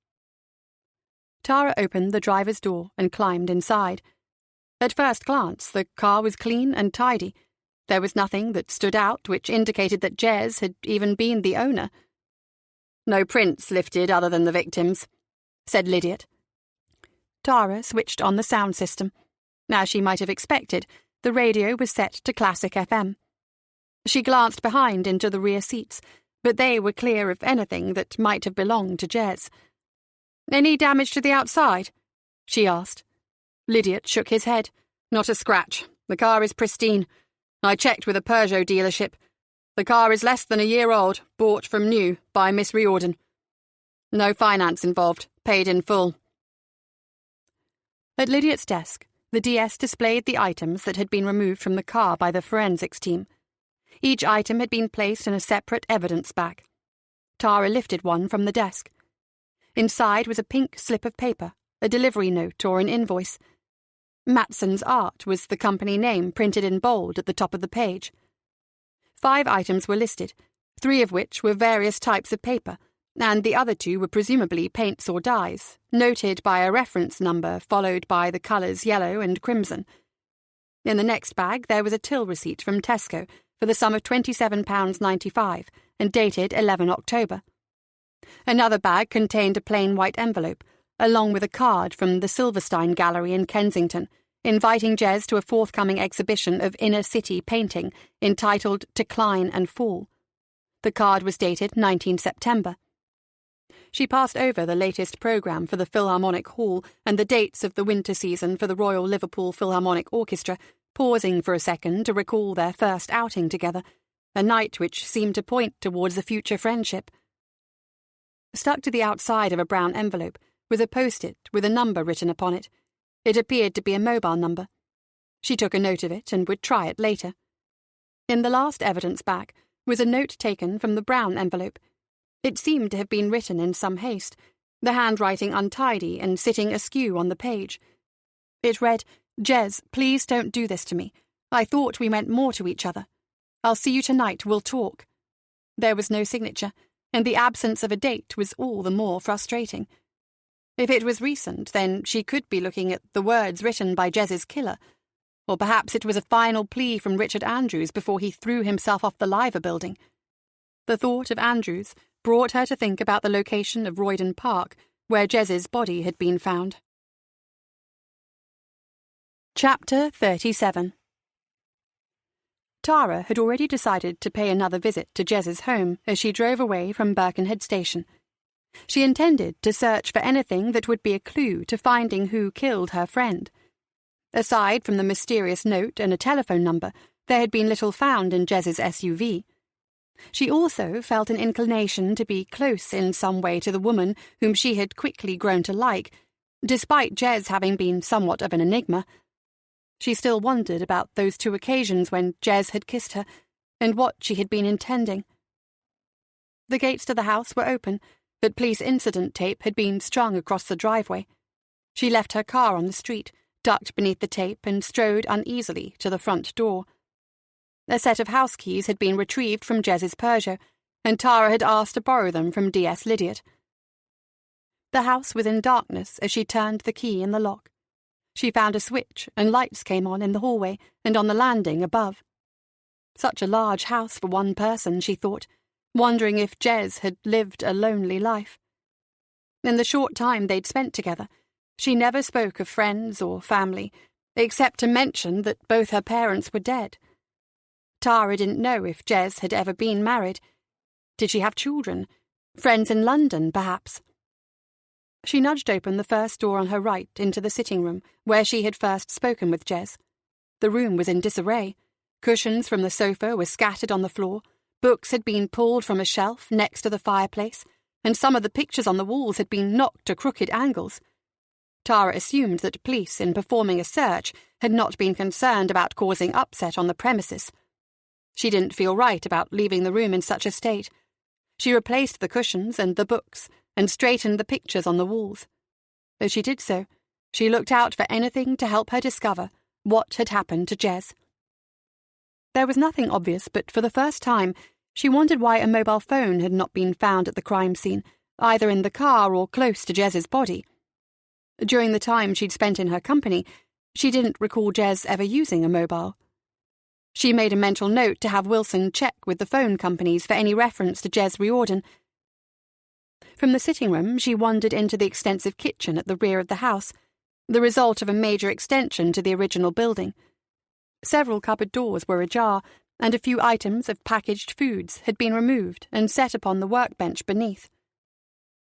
Tara opened the driver's door and climbed inside. At first glance, the car was clean and tidy. There was nothing that stood out which indicated that Jez had even been the owner. No prints lifted other than the victims, said Lydiot. Tara switched on the sound system. As she might have expected, the radio was set to classic FM. She glanced behind into the rear seats, but they were clear of anything that might have belonged to Jez. "Any damage to the outside?" she asked. Lydiot shook his head. "Not a scratch. The car is pristine. I checked with a Peugeot dealership. The car is less than a year old, bought from new by Miss Riordan. No finance involved, paid in full." At Lydiot's desk, the DS displayed the items that had been removed from the car by the forensics team. Each item had been placed in a separate evidence bag. Tara lifted one from the desk. Inside was a pink slip of paper, a delivery note or an invoice. Matson's Art was the company name printed in bold at the top of the page. 5 items were listed, 3 of which were various types of paper, and the other 2 were presumably paints or dyes, noted by a reference number followed by the colours yellow and crimson. In the next bag there was a till receipt from Tesco for the sum of £27.95 and dated 11 October. Another bag contained a plain white envelope, along with a card from the Silverstein Gallery in Kensington, inviting Jez to a forthcoming exhibition of inner-city painting entitled Decline and Fall. The card was dated 19 September. She passed over the latest programme for the Philharmonic Hall and the dates of the winter season for the Royal Liverpool Philharmonic Orchestra, pausing for a second to recall their first outing together, a night which seemed to point towards a future friendship. Stuck to the outside of a brown envelope was a post-it with a number written upon it. It appeared to be a mobile number. She took a note of it and would try it later. In the last evidence bag was a note taken from the brown envelope. It seemed to have been written in some haste, the handwriting untidy and sitting askew on the page. It read, "Jez, please don't do this to me. I thought we meant more to each other. I'll see you tonight, we'll talk." There was no signature, and the absence of a date was all the more frustrating. If it was recent, then she could be looking at the words written by Jez's killer. Or perhaps it was a final plea from Richard Andrews before he threw himself off the Liver building. The thought of Andrews brought her to think about the location of Roydon Park, where Jez's body had been found. Chapter 37. Tara had already decided to pay another visit to Jez's home as she drove away from Birkenhead Station. She intended to search for anything that would be a clue to finding who killed her friend. Aside from the mysterious note and a telephone number, there had been little found in Jez's SUV. She also felt an inclination to be close in some way to the woman whom she had quickly grown to like, despite Jez having been somewhat of an enigma. She still wondered about those 2 occasions when Jez had kissed her, and what she had been intending. The gates to the house were open, but police incident tape had been strung across the driveway. She left her car on the street, ducked beneath the tape, and strode uneasily to the front door. A set of house keys had been retrieved from Jez's Peugeot, and Tara had asked to borrow them from DS Lydiot. The house was in darkness as she turned the key in the lock. She found a switch, and lights came on in the hallway and on the landing above. Such a large house for one person, she thought, wondering if Jez had lived a lonely life. In the short time they'd spent together, she never spoke of friends or family, except to mention that both her parents were dead. Tara didn't know if Jez had ever been married. Did she have children? Friends in London, perhaps? She nudged open the first door on her right into the sitting room, where she had first spoken with Jez. The room was in disarray. Cushions from the sofa were scattered on the floor. Books had been pulled from a shelf next to the fireplace, and some of the pictures on the walls had been knocked to crooked angles. Tara assumed that police, in performing a search, had not been concerned about causing upset on the premises. She didn't feel right about leaving the room in such a state. She replaced the cushions and the books, and straightened the pictures on the walls. As she did so, she looked out for anything to help her discover what had happened to Jez. There was nothing obvious, but for the first time, she wondered why a mobile phone had not been found at the crime scene, either in the car or close to Jez's body. During the time she'd spent in her company, she didn't recall Jez ever using a mobile. She made a mental note to have Wilson check with the phone companies for any reference to Jez Riordan. From the sitting room, she wandered into the extensive kitchen at the rear of the house, the result of a major extension to the original building. Several cupboard doors were ajar, and a few items of packaged foods had been removed and set upon the workbench beneath.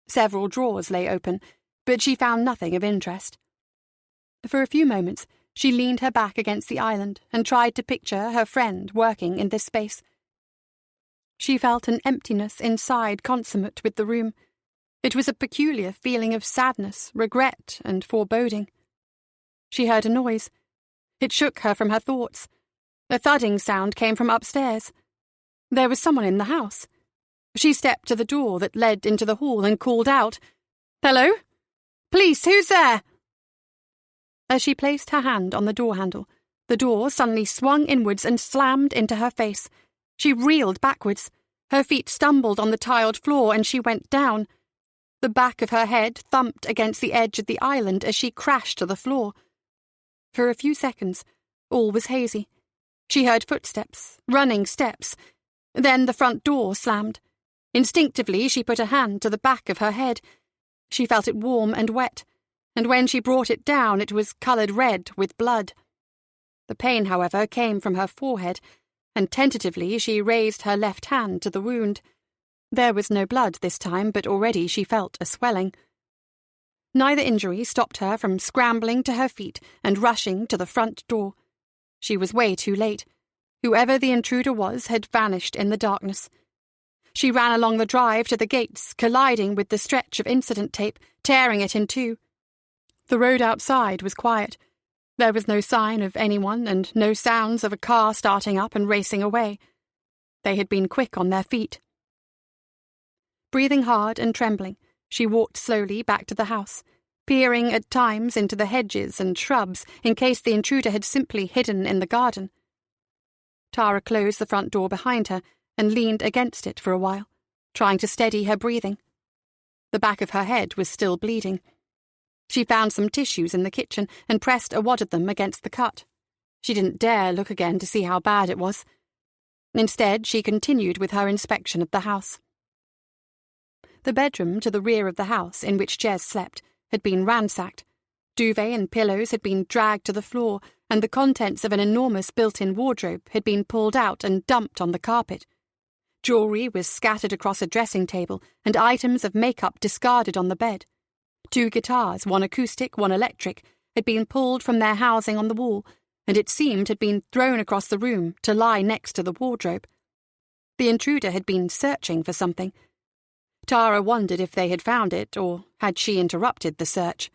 Several drawers lay open, but she found nothing of interest. For a few moments, she leaned her back against the island and tried to picture her friend working in this space. She felt an emptiness inside consummate with the room. It was a peculiar feeling of sadness, regret, and foreboding. She heard a noise. It shook her from her thoughts. A thudding sound came from upstairs. There was someone in the house. She stepped to the door that led into the hall and called out, "Hello? Police, who's there?" As she placed her hand on the door handle, the door suddenly swung inwards and slammed into her face. She reeled backwards. Her feet stumbled on the tiled floor and she went down. The back of her head thumped against the edge of the island as she crashed to the floor. For a few seconds, all was hazy. She heard footsteps, running steps. Then the front door slammed. Instinctively, she put a hand to the back of her head. She felt it warm and wet, and when she brought it down, it was coloured red with blood. The pain, however, came from her forehead, and tentatively she raised her left hand to the wound. There was no blood this time, but already she felt a swelling. Neither injury stopped her from scrambling to her feet and rushing to the front door. She was way too late. Whoever the intruder was had vanished in the darkness. She ran along the drive to the gates, colliding with the stretch of incident tape, tearing it in two. The road outside was quiet. There was no sign of anyone and no sounds of a car starting up and racing away. They had been quick on their feet. Breathing hard and trembling, she walked slowly back to the house, peering at times into the hedges and shrubs in case the intruder had simply hidden in the garden. Tara closed the front door behind her and leaned against it for a while, trying to steady her breathing. The back of her head was still bleeding. She found some tissues in the kitchen and pressed a wad of them against the cut. She didn't dare look again to see how bad it was. Instead, she continued with her inspection of the house. The bedroom to the rear of the house in which Jez slept had been ransacked. Duvet and pillows had been dragged to the floor, and the contents of an enormous built-in wardrobe had been pulled out and dumped on the carpet. Jewellery was scattered across a dressing table, and items of makeup discarded on the bed. 2 guitars, one acoustic, one electric, had been pulled from their housing on the wall, and it seemed had been thrown across the room to lie next to the wardrobe. The intruder had been searching for something. Tara wondered if they had found it, or had she interrupted the search.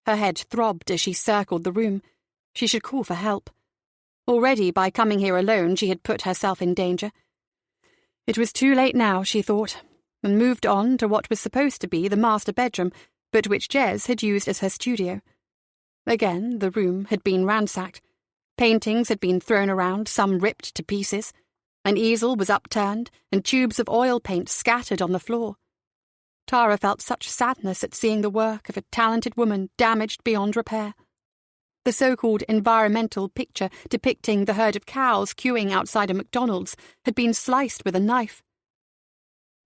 Her head throbbed as she circled the room. She should call for help. Already, by coming here alone, she had put herself in danger. It was too late now, she thought, and moved on to what was supposed to be the master bedroom, but which Jez had used as her studio. Again, the room had been ransacked. Paintings had been thrown around, some ripped to pieces. An easel was upturned, and tubes of oil paint scattered on the floor. Tara felt such sadness at seeing the work of a talented woman damaged beyond repair. The so-called environmental picture depicting the herd of cows queuing outside a McDonald's had been sliced with a knife.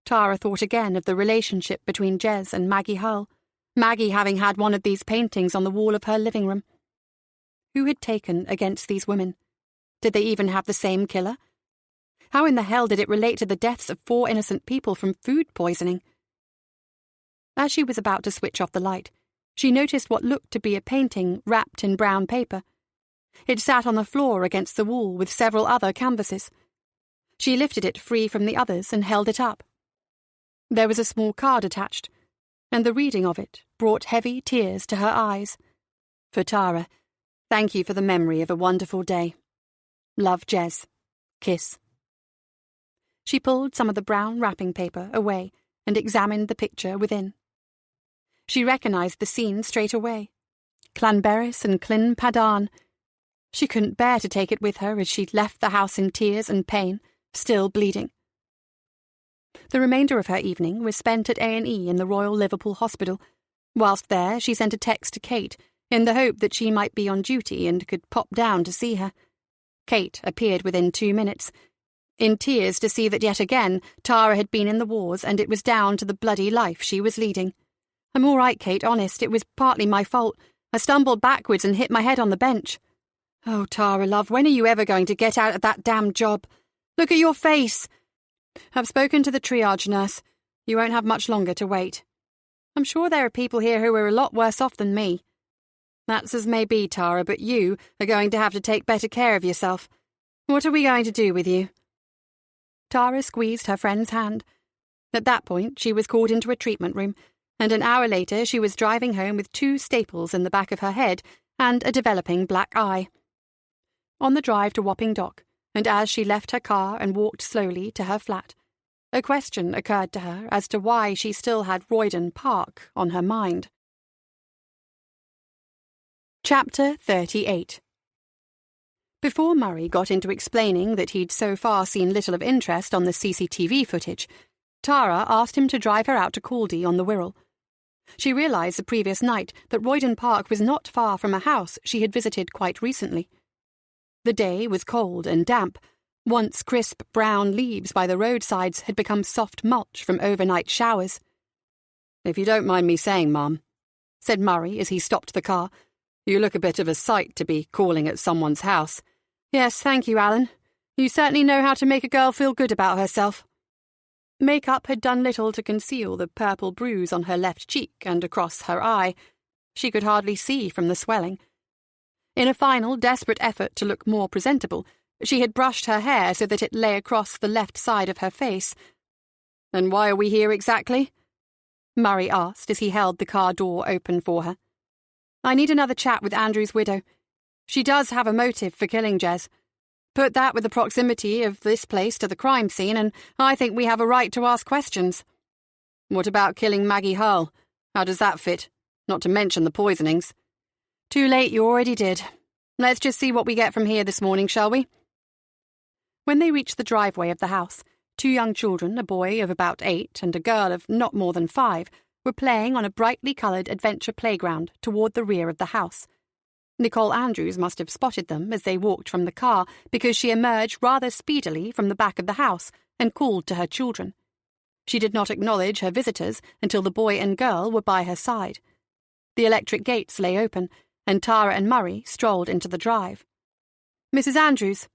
Tara thought again of the relationship between Jez and Maggie Hull, Maggie having had one of these paintings on the wall of her living room. Who had taken against these women? Did they even have the same killer? How in the hell did it relate to the deaths of 4 innocent people from food poisoning? As she was about to switch off the light, she noticed what looked to be a painting wrapped in brown paper. It sat on the floor against the wall with several other canvases. She lifted it free from the others and held it up. There was a small card attached, and the reading of it brought heavy tears to her eyes. For Tara, thank you for the memory of a wonderful day. Love, Jez. Kiss. She pulled some of the brown wrapping paper away and examined the picture within. She recognised the scene straight away. Clanberis and Clyn Padarn. She couldn't bear to take it with her as she left the house in tears and pain, still bleeding. The remainder of her evening was spent at A&E in the Royal Liverpool Hospital. Whilst there, she sent a text to Kate, in the hope that she might be on duty and could pop down to see her. Kate appeared within 2 minutes, in tears to see that yet again Tara had been in the wars and it was down to the bloody life she was leading. I'm all right, Kate, honest, it was partly my fault. I stumbled backwards and hit my head on the bench. Oh, Tara, love, when are you ever going to get out of that damn job? Look at your face. I've spoken to the triage nurse. You won't have much longer to wait. I'm sure there are people here who are a lot worse off than me. That's as may be, Tara, but you are going to have to take better care of yourself. What are we going to do with you? Tara squeezed her friend's hand. At that point, she was called into a treatment room, and an hour later she was driving home with 2 staples in the back of her head and a developing black eye. On the drive to Wapping Dock, and as she left her car and walked slowly to her flat, a question occurred to her as to why she still had Royden Park on her mind. Chapter 38. Before Murray got into explaining that he'd so far seen little of interest on the CCTV footage, Tara asked him to drive her out to Caldy on the Wirral. She realised the previous night that Royden Park was not far from a house she had visited quite recently. The day was cold and damp. Once crisp brown leaves by the roadsides had become soft mulch from overnight showers. "If you don't mind me saying, Mum," said Murray as he stopped the car, "you look a bit of a sight to be calling at someone's house." "Yes, thank you, Alan. You certainly know how to make a girl feel good about herself." Makeup had done little to conceal the purple bruise on her left cheek and across her eye. She could hardly see from the swelling. In a final, desperate effort to look more presentable, she had brushed her hair so that it lay across the left side of her face. "And why are we here exactly?" Murray asked as he held the car door open for her. "I need another chat with Andrew's widow. She does have a motive for killing Jez. Put that with the proximity of this place to the crime scene, and I think we have a right to ask questions." "What about killing Maggie Hull? How does that fit? Not to mention the poisonings." "Too late, you already did. Let's just see what we get from here this morning, shall we?" When they reached the driveway of the house, 2 young children, a boy of about 8 and a girl of not more than 5, were playing on a brightly coloured adventure playground toward the rear of the house. Nicole Andrews must have spotted them as they walked from the car, because she emerged rather speedily from the back of the house and called to her children. She did not acknowledge her visitors until the boy and girl were by her side. The electric gates lay open, and Tara and Murray strolled into the drive. "Mrs. Andrews,"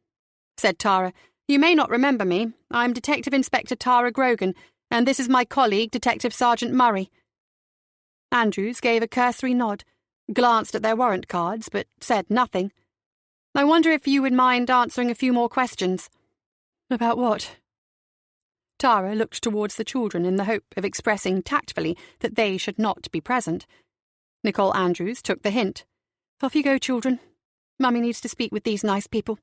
said Tara, "you may not remember me. I'm Detective Inspector Tara Grogan, and this is my colleague, Detective Sergeant Murray." Andrews gave a cursory nod, glanced at their warrant cards, but said nothing. "I wonder if you would mind answering a few more questions." "About what?" Tara looked towards the children in the hope of expressing tactfully that they should not be present. Nicole Andrews took the hint. "Off you go, children. Mummy needs to speak with these nice people."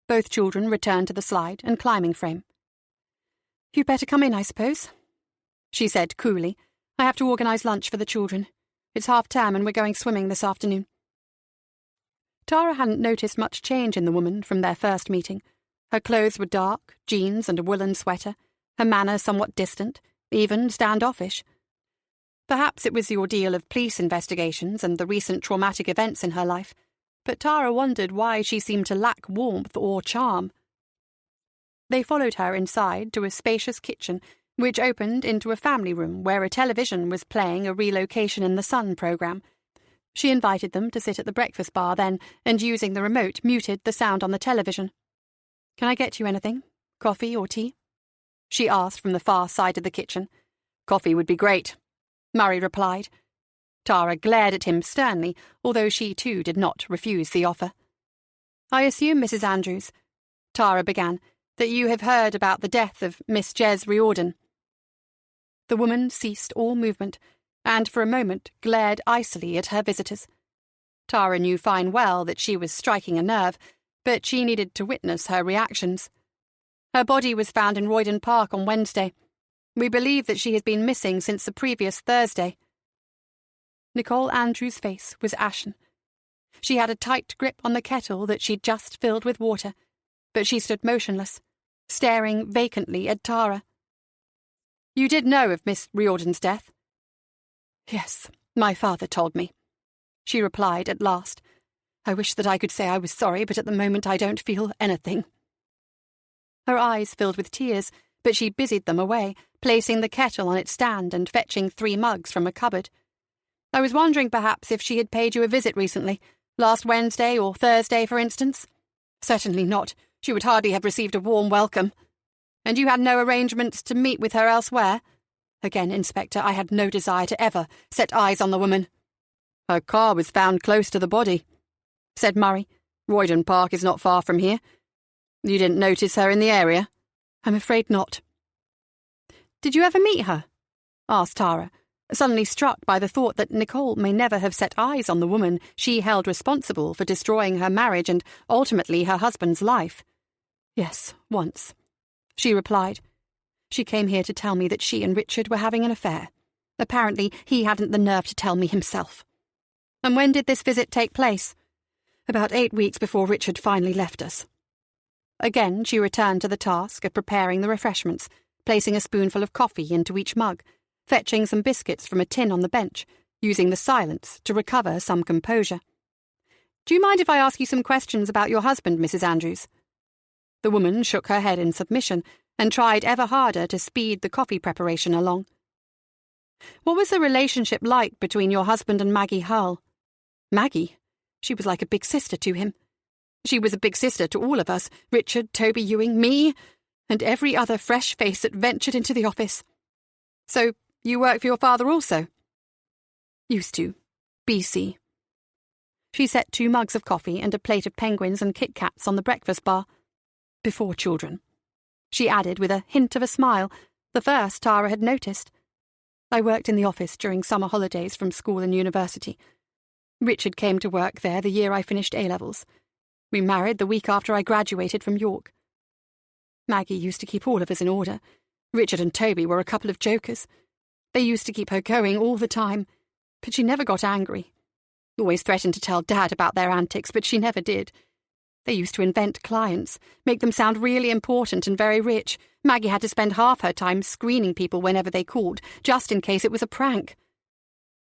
Both children returned to the slide and climbing frame. "You'd better come in, I suppose," she said coolly. "I have to organise lunch for the children. It's half-term and we're going swimming this afternoon." Tara hadn't noticed much change in the woman from their first meeting. Her clothes were dark, jeans and a woolen sweater, her manner somewhat distant, even standoffish. Perhaps it was the ordeal of police investigations and the recent traumatic events in her life, but Tara wondered why she seemed to lack warmth or charm. They followed her inside to a spacious kitchen, which opened into a family room where a television was playing a Relocation in the Sun programme. She invited them to sit at the breakfast bar then, and using the remote muted the sound on the television. "Can I get you anything? Coffee or tea?" she asked from the far side of the kitchen. "Coffee would be great," Murray replied. Tara glared at him sternly, although she too did not refuse the offer. "I assume, Mrs. Andrews," Tara began, "that you have heard about the death of Miss Jez Riordan." The woman ceased all movement, and for a moment glared icily at her visitors. Tara knew fine well that she was striking a nerve, but she needed to witness her reactions. "Her body was found in Royden Park on Wednesday. We believe that she has been missing since the previous Thursday." Nicole Andrews' face was ashen. She had a tight grip on the kettle that she'd just filled with water, but she stood motionless, staring vacantly at Tara. "You did know of Miss Riordan's death?" "Yes, my father told me," she replied at last. "I wish that I could say I was sorry, but at the moment I don't feel anything." Her eyes filled with tears, but she busied them away, placing the kettle on its stand and fetching 3 mugs from a cupboard. "I was wondering perhaps if she had paid you a visit recently. Last Wednesday or Thursday, for instance? Certainly not. She would hardly have received a warm welcome. And you had no arrangements to meet with her elsewhere? Again, Inspector, I had no desire to ever set eyes on the woman. Her car was found close to the body, said Murray. Roydon Park is not far from here. You didn't notice her in the area? I'm afraid not. Did you ever meet her? Asked Tara, suddenly struck by the thought that Nicole may never have set eyes on the woman she held responsible for destroying her marriage and ultimately her husband's life. Yes, once, she replied. She came here to tell me that she and Richard were having an affair. Apparently, he hadn't the nerve to tell me himself. And when did this visit take place? About 8 weeks before Richard finally left us. Again, she returned to the task of preparing the refreshments, placing a spoonful of coffee into each mug, fetching some biscuits from a tin on the bench, using the silence to recover some composure. Do you mind if I ask you some questions about your husband, Mrs. Andrews? The woman shook her head in submission and tried ever harder to speed the coffee preparation along. What was the relationship like between your husband and Maggie Hull? Maggie? She was like a big sister to him. She was a big sister to all of us, Richard, Toby Ewing, me, and every other fresh face that ventured into the office. So, you work for your father also? Used to. BC. She set 2 mugs of coffee and a plate of penguins and Kit Kats on the breakfast bar. Before children. She added with a hint of a smile, the first Tara had noticed. I worked in the office during summer holidays from school and university. Richard came to work there the year I finished A-levels. We married the week after I graduated from York. Maggie used to keep all of us in order. Richard and Toby were a couple of jokers. They used to keep her going all the time, but she never got angry. Always threatened to tell Dad about their antics, but she never did. They used to invent clients, make them sound really important and very rich. Maggie had to spend half her time screening people whenever they called, just in case it was a prank.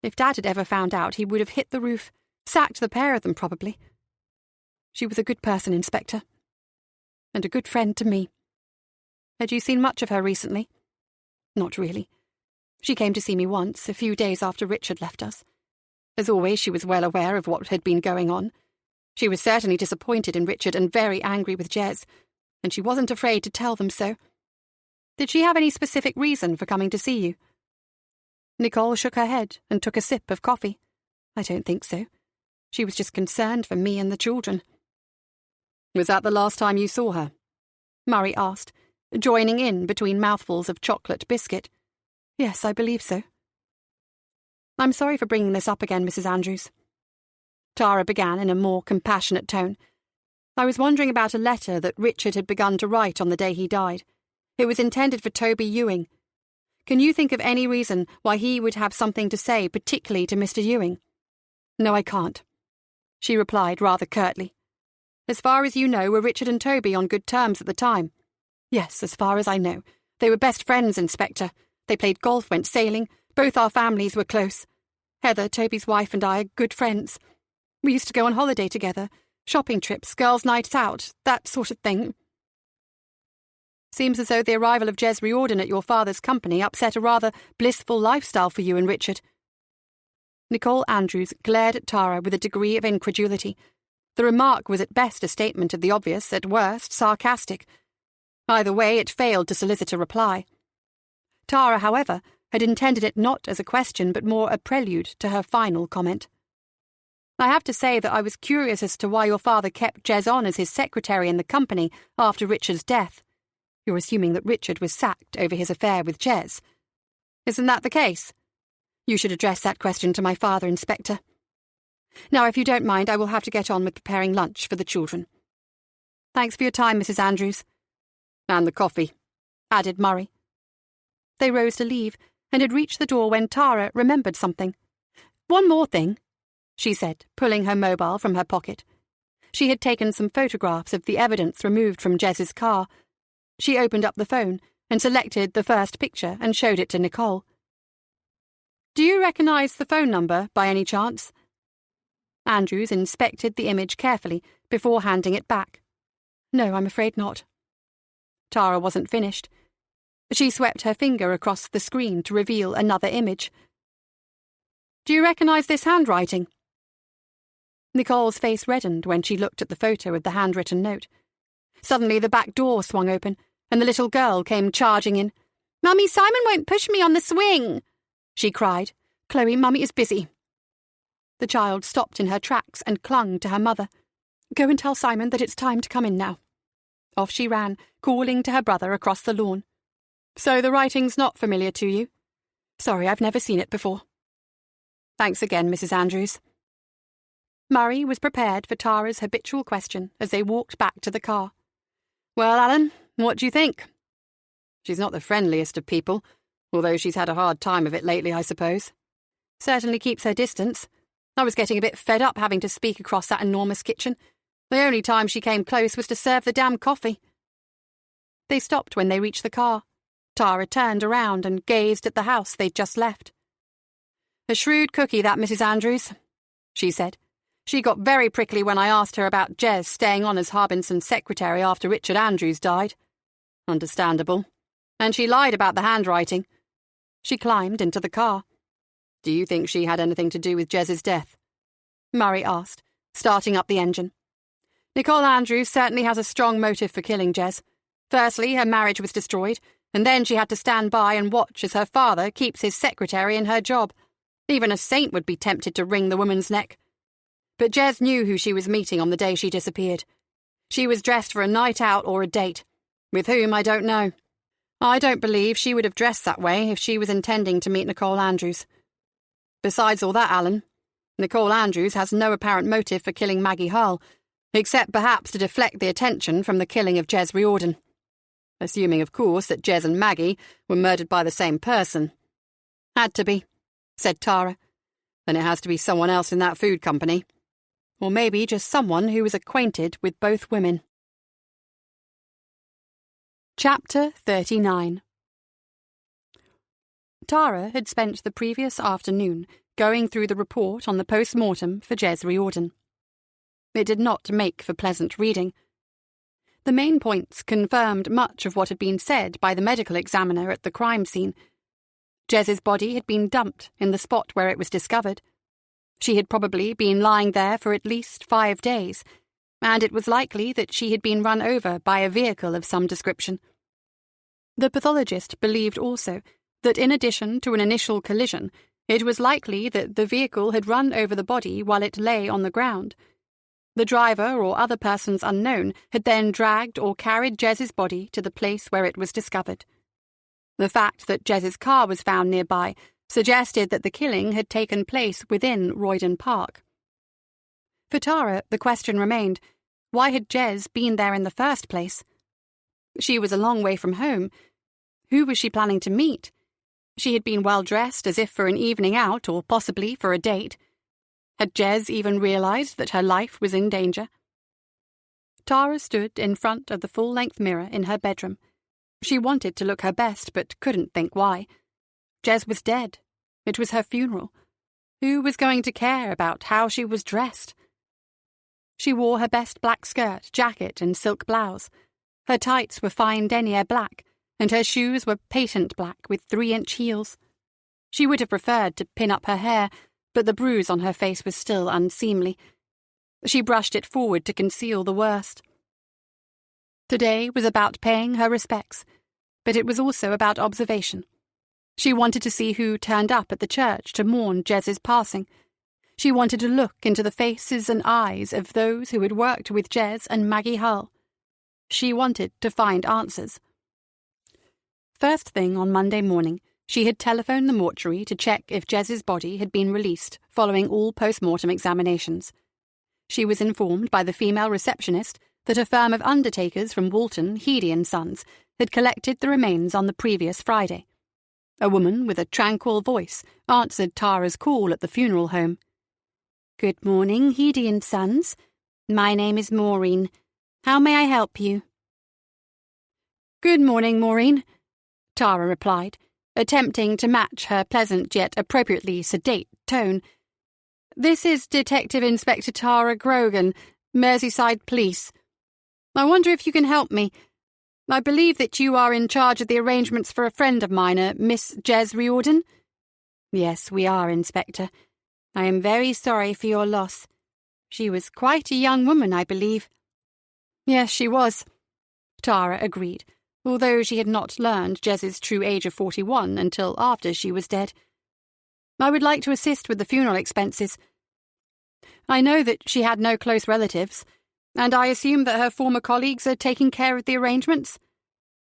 If Dad had ever found out, he would have hit the roof, sacked the pair of them probably. She was a good person, Inspector. And a good friend to me. Had you seen much of her recently? Not really. She came to see me once, a few days after Richard left us. As always, she was well aware of what had been going on. She was certainly disappointed in Richard and very angry with Jez, and she wasn't afraid to tell them so. Did she have any specific reason for coming to see you? Nicole shook her head and took a sip of coffee. I don't think so. She was just concerned for me and the children. Was that the last time you saw her? Murray asked, joining in between mouthfuls of chocolate biscuit. Yes, I believe so. I'm sorry for bringing this up again, Mrs. Andrews. Tara began in a more compassionate tone. I was wondering about a letter that Richard had begun to write on the day he died. It was intended for Toby Ewing. Can you think of any reason why he would have something to say, particularly to Mr. Ewing? No, I can't, she replied rather curtly. As far as you know, were Richard and Toby on good terms at the time? Yes, as far as I know. They were best friends, Inspector. They played golf, went sailing. Both our families were close. Heather, Toby's wife, and I are good friends. We used to go on holiday together, shopping trips, girls' nights out, that sort of thing. Seems as though the arrival of Jez Riordan at your father's company upset a rather blissful lifestyle for you and Richard. Nicole Andrews glared at Tara with a degree of incredulity. The remark was at best a statement of the obvious, at worst sarcastic. Either way, it failed to solicit a reply. Tara, however, had intended it not as a question but more a prelude to her final comment. I have to say that I was curious as to why your father kept Jez on as his secretary in the company after Richard's death. You're assuming that Richard was sacked over his affair with Jez. Isn't that the case? You should address that question to my father, Inspector. Now, if you don't mind, I will have to get on with preparing lunch for the children. Thanks for your time, Mrs. Andrews. And the coffee, added Murray. They rose to leave, and had reached the door when Tara remembered something. One more thing, she said, pulling her mobile from her pocket. She had taken some photographs of the evidence removed from Jez's car. She opened up the phone and selected the first picture and showed it to Nicole. Do you recognise the phone number, by any chance? Andrews inspected the image carefully before handing it back. No, I'm afraid not. Tara wasn't finished. She swept her finger across the screen to reveal another image. Do you recognise this handwriting? Nicole's face reddened when she looked at the photo of the handwritten note. Suddenly the back door swung open, and the little girl came charging in. "Mummy, Simon won't push me on the swing," she cried. "Chloe, Mummy is busy." The child stopped in her tracks and clung to her mother. "Go and tell Simon that it's time to come in now." Off she ran, calling to her brother across the lawn. "So the writing's not familiar to you?" "Sorry, I've never seen it before." "Thanks again, Mrs. Andrews." Murray was prepared for Tara's habitual question as they walked back to the car. "Well, Alan, what do you think?" "She's not the friendliest of people, although she's had a hard time of it lately, I suppose." "Certainly keeps her distance. I was getting a bit fed up having to speak across that enormous kitchen. The only time she came close was to serve the damn coffee." They stopped when they reached the car. Tara turned around and gazed at the house they'd just left. "A shrewd cookie, that Mrs. Andrews," she said. "She got very prickly when I asked her about Jez staying on as Harbinson's secretary after Richard Andrews died. Understandable. And she lied about the handwriting." She climbed into the car. "Do you think she had anything to do with Jez's death?" Murray asked, starting up the engine. "Nicole Andrews certainly has a strong motive for killing Jez. Firstly, her marriage was destroyed, and then she had to stand by and watch as her father keeps his secretary in her job. Even a saint would be tempted to wring the woman's neck. But Jez knew who she was meeting on the day she disappeared. She was dressed for a night out or a date. With whom, I don't know. I don't believe she would have dressed that way if she was intending to meet Nicole Andrews. Besides all that, Alan, Nicole Andrews has no apparent motive for killing Maggie Hull, except perhaps to deflect the attention from the killing of Jez Riordan. Assuming, of course, that Jez and Maggie were murdered by the same person." "Had to be," said Tara. "Then it has to be someone else in that food company. Or maybe just someone who was acquainted with both women." Chapter 39. Tara had spent the previous afternoon going through the report on the post-mortem for Jez Riordan. It did not make for pleasant reading. The main points confirmed much of what had been said by the medical examiner at the crime scene. Jez's body had been dumped in the spot where it was discovered. She had probably been lying there for at least 5 days, and it was likely that she had been run over by a vehicle of some description. The pathologist believed also that in addition to an initial collision, it was likely that the vehicle had run over the body while it lay on the ground. The driver or other persons unknown had then dragged or carried Jez's body to the place where it was discovered. The fact that Jez's car was found nearby suggested that the killing had taken place within Royden Park. For Tara, the question remained, why had Jez been there in the first place? She was a long way from home. Who was she planning to meet? She had been well dressed as if for an evening out or possibly for a date. Had Jez even realized that her life was in danger? Tara stood in front of the full-length mirror in her bedroom. She wanted to look her best, but couldn't think why. Jez was dead. It was her funeral. Who was going to care about how she was dressed? She wore her best black skirt, jacket, and silk blouse. Her tights were fine denier black, and her shoes were patent black with 3-inch heels. She would have preferred to pin up her hair, but the bruise on her face was still unseemly. She brushed it forward to conceal the worst. Today was about paying her respects, but it was also about observation. She wanted to see who turned up at the church to mourn Jez's passing. She wanted to look into the faces and eyes of those who had worked with Jez and Maggie Hull. She wanted to find answers. First thing on Monday morning, she had telephoned the mortuary to check if Jez's body had been released following all post-mortem examinations. She was informed by the female receptionist that a firm of undertakers from Walton, Heady & Sons, had collected the remains on the previous Friday. A woman with a tranquil voice answered Tara's call at the funeral home. "Good morning, Heady & Sons. My name is Maureen. How may I help you?" "Good morning, Maureen," Tara replied, attempting to match her pleasant yet appropriately sedate tone. "This is Detective Inspector Tara Grogan, Merseyside Police. I wonder if you can help me. I believe that you are in charge of the arrangements for a friend of mine, a Miss Jez Riordan?" "Yes, we are, Inspector. I am very sorry for your loss. She was quite a young woman, I believe. Yes, she was, Tara agreed, although she had not learned Jez's true age of 41 until after she was dead. I would like to assist with the funeral expenses. I know that she had no close relatives, and I assume that her former colleagues are taking care of the arrangements?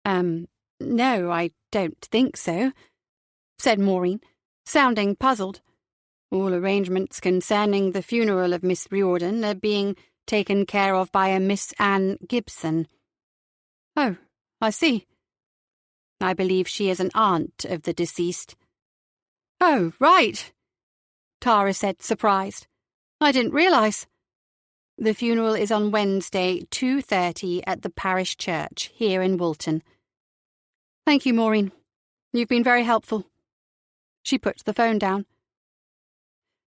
No, I don't think so, said Maureen, sounding puzzled. All arrangements concerning the funeral of Miss Riordan are being taken care of by a Miss Anne Gibson. Oh, I see. I believe she is an aunt of the deceased. Oh, right, Tara said, surprised. I didn't realise. The funeral is on Wednesday, 2:30 at the parish church here in Woolton. Thank you, Maureen. You've been very helpful. She put the phone down.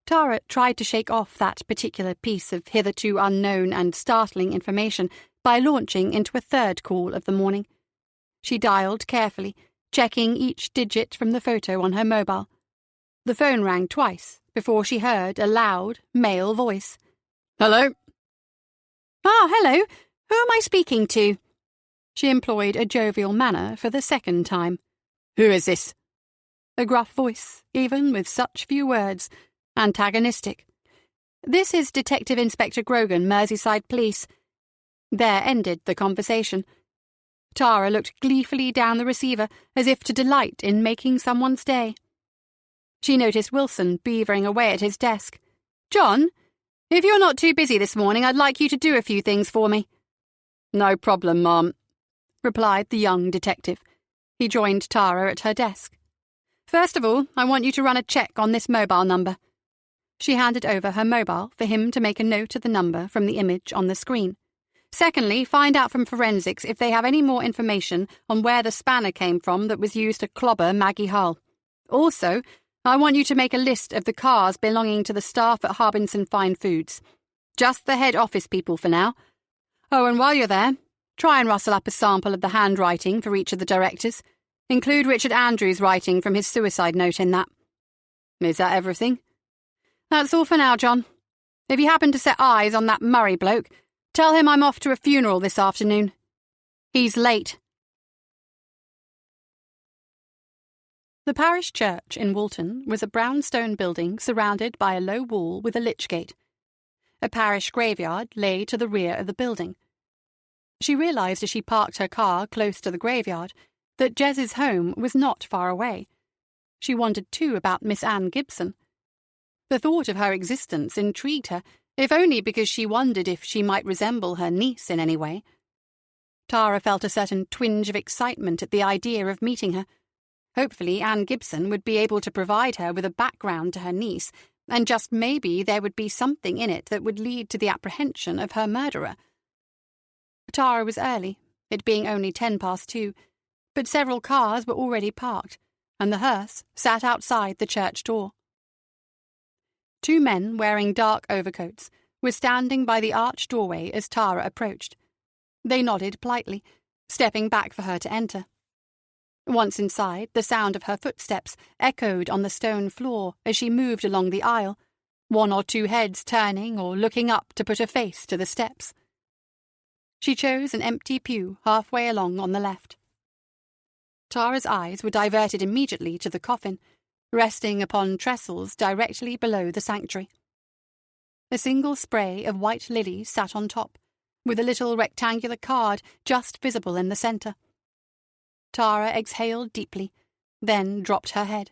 Tara tried to shake off that particular piece of hitherto unknown and startling information by launching into a third call of the morning. She dialed carefully, checking each digit from the photo on her mobile. The phone rang twice before she heard a loud, male voice. Hello? Ah, hello. Who am I speaking to? She employed a jovial manner for the second time. Who is this? A gruff voice, even with such few words, antagonistic. This is Detective Inspector Grogan, Merseyside Police. There ended the conversation. Tara looked gleefully down the receiver as if to delight in making someone's day. She noticed Wilson beavering away at his desk. John, if you're not too busy this morning, I'd like you to do a few things for me. No problem, Ma'am, replied the young detective. He joined Tara at her desk. First of all, I want you to run a check on this mobile number. She handed over her mobile for him to make a note of the number from the image on the screen. Secondly, find out from forensics if they have any more information on where the spanner came from that was used to clobber Maggie Hull. Also, I want you to make a list of the cars belonging to the staff at Harbinson Fine Foods. Just the head office people for now. Oh, and while you're there, try and rustle up a sample of the handwriting for each of the directors. Include Richard Andrews' writing from his suicide note in that. Is that everything? That's all for now, John. If you happen to set eyes on that Murray bloke, tell him I'm off to a funeral this afternoon. He's late. The parish church in Woolton was a brownstone building surrounded by a low wall with a lich gate. A parish graveyard lay to the rear of the building. She realised as she parked her car close to the graveyard that Jez's home was not far away. She wondered too about Miss Anne Gibson. The thought of her existence intrigued her, if only because she wondered if she might resemble her niece in any way. Tara felt a certain twinge of excitement at the idea of meeting her. Hopefully Anne Gibson would be able to provide her with a background to her niece, and just maybe there would be something in it that would lead to the apprehension of her murderer. Tara was early, it being only 2:10, but several cars were already parked, and the hearse sat outside the church door. 2 men wearing dark overcoats were standing by the arched doorway as Tara approached. They nodded politely, stepping back for her to enter. Once inside, the sound of her footsteps echoed on the stone floor as she moved along the aisle, 1 or 2 heads turning or looking up to put a face to the steps. She chose an empty pew halfway along on the left. Tara's eyes were diverted immediately to the coffin, resting upon trestles directly below the sanctuary. A single spray of white lilies sat on top, with a little rectangular card just visible in the centre. Tara exhaled deeply, then dropped her head.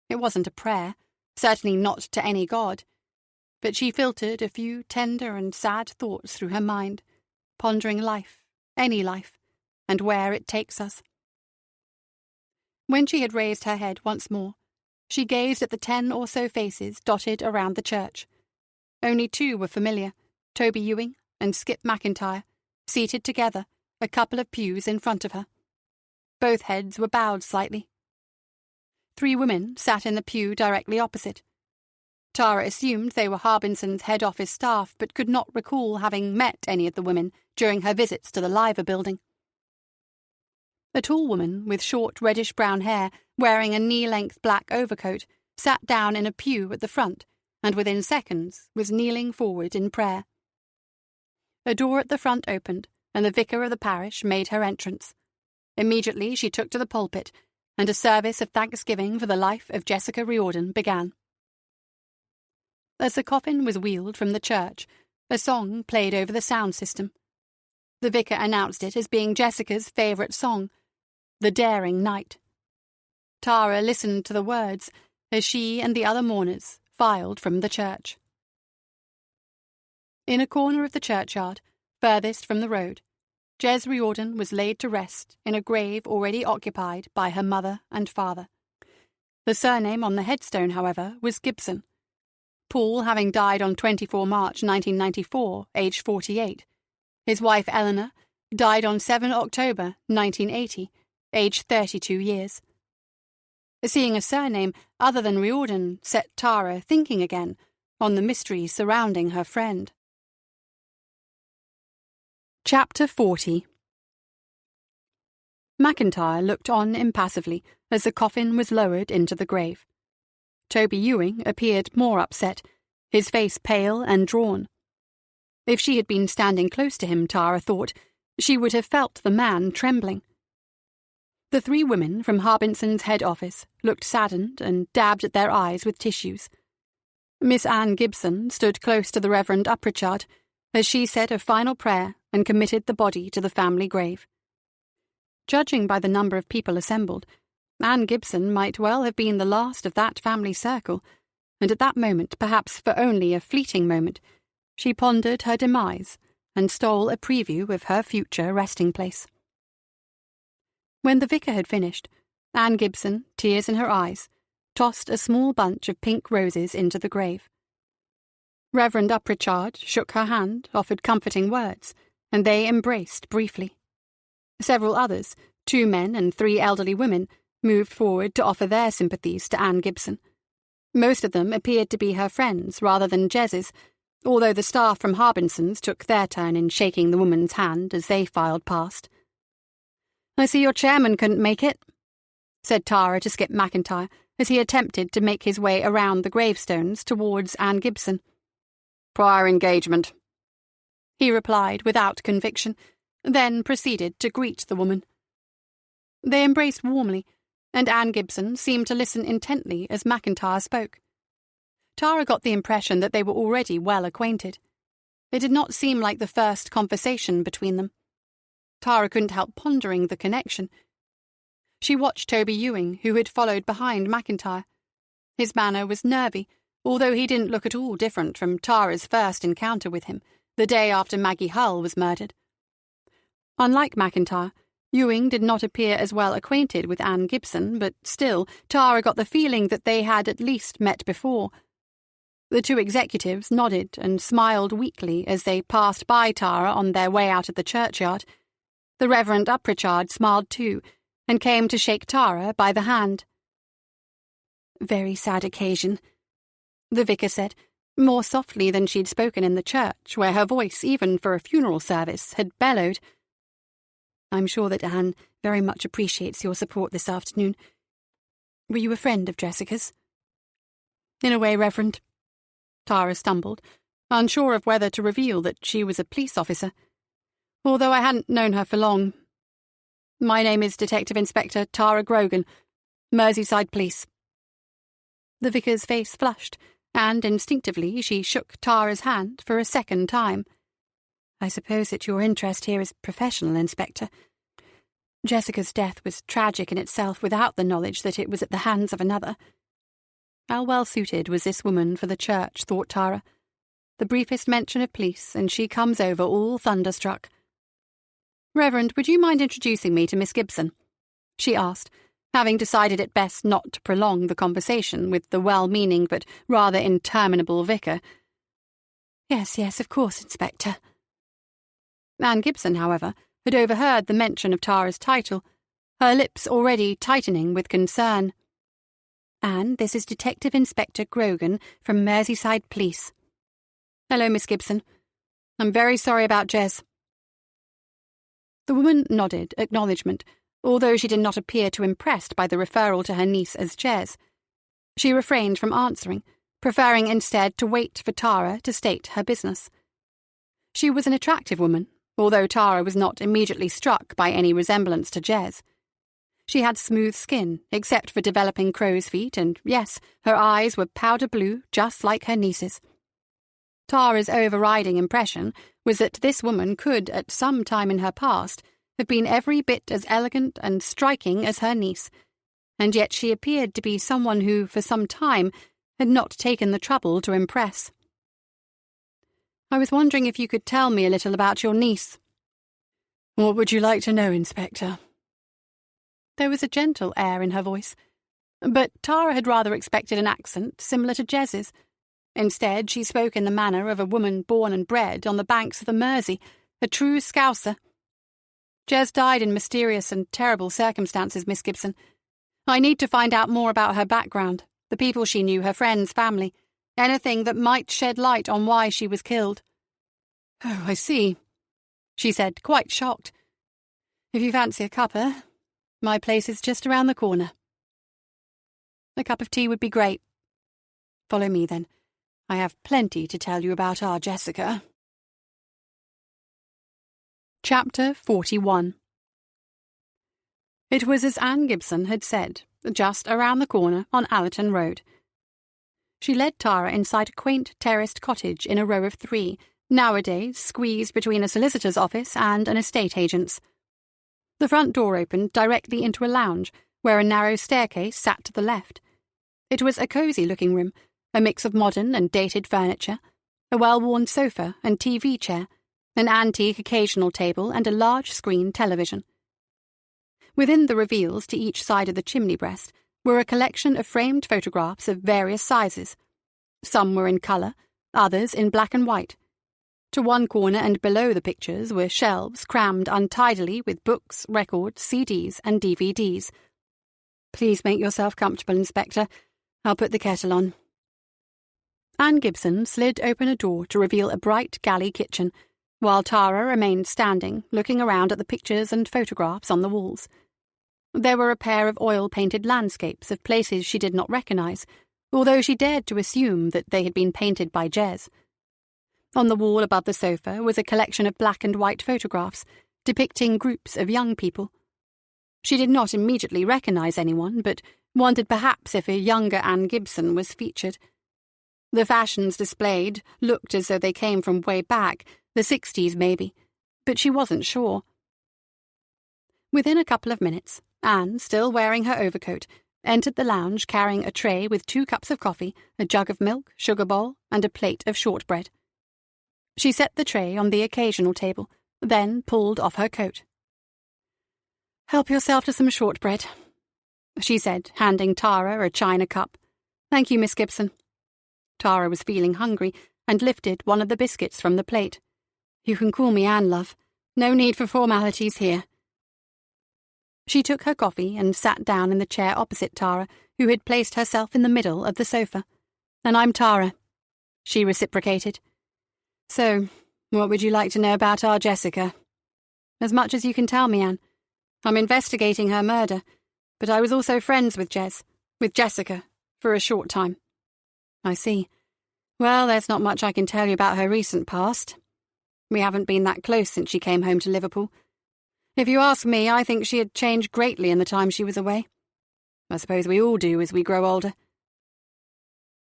It wasn't a prayer, certainly not to any god, but she filtered a few tender and sad thoughts through her mind, pondering life, any life, and where it takes us. When she had raised her head once more, she gazed at the 10 or so faces dotted around the church. Only 2 were familiar, Toby Ewing and Skip McIntyre, seated together, a couple of pews in front of her. Both heads were bowed slightly. 3 women sat in the pew directly opposite. Tara assumed they were Harbinson's head office staff, but could not recall having met any of the women during her visits to the Liver building. A tall woman with short reddish-brown hair, wearing a knee-length black overcoat, sat down in a pew at the front, and within seconds was kneeling forward in prayer. A door at the front opened, and the vicar of the parish made her entrance. Immediately she took to the pulpit, and a service of thanksgiving for the life of Jessica Riordan began. As the coffin was wheeled from the church, a song played over the sound system. The vicar announced it as being Jessica's favourite song, The Daring Knight. Tara listened to the words as she and the other mourners filed from the church. In a corner of the churchyard, furthest from the road, Jez Riordan was laid to rest in a grave already occupied by her mother and father. The surname on the headstone, however, was Gibson, Paul having died on 24 March 1994, aged 48. His wife Eleanor died on 7 October 1980, aged 32 years. Seeing a surname other than Riordan set Tara thinking again on the mysteries surrounding her friend. Chapter 40. McIntyre looked on impassively as the coffin was lowered into the grave. Toby Ewing appeared more upset, his face pale and drawn. If she had been standing close to him, Tara thought, she would have felt the man trembling. The 3 women from Harbinson's head office looked saddened and dabbed at their eyes with tissues. Miss Anne Gibson stood close to the Reverend Upprichard as she said a final prayer and committed the body to the family grave. Judging by the number of people assembled, Anne Gibson might well have been the last of that family circle, and at that moment, perhaps for only a fleeting moment, she pondered her demise and stole a preview of her future resting place. When the vicar had finished, Anne Gibson, tears in her eyes, tossed a small bunch of pink roses into the grave. Reverend Upprichard shook her hand, offered comforting words, and they embraced briefly. Several others, 2 men and 3 elderly women, moved forward to offer their sympathies to Anne Gibson. Most of them appeared to be her friends rather than Jez's, although the staff from Harbinson's took their turn in shaking the woman's hand as they filed past. "I see your chairman couldn't make it," said Tara to Skip McIntyre as he attempted to make his way around the gravestones towards Anne Gibson. "Prior engagement," he replied without conviction, then proceeded to greet the woman. They embraced warmly, and Anne Gibson seemed to listen intently as McIntyre spoke. Tara got the impression that they were already well acquainted. It did not seem like the first conversation between them. Tara couldn't help pondering the connection. She watched Toby Ewing, who had followed behind McIntyre. His manner was nervy, although he didn't look at all different from Tara's first encounter with him, the day after Maggie Hull was murdered. Unlike McIntyre, Ewing did not appear as well acquainted with Anne Gibson, but still, Tara got the feeling that they had at least met before. The 2 executives nodded and smiled weakly as they passed by Tara on their way out of the churchyard. The Reverend Upprichard smiled too, and came to shake Tara by the hand. "Very sad occasion," the vicar said, more softly than she'd spoken in the church, where her voice, even for a funeral service, had bellowed. "I'm sure that Anne very much appreciates your support this afternoon. Were you a friend of Jessica's?" "In a way, Reverend." Tara stumbled, unsure of whether to reveal that she was a police officer, although I hadn't known her for long. "My name is Detective Inspector Tara Grogan, Merseyside Police." The vicar's face flushed, and instinctively she shook Tara's hand for a second time. "I suppose that your interest here is professional, Inspector. Jessica's death was tragic in itself without the knowledge that it was at the hands of another." How well suited was this woman for the church, thought Tara. The briefest mention of police, and she comes over all thunderstruck. "Reverend, would you mind introducing me to Miss Gibson?" she asked, having decided it best not to prolong the conversation with the well-meaning but rather interminable vicar. Yes, of course, Inspector." Anne Gibson, however, had overheard the mention of Tara's title, her lips already tightening with concern. "Anne, this is Detective Inspector Grogan from Merseyside Police." "Hello, Miss Gibson. I'm very sorry about Jez." The woman nodded acknowledgement, although she did not appear too impressed by the referral to her niece as Jez. She refrained from answering, preferring instead to wait for Tara to state her business. She was an attractive woman, although Tara was not immediately struck by any resemblance to Jez. She had smooth skin, except for developing crow's feet, and yes, her eyes were powder blue, just like her niece's. Tara's overriding impression was that this woman could, at some time in her past, have been every bit as elegant and striking as her niece, and yet she appeared to be someone who, for some time, had not taken the trouble to impress. "I was wondering if you could tell me a little about your niece." "What would you like to know, Inspector?" There was a gentle air in her voice, but Tara had rather expected an accent similar to Jez's. Instead, she spoke in the manner of a woman born and bred on the banks of the Mersey, a true Scouser. "Jez died in mysterious and terrible circumstances, Miss Gibson. I need to find out more about her background, the people she knew, her friends, family, anything that might shed light on why she was killed." "Oh, I see," she said, quite shocked. "If you fancy a cuppa, my place is just around the corner." "A cup of tea would be great." "Follow me, then. I have plenty to tell you about our Jessica." Chapter 41. It was as Anne Gibson had said, just around the corner on Allerton Road. She led Tara inside a quaint terraced cottage in a row of 3, nowadays squeezed between a solicitor's office and an estate agent's. The front door opened directly into a lounge, where a narrow staircase sat to the left. It was a cosy-looking room, a mix of modern and dated furniture, a well-worn sofa and TV chair, an antique occasional table and a large-screen television. Within the reveals to each side of the chimney breast were a collection of framed photographs of various sizes. Some were in colour, others in black and white. To one corner and below the pictures were shelves crammed untidily with books, records, CDs and DVDs. "Please make yourself comfortable, Inspector. I'll put the kettle on." Anne Gibson slid open a door to reveal a bright galley kitchen, while Tara remained standing, looking around at the pictures and photographs on the walls. There were a pair of oil-painted landscapes of places she did not recognise, although she dared to assume that they had been painted by Jez. On the wall above the sofa was a collection of black and white photographs, depicting groups of young people. She did not immediately recognise anyone, but wondered perhaps if a younger Anne Gibson was featured. The fashions displayed looked as though they came from way back, the 60s maybe, but she wasn't sure. Within a couple of minutes, Anne, still wearing her overcoat, entered the lounge carrying a tray with 2 cups of coffee, a jug of milk, sugar bowl, and a plate of shortbread. She set the tray on the occasional table, then pulled off her coat. "Help yourself to some shortbread," she said, handing Tara a china cup. "Thank you, Miss Gibson." Tara was feeling hungry and lifted one of the biscuits from the plate. "You can call me Anne, love. No need for formalities here." She took her coffee and sat down in the chair opposite Tara, who had placed herself in the middle of the sofa. "And I'm Tara," she reciprocated. "So, what would you like to know about our Jessica?" "As much as you can tell me, Anne. I'm investigating her murder, but I was also friends with Jessica, for a short time." "I see. Well, there's not much I can tell you about her recent past. We haven't been that close since she came home to Liverpool. If you ask me, I think she had changed greatly in the time she was away. I suppose we all do as we grow older."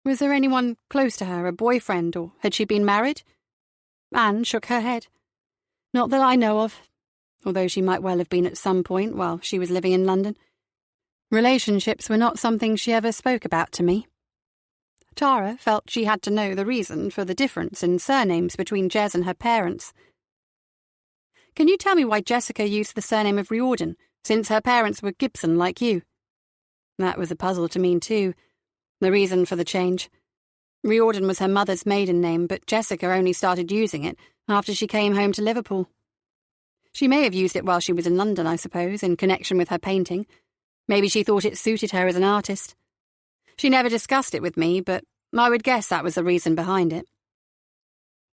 "Was there anyone close to her, a boyfriend, or had she been married?" Anne shook her head. "Not that I know of, although she might well have been at some point while she was living in London. Relationships were not something she ever spoke about to me." Tara felt she had to know the reason for the difference in surnames between Jez and her parents. "Can you tell me why Jessica used the surname of Riordan, since her parents were Gibson like you?" That was a puzzle to me too, the reason for the change. Riordan was her mother's maiden name, but Jessica only started using it after she came home to Liverpool. She may have used it while she was in London, I suppose, in connection with her painting. Maybe she thought it suited her as an artist. She never discussed it with me, but I would guess that was the reason behind it.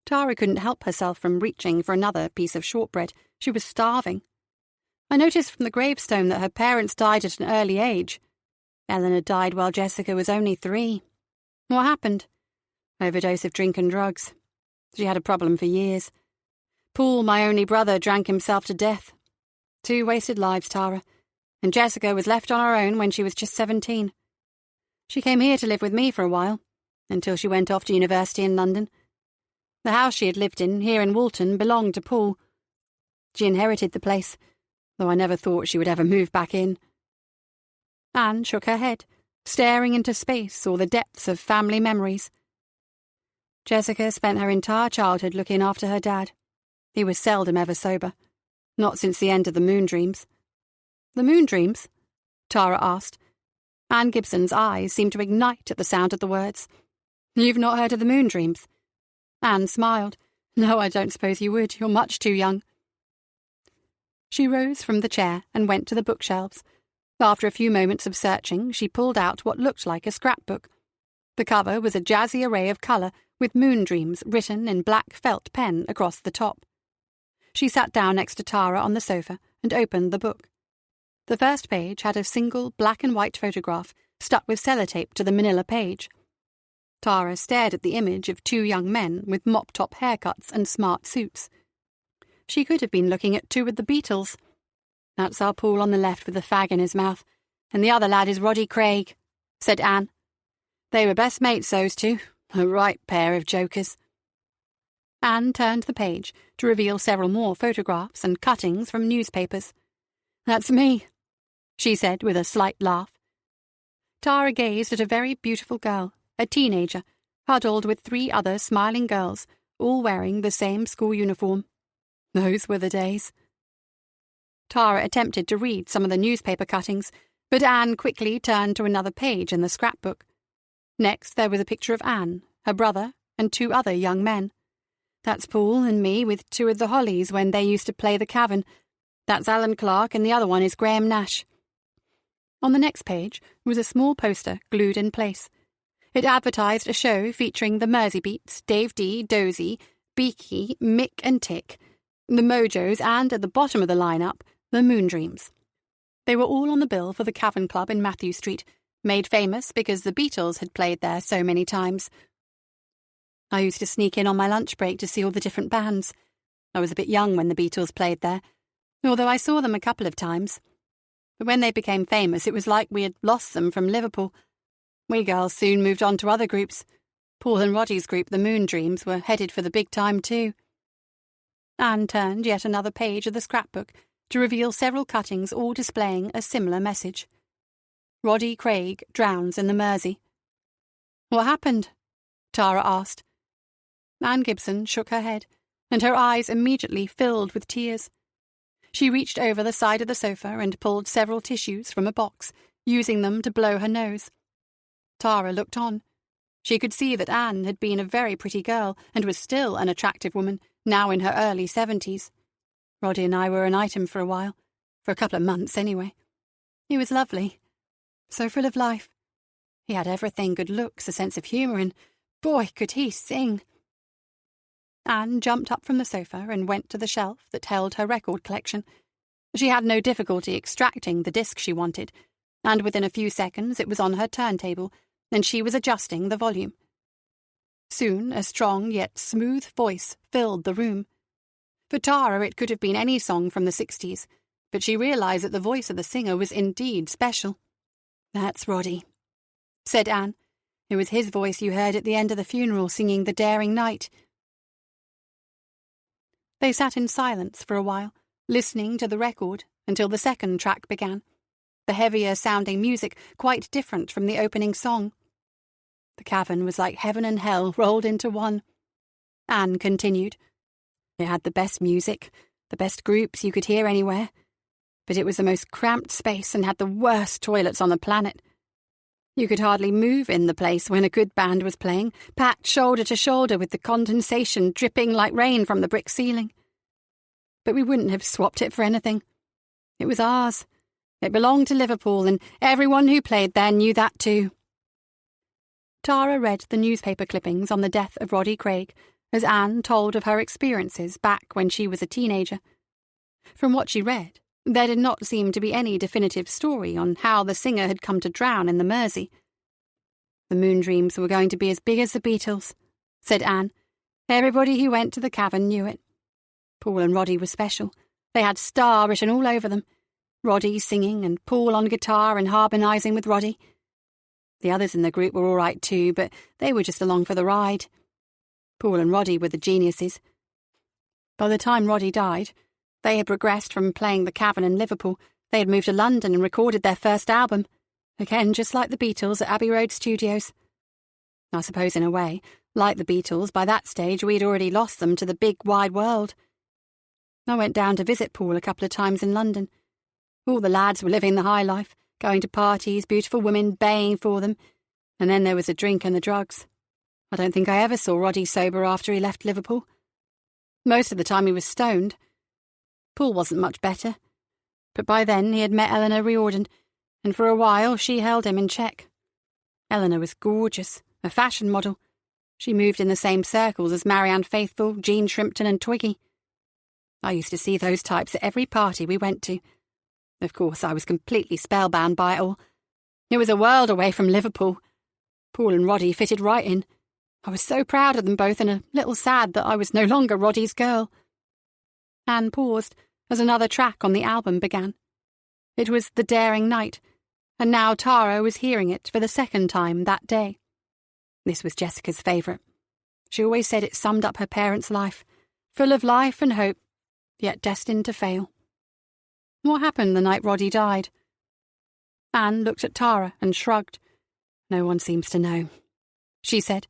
Tara couldn't help herself from reaching for another piece of shortbread. She was starving. I noticed from the gravestone that her parents died at an early age. Eleanor died while Jessica was only 3. What happened? Overdose of drink and drugs. She had a problem for years. Paul, my only brother, drank himself to death. 2 wasted lives, Tara. And Jessica was left on her own when she was just 17. She came here to live with me for a while, until she went off to university in London. The house she had lived in, here in Walton, belonged to Paul. She inherited the place, though I never thought she would ever move back in. Anne shook her head, staring into space or the depths of family memories. Jessica spent her entire childhood looking after her dad. He was seldom ever sober, not since the end of the moon dreams. The moon dreams? Tara asked. Anne Gibson's eyes seemed to ignite at the sound of the words. You've not heard of the moon dreams? Anne smiled. No, I don't suppose you would. You're much too young. She rose from the chair and went to the bookshelves. After a few moments of searching, she pulled out what looked like a scrapbook. The cover was a jazzy array of colour, with moon dreams written in black felt pen across the top. She sat down next to Tara on the sofa and opened the book. The first page had a single black and white photograph stuck with sellotape to the manila page. Tara stared at the image of 2 young men with mop-top haircuts and smart suits. She could have been looking at 2 of the Beatles. That's our Paul on the left with a fag in his mouth, and the other lad is Roddy Craig, said Anne. They were best mates, those 2. A right pair of jokers. Anne turned the page to reveal several more photographs and cuttings from newspapers. That's me, she said with a slight laugh. Tara gazed at a very beautiful girl, a teenager, huddled with 3 other smiling girls, all wearing the same school uniform. Those were the days. Tara attempted to read some of the newspaper cuttings, but Anne quickly turned to another page in the scrapbook. Next there was a picture of Anne, her brother, and 2 other young men. That's Paul and me with 2 of the Hollies when they used to play the cavern. That's Alan Clark and the other one is Graham Nash. On the next page was a small poster glued in place. It advertised a show featuring the Merseybeats, Dave D, Dozy, Beaky, Mick and Tick, the Mojos, and at the bottom of the lineup, the Moondreams. They were all on the bill for the Cavern Club in Matthew Street, made famous because the Beatles had played there so many times. I used to sneak in on my lunch break to see all the different bands. I was a bit young when the Beatles played there, although I saw them a couple of times. But when they became famous, it was like we had lost them from Liverpool. We girls soon moved on to other groups. Paul and Roddy's group, the Moondreams, were headed for the big time too. Anne turned yet another page of the scrapbook to reveal several cuttings all displaying a similar message. Roddy Craig drowns in the Mersey. What happened? Tara asked. Anne Gibson shook her head, and her eyes immediately filled with tears. She reached over the side of the sofa and pulled several tissues from a box, using them to blow her nose. Tara looked on. She could see that Anne had been a very pretty girl and was still an attractive woman, now in her early 70s. Roddy and I were an item for a while, for a couple of months anyway. He was lovely, so full of life. He had everything, good looks, a sense of humour, and boy, could he sing. Anne jumped up from the sofa and went to the shelf that held her record collection. She had no difficulty extracting the disc she wanted, and within a few seconds it was on her turntable, and she was adjusting the volume. Soon a strong yet smooth voice filled the room. For Tara it could have been any song from the 60s, but she realised that the voice of the singer was indeed special. That's Roddy, said Anne. It was his voice you heard at the end of the funeral singing The Daring Night. They sat in silence for a while, listening to the record until the second track began, the heavier-sounding music quite different from the opening song. The cavern was like heaven and hell rolled into one. Anne continued. It had the best music, the best groups you could hear anywhere, but it was the most cramped space and had the worst toilets on the planet. You could hardly move in the place when a good band was playing, packed shoulder to shoulder with the condensation dripping like rain from the brick ceiling. But we wouldn't have swapped it for anything. It was ours. It belonged to Liverpool, and everyone who played there knew that too. Tara read the newspaper clippings on the death of Roddy Craig as Anne told of her experiences back when she was a teenager. From what she read, there did not seem to be any definitive story on how the singer had come to drown in the Mersey. The Moondreams were going to be as big as the Beatles, said Anne. Everybody who went to the cavern knew it. Paul and Roddy were special. They had star written all over them. Roddy singing and Paul on guitar and harmonising with Roddy. The others in the group were all right too, but they were just along for the ride. Paul and Roddy were the geniuses. By the time Roddy died, they had progressed from playing the cavern in Liverpool. They had moved to London and recorded their first album. Again, just like the Beatles at Abbey Road Studios. I suppose in a way, like the Beatles, by that stage we'd already lost them to the big wide world. I went down to visit Paul a couple of times in London. All the lads were living the high life, going to parties, beautiful women baying for them, and then there was the drink and the drugs. I don't think I ever saw Roddy sober after he left Liverpool. Most of the time he was stoned. Paul wasn't much better, but by then he had met Eleanor Riordan, and for a while she held him in check. Eleanor was gorgeous, a fashion model. She moved in the same circles as Marianne Faithfull, Jean Shrimpton and Twiggy. I used to see those types at every party we went to. Of course, I was completely spellbound by it all. It was a world away from Liverpool. Paul and Roddy fitted right in. I was so proud of them both and a little sad that I was no longer Roddy's girl. Anne paused as another track on the album began. It was The Daring Night, and now Tara was hearing it for the second time that day. This was Jessica's favourite. She always said it summed up her parents' life, full of life and hope, yet destined to fail. What happened the night Roddy died? Anne looked at Tara and shrugged. No one seems to know, she said.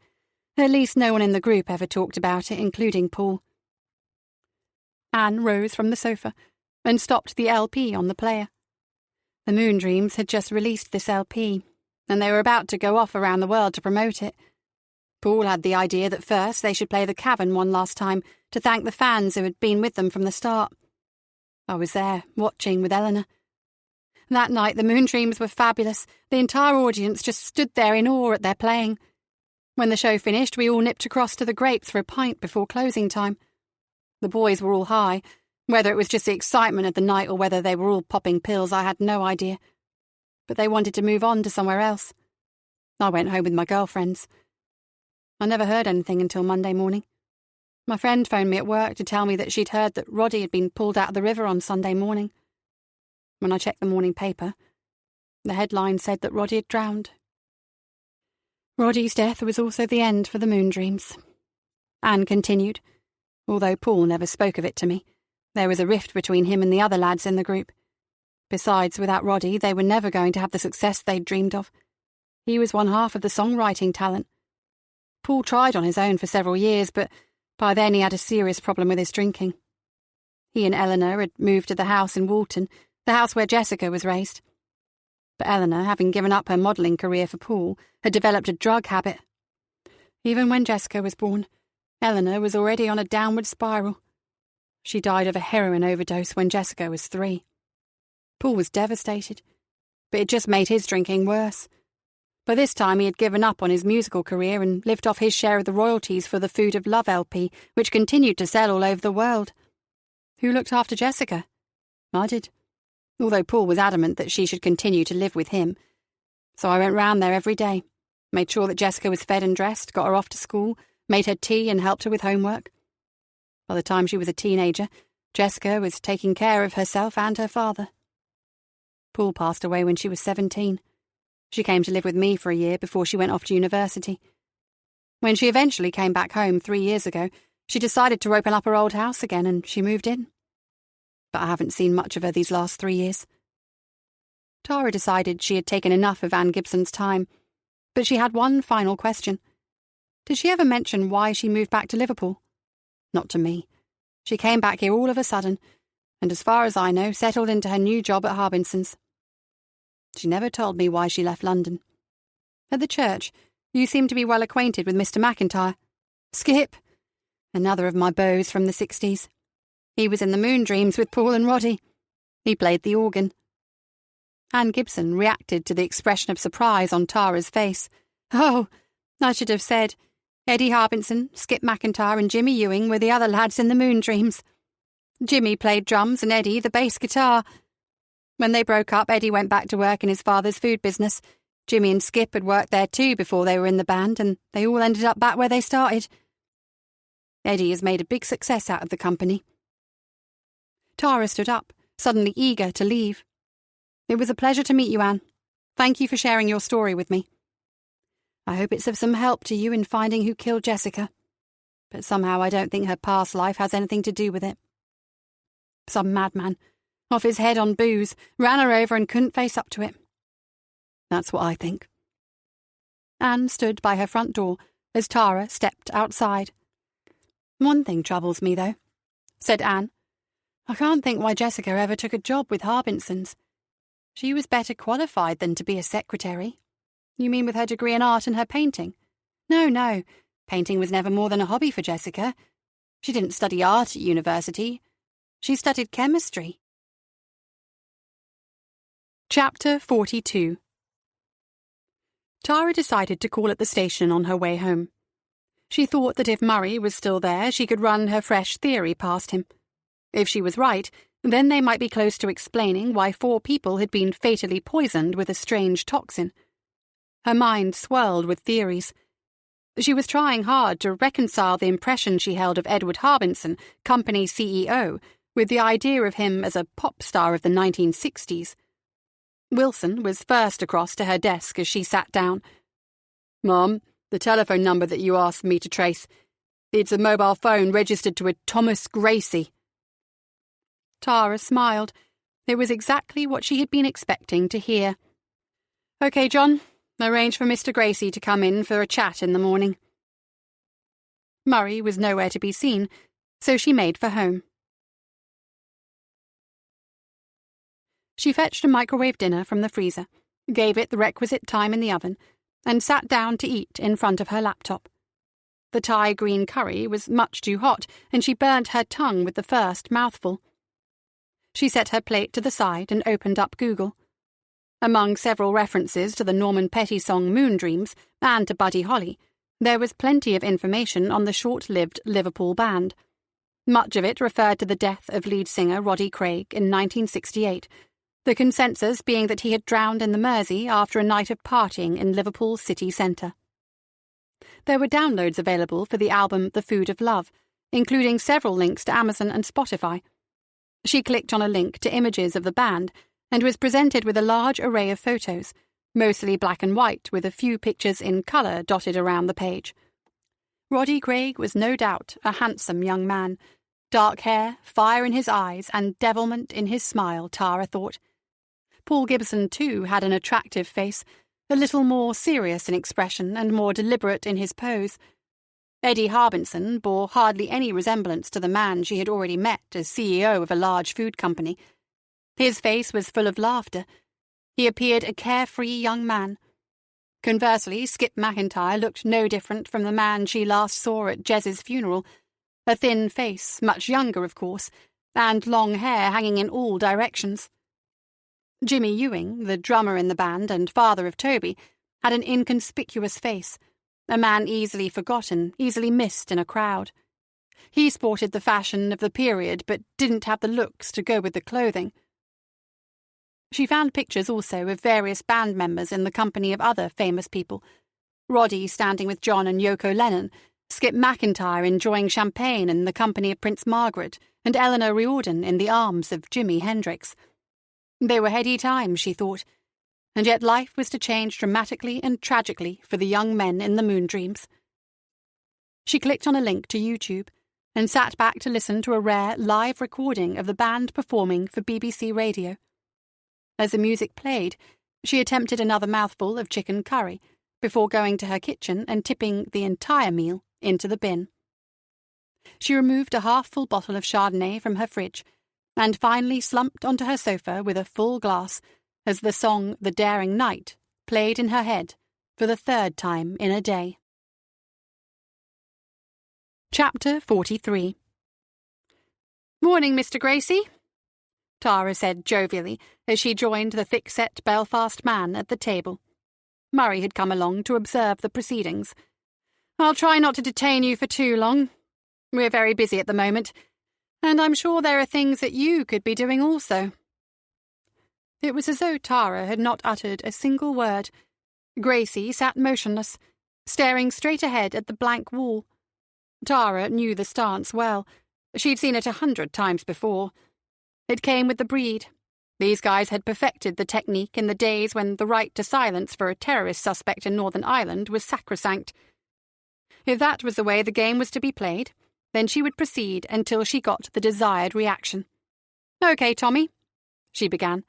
At least no one in the group ever talked about it, including Paul. Anne rose from the sofa and stopped the LP on the player. The Moondreams had just released this LP, and they were about to go off around the world to promote it. Paul had the idea that first they should play the cavern one last time to thank the fans who had been with them from the start. I was there, watching with Eleanor. That night the Moondreams were fabulous. The entire audience just stood there in awe at their playing. When the show finished, we all nipped across to the Grapes for a pint before closing time. The boys were all high. Whether it was just the excitement of the night or whether they were all popping pills, I had no idea. But they wanted to move on to somewhere else. I went home with my girlfriends. I never heard anything until Monday morning. My friend phoned me at work to tell me that she'd heard that Roddy had been pulled out of the river on Sunday morning. When I checked the morning paper, the headline said that Roddy had drowned. Roddy's death was also the end for the Moondreams. Anne continued, although Paul never spoke of it to me. There was a rift between him and the other lads in the group. Besides, without Roddy, they were never going to have the success they'd dreamed of. He was one half of the songwriting talent. Paul tried on his own for several years, but by then he had a serious problem with his drinking. He and Eleanor had moved to the house in Walton, the house where Jessica was raised. But Eleanor, having given up her modelling career for Paul, had developed a drug habit. Even when Jessica was born, Eleanor was already on a downward spiral. She died of a heroin overdose when Jessica was 3. Paul was devastated, but it just made his drinking worse. By this time he had given up on his musical career and lived off his share of the royalties for the Food of Love LP, which continued to sell all over the world. Who looked after Jessica? I did, although Paul was adamant that she should continue to live with him. So I went round there every day, made sure that Jessica was fed and dressed, got her off to school, made her tea and helped her with homework. By the time she was a teenager, Jessica was taking care of herself and her father. Paul passed away when she was 17. She came to live with me for a year before she went off to university. When she eventually came back home 3 years ago, she decided to open up her old house again and she moved in. But I haven't seen much of her these last 3 years. Tara decided she had taken enough of Anne Gibson's time, but she had one final question. Did she ever mention why she moved back to Liverpool? Not to me. She came back here all of a sudden, and as far as I know, settled into her new job at Harbinson's. She never told me why she left London. At the church, you seem to be well acquainted with Mr. McIntyre. Skip, another of my beaux from the 60s. He was in the Moondreams with Paul and Roddy. He played the organ. Anne Gibson reacted to the expression of surprise on Tara's face. Oh, I should have said, Eddie Harbinson, Skip McIntyre and Jimmy Ewing were the other lads in the Moondreams. Jimmy played drums and Eddie the bass guitar. When they broke up, Eddie went back to work in his father's food business. Jimmy and Skip had worked there too before they were in the band, and they all ended up back where they started, Eddie has made a big success out of the company." Tara stood up, suddenly eager to leave. "It was a pleasure to meet you, Anne. Thank you for sharing your story with me. I hope it's of some help to you in finding who killed Jessica, but somehow I don't think her past life has anything to do with it. Some madman, off his head on booze, ran her over and couldn't face up to it. That's what I think." Anne stood by her front door as Tara stepped outside. "One thing troubles me, though," said Anne. "I can't think why Jessica ever took a job with Harbinson's. She was better qualified than to be a secretary." "You mean with her degree in art and her painting?" No. Painting was never more than a hobby for Jessica. She didn't study art at university. She studied chemistry." Chapter 42. Tara decided to call at the station on her way home. She thought that if Murray was still there, she could run her fresh theory past him. If she was right, then they might be close to explaining why 4 people had been fatally poisoned with a strange toxin. Her mind swirled with theories. She was trying hard to reconcile the impression she held of Edward Harbinson, company CEO, with the idea of him as a pop star of the 1960s. Wilson was first across to her desk as she sat down. "Mum, the telephone number that you asked me to trace. It's a mobile phone registered to a Thomas Gracie." Tara smiled. It was exactly what she had been expecting to hear. "Okay, John. Arrange for Mr. Gracie to come in for a chat in the morning." Murray was nowhere to be seen, so she made for home. She fetched a microwave dinner from the freezer, gave it the requisite time in the oven, and sat down to eat in front of her laptop. The Thai green curry was much too hot, and she burnt her tongue with the first mouthful. She set her plate to the side and opened up Google. Among several references to the Norman Petty song Moon Dreams and to Buddy Holly, there was plenty of information on the short-lived Liverpool band. Much of it referred to the death of lead singer Roddy Craig in 1968, the consensus being that he had drowned in the Mersey after a night of partying in Liverpool city centre. There were downloads available for the album The Food of Love, including several links to Amazon and Spotify. She clicked on a link to images of the band and was presented with a large array of photos, mostly black and white with a few pictures in colour dotted around the page. Roddy Craig was no doubt a handsome young man. Dark hair, fire in his eyes, and devilment in his smile, Tara thought. Paul Gibson, too, had an attractive face, a little more serious in expression and more deliberate in his pose. Eddie Harbinson bore hardly any resemblance to the man she had already met as CEO of a large food company. His face was full of laughter. He appeared a carefree young man. Conversely, Skip McIntyre looked no different from the man she last saw at Jez's funeral. A thin face, much younger, of course, and long hair hanging in all directions. Jimmy Ewing, the drummer in the band and father of Toby, had an inconspicuous face, a man easily forgotten, easily missed in a crowd. He sported the fashion of the period, but didn't have the looks to go with the clothing. She found pictures also of various band members in the company of other famous people. Roddy standing with John and Yoko Lennon, Skip McIntyre enjoying champagne in the company of Prince Margaret, and Eleanor Riordan in the arms of Jimi Hendrix. They were heady times, she thought, and yet life was to change dramatically and tragically for the young men in the Moon Dreams. She clicked on a link to YouTube and sat back to listen to a rare live recording of the band performing for BBC Radio. As the music played, she attempted another mouthful of chicken curry before going to her kitchen and tipping the entire meal into the bin. She removed a half-full bottle of Chardonnay from her fridge and finally slumped onto her sofa with a full glass as the song The Daring Knight played in her head for the 3rd time in a day. Chapter 43. "Morning, Mr. Gracie," Tara said jovially as she joined the thick-set Belfast man at the table. Murray had come along to observe the proceedings. "I'll try not to detain you for too long. We're very busy at the moment, and I'm sure there are things that you could be doing also." It was as though Tara had not uttered a single word. Gracie sat motionless, staring straight ahead at the blank wall. Tara knew the stance well. She'd seen it 100 times before. It came with the breed. These guys had perfected the technique in the days when the right to silence for a terrorist suspect in Northern Ireland was sacrosanct. If that was the way the game was to be played, then she would proceed until she got the desired reaction. "Okay, Tommy," she began.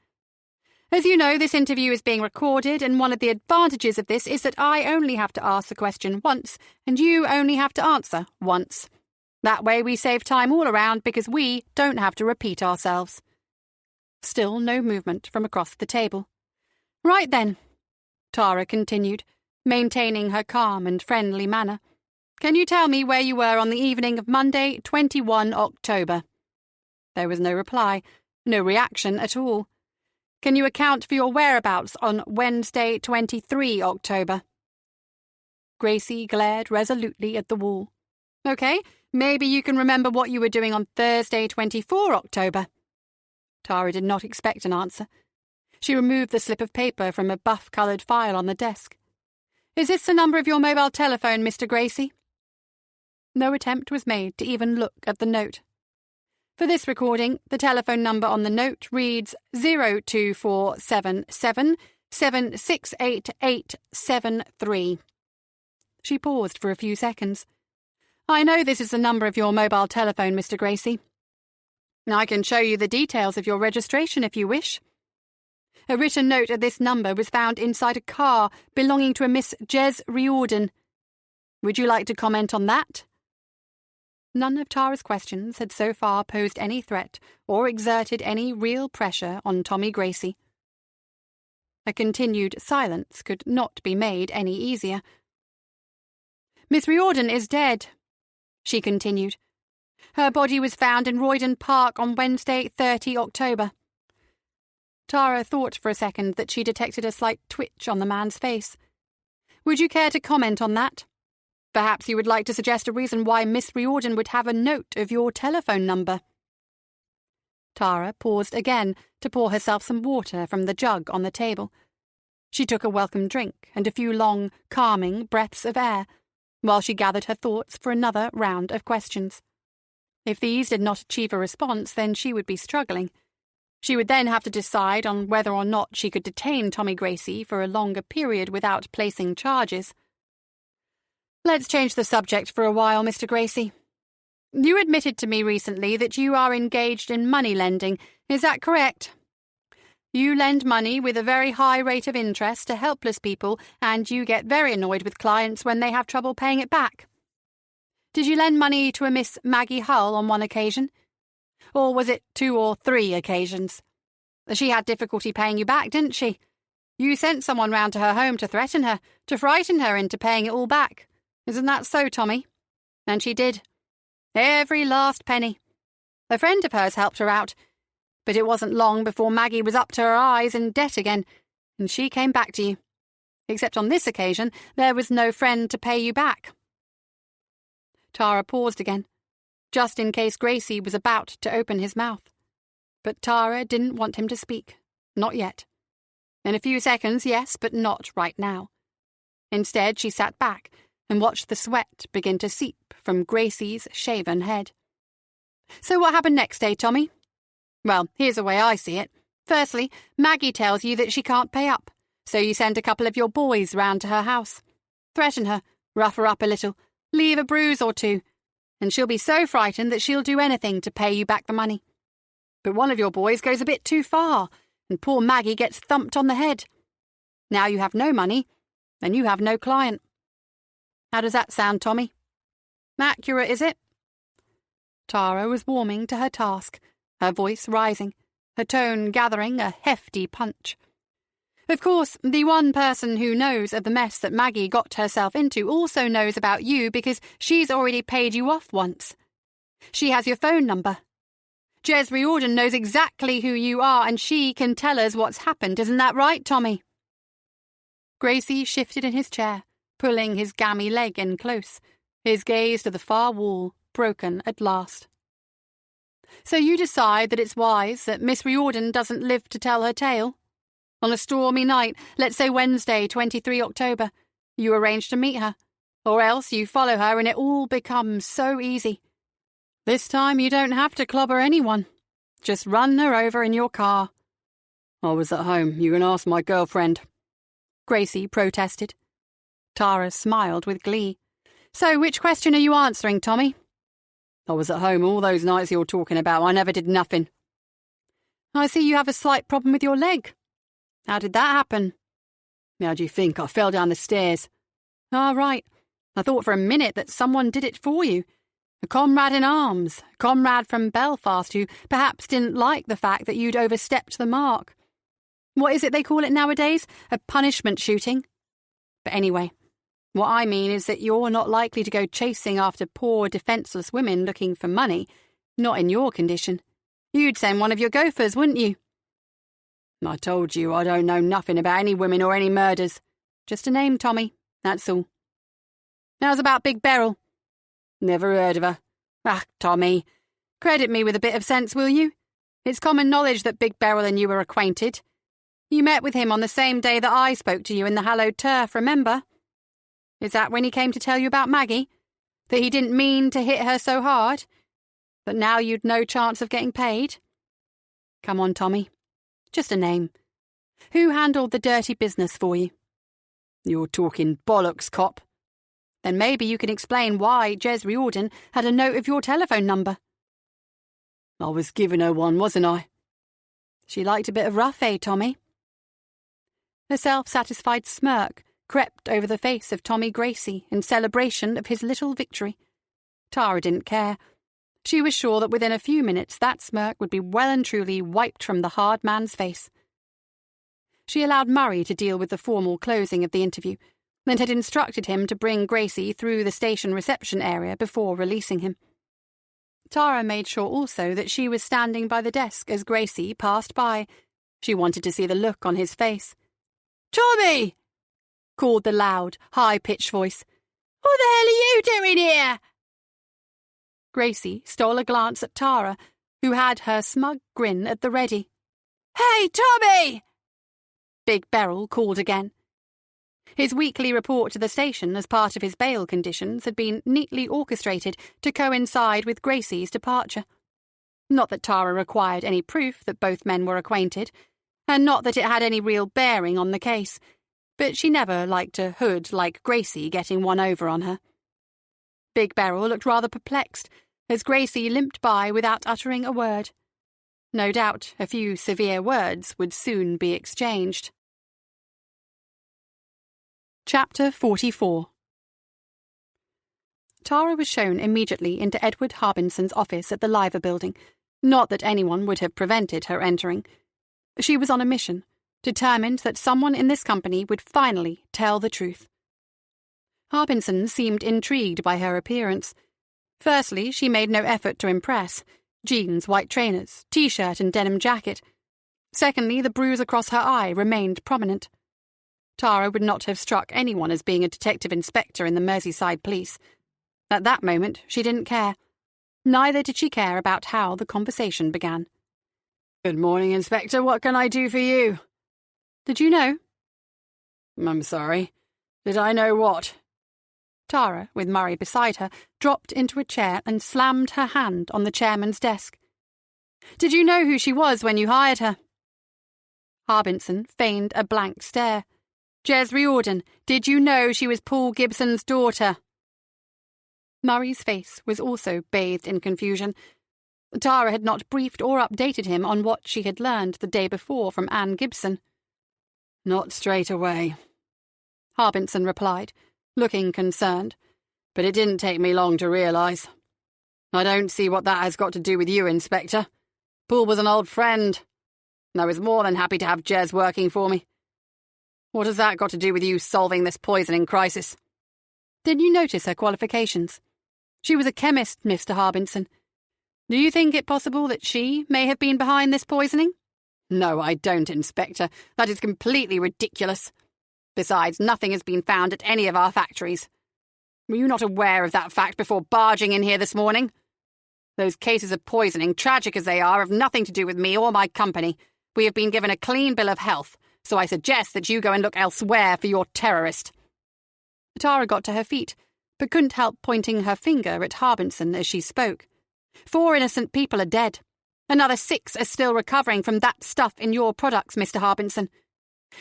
"As you know, this interview is being recorded, and one of the advantages of this is that I only have to ask the question once, and you only have to answer once. That way we save time all around because we don't have to repeat ourselves." Still no movement from across the table. "Right then," Tara continued, maintaining her calm and friendly manner. "Can you tell me where you were on the evening of Monday, 21 October? There was no reply, no reaction at all. "Can you account for your whereabouts on Wednesday, 23 October? Gracie glared resolutely at the wall. "Okay, maybe you can remember what you were doing on Thursday, 24 October. Tara did not expect an answer. She removed the slip of paper from a buff-coloured file on the desk. "Is this the number of your mobile telephone, Mr. Gracie?" No attempt was made to even look at the note. For this recording, the telephone number on the note reads 02477 768 She paused for a few seconds. "I know this is the number of your mobile telephone, Mr. Gracie. I can show you the details of your registration if you wish. A written note of this number was found inside a car belonging to a Miss Jez Riordan. Would you like to comment on that?" None of Tara's questions had so far posed any threat or exerted any real pressure on Tommy Gracie. A continued silence could not be made any easier. "Miss Riordan is dead," she continued. "Her body was found in Roydon Park on Wednesday, 30 October. Tara thought for a second that she detected a slight twitch on the man's face. "Would you care to comment on that? Perhaps you would like to suggest a reason why Miss Riordan would have a note of your telephone number." Tara paused again to pour herself some water from the jug on the table. She took a welcome drink and a few long, calming breaths of air, while she gathered her thoughts for another round of questions. If these did not achieve a response, then she would be struggling. She would then have to decide on whether or not she could detain Tommy Gracie for a longer period without placing charges. "Let's change the subject for a while, Mr. Gracie. You admitted to me recently that you are engaged in money lending. Is that correct? You lend money with a very high rate of interest to helpless people, and you get very annoyed with clients when they have trouble paying it back. Did you lend money to a Miss Maggie Hull on one occasion? Or was it 2 or 3 occasions? She had difficulty paying you back, didn't she? You sent someone round to her home to threaten her, to frighten her into paying it all back. Isn't that so, Tommy? And she did. Every last penny. A friend of hers helped her out, but it wasn't long before Maggie was up to her eyes in debt again, and she came back to you. Except on this occasion, there was no friend to pay you back." Tara paused again, just in case Gracie was about to open his mouth. But Tara didn't want him to speak. Not yet. In a few seconds, yes, but not right now. Instead, she sat back and watched the sweat begin to seep from Gracie's shaven head. "So what happened next day, Tommy?" "Well, here's the way I see it. Firstly, Maggie tells you that she can't pay up, so you send a couple of your boys round to her house. Threaten her, rough her up a little, leave a bruise or 2, and she'll be so frightened that she'll do anything to pay you back the money. But one of your boys goes a bit too far, and poor Maggie gets thumped on the head. Now you have no money, and you have no client. How does that sound, Tommy? Accurate, is it?" Tara was warming to her task, her voice rising, her tone gathering a hefty punch. "Of course, the one person who knows of the mess that Maggie got herself into also knows about you because she's already paid you off once. She has your phone number. Jez Riordan knows exactly who you are, and she can tell us what's happened. Isn't that right, Tommy?" Gracie shifted in his chair, pulling his gammy leg in close, his gaze to the far wall, broken at last. "So you decide that it's wise that Miss Riordan doesn't live to tell her tale? On a stormy night, let's say Wednesday, 23 October, you arrange to meet her, Or else you follow her and it all becomes so easy. This time you don't have to clobber anyone. Just run her over in your car." "I was at home. You can ask my girlfriend," Gracie protested. Tara smiled with glee. "So which question are you answering, Tommy?" "I was at home all those nights you're talking about. I never did nothing." "I see you have a slight problem with your leg. How did that happen?" "How do you think? I fell down the stairs." "Ah, right. I thought for a minute that someone did it for you. A comrade in arms, a comrade from Belfast who perhaps didn't like the fact that you'd overstepped the mark. What is it they call it nowadays? A punishment shooting? But anyway, what I mean is that you're not likely to go chasing after poor, defenceless women looking for money, not in your condition. You'd send one of your gophers, wouldn't you?" "I told you I don't know nothing about any women or any murders. Just a name, Tommy, that's all." "How's about Big Beryl?" "Never heard of her." "Ah, Tommy, credit me with a bit of sense, will you? It's common knowledge that Big Beryl and you were acquainted. You met with him on the same day that I spoke to you in the hallowed turf, remember? Is that when he came to tell you about Maggie? That he didn't mean to hit her so hard? That now you'd no chance of getting paid? Come on, Tommy. Just a name. Who handled the dirty business for you?" "You're talking bollocks, cop." "Then maybe you can explain why Jez Riordan had a note of your telephone number." "I was giving her one, wasn't I?" "She liked a bit of rough, eh, Tommy?" A self-satisfied smirk crept over the face of Tommy Gracie in celebration of his little victory. Tara didn't care. She was sure that within a few minutes that smirk would be well and truly wiped from the hard man's face. She allowed Murray to deal with the formal closing of the interview, and had instructed him to bring Gracie through the station reception area before releasing him. Tara made sure also that she was standing by the desk as Gracie passed by. She wanted to see the look on his face. "Tommy!" called the loud, high-pitched voice. "What the hell are you doing here?" Gracie stole a glance at Tara, who had her smug grin at the ready. "Hey, Tommy!" Big Beryl called again. His weekly report to the station as part of his bail conditions had been neatly orchestrated to coincide with Gracie's departure. Not that Tara required any proof that both men were acquainted, and not that it had any real bearing on the case, but she never liked a hood like Gracie getting one over on her. Big Beryl looked rather perplexed as Gracie limped by without uttering a word. No doubt a few severe words would soon be exchanged. Chapter 44. Tara was shown immediately into Edward Harbinson's office at the Liver Building, not that anyone would have prevented her entering. She was on a mission, determined that someone in this company would finally tell the truth. Harbinson seemed intrigued by her appearance. Firstly, she made no effort to impress. Jeans, white trainers, t-shirt and denim jacket. Secondly, the bruise across her eye remained prominent. Tara would not have struck anyone as being a detective inspector in the Merseyside police. At that moment, she didn't care. Neither did she care about how the conversation began. "Good morning, Inspector. What can I do for you?" "Did you know?" "I'm sorry. Did I know what?" Tara, with Murray beside her, dropped into a chair and slammed her hand on the chairman's desk. "Did you know who she was when you hired her?" Harbinson feigned a blank stare. "Jez Riordan, did you know she was Paul Gibson's daughter?" Murray's face was also bathed in confusion. Tara had not briefed or updated him on what she had learned the day before from Anne Gibson. "Not straight away," Harbinson replied, looking concerned, "but it didn't take me long to realise. I don't see what that has got to do with you, Inspector. Paul was an old friend, and I was more than happy to have Jez working for me. What has that got to do with you solving this poisoning crisis?" "Did you notice her qualifications? She was a chemist, Mr. Harbinson. Do you think it possible that she may have been behind this poisoning?" "No, I don't, Inspector. That is completely ridiculous. Besides, nothing has been found at any of our factories. Were you not aware of that fact before barging in here this morning? Those cases of poisoning, tragic as they are, have nothing to do with me or my company. We have been given a clean bill of health, so I suggest that you go and look elsewhere for your terrorist." Tara got to her feet, but couldn't help pointing her finger at Harbinson as she spoke. 4 innocent people are dead. Another 6 are still recovering from that stuff in your products, Mr. Harbinson.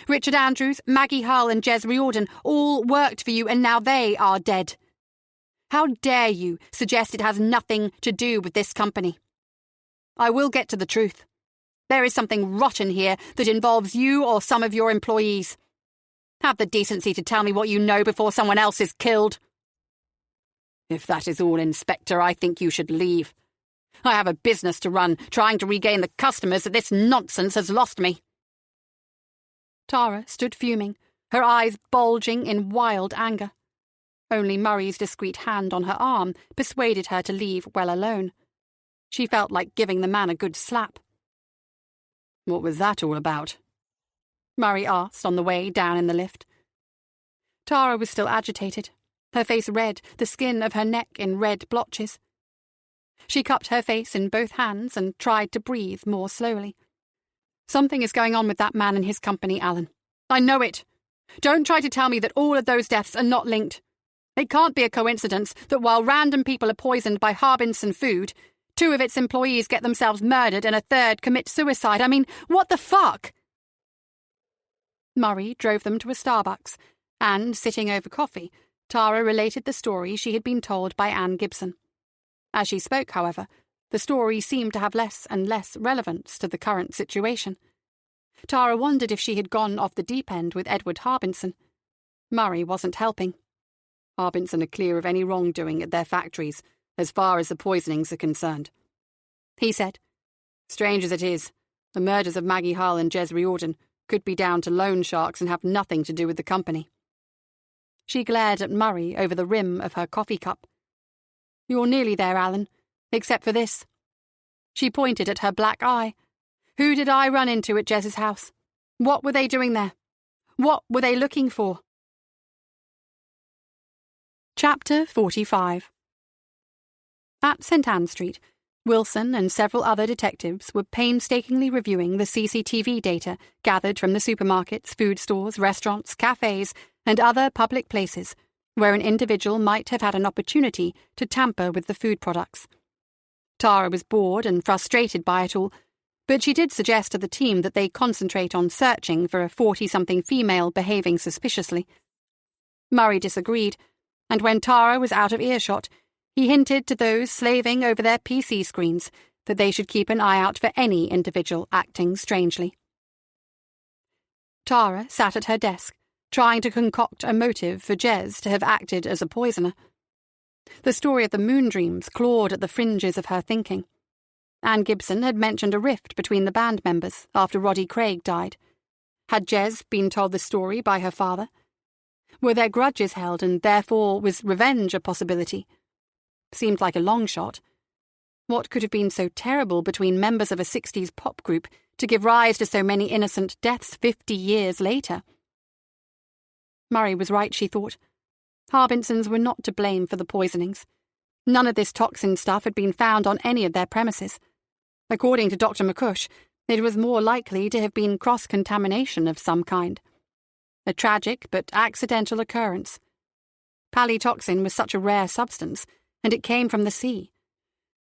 Richard Andrews, Maggie Hull and Jez Riordan all worked for you and now they are dead. How dare you suggest it has nothing to do with this company? I will get to the truth. There is something rotten here that involves you or some of your employees. Have the decency to tell me what you know before someone else is killed. If that is all, Inspector, I think you should leave. I have a business to run, trying to regain the customers that this nonsense has lost me. Tara stood fuming, her eyes bulging in wild anger. Only Murray's discreet hand on her arm persuaded her to leave well alone. She felt like giving the man a good slap. What was that all about? Murray asked on the way down in the lift. Tara was still agitated, her face red, the skin of her neck in red blotches. She cupped her face in both hands and tried to breathe more slowly. Something is going on with that man and his company, Alan. I know it. Don't try to tell me that all of those deaths are not linked. It can't be a coincidence that while random people are poisoned by Harbinson food, 2 of its employees get themselves murdered and a 3rd commits suicide. I mean, what the fuck? Murray drove them to a Starbucks, and, sitting over coffee, Tara related the story she had been told by Anne Gibson. As she spoke, however, the story seemed to have less and less relevance to the current situation. Tara wondered if she had gone off the deep end with Edward Harbinson. Murray wasn't helping. Harbinson are clear of any wrongdoing at their factories, as far as the poisonings are concerned. He said, Strange as it is, the murders of Maggie Hull and Jez Riordan could be down to loan sharks and have nothing to do with the company. She glared at Murray over the rim of her coffee cup. You're nearly there, Alan, except for this. She pointed at her black eye. Who did I run into at Jez's house? What were they doing there? What were they looking for? Chapter 45. At St. Anne Street, Wilson and several other detectives were painstakingly reviewing the CCTV data gathered from the supermarkets, food stores, restaurants, cafes, and other public places where an individual might have had an opportunity to tamper with the food products. Tara was bored and frustrated by it all, but she did suggest to the team that they concentrate on searching for a 40-something female behaving suspiciously. Murray disagreed, and when Tara was out of earshot, he hinted to those slaving over their PC screens that they should keep an eye out for any individual acting strangely. Tara sat at her desk, trying to concoct a motive for Jez to have acted as a poisoner. The story of the moon dreams clawed at the fringes of her thinking. Anne Gibson had mentioned a rift between the band members after Roddy Craig died. Had Jez been told the story by her father? Were their grudges held, and therefore was revenge a possibility? Seemed like a long shot. What could have been so terrible between members of a 60s pop group to give rise to so many innocent deaths 50 years later? Murray was right, she thought. Harbinsons were not to blame for the poisonings. None of this toxin stuff had been found on any of their premises. According to Dr. McCush, it was more likely to have been cross-contamination of some kind. A tragic but accidental occurrence. Palytoxin was such a rare substance, and it came from the sea.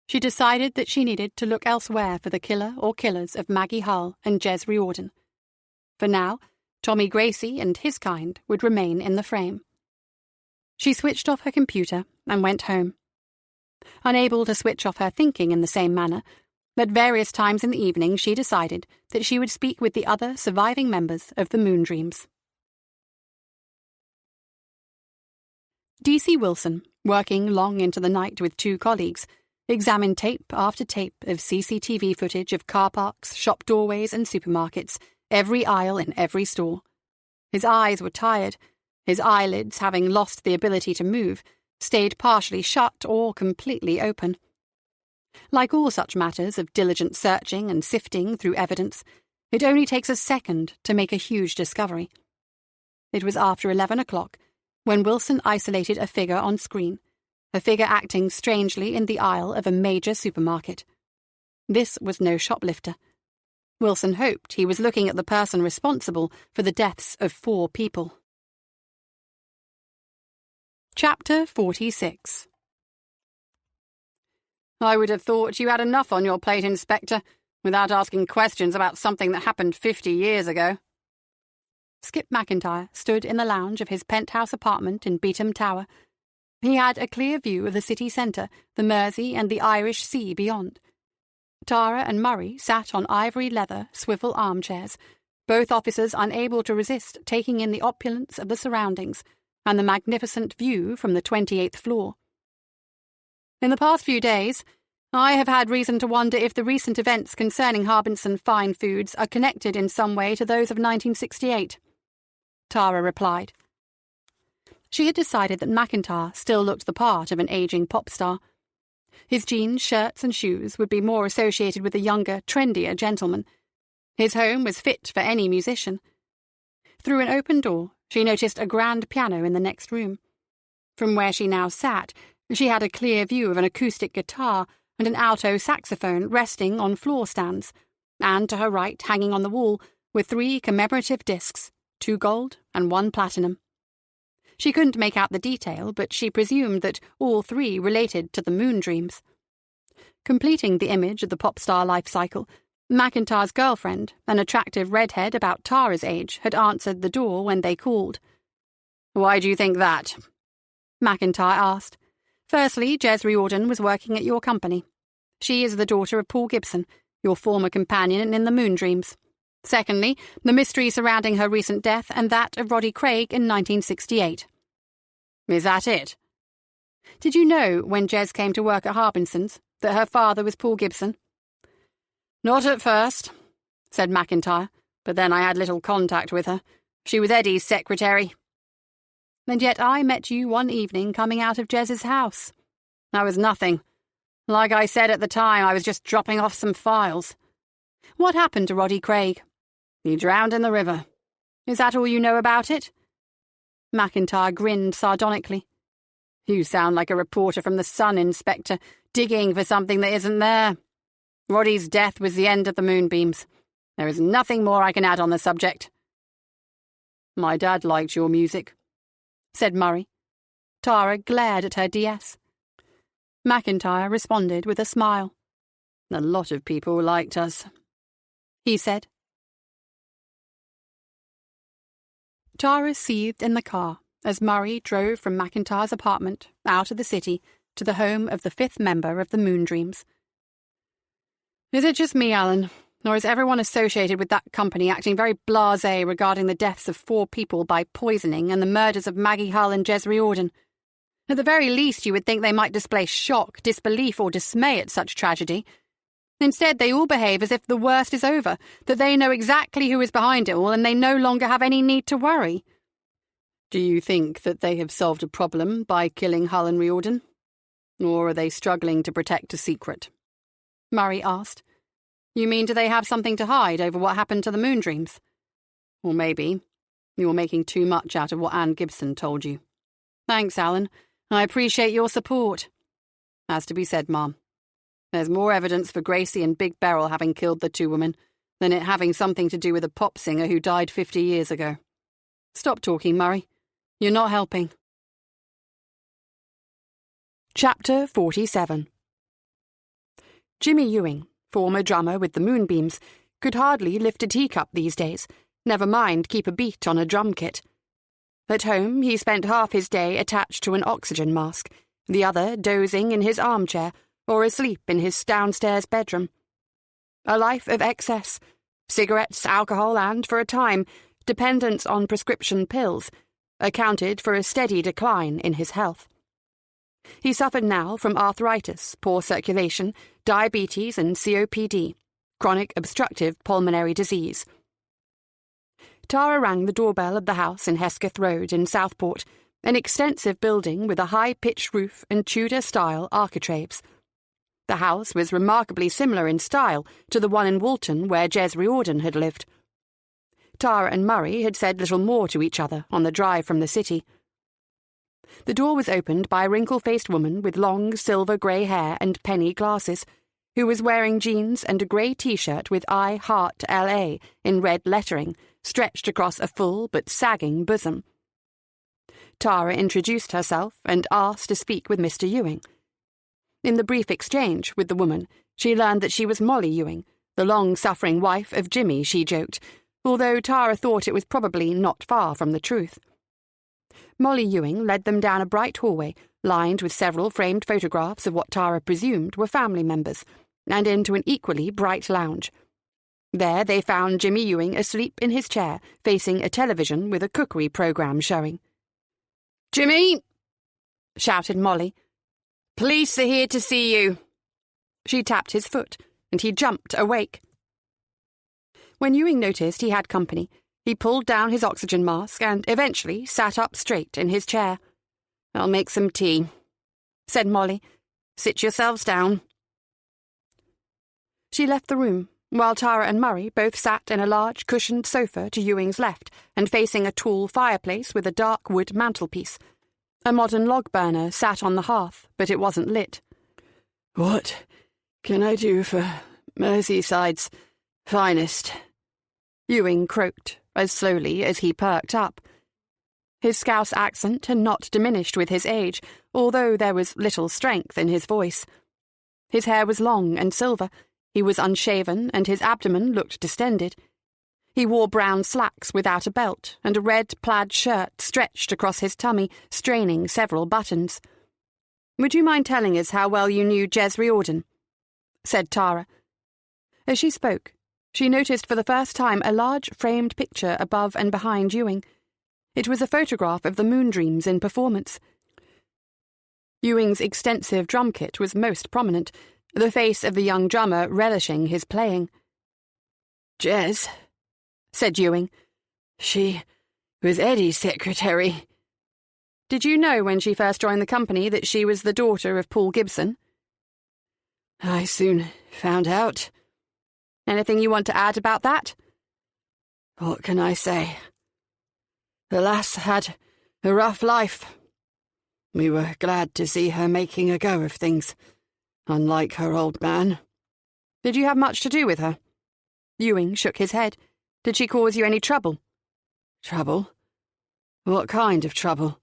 She decided that she needed to look elsewhere for the killer or killers of Maggie Hull and Jez Riordan. For now, Tommy Gracie and his kind would remain in the frame. She switched off her computer and went home. Unable to switch off her thinking in the same manner, at various times in the evening she decided that she would speak with the other surviving members of the Moon Dreams. D.C. Wilson, working long into the night with 2 colleagues, examined tape after tape of CCTV footage of car parks, shop doorways and supermarkets, every aisle in every store. His eyes were tired. His eyelids, having lost the ability to move, stayed partially shut or completely open. Like all such matters of diligent searching and sifting through evidence, it only takes a second to make a huge discovery. It was after 11 o'clock when Wilson isolated a figure on screen, a figure acting strangely in the aisle of a major supermarket. This was no shoplifter. Wilson hoped he was looking at the person responsible for the deaths of 4 people. Chapter 46. I would have thought you had enough on your plate, Inspector, without asking questions about something that happened 50 years ago. Skip McIntyre stood in the lounge of his penthouse apartment in Beetham Tower. He had a clear view of the city centre, the Mersey and the Irish Sea beyond. Tara and Murray sat on ivory leather swivel armchairs, both officers unable to resist taking in the opulence of the surroundings and the magnificent view from the 28th floor. In the past few days, I have had reason to wonder if the recent events concerning Harbinson Fine Foods are connected in some way to those of 1968. Tara replied. She had decided that McIntyre still looked the part of an ageing pop star. His jeans, shirts and shoes would be more associated with a younger, trendier gentleman. His home was fit for any musician. Through an open door, she noticed a grand piano in the next room. From where she now sat, she had a clear view of an acoustic guitar and an alto saxophone resting on floor stands, and to her right, hanging on the wall, were 3 commemorative discs, 2 gold and 1 platinum. She couldn't make out the detail, but she presumed that all 3 related to the moon dreams. Completing the image of the pop star life cycle, McIntyre's girlfriend, an attractive redhead about Tara's age, had answered the door when they called. "Why do you think that?" McIntyre asked. "Firstly, Jez Riordan was working at your company. She is the daughter of Paul Gibson, your former companion in the moon dreams. Secondly, the mystery surrounding her recent death and that of Roddy Craig in 1968. Is that it? Did you know, when Jez came to work at Harbinson's, that her father was Paul Gibson?" "Not at first," said McIntyre, "but then I had little contact with her. She was Eddie's secretary." "And yet I met you one evening coming out of Jez's house." "That was nothing. Like I said at the time, I was just dropping off some files." "What happened to Roddy Craig?" "He drowned in the river." "Is that all you know about it?" McIntyre grinned sardonically. "You sound like a reporter from the Sun, Inspector, digging for something that isn't there. Roddy's death was the end of the moonbeams. There is nothing more I can add on the subject." "My dad liked your music," said Murray. Tara glared at her DS. McIntyre responded with a smile. "A lot of people liked us," he said. Tara seethed in the car as Murray drove from McIntyre's apartment out of the city to the home of the 5th member of the Moon Dreams. "Is it just me, Alan, or is everyone associated with that company acting very blasé regarding the deaths of 4 people by poisoning and the murders of Maggie Hull and Jez Riordan? At the very least, you would think they might display shock, disbelief or dismay at such tragedy. Instead, they all behave as if the worst is over, that they know exactly who is behind it all and they no longer have any need to worry." "Do you think that they have solved a problem by killing Hull and Riordan? Or are they struggling to protect a secret?" Murray asked. "You mean, do they have something to hide over what happened to the moon dreams? Or maybe you're making too much out of what Anne Gibson told you." "Thanks, Alan. I appreciate your support." "Has to be said, Ma'am. There's more evidence for Gracie and Big Beryl having killed the 2 women than it having something to do with a pop singer who died 50 years ago. Stop talking, Murray. You're not helping." Chapter 47. Jimmy Ewing, former drummer with the Moonbeams, could hardly lift a teacup these days, never mind keep a beat on a drum kit. At home, he spent half his day attached to an oxygen mask, the other dozing in his armchair or asleep in his downstairs bedroom. A life of excess, cigarettes, alcohol and, for a time, dependence on prescription pills, accounted for a steady decline in his health. He suffered now from arthritis, poor circulation, diabetes and COPD, chronic obstructive pulmonary disease. Tara rang the doorbell of the house in Hesketh Road in Southport, an extensive building with a high-pitched roof and Tudor-style architraves. The house was remarkably similar in style to the one in Walton where Jez Riordan had lived. Tara and Murray had said little more to each other on the drive from the city. The door was opened by a wrinkle-faced woman with long silver-grey hair and penny glasses, who was wearing jeans and a grey T-shirt with I Heart L.A. in red lettering, stretched across a full but sagging bosom. Tara introduced herself and asked to speak with Mr. Ewing. In the brief exchange with the woman, she learned that she was Molly Ewing, the long-suffering wife of Jimmy, she joked, although Tara thought it was probably not far from the truth. Molly Ewing led them down a bright hallway, lined with several framed photographs of what Tara presumed were family members, and into an equally bright lounge. There they found Jimmy Ewing asleep in his chair, facing a television with a cookery programme showing. "Jimmy!" shouted Molly. "Police are here to see you." She tapped his foot, and he jumped awake. When Ewing noticed he had company, he pulled down his oxygen mask and eventually sat up straight in his chair. "I'll make some tea," said Molly. "Sit yourselves down." She left the room, while Tara and Murray both sat in a large cushioned sofa to Ewing's left and facing a tall fireplace with a dark wood mantelpiece. A modern log burner sat on the hearth, but it wasn't lit. "What can I do for Merseyside's finest?" Ewing croaked, as slowly as he perked up. His Scouse accent had not diminished with his age, although there was little strength in his voice. His hair was long and silver, he was unshaven, and his abdomen looked distended. He wore brown slacks without a belt, and a red plaid shirt stretched across his tummy, straining several buttons. "Would you mind telling us how well you knew Jez Riordan?" said Tara. As she spoke, she noticed for the first time a large framed picture above and behind Ewing. It was a photograph of the Moondreams in performance. Ewing's extensive drum kit was most prominent, the face of the young drummer relishing his playing. "Jez," said Ewing. "She was Eddie's secretary." "Did you know when she first joined the company that she was the daughter of Paul Gibson?" "I soon found out." "Anything you want to add about that?" "What can I say? The lass had a rough life. We were glad to see her making a go of things, unlike her old man." "Did you have much to do with her?" Ewing shook his head. "Did she cause you any trouble?" "Trouble? What kind of trouble?"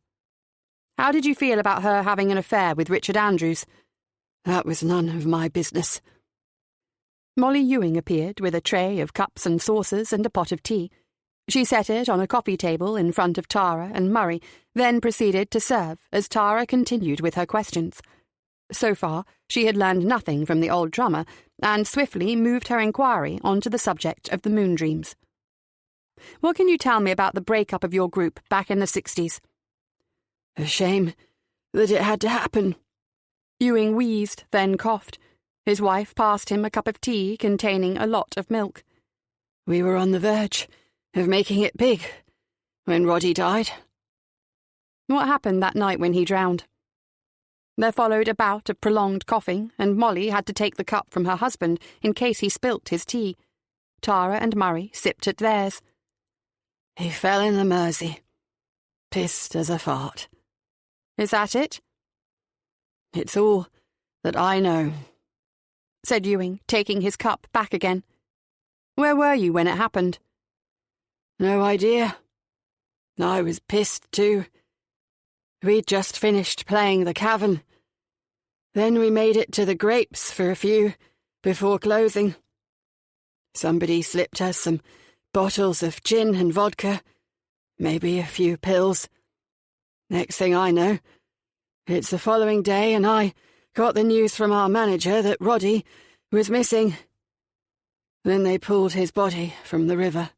"How did you feel about her having an affair with Richard Andrews?" "That was none of my business." Molly Ewing appeared with a tray of cups and saucers and a pot of tea. She set it on a coffee table in front of Tara and Murray, then proceeded to serve as Tara continued with her questions. So far, she had learned nothing from the old drummer, and swiftly moved her inquiry onto the subject of the Moondreams. "What can you tell me about the breakup of your group back in the 60s? "A shame that it had to happen." Ewing wheezed, then coughed. His wife passed him a cup of tea containing a lot of milk. "We were on the verge of making it big when Roddy died." "What happened that night when he drowned?" There followed a bout of prolonged coughing, and Molly had to take the cup from her husband in case he spilt his tea. Tara and Murray sipped at theirs. "He fell in the Mersey. Pissed as a fart." "Is that it?" "It's all that I know," said Ewing, taking his cup back again. "Where were you when it happened?" "No idea. I was pissed too. We'd just finished playing the Cavern. Then we made it to the Grapes for a few before closing. Somebody slipped us some bottles of gin and vodka, maybe a few pills. Next thing I know, it's the following day and I got the news from our manager that Roddy was missing. Then they pulled his body from the river."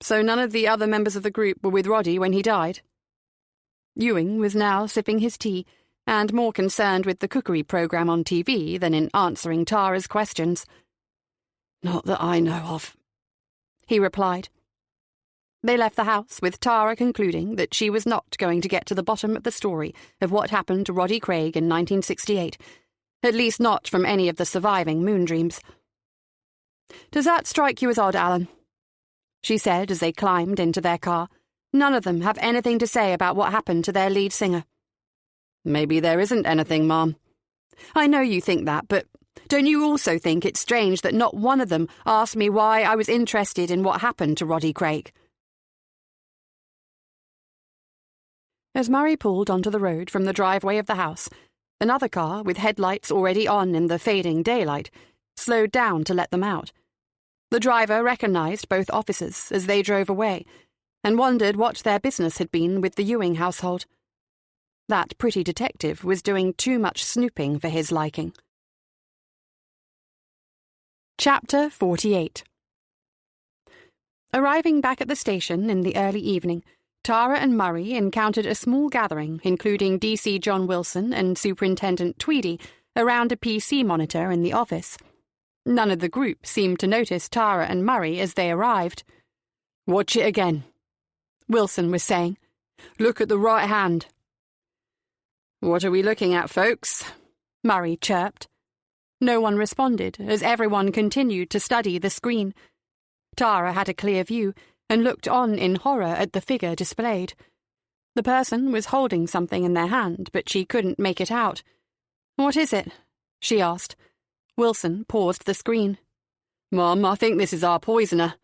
"So none of the other members of the group were with Roddy when he died?" Ewing was now sipping his tea, and more concerned with the cookery programme on TV than in answering Tara's questions. "Not that I know of," he replied. They left the house with Tara concluding that she was not going to get to the bottom of the story of what happened to Roddy Craig in 1968, at least not from any of the surviving Moondreams. "Does that strike you as odd, Alan?" she said as they climbed into their car. "None of them have anything to say about what happened to their lead singer." "Maybe there isn't anything, Mom." "I know you think that, but don't you also think it's strange that not one of them asked me why I was interested in what happened to Roddy Craig?" As Murray pulled onto the road from the driveway of the house, another car, with headlights already on in the fading daylight, slowed down to let them out. The driver recognized both officers as they drove away, and wondered what their business had been with the Ewing household. That pretty detective was doing too much snooping for his liking. Chapter 48. Arriving back at the station in the early evening, Tara and Murray encountered a small gathering including DC John Wilson and Superintendent Tweedy around a PC monitor in the office. None of the group seemed to notice Tara and Murray as they arrived. "Watch it again," Wilson was saying. "Look at the right hand." "What are we looking at, folks?" Murray chirped. No one responded as everyone continued to study the screen. Tara had a clear view and looked on in horror at the figure displayed. The person was holding something in their hand, but she couldn't make it out. "What is it?" she asked. Wilson paused the screen. "Mum, I think this is our poisoner,"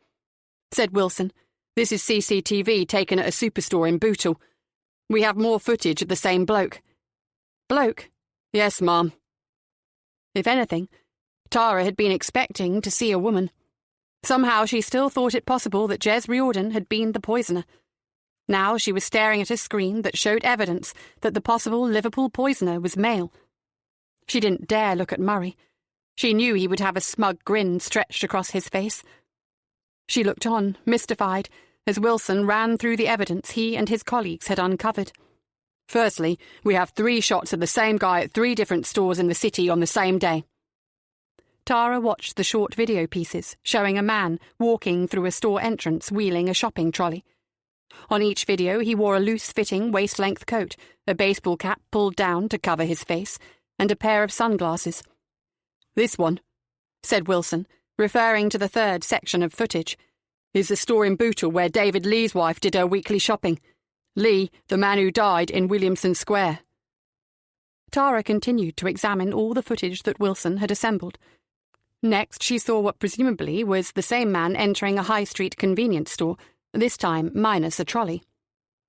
said Wilson. "This is CCTV taken at a superstore in Bootle. We have more footage of the same bloke." "Bloke?" "Yes, Mum." If anything, Tara had been expecting to see a woman. Somehow she still thought it possible that Jez Riordan had been the poisoner. Now she was staring at a screen that showed evidence that the possible Liverpool poisoner was male. She didn't dare look at Murray. She knew he would have a smug grin stretched across his face. She looked on, mystified, as Wilson ran through the evidence he and his colleagues had uncovered. "Firstly, we have 3 shots of the same guy at 3 different stores in the city on the same day." Tara watched the short video pieces showing a man walking through a store entrance wheeling a shopping trolley. On each video he wore a loose-fitting waist-length coat, a baseball cap pulled down to cover his face, and a pair of sunglasses. "This one," said Wilson, referring to the third section of footage, "is the store in Bootle where David Lee's wife did her weekly shopping. Lee, the man who died in Williamson Square." Tara continued to examine all the footage that Wilson had assembled. Next, she saw what presumably was the same man entering a high-street convenience store, this time minus a trolley.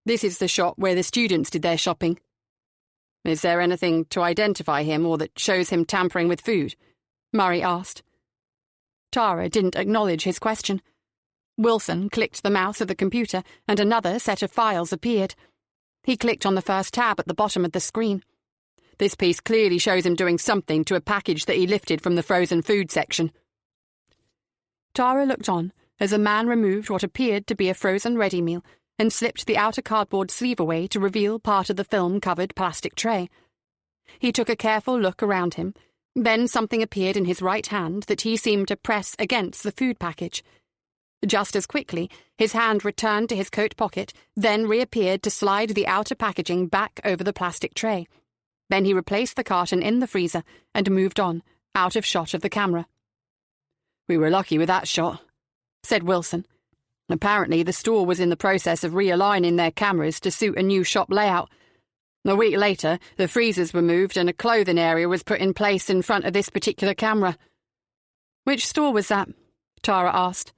"This is the shop where the students did their shopping." "Is there anything to identify him or that shows him tampering with food?" Murray asked. Tara didn't acknowledge his question. Wilson clicked the mouse of the computer and another set of files appeared. He clicked on the first tab at the bottom of the screen. "This piece clearly shows him doing something to a package that he lifted from the frozen food section." Tara looked on as a man removed what appeared to be a frozen ready meal and slipped the outer cardboard sleeve away to reveal part of the film-covered plastic tray. He took a careful look around him. Then something appeared in his right hand that he seemed to press against the food package. Just as quickly, his hand returned to his coat pocket, then reappeared to slide the outer packaging back over the plastic tray. Then he replaced the carton in the freezer and moved on, out of shot of the camera. "We were lucky with that shot," said Wilson. "Apparently the store was in the process of realigning their cameras to suit a new shop layout. A week later, the freezers were moved and a clothing area was put in place in front of this particular camera." "Which store was that?" Tara asked.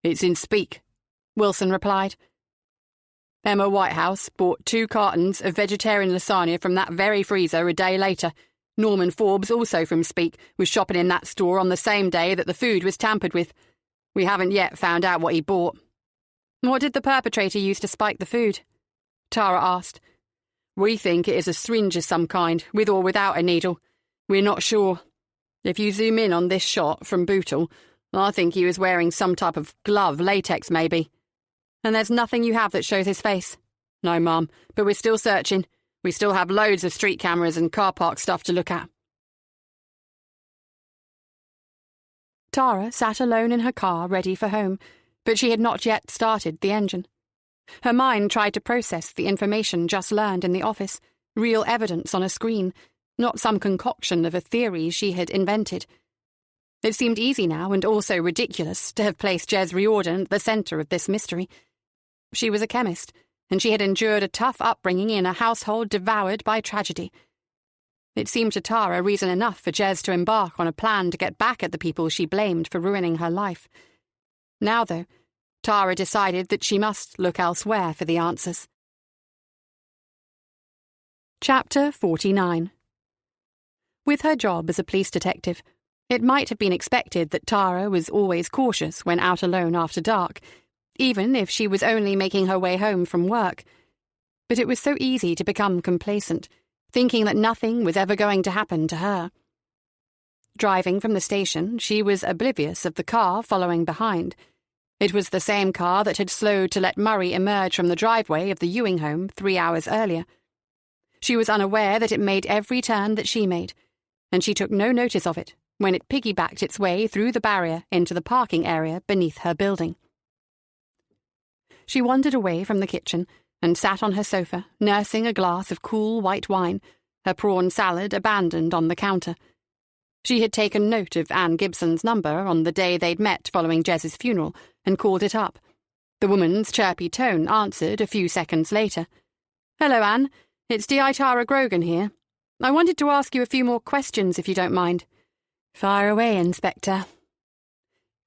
"It's in Speke," Wilson replied. "Emma Whitehouse bought 2 cartons of vegetarian lasagna from that very freezer a day later. Norman Forbes, also from Speke, was shopping in that store on the same day that the food was tampered with. We haven't yet found out what he bought." "What did the perpetrator use to spike the food?" Tara asked. "We think it is a syringe of some kind, with or without a needle. We're not sure. If you zoom in on this shot from Bootle, I think he was wearing some type of glove, latex maybe." "And there's nothing you have that shows his face?" "No, Mum, but we're still searching. We still have loads of street cameras and car park stuff to look at." Tara sat alone in her car ready for home, but she had not yet started the engine. Her mind tried to process the information just learned in the office, real evidence on a screen, not some concoction of a theory she had invented. It seemed easy now and also ridiculous to have placed Jez Riordan at the centre of this mystery. She was a chemist, and she had endured a tough upbringing in a household devoured by tragedy. It seemed to Tara reason enough for Jez to embark on a plan to get back at the people she blamed for ruining her life. Now, though, Tara decided that she must look elsewhere for the answers. Chapter 49. With her job as a police detective, it might have been expected that Tara was always cautious when out alone after dark, even if she was only making her way home from work. But it was so easy to become complacent, thinking that nothing was ever going to happen to her. Driving from the station, she was oblivious of the car following behind. It was the same car that had slowed to let Murray emerge from the driveway of the Ewing home 3 hours earlier. She was unaware that it made every turn that she made, and she took no notice of it when it piggybacked its way through the barrier into the parking area beneath her building. She wandered away from the kitchen and sat on her sofa, nursing a glass of cool white wine, her prawn salad abandoned on the counter. She had taken note of Anne Gibson's number on the day they'd met following Jez's funeral and called it up. The woman's chirpy tone answered a few seconds later. "Hello, Anne. It's D.I. Tara Grogan here. I wanted to ask you a few more questions, if you don't mind." "Fire away, Inspector."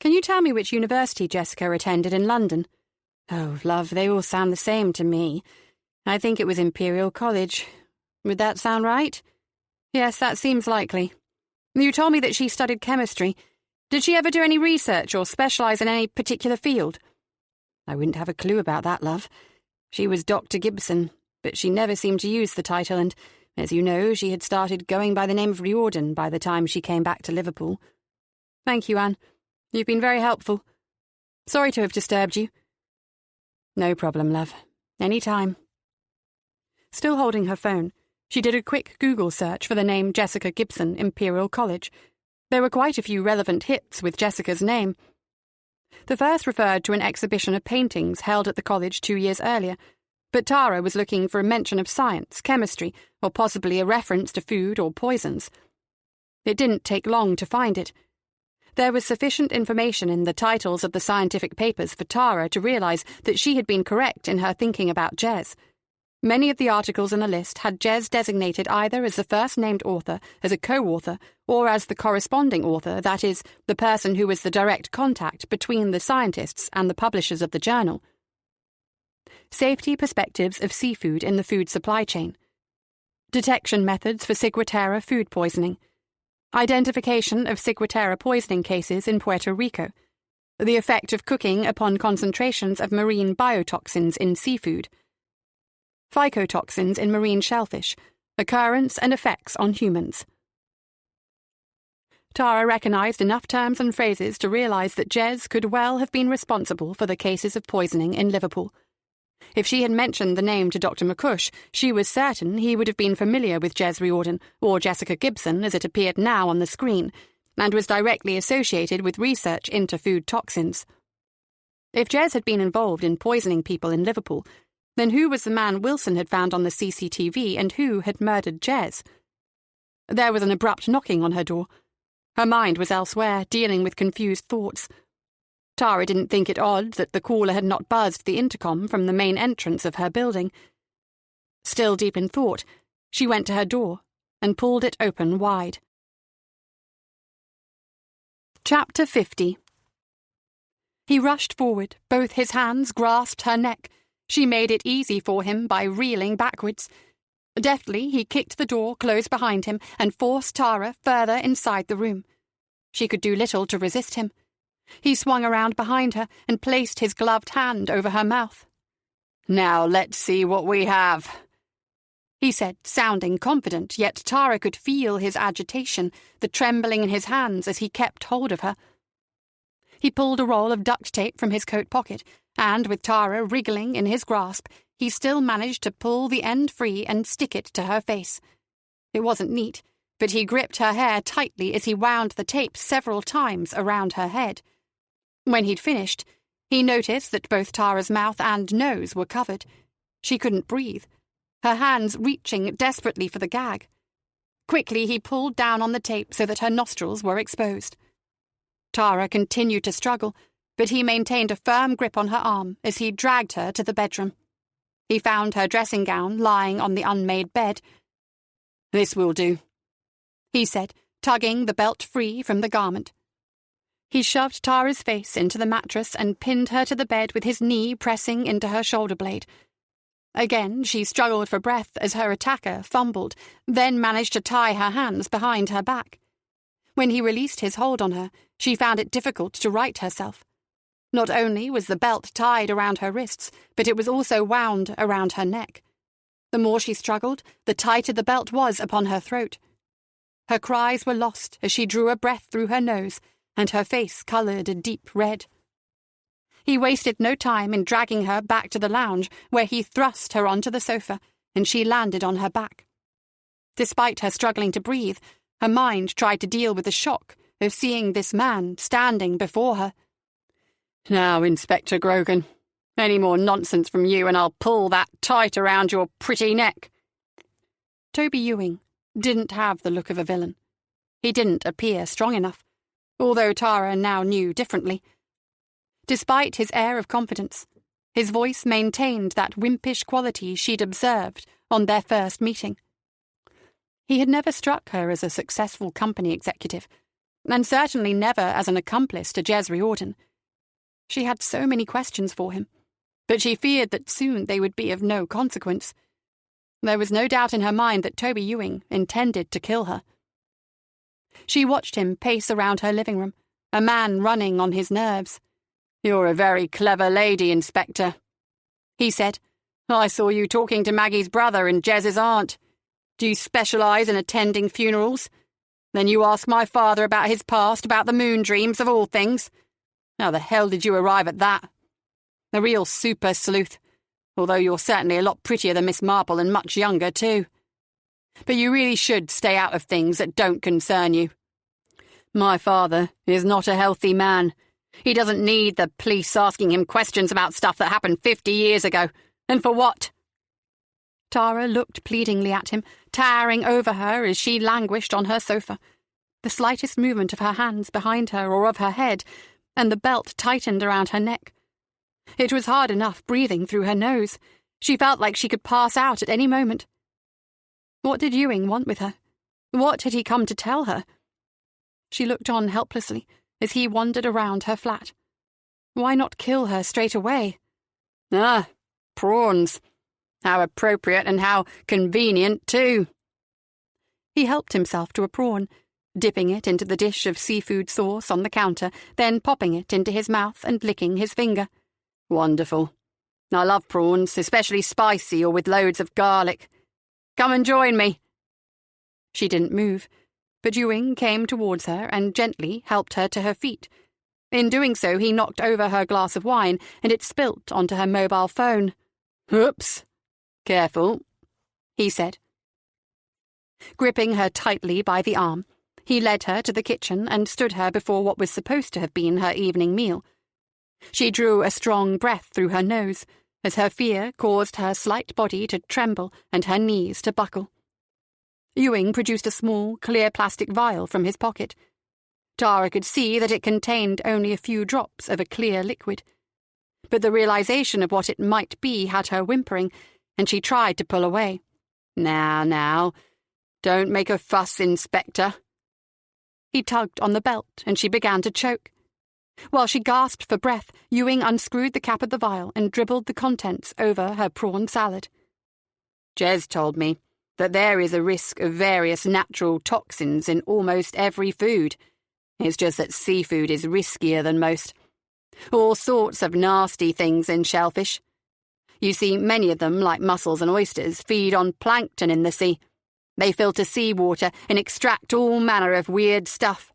"Can you tell me which university Jessica attended in London?" "Oh, love, they all sound the same to me. I think it was Imperial College. Would that sound right?" "Yes, that seems likely. You told me that she studied chemistry. Did she ever do any research or specialise in any particular field?" "I wouldn't have a clue about that, love. She was Dr. Gibson, but she never seemed to use the title, and, as you know, she had started going by the name of Riordan by the time she came back to Liverpool." "Thank you, Anne. You've been very helpful. Sorry to have disturbed you." "No problem, love. Any time." Still holding her phone, she did a quick Google search for the name Jessica Gibson, Imperial College. There were quite a few relevant hits with Jessica's name. The first referred to an exhibition of paintings held at the college 2 years earlier, but Tara was looking for a mention of science, chemistry, or possibly a reference to food or poisons. It didn't take long to find it. There was sufficient information in the titles of the scientific papers for Tara to realise that she had been correct in her thinking about Jez. Many of the articles in the list had Jez designated either as the first-named author, as a co-author, or as the corresponding author, that is, the person who was the direct contact between the scientists and the publishers of the journal. Safety perspectives of seafood in the food supply chain. Detection methods for ciguatera food poisoning. Identification of ciguatera poisoning cases in Puerto Rico. The effect of cooking upon concentrations of marine biotoxins in seafood. Phycotoxins in marine shellfish. Occurrence and effects on humans. Tara recognised enough terms and phrases to realise that Jez could well have been responsible for the cases of poisoning in Liverpool. If she had mentioned the name to Dr. McCush, she was certain he would have been familiar with Jez Riordan, or Jessica Gibson as it appeared now on the screen, and was directly associated with research into food toxins. If Jez had been involved in poisoning people in Liverpool, then who was the man Wilson had found on the CCTV and who had murdered Jez? There was an abrupt knocking on her door. Her mind was elsewhere, dealing with confused thoughts. Tara didn't think it odd that the caller had not buzzed the intercom from the main entrance of her building. Still deep in thought, she went to her door and pulled it open wide. Chapter 50. He rushed forward, both his hands grasped her neck. She made it easy for him by reeling backwards. Deftly, he kicked the door closed behind him and forced Tara further inside the room. She could do little to resist him. He swung around behind her and placed his gloved hand over her mouth. "Now let's see what we have," he said, sounding confident, yet Tara could feel his agitation, the trembling in his hands as he kept hold of her. He pulled a roll of duct tape from his coat pocket, and with Tara wriggling in his grasp, he still managed to pull the end free and stick it to her face. It wasn't neat, but he gripped her hair tightly as he wound the tape several times around her head. When he'd finished, he noticed that both Tara's mouth and nose were covered. She couldn't breathe, her hands reaching desperately for the gag. Quickly he pulled down on the tape so that her nostrils were exposed. Tara continued to struggle, but he maintained a firm grip on her arm as he dragged her to the bedroom. He found her dressing gown lying on the unmade bed. "This will do," he said, tugging the belt free from the garment. He shoved Tara's face into the mattress and pinned her to the bed with his knee pressing into her shoulder blade. Again, she struggled for breath as her attacker fumbled, then managed to tie her hands behind her back. When he released his hold on her, she found it difficult to right herself. Not only was the belt tied around her wrists, but it was also wound around her neck. The more she struggled, the tighter the belt was upon her throat. Her cries were lost as she drew a breath through her nose, and her face coloured a deep red. He wasted no time in dragging her back to the lounge, where he thrust her onto the sofa, and she landed on her back. Despite her struggling to breathe, her mind tried to deal with the shock of seeing this man standing before her. "Now, Inspector Grogan, any more nonsense from you and I'll pull that tight around your pretty neck." Toby Ewing didn't have the look of a villain. He didn't appear strong enough, although Tara now knew differently. Despite his air of confidence, his voice maintained that wimpish quality she'd observed on their first meeting. He had never struck her as a successful company executive, and certainly never as an accomplice to Jez Riordan. She had so many questions for him, but she feared that soon they would be of no consequence. There was no doubt in her mind that Toby Ewing intended to kill her. She watched him pace around her living room, a man running on his nerves. "You're a very clever lady, Inspector," he said. "I saw you talking to Maggie's brother and Jez's aunt. Do you specialise in attending funerals? Then you ask my father about his past, about the moon dreams of all things. How the hell did you arrive at that? A real super sleuth, although you're certainly a lot prettier than Miss Marple and much younger, too. But you really should stay out of things that don't concern you. My father is not a healthy man. He doesn't need the police asking him questions about stuff that happened 50 years ago. And for what?" Tara looked pleadingly at him, towering over her as she languished on her sofa. The slightest movement of her hands behind her or of her head, and the belt tightened around her neck. It was hard enough breathing through her nose. She felt like she could pass out at any moment. What did Ewing want with her? What had he come to tell her? She looked on helplessly as he wandered around her flat. Why not kill her straight away? "Ah, prawns. How appropriate and how convenient, too." He helped himself to a prawn, dipping it into the dish of seafood sauce on the counter, then popping it into his mouth and licking his finger. "Wonderful. I love prawns, especially spicy or with loads of garlic. Come and join me." She didn't move, but Ewing came towards her and gently helped her to her feet. In doing so, he knocked over her glass of wine, and it spilt onto her mobile phone. "Oops. Careful," he said. Gripping her tightly by the arm, he led her to the kitchen and stood her before what was supposed to have been her evening meal. She drew a strong breath through her nose, as her fear caused her slight body to tremble and her knees to buckle. Ewing produced a small, clear plastic vial from his pocket. Tara could see that it contained only a few drops of a clear liquid. But the realization of what it might be had her whimpering, and she tried to pull away. Now, don't make a fuss, Inspector." He tugged on the belt, and she began to choke. While she gasped for breath, Ewing unscrewed the cap of the vial and dribbled the contents over her prawn salad. "Jez told me that there is a risk of various natural toxins in almost every food. It's just that seafood is riskier than most. All sorts of nasty things in shellfish. You see, many of them, like mussels and oysters, feed on plankton in the sea. They filter seawater and extract all manner of weird stuff.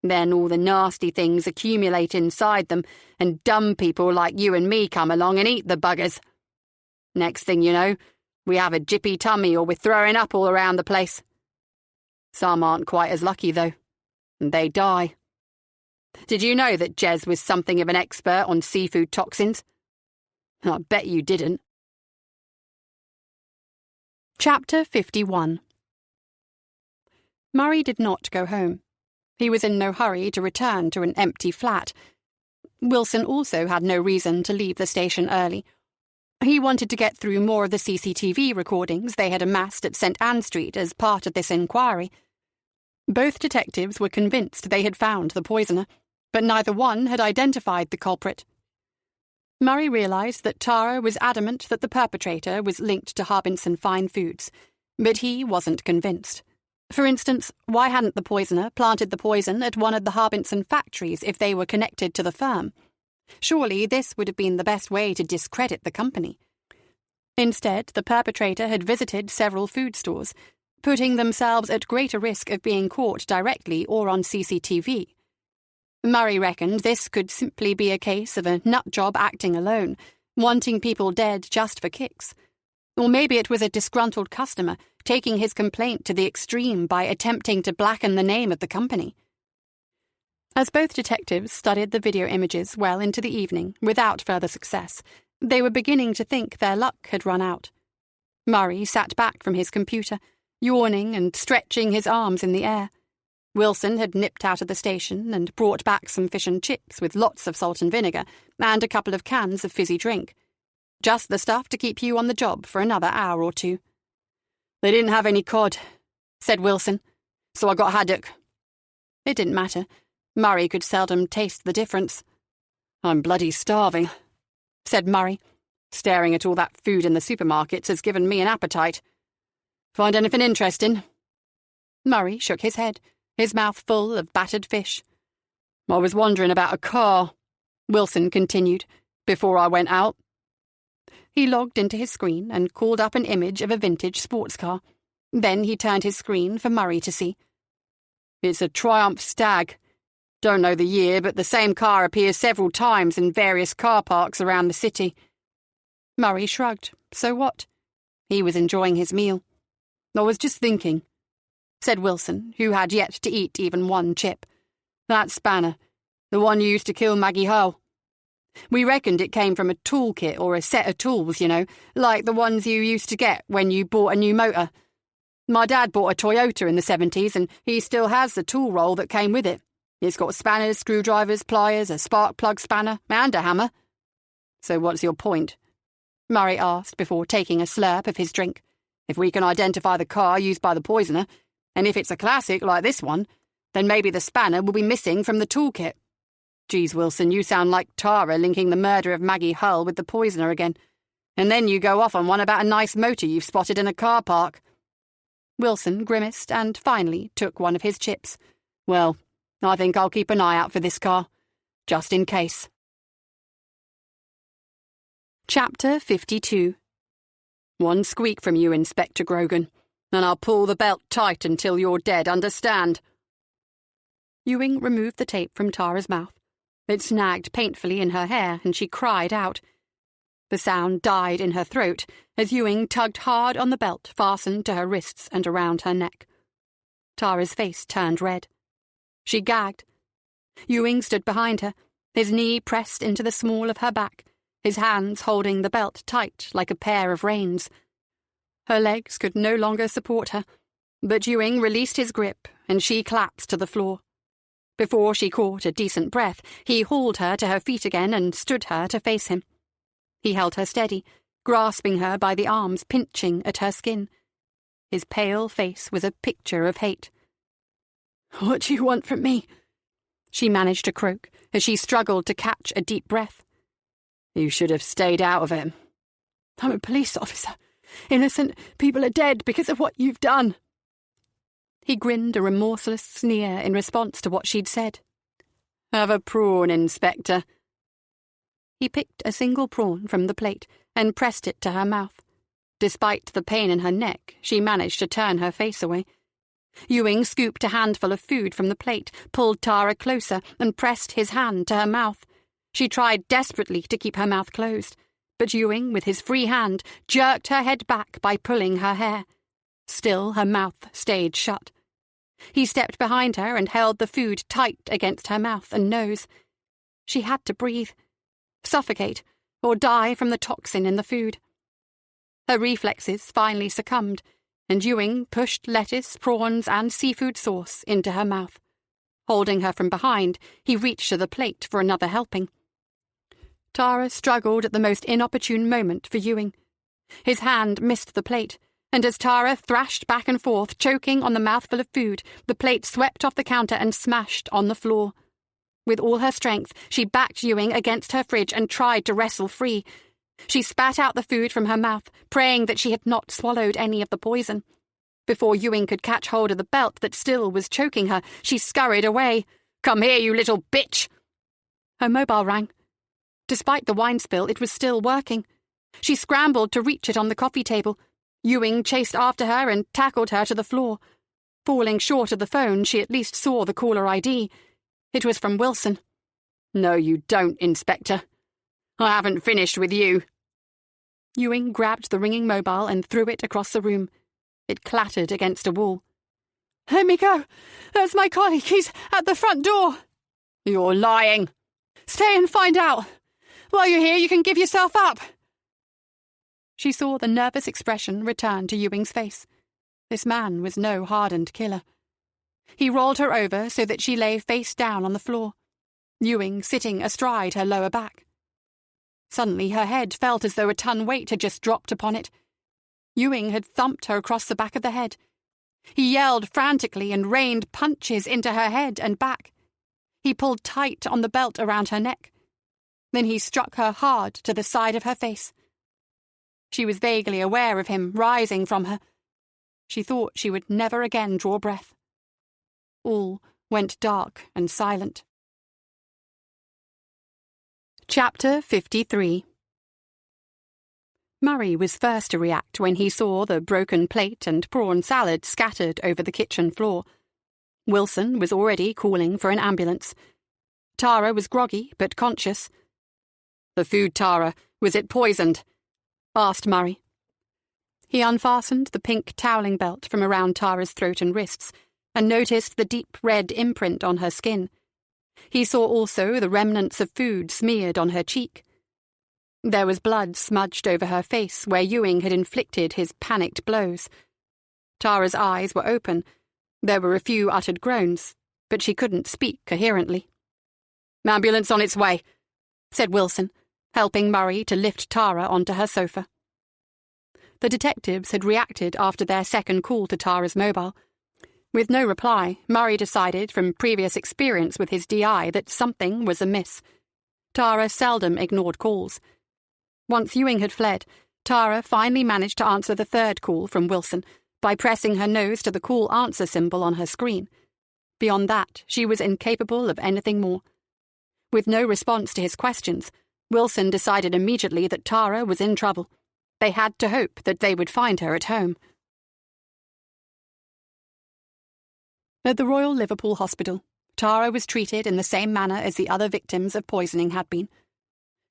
Then all the nasty things accumulate inside them, and dumb people like you and me come along and eat the buggers. Next thing you know, we have a jippy tummy or we're throwing up all around the place. Some aren't quite as lucky, though, and they die. Did you know that Jez was something of an expert on seafood toxins? I bet you didn't." Chapter 51. Murray did not go home. He was in no hurry to return to an empty flat. Wilson also had no reason to leave the station early. He wanted to get through more of the CCTV recordings they had amassed at St. Anne Street as part of this inquiry. Both detectives were convinced they had found the poisoner, but neither one had identified the culprit. Murray realised that Tara was adamant that the perpetrator was linked to Harbinson Fine Foods, but he wasn't convinced. For instance, why hadn't the poisoner planted the poison at one of the Harbinson factories if they were connected to the firm? Surely this would have been the best way to discredit the company. Instead, the perpetrator had visited several food stores, putting themselves at greater risk of being caught directly or on CCTV. Murray reckoned this could simply be a case of a nutjob acting alone, wanting people dead just for kicks. Or maybe it was a disgruntled customer taking his complaint to the extreme by attempting to blacken the name of the company. As both detectives studied the video images well into the evening without further success, they were beginning to think their luck had run out. Murray sat back from his computer, yawning and stretching his arms in the air. Wilson had nipped out of the station and brought back some fish and chips with lots of salt and vinegar and a couple of cans of fizzy drink. Just the stuff to keep you on the job for another hour or two. "They didn't have any cod," said Wilson, "so I got haddock." It didn't matter. Murray could seldom taste the difference. "I'm bloody starving," said Murray. "Staring at all that food in the supermarkets has given me an appetite. Find anything interesting?" Murray shook his head, his mouth full of battered fish. "I was wondering about a car," Wilson continued, "before I went out." He logged into his screen and called up an image of a vintage sports car. Then he turned his screen for Murray to see. "It's a Triumph Stag. Don't know the year, but the same car appears several times in various car parks around the city." Murray shrugged. So what? He was enjoying his meal. "I was just thinking," said Wilson, who had yet to eat even one chip. "That spanner, the one you used to kill Maggie Hull. We reckoned it came from a toolkit or a set of tools, you know, like the ones you used to get when you bought a new motor. My dad bought a Toyota in the 70s, and he still has the tool roll that came with it. It's got spanners, screwdrivers, pliers, a spark plug spanner, and a hammer." "So what's your point?" Murray asked before taking a slurp of his drink. "If we can identify the car used by the poisoner, and if it's a classic like this one, then maybe the spanner will be missing from the toolkit. Geez, Wilson, you sound like Tara linking the murder of Maggie Hull with the poisoner again. And then you go off on one about a nice motor you've spotted in a car park." Wilson grimaced and finally took one of his chips. "Well, I think I'll keep an eye out for this car, just in case." Chapter 52. "One squeak from you, Inspector Grogan, and I'll pull the belt tight until you're dead, understand?" Ewing removed the tape from Tara's mouth. It snagged painfully in her hair, and she cried out. The sound died in her throat as Ewing tugged hard on the belt fastened to her wrists and around her neck. Tara's face turned red. She gagged. Ewing stood behind her, his knee pressed into the small of her back, his hands holding the belt tight like a pair of reins. Her legs could no longer support her, but Ewing released his grip, and she collapsed to the floor. Before she caught a decent breath, he hauled her to her feet again and stood her to face him. He held her steady, grasping her by the arms, pinching at her skin. His pale face was a picture of hate. "What do you want from me?" she managed to croak as she struggled to catch a deep breath. "You should have stayed out of it." "I'm a police officer. Innocent people are dead because of what you've done." He grinned a remorseless sneer in response to what she'd said. "Have a prawn, Inspector." He picked a single prawn from the plate and pressed it to her mouth. Despite the pain in her neck, she managed to turn her face away. Ewing scooped a handful of food from the plate, pulled Tara closer, and pressed his hand to her mouth. She tried desperately to keep her mouth closed, but Ewing, with his free hand, jerked her head back by pulling her hair. Still, her mouth stayed shut. He stepped behind her and held the food tight against her mouth and nose. She had to breathe, suffocate, or die from the toxin in the food. Her reflexes finally succumbed, and Ewing pushed lettuce, prawns, and seafood sauce into her mouth. Holding her from behind, he reached to the plate for another helping. Tara struggled at the most inopportune moment for Ewing. His hand missed the plate, and as Tara thrashed back and forth, choking on the mouthful of food, the plate swept off the counter and smashed on the floor. With all her strength, she backed Ewing against her fridge and tried to wrestle free. She spat out the food from her mouth, praying that she had not swallowed any of the poison. Before Ewing could catch hold of the belt that still was choking her, she scurried away. "Come here, you little bitch!" Her mobile rang. Despite the wine spill, it was still working. She scrambled to reach it on the coffee table. Ewing chased after her and tackled her to the floor. Falling short of the phone, she at least saw the caller ID. It was from Wilson. "No, you don't, Inspector. I haven't finished with you." Ewing grabbed the ringing mobile and threw it across the room. It clattered against a wall. "Let me go. That's my colleague. He's at the front door." "You're lying." "Stay and find out. While you're here, you can give yourself up." She saw the nervous expression return to Ewing's face. This man was no hardened killer. He rolled her over so that she lay face down on the floor, Ewing sitting astride her lower back. Suddenly her head felt as though a ton weight had just dropped upon it. Ewing had thumped her across the back of the head. He yelled frantically and rained punches into her head and back. He pulled tight on the belt around her neck. Then he struck her hard to the side of her face. She was vaguely aware of him rising from her. She thought she would never again draw breath. All went dark and silent. Chapter 53. Murray was first to react when he saw the broken plate and prawn salad scattered over the kitchen floor. Wilson was already calling for an ambulance. Tara was groggy but conscious. "The food, Tara, was it poisoned?" asked Murray. He unfastened the pink toweling belt from around Tara's throat and wrists and noticed the deep red imprint on her skin. He saw also the remnants of food smeared on her cheek. There was blood smudged over her face where Ewing had inflicted his panicked blows. Tara's eyes were open. There were a few uttered groans, but she couldn't speak coherently. "Ambulance on its way," said Wilson, helping Murray to lift Tara onto her sofa. The detectives had reacted after their second call to Tara's mobile. With no reply, Murray decided from previous experience with his DI that something was amiss. Tara seldom ignored calls. Once Ewing had fled, Tara finally managed to answer the third call from Wilson by pressing her nose to the call answer symbol on her screen. Beyond that, she was incapable of anything more. With no response to his questions, Wilson decided immediately that Tara was in trouble. They had to hope that they would find her at home. At the Royal Liverpool Hospital, Tara was treated in the same manner as the other victims of poisoning had been.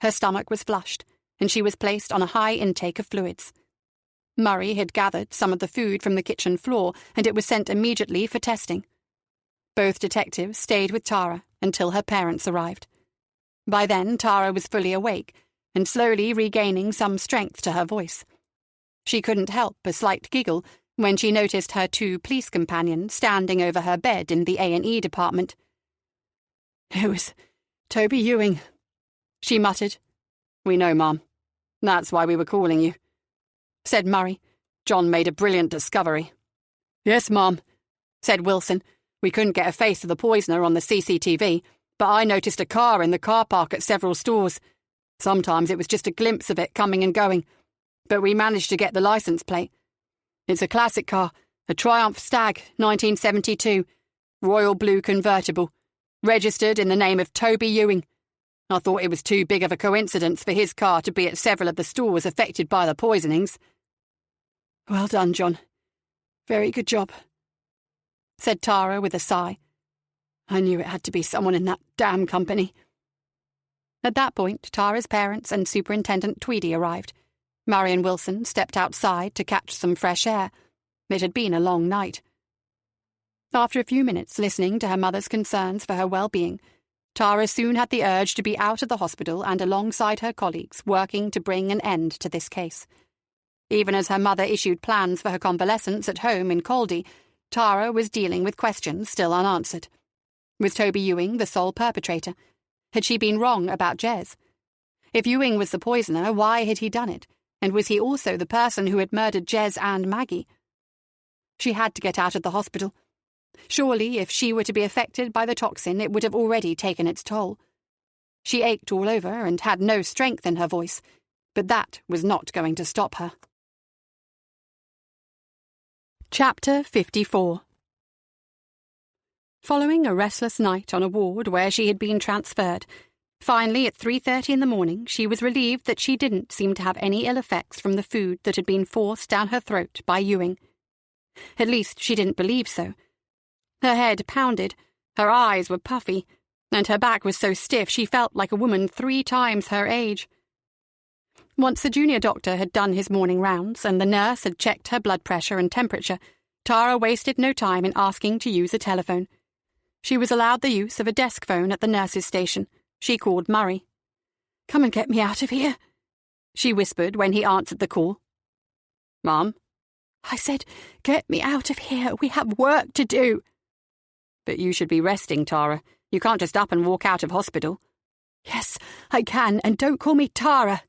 Her stomach was flushed, and she was placed on a high intake of fluids. Murray had gathered some of the food from the kitchen floor, and it was sent immediately for testing. Both detectives stayed with Tara until her parents arrived. By then, Tara was fully awake and slowly regaining some strength to her voice. She couldn't help a slight giggle when she noticed her two police companions standing over her bed in the A&E department. "It was Toby Ewing," she muttered. "We know, Mum. That's why we were calling you," said Murray. "John made a brilliant discovery." "Yes, Mum," said Wilson. "We couldn't get a face of the poisoner on the CCTV, but I noticed a car in the car park at several stores. Sometimes it was just a glimpse of it coming and going, but we managed to get the license plate. It's a classic car, a Triumph Stag, 1972, royal blue convertible, registered in the name of Toby Ewing. I thought it was too big of a coincidence for his car to be at several of the stores affected by the poisonings." "Well done, John. Very good job," said Tara with a sigh. "I knew it had to be someone in that damn company." At that point, Tara's parents and Superintendent Tweedy arrived. Murray and Wilson stepped outside to catch some fresh air. It had been a long night. After a few minutes listening to her mother's concerns for her well-being, Tara soon had the urge to be out of the hospital and alongside her colleagues working to bring an end to this case. Even as her mother issued plans for her convalescence at home in Caldy, Tara was dealing with questions still unanswered. Was Toby Ewing the sole perpetrator? Had she been wrong about Jez? If Ewing was the poisoner, why had he done it? And was he also the person who had murdered Jez and Maggie? She had to get out of the hospital. Surely, if she were to be affected by the toxin, it would have already taken its toll. She ached all over and had no strength in her voice, but that was not going to stop her. Chapter 54. Following a restless night on a ward where she had been transferred, finally at 3:30 in the morning she was relieved that she didn't seem to have any ill effects from the food that had been forced down her throat by Ewing. At least she didn't believe so. Her head pounded, her eyes were puffy, and her back was so stiff she felt like a woman 3 times her age. Once the junior doctor had done his morning rounds and the nurse had checked her blood pressure and temperature, Tara wasted no time in asking to use a telephone. She was allowed the use of a desk phone at the nurse's station. She called Murray. "Come and get me out of here," she whispered when he answered the call. "Mum?" "I said, get me out of here. We have work to do." "But you should be resting, Tara. You can't just up and walk out of hospital." "Yes, I can, and don't call me Tara.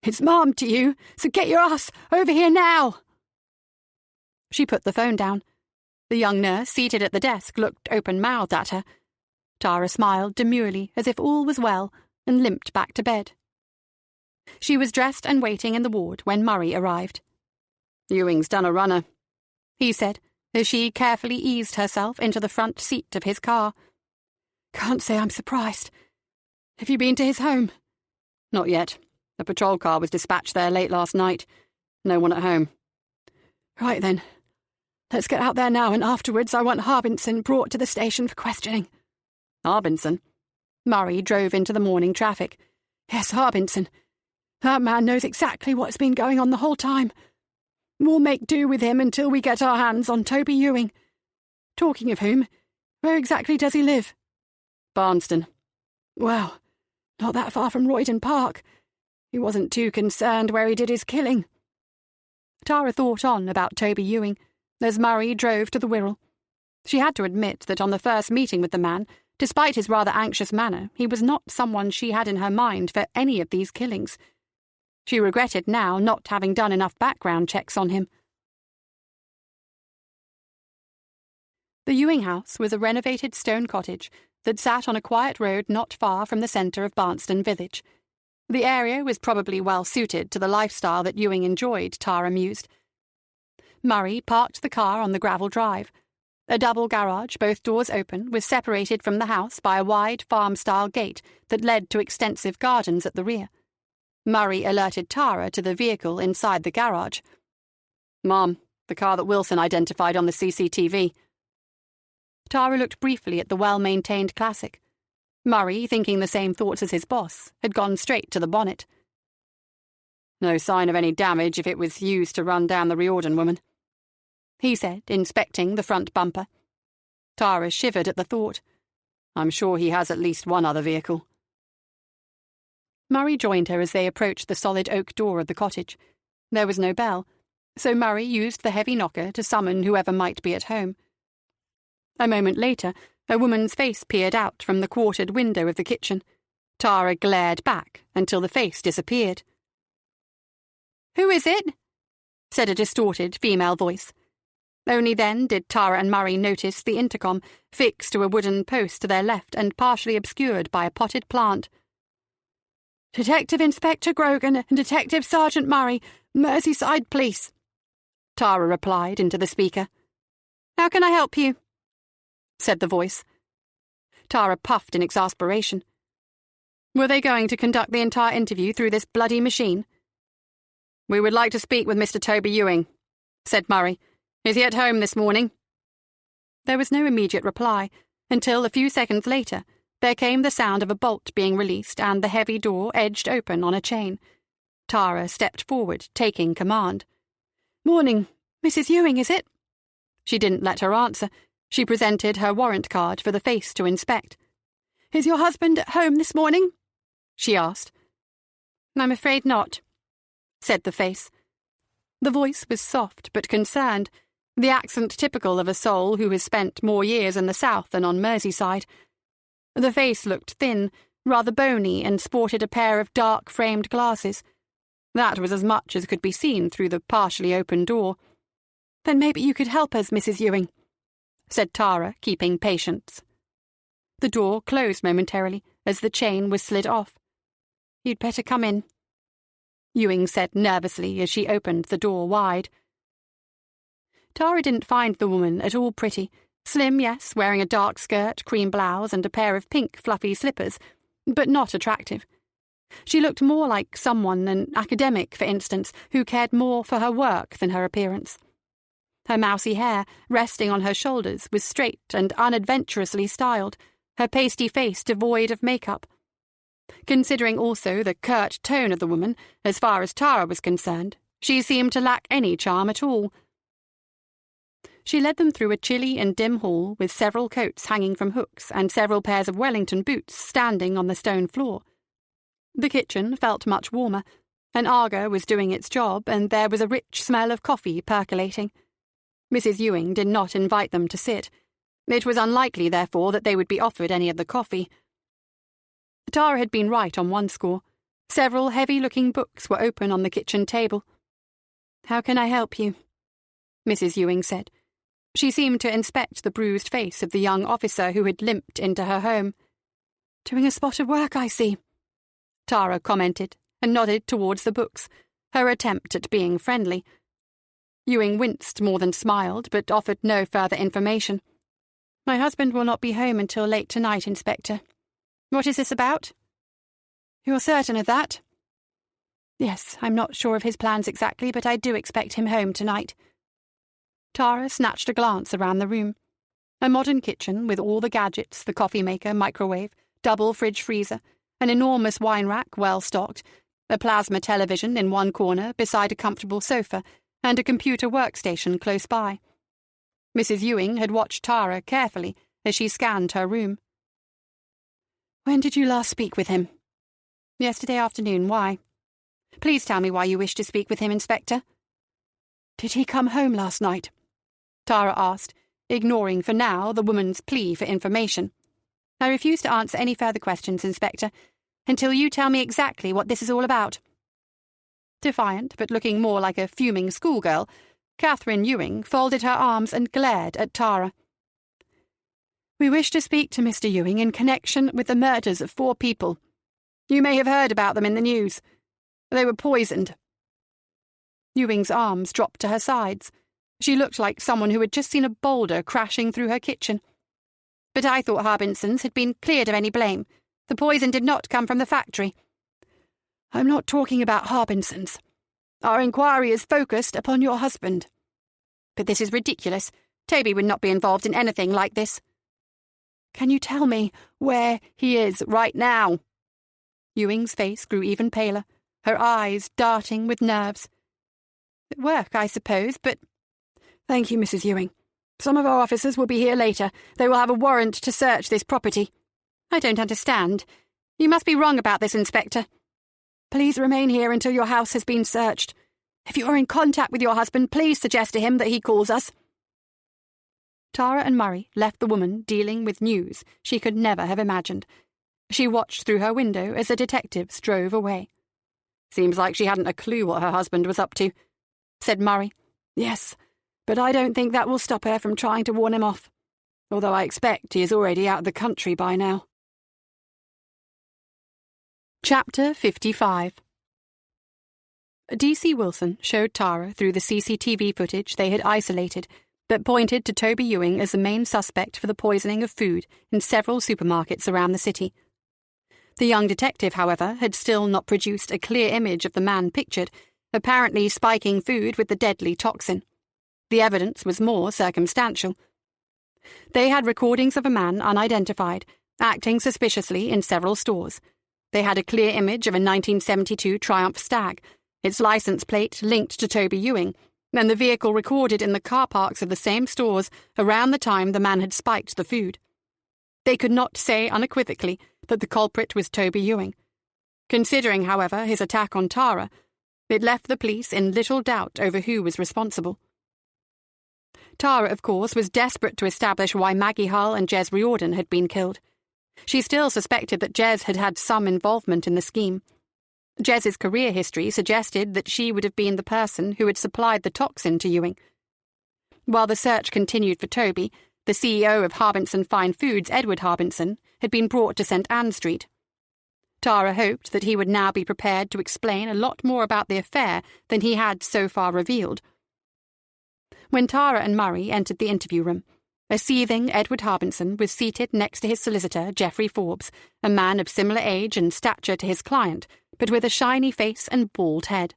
It's Mom to you, so get your ass over here now." She put the phone down. The young nurse seated at the desk looked open-mouthed at her. Tara smiled demurely as if all was well and limped back to bed. She was dressed and waiting in the ward when Murray arrived. "Ewing's done a runner," he said, as she carefully eased herself into the front seat of his car. "Can't say I'm surprised. Have you been to his home?" "Not yet. A patrol car was dispatched there late last night. No one at home." "Right then. Let's get out there now, and afterwards I want Harbinson brought to the station for questioning." "Harbinson?" Murray drove into the morning traffic. "Yes, Harbinson. That man knows exactly what's been going on the whole time. We'll make do with him until we get our hands on Toby Ewing. Talking of whom, where exactly does he live?" "Barnston." "Well, not that far from Royden Park. He wasn't too concerned where he did his killing." Tara thought on about Toby Ewing as Murray drove to the Wirral. She had to admit that on the first meeting with the man, despite his rather anxious manner, he was not someone she had in her mind for any of these killings. She regretted now not having done enough background checks on him. The Ewing house was a renovated stone cottage that sat on a quiet road not far from the centre of Barnston village. The area was probably well suited to the lifestyle that Ewing enjoyed, Tara mused. Murray parked the car on the gravel drive. A double garage, both doors open, was separated from the house by a wide farm-style gate that led to extensive gardens at the rear. Murray alerted Tara to the vehicle inside the garage. "Mom, the car that Wilson identified on the CCTV." Tara looked briefly at the well-maintained Classic. Murray, thinking the same thoughts as his boss, had gone straight to the bonnet. "No sign of any damage if it was used to run down the Riordan woman," he said, inspecting the front bumper. Tara shivered at the thought. "I'm sure he has at least one other vehicle." Murray joined her as they approached the solid oak door of the cottage. There was no bell, so Murray used the heavy knocker to summon whoever might be at home. A moment later, a woman's face peered out from the quartered window of the kitchen. Tara glared back until the face disappeared. "Who is it?" said a distorted female voice. Only then did Tara and Murray notice the intercom, fixed to a wooden post to their left and partially obscured by a potted plant. "Detective Inspector Grogan and Detective Sergeant Murray, Merseyside Police," Tara replied into the speaker. "How can I help you?" said the voice. Tara puffed in exasperation. Were they going to conduct the entire interview through this bloody machine? "We would like to speak with Mr. Toby Ewing," said Murray. "Is he at home this morning?" There was no immediate reply, until a few seconds later there came the sound of a bolt being released and the heavy door edged open on a chain. Tara stepped forward, taking command. "Morning. Mrs. Ewing, is it?" She didn't let her answer. She presented her warrant card for the face to inspect. "Is your husband at home this morning?" she asked. "I'm afraid not," said the face. The voice was soft but concerned, the accent typical of a soul who has spent more years in the south than on Merseyside. The face looked thin, rather bony, and sported a pair of dark-framed glasses. That was as much as could be seen through the partially open door. "Then maybe you could help us, Mrs. Ewing," said Tara, keeping patience. The door closed momentarily as the chain was slid off. "You'd better come in," Ewing said nervously as she opened the door wide. Tara didn't find the woman at all pretty. Slim, yes, wearing a dark skirt, cream blouse, and a pair of pink fluffy slippers, but not attractive. She looked more like someone, an academic, for instance, who cared more for her work than her appearance. Her mousy hair, resting on her shoulders, was straight and unadventurously styled, her pasty face devoid of makeup. Considering also the curt tone of the woman, as far as Tara was concerned, she seemed to lack any charm at all. She led them through a chilly and dim hall with several coats hanging from hooks and several pairs of Wellington boots standing on the stone floor. The kitchen felt much warmer. An Aga was doing its job, and there was a rich smell of coffee percolating. Mrs. Ewing did not invite them to sit. It was unlikely, therefore, that they would be offered any of the coffee. Tara had been right on one score. Several heavy-looking books were open on the kitchen table. "How can I help you?" Mrs. Ewing said. She seemed to inspect the bruised face of the young officer who had limped into her home. "Doing a spot of work, I see," Tara commented, and nodded towards the books, her attempt at being friendly. Ewing winced more than smiled, but offered no further information. "My husband will not be home until late tonight, Inspector. What is this about?" "You're certain of that?" "Yes, I'm not sure of his plans exactly, but I do expect him home tonight." Tara snatched a glance around the room. A modern kitchen with all the gadgets, the coffee maker, microwave, double fridge-freezer, an enormous wine rack well stocked, a plasma television in one corner beside a comfortable sofa, and a computer workstation close by. Mrs. Ewing had watched Tara carefully as she scanned her room. "When did you last speak with him?" "Yesterday afternoon. Why?" "Please tell me why you wish to speak with him, Inspector." "Did he come home last night?" Tara asked, ignoring for now the woman's plea for information. "I refuse to answer any further questions, Inspector, until you tell me exactly what this is all about." Defiant, but looking more like a fuming schoolgirl, Catherine Ewing folded her arms and glared at Tara. "We wish to speak to Mr. Ewing in connection with the murders of 4 people. You may have heard about them in the news. They were poisoned." Ewing's arms dropped to her sides. She looked like someone who had just seen a boulder crashing through her kitchen. "But I thought Harbinson's had been cleared of any blame. The poison did not come from the factory." "I'm not talking about Harbinson's. Our inquiry is focused upon your husband." "But this is ridiculous. Toby would not be involved in anything like this." "Can you tell me where he is right now?" Ewing's face grew even paler, her eyes darting with nerves. "At work, I suppose, but—" "Thank you, Mrs. Ewing. Some of our officers will be here later. They will have a warrant to search this property." "I don't understand. You must be wrong about this, Inspector." "Please remain here until your house has been searched. If you are in contact with your husband, please suggest to him that he calls us." Tara and Murray left the woman dealing with news she could never have imagined. She watched through her window as the detectives drove away. "Seems like she hadn't a clue what her husband was up to," said Murray. "Yes, but I don't think that will stop her from trying to warn him off, although I expect he is already out of the country by now." Chapter 55. D.C. Wilson showed Tara through the CCTV footage they had isolated that pointed to Toby Ewing as the main suspect for the poisoning of food in several supermarkets around the city. The young detective, however, had still not produced a clear image of the man pictured, apparently spiking food with the deadly toxin. The evidence was more circumstantial. They had recordings of a man unidentified, acting suspiciously in several stores. They had a clear image of a 1972 Triumph Stag, its license plate linked to Toby Ewing, and the vehicle recorded in the car parks of the same stores around the time the man had spiked the food. They could not say unequivocally that the culprit was Toby Ewing. Considering, however, his attack on Tara, it left the police in little doubt over who was responsible. Tara, of course, was desperate to establish why Maggie Hull and Jez Riordan had been killed. She still suspected that Jez had had some involvement in the scheme. Jez's career history suggested that she would have been the person who had supplied the toxin to Ewing. While the search continued for Toby, The CEO of Harbinson Fine Foods, Edward Harbinson, had been brought to St. Anne Street. Tara hoped that he would now be prepared to explain a lot more about the affair than he had so far revealed. When Tara and Murray entered the interview room, a seething Edward Harbinson was seated next to his solicitor, Geoffrey Forbes, a man of similar age and stature to his client, but with a shiny face and bald head.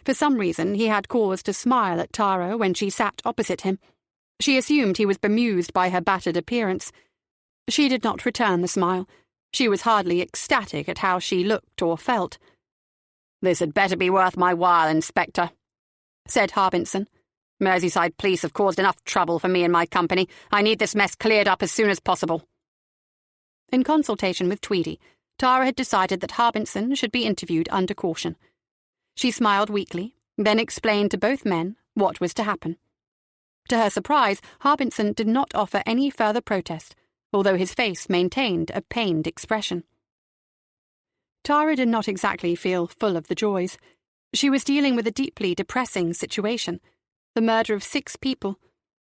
For some reason, he had cause to smile at Tara when she sat opposite him. She assumed he was bemused by her battered appearance. She did not return the smile. She was hardly ecstatic at how she looked or felt. "This had better be worth my while, Inspector," said Harbinson. "Merseyside police have caused enough trouble for me and my company. I need this mess cleared up as soon as possible." In consultation with Tweedy, Tara had decided that Harbinson should be interviewed under caution. She smiled weakly, then explained to both men what was to happen. To her surprise, Harbinson did not offer any further protest, although his face maintained a pained expression. Tara did not exactly feel full of the joys. She was dealing with a deeply depressing situation, the murder of 6 people,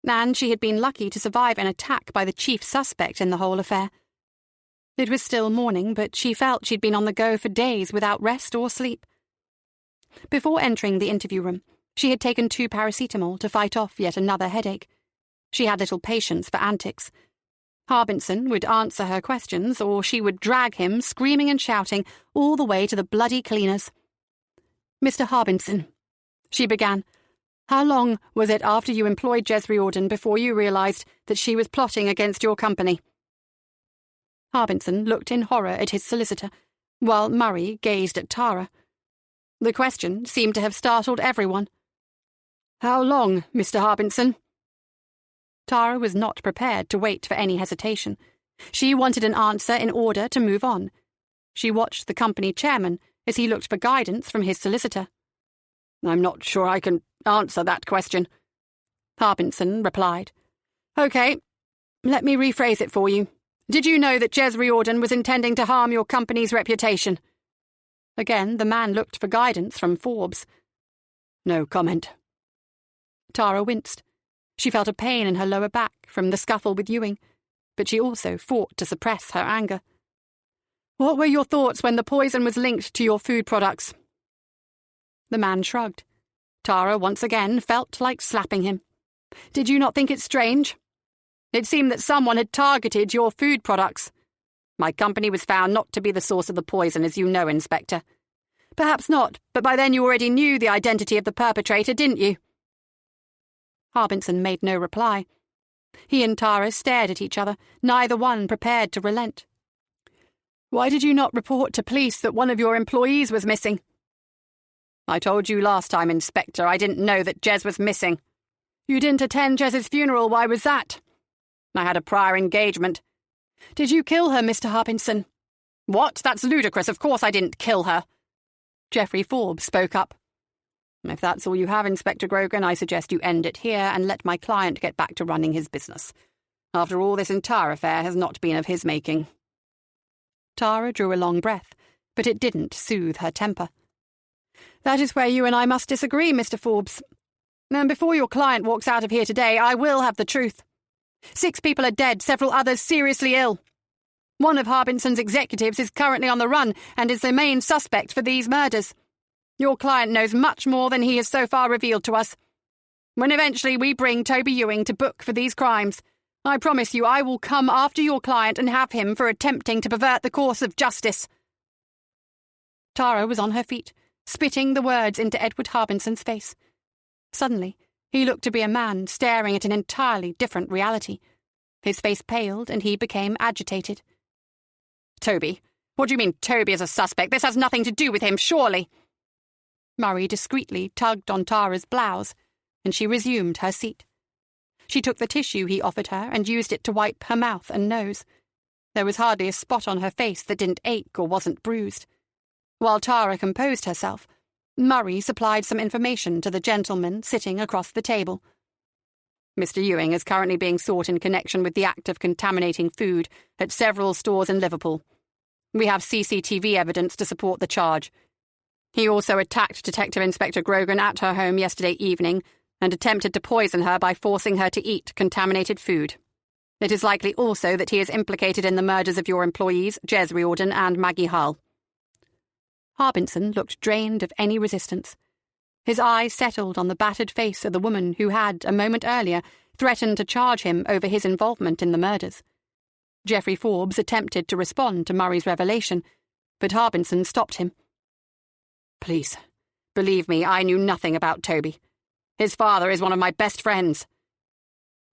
and she had been lucky to survive an attack by the chief suspect in the whole affair. It was still morning, but she felt she'd been on the go for days without rest or sleep. Before entering the interview room, she had taken 2 paracetamol to fight off yet another headache. She had little patience for antics. Harbinson would answer her questions, or she would drag him, screaming and shouting, all the way to the bloody cleaners. "Mr. Harbinson," she began, "how long was it after you employed Jez Riordan before you realised that she was plotting against your company?" Harbinson looked in horror at his solicitor, while Murray gazed at Tara. The question seemed to have startled everyone. "How long, Mr. Harbinson?" Tara was not prepared to wait for any hesitation. She wanted an answer in order to move on. She watched the company chairman as he looked for guidance from his solicitor. "I'm not sure I can answer that question," Harbinson replied. "OK, let me rephrase it for you. Did you know that Jez Riordan was intending to harm your company's reputation?" Again, the man looked for guidance from Forbes. "No comment." Tara winced. She felt a pain in her lower back from the scuffle with Ewing, but she also fought to suppress her anger. "What were your thoughts when the poison was linked to your food products?" The man shrugged. Tara once again felt like slapping him. "Did you not think it strange? It seemed that someone had targeted your food products. My company was found not to be the source of the poison, as you know, Inspector. Perhaps not, but by then you already knew the identity of the perpetrator, didn't you?" Harbinson made no reply. He and Tara stared at each other, neither one prepared to relent. "Why did you not report to police that one of your employees was missing?" "I told you last time, Inspector, I didn't know that Jez was missing." "You didn't attend Jez's funeral, why was that?" "I had a prior engagement." "Did you kill her, Mr. Harbinson?" "What? That's ludicrous. Of course I didn't kill her." Geoffrey Forbes spoke up. "If that's all you have, Inspector Grogan, I suggest you end it here and let my client get back to running his business. After all, this entire affair has not been of his making." Tara drew a long breath, but it didn't soothe her temper. "That is where you and I must disagree, Mr. Forbes. And before your client walks out of here today, I will have the truth. 6 people are dead, several others seriously ill. One of Harbinson's executives is currently on the run and is the main suspect for these murders. Your client knows much more than he has so far revealed to us. When eventually we bring Toby Ewing to book for these crimes, I promise you I will come after your client and have him for attempting to pervert the course of justice." Tara was on her feet, spitting the words into Edward Harbinson's face. Suddenly, he looked to be a man staring at an entirely different reality. His face paled and he became agitated. "Toby? What do you mean Toby is a suspect? This has nothing to do with him, surely." Murray discreetly tugged on Tara's blouse, and she resumed her seat. She took the tissue he offered her and used it to wipe her mouth and nose. There was hardly a spot on her face that didn't ache or wasn't bruised. While Tara composed herself, Murray supplied some information to the gentleman sitting across the table. "Mr. Ewing is currently being sought in connection with the act of contaminating food at several stores in Liverpool. We have CCTV evidence to support the charge. He also attacked Detective Inspector Grogan at her home yesterday evening, and attempted to poison her by forcing her to eat contaminated food. It is likely also that he is implicated in the murders of your employees, Jez Riordan and Maggie Hull." Harbinson looked drained of any resistance. His eyes settled on the battered face of the woman who had, a moment earlier, threatened to charge him over his involvement in the murders. Geoffrey Forbes attempted to respond to Murray's revelation, but Harbinson stopped him. "Please, believe me, I knew nothing about Toby. His father is one of my best friends.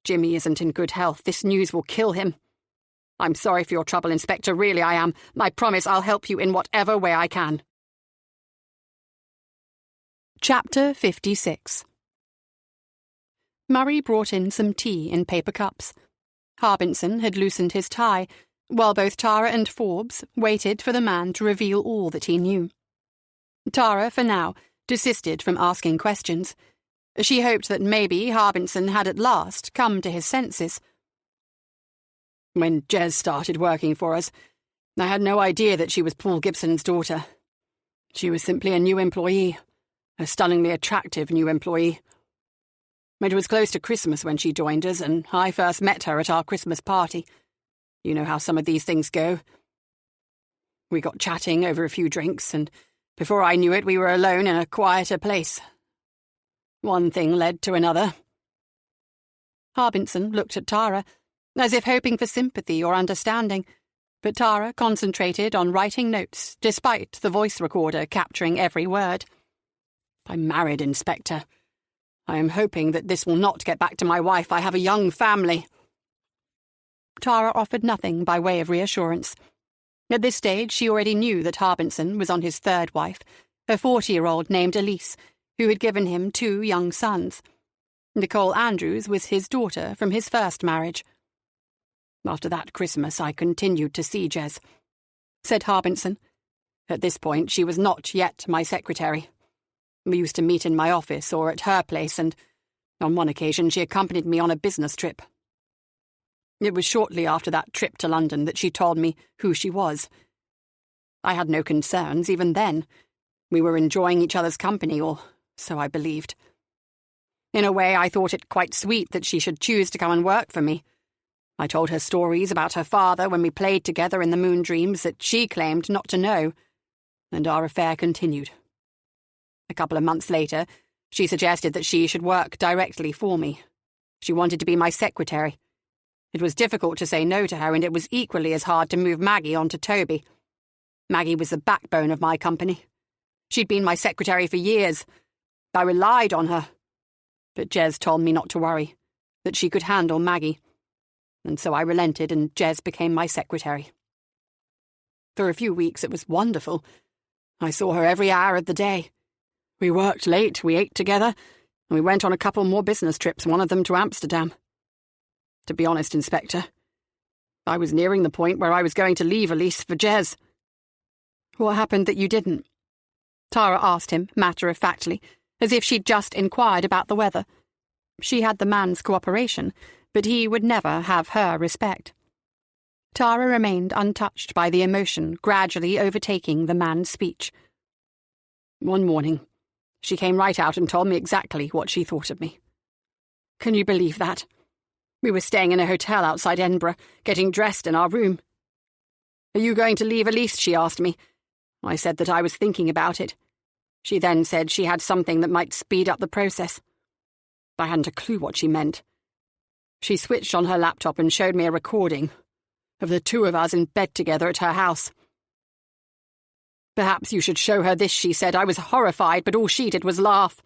Jimmy isn't in good health. This news will kill him. I'm sorry for your trouble, Inspector, really I am. I promise I'll help you in whatever way I can." Chapter 56. Murray brought in some tea in paper cups. Harbinson had loosened his tie, while both Tara and Forbes waited for the man to reveal all that he knew. Tara, for now, desisted from asking questions. She hoped that maybe Harbinson had at last come to his senses. "When Jez started working for us, I had no idea that she was Paul Gibson's daughter. She was simply a new employee, a stunningly attractive new employee. It was close to Christmas when she joined us, and I first met her at our Christmas party. You know how some of these things go. We got chatting over a few drinks, and before I knew it, we were alone in a quieter place. One thing led to another." Harbinson looked at Tara, as if hoping for sympathy or understanding, but Tara concentrated on writing notes, despite the voice recorder capturing every word. "I'm married, Inspector. I am hoping that this will not get back to my wife. I have a young family." Tara offered nothing by way of reassurance. At this stage, she already knew that Harbinson was on his third wife, a 40-year-old named Elise, who had given him 2 young sons. Nicole Andrews was his daughter from his first marriage. "After that Christmas, I continued to see Jez," said Harbinson. "At this point, she was not yet my secretary. We used to meet in my office or at her place, and on one occasion she accompanied me on a business trip. It was shortly after that trip to London that she told me who she was. I had no concerns even then. We were enjoying each other's company, or so I believed. In a way, I thought it quite sweet that she should choose to come and work for me. I told her stories about her father when we played together in the Moon Dreams that she claimed not to know, and our affair continued. A couple of months later, she suggested that she should work directly for me. She wanted to be my secretary. It was difficult to say no to her, and it was equally as hard to move Maggie onto Toby. Maggie was the backbone of my company. She'd been my secretary for years. I relied on her. But Jez told me not to worry, that she could handle Maggie. And so I relented, and Jez became my secretary. For a few weeks it was wonderful. I saw her every hour of the day. We worked late, we ate together, and we went on a couple more business trips, one of them to Amsterdam. To be honest, Inspector, I was nearing the point where I was going to leave Elise for Jez. What happened that you didn't? Tara asked him, matter-of-factly, as if she'd just inquired about the weather. She had the man's cooperation, but he would never have her respect. Tara remained untouched by the emotion gradually overtaking the man's speech. One morning, she came right out and told me exactly what she thought of me. Can you believe that? We were staying in a hotel outside Edinburgh, getting dressed in our room. "Are you going to leave Elise?" she asked me. I said that I was thinking about it. She then said she had something that might speed up the process. I hadn't a clue what she meant. She switched on her laptop and showed me a recording of the 2 of us in bed together at her house. "Perhaps you should show her this," she said. I was horrified, but all she did was laugh.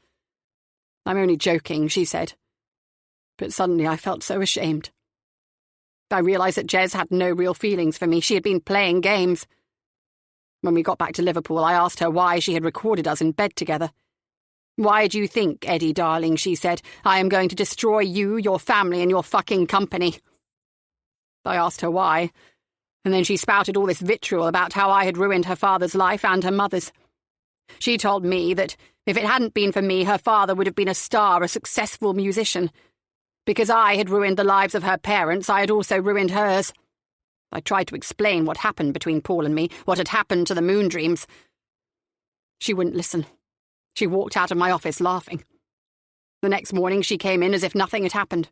"I'm only joking," she said. But suddenly I felt so ashamed. I realised that Jez had no real feelings for me. She had been playing games. When we got back to Liverpool, I asked her why she had recorded us in bed together. "Why do you think, Eddie, darling," she said, "I am going to destroy you, your family, and your fucking company?" I asked her why, and then she spouted all this vitriol about how I had ruined her father's life and her mother's. She told me that if it hadn't been for me, her father would have been a star, a successful musician. Because I had ruined the lives of her parents, I had also ruined hers. I tried to explain what happened between Paul and me, what had happened to the Moon Dreams. She wouldn't listen. She walked out of my office laughing. The next morning she came in as if nothing had happened,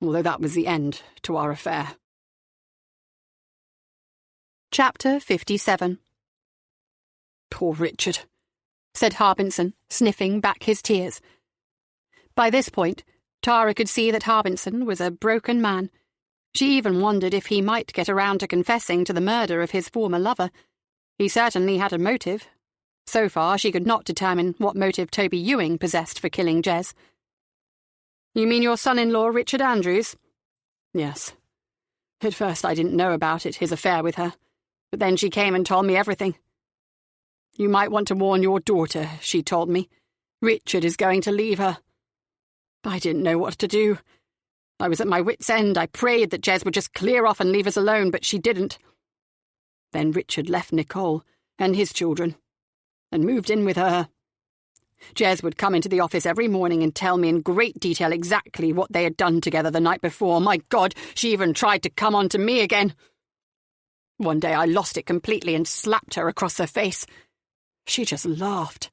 although that was the end to our affair. Chapter 57. Poor Richard, said Harbinson, sniffing back his tears. By this point, Tara could see that Harbinson was a broken man. She even wondered if he might get around to confessing to the murder of his former lover. He certainly had a motive. So far, she could not determine what motive Toby Ewing possessed for killing Jez. You mean your son-in-law, Richard Andrews? Yes. At first I didn't know about it, his affair with her, but then she came and told me everything. You might want to warn your daughter, she told me. Richard is going to leave her. I didn't know what to do. I was at my wit's end. I prayed that Jez would just clear off and leave us alone, but she didn't. Then Richard left Nicole and his children and moved in with her. Jez would come into the office every morning and tell me in great detail exactly what they had done together the night before. My God, she even tried to come on to me again. One day I lost it completely and slapped her across her face. She just laughed.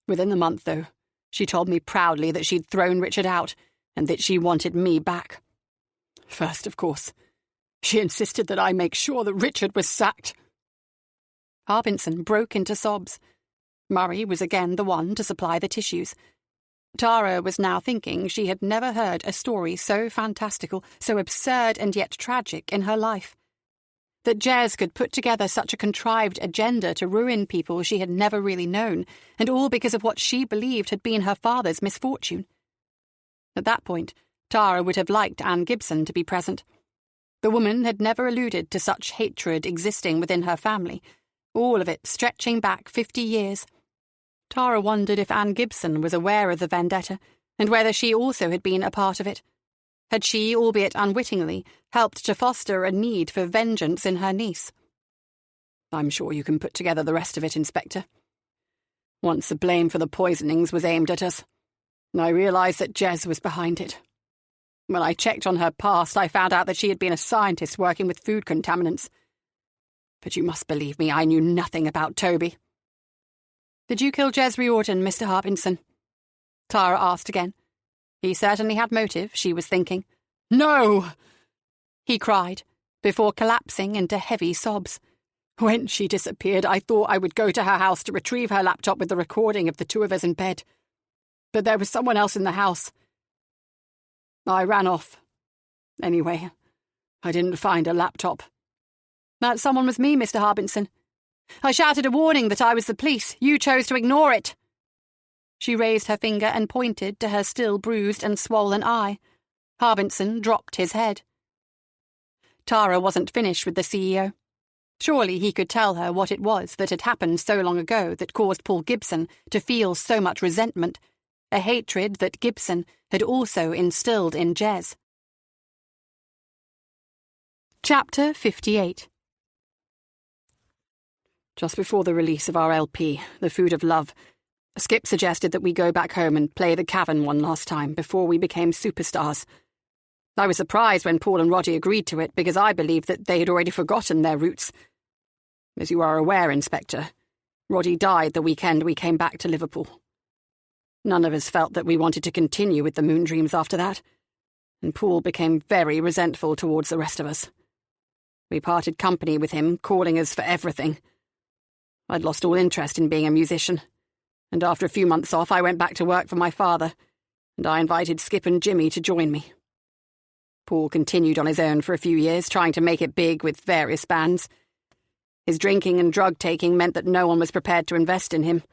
Within the month, though, she told me proudly that she'd thrown Richard out and that she wanted me back. First, of course, she insisted that I make sure that Richard was sacked. Harbinson broke into sobs. Murray was again the one to supply the tissues. Tara was now thinking she had never heard a story so fantastical, so absurd and yet tragic in her life. That Jez could put together such a contrived agenda to ruin people she had never really known, and all because of what she believed had been her father's misfortune. At that point, Tara would have liked Anne Gibson to be present. The woman had never alluded to such hatred existing within her family, all of it stretching back 50 years. Tara wondered if Anne Gibson was aware of the vendetta, and whether she also had been a part of it. Had she, albeit unwittingly, helped to foster a need for vengeance in her niece? I'm sure you can put together the rest of it, Inspector. Once the blame for the poisonings was aimed at us, I realised that Jez was behind it. When I checked on her past, I found out that she had been a scientist working with food contaminants. But you must believe me, I knew nothing about Toby. Did you kill Jez Riordan, Mr. Harbinson? Tara asked again. He certainly had motive, she was thinking. No! He cried, before collapsing into heavy sobs. When she disappeared, I thought I would go to her house to retrieve her laptop with the recording of the two of us in bed. But there was someone else in the house. I ran off. Anyway, I didn't find a laptop. That someone was me, Mr. Harbinson. I shouted a warning that I was the police. You chose to ignore it. She raised her finger and pointed to her still bruised and swollen eye. Harbinson dropped his head. Tara wasn't finished with the CEO. Surely he could tell her what it was that had happened so long ago that caused Paul Gibson to feel so much resentment, a hatred that Gibson had also instilled in Jez. Chapter 58. Just before the release of our LP, The Food of Love, Skip suggested that we go back home and play the Cavern one last time before we became superstars. I was surprised when Paul and Roddy agreed to it because I believed that they had already forgotten their roots. As you are aware, Inspector, Roddy died the weekend we came back to Liverpool. None of us felt that we wanted to continue with the Moon Dreams after that, and Paul became very resentful towards the rest of us. We parted company with him, calling us for everything. I'd lost all interest in being a musician, and after a few months off I went back to work for my father, and I invited Skip and Jimmy to join me. Paul continued on his own for a few years, trying to make it big with various bands. His drinking and drug-taking meant that no one was prepared to invest in him.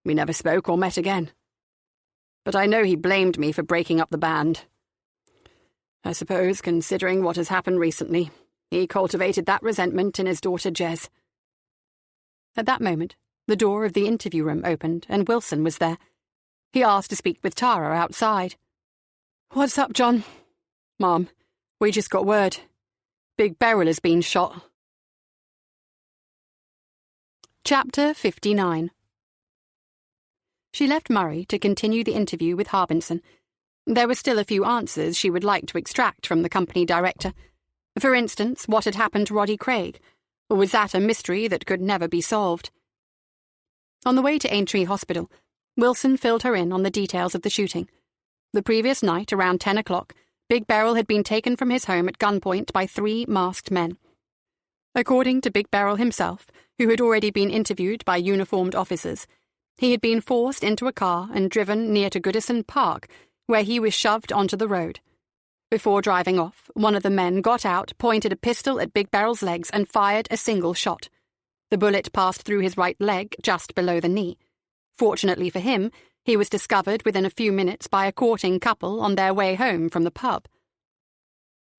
We never spoke or met again. But I know he blamed me for breaking up the band. I suppose, considering what has happened recently, he cultivated that resentment in his daughter Jez. At that moment, the door of the interview room opened and Wilson was there. He asked to speak with Tara outside. "What's up, John?" "Mom, we just got word. Big Beryl has been shot." Chapter 59. She left Murray to continue the interview with Harbinson. There were still a few answers she would like to extract from the company director. For instance, what had happened to Roddy Craig? Or was that a mystery that could never be solved? On the way to Aintree Hospital, Wilson filled her in on the details of the shooting. The previous night, around 10 o'clock, Big Beryl had been taken from his home at gunpoint by 3 masked men. According to Big Beryl himself, who had already been interviewed by uniformed officers, he had been forced into a car and driven near to Goodison Park, where he was shoved onto the road. Before driving off, one of the men got out, pointed a pistol at Big Beryl's legs and fired a single shot. The bullet passed through his right leg, just below the knee. Fortunately for him, he was discovered within a few minutes by a courting couple on their way home from the pub.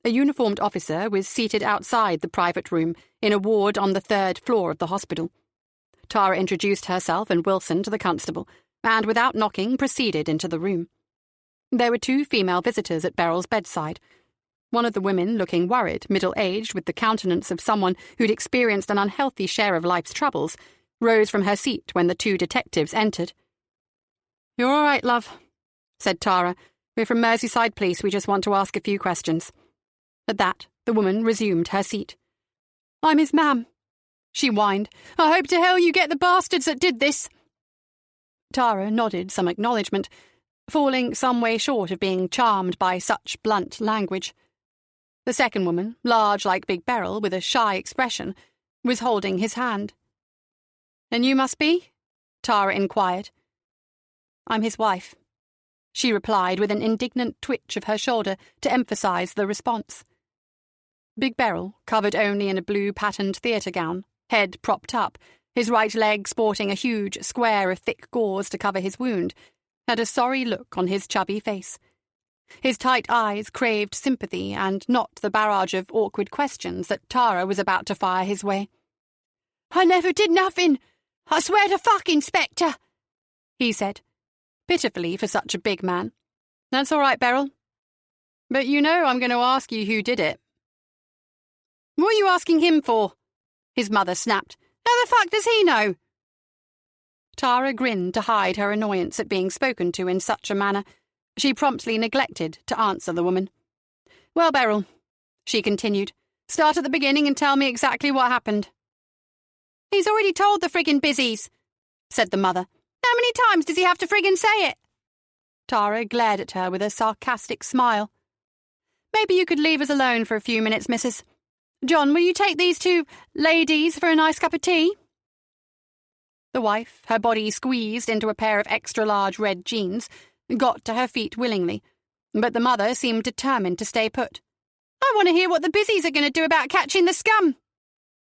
A uniformed officer was seated outside the private room in a ward on the 3rd floor of the hospital. Tara introduced herself and Wilson to the constable, and without knocking proceeded into the room. There were 2 female visitors at Beryl's bedside. One of the women, looking worried, middle-aged, with the countenance of someone who'd experienced an unhealthy share of life's troubles, rose from her seat when the 2 detectives entered. "You're all right, love," said Tara. "We're from Merseyside Police. We just want to ask a few questions." At that, the woman resumed her seat. "I'm his mam," she whined. "I hope to hell you get the bastards that did this." Tara nodded some acknowledgement, falling some way short of being charmed by such blunt language. The second woman, large like Big Beryl, with a shy expression, was holding his hand. "And you must be?" Tara inquired. "I'm his wife," she replied with an indignant twitch of her shoulder to emphasize the response. Big Beryl, covered only in a blue patterned theatre gown, head propped up, his right leg sporting a huge square of thick gauze to cover his wound, had a sorry look on his chubby face. His tight eyes craved sympathy and not the barrage of awkward questions that Tara was about to fire his way. "I never did nothing. I swear to fuck, Inspector," he said, pitifully for such a big man. "That's all right, Beryl. But you know I'm going to ask you who did it." "What are you asking him for?" his mother snapped. "How the fuck does he know?" Tara grinned to hide her annoyance at being spoken to in such a manner. She promptly neglected to answer the woman. "Well, Beryl," she continued, "start at the beginning and tell me exactly what happened." "He's already told the friggin' busies," said the mother. "How many times does he have to friggin' say it?" Tara glared at her with a sarcastic smile. "Maybe you could leave us alone for a few minutes, missus. John, will you take these 2 ladies for a nice cup of tea?" The wife, her body squeezed into a pair of extra-large red jeans, got to her feet willingly, but the mother seemed determined to stay put. "I want to hear what the busies are going to do about catching the scum,"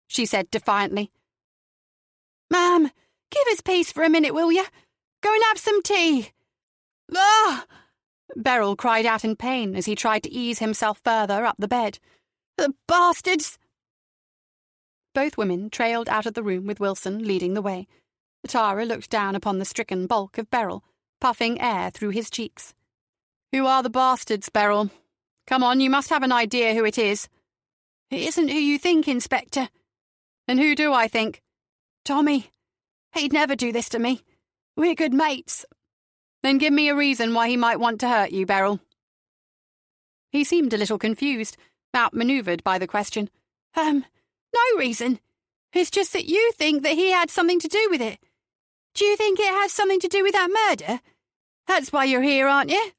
she said defiantly. "Ma'am, give us peace for a minute, will you? Go and have some tea." "Ah!" Beryl cried out in pain as he tried to ease himself further up the bed. "The bastards!" Both women trailed out of the room with Wilson leading the way. Tara looked down upon the stricken bulk of Beryl, puffing air through his cheeks. "Who are the bastards, Beryl? Come on, you must have an idea who it is." "It isn't who you think, Inspector." "And who do I think?" "Tommy. He'd never do this to me. We're good mates." "Then give me a reason why he might want to hurt you, Beryl." He seemed a little confused, outmanoeuvred by the question. No reason. It's just that you think that he had something to do with it. Do you think it has something to do with that murder? That's why you're here, aren't you?"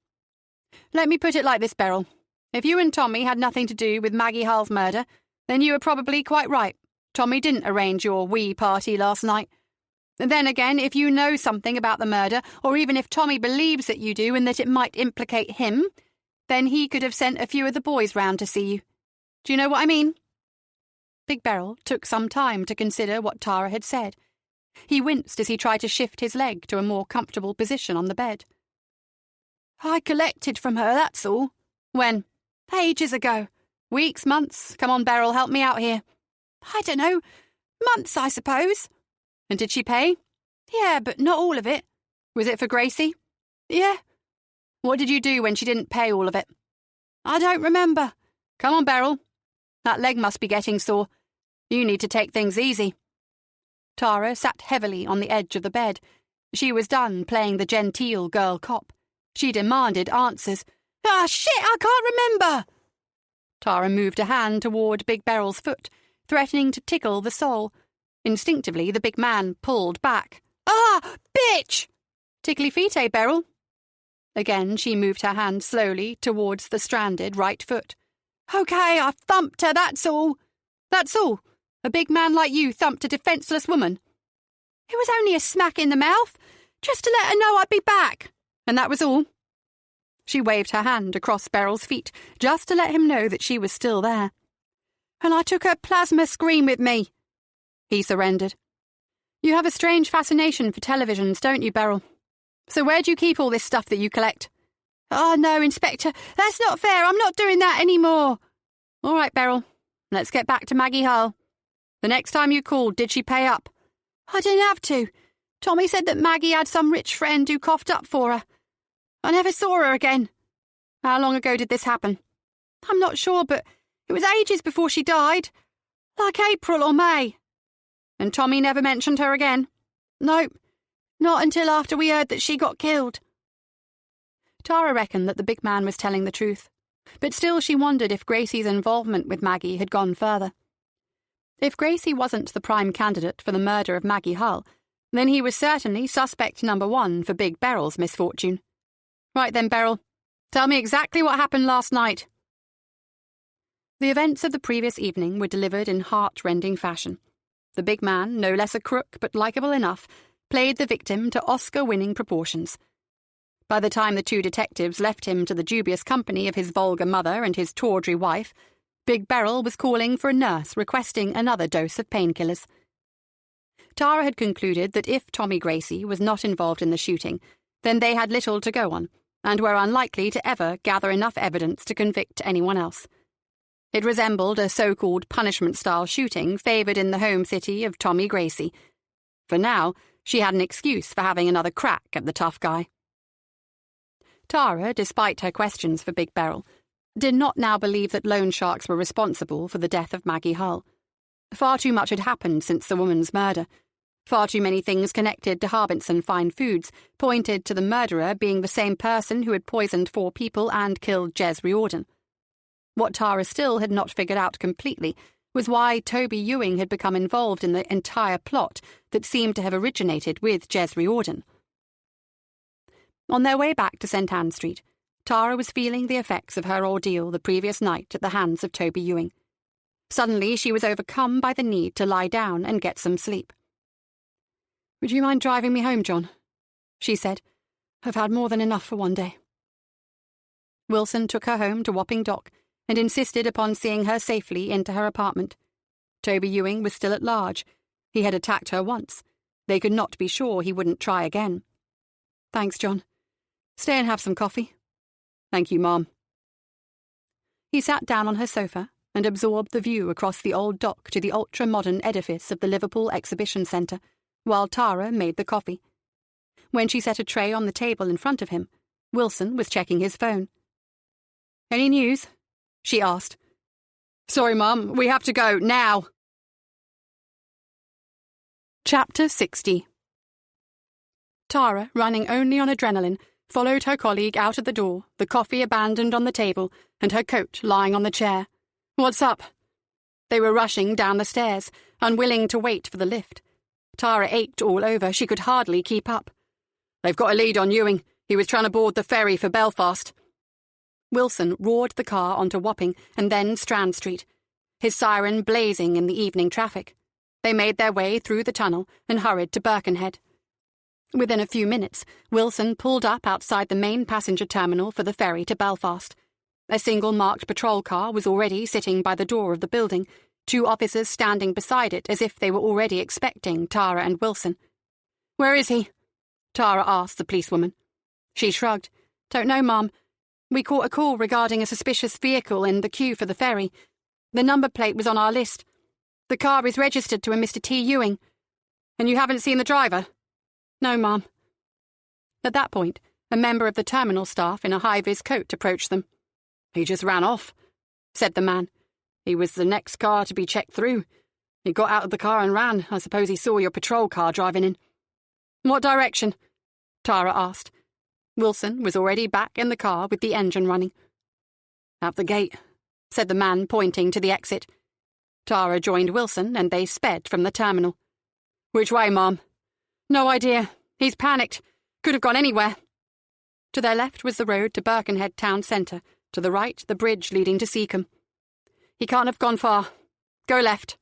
"Let me put it like this, Beryl. If you and Tommy had nothing to do with Maggie Hull's murder, then you were probably quite right. Tommy didn't arrange your wee party last night. Then again, if you know something about the murder, or even if Tommy believes that you do and that it might implicate him, then he could have sent a few of the boys round to see you. Do you know what I mean?" Big Beryl took some time to consider what Tara had said. He winced as he tried to shift his leg to a more comfortable position on the bed. "I collected from her, that's all." "When?" "Ages ago." "Weeks, months? Come on, Beryl, help me out here." "I don't know. Months, I suppose." "And did she pay?" "Yeah, but not all of it." "Was it for Gracie?" "Yeah." "What did you do when she didn't pay all of it?" "I don't remember." "Come on, Beryl. That leg must be getting sore. You need to take things easy." Tara sat heavily on the edge of the bed. She was done playing the genteel girl cop. She demanded answers. "Ah, shit, I can't remember." Tara moved a hand toward Big Beryl's foot, threatening to tickle the sole. Instinctively, the big man pulled back. "Ah, bitch!" Tickly feet, eh, Beryl? Again she moved her hand slowly towards the stranded right foot. Okay, I thumped her, that's all. That's all. A big man like you thumped a defenceless woman. It was only a smack in the mouth, just to let her know I'd be back. And that was all. She waved her hand across Beryl's feet, just to let him know that she was still there. And I took her plasma screen with me. He surrendered. You have a strange fascination for televisions, don't you, Beryl? So where do you keep all this stuff that you collect? Oh, no, Inspector, that's not fair. I'm not doing that anymore. All right, Beryl, let's get back to Maggie Hull. The next time you called, did she pay up? I didn't have to. Tommy said that Maggie had some rich friend who coughed up for her. I never saw her again. How long ago did this happen? I'm not sure, but it was ages before she died. Like April or May. And Tommy never mentioned her again? Nope. Not until after we heard that she got killed. Tara reckoned that the big man was telling the truth, but still she wondered if Gracie's involvement with Maggie had gone further. If Gracie wasn't the prime candidate for the murder of Maggie Hull, then he was certainly suspect number one for Big Beryl's misfortune. Right then, Beryl, tell me exactly what happened last night. The events of the previous evening were delivered in heart-rending fashion. The big man, no less a crook but likeable enough, played the victim to Oscar-winning proportions. By the time the two detectives left him to the dubious company of his vulgar mother and his tawdry wife, Big Beryl was calling for a nurse requesting another dose of painkillers. Tara had concluded that if Tommy Gracie was not involved in the shooting, then they had little to go on, and were unlikely to ever gather enough evidence to convict anyone else. It resembled a so-called punishment-style shooting favoured in the home city of Tommy Gracie. For now, she had an excuse for having another crack at the tough guy. Tara, despite her questions for Big Beryl, did not now believe that loan sharks were responsible for the death of Maggie Hull. Far too much had happened since the woman's murder. Far too many things connected to Harbinson Fine Foods pointed to the murderer being the same person who had poisoned 4 people and killed Jez Riordan. What Tara still had not figured out completely was why Toby Ewing had become involved in the entire plot that seemed to have originated with Jez Riordan. On their way back to St. Anne Street, Tara was feeling the effects of her ordeal the previous night at the hands of Toby Ewing. Suddenly she was overcome by the need to lie down and get some sleep. "Would you mind driving me home, John?" she said. "I've had more than enough for one day." Wilson took her home to Wapping Dock and insisted upon seeing her safely into her apartment. Toby Ewing was still at large. He had attacked her once. They could not be sure he wouldn't try again. "Thanks, John. Stay and have some coffee." "Thank you, Mom." He sat down on her sofa and absorbed the view across the old dock to the ultra-modern edifice of the Liverpool Exhibition Centre, while Tara made the coffee. When she set a tray on the table in front of him, Wilson was checking his phone. "Any news?" she asked. "Sorry, Mum, we have to go, now." Chapter 60. Tara, running only on adrenaline, followed her colleague out of the door, the coffee abandoned on the table, and her coat lying on the chair. "What's up?" They were rushing down the stairs, unwilling to wait for the lift. Tara ached all over. She could hardly keep up. "They've got a lead on Ewing. He was trying to board the ferry for Belfast." Wilson roared the car onto Wapping and then Strand Street, his siren blazing in the evening traffic. They made their way through the tunnel and hurried to Birkenhead. Within a few minutes, Wilson pulled up outside the main passenger terminal for the ferry to Belfast. A single marked patrol car was already sitting by the door of the building, 2 officers standing beside it as if they were already expecting Tara and Wilson. "Where is he?" Tara asked the policewoman. She shrugged. "Don't know, Mum. We caught a call regarding a suspicious vehicle in the queue for the ferry. The number plate was on our list. The car is registered to a Mr. T. Ewing. And you haven't seen the driver?" "No, Mum." At that point, a member of the terminal staff in a high-vis coat approached them. "He just ran off," said the man. "He was the next car to be checked through. He got out of the car and ran. I suppose he saw your patrol car driving in." "What direction?" Tara asked. Wilson was already back in the car with the engine running. "Out the gate," said the man, pointing to the exit. Tara joined Wilson and they sped from the terminal. "Which way, Mom?" "No idea. He's panicked. Could have gone anywhere. To their left was the road to Birkenhead town centre, to the right the bridge leading to Seacombe. He can't have gone far. Go left.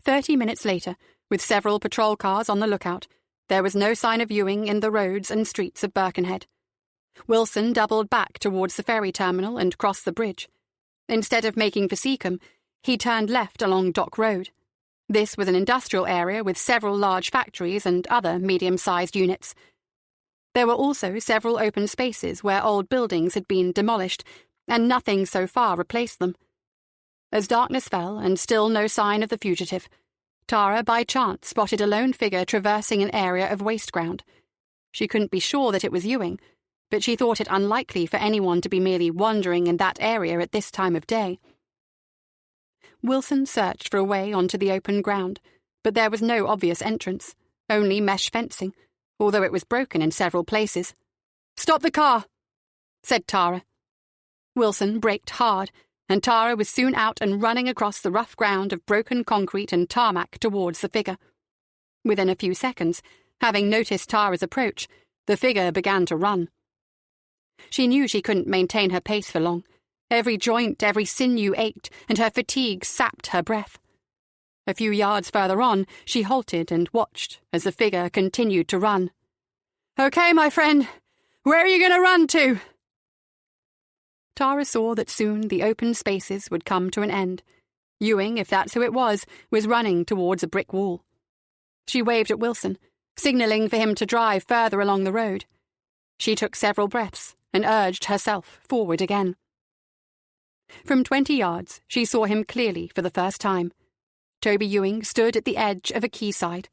30 minutes later, with several patrol cars on the lookout, there was no sign of Ewing in the roads and streets of Birkenhead. Wilson doubled back towards the ferry terminal and crossed the bridge. Instead of making for Seacombe, he turned left along Dock Road. This was an industrial area with several large factories and other medium-sized units. There were also several open spaces where old buildings had been demolished, and nothing so far replaced them. As darkness fell and still no sign of the fugitive, Tara by chance spotted a lone figure traversing an area of waste ground. She couldn't be sure that it was Ewing, but she thought it unlikely for anyone to be merely wandering in that area at this time of day. Wilson searched for a way onto the open ground, but there was no obvious entrance, only mesh fencing, although it was broken in several places. "Stop the car," said Tara. Wilson braked hard, and Tara was soon out and running across the rough ground of broken concrete and tarmac towards the figure. Within a few seconds, having noticed Tara's approach, the figure began to run. She knew she couldn't maintain her pace for long. Every joint, every sinew ached, and her fatigue sapped her breath. A few yards further on, she halted and watched as the figure continued to run. "Okay, my friend, where are you going to run to?" Tara saw that soon the open spaces would come to an end. Ewing, if that's who it was running towards a brick wall. She waved at Wilson, signalling for him to drive further along the road. She took several breaths and urged herself forward again. From 20 yards, she saw him clearly for the first time. Toby Ewing stood at the edge of a quayside.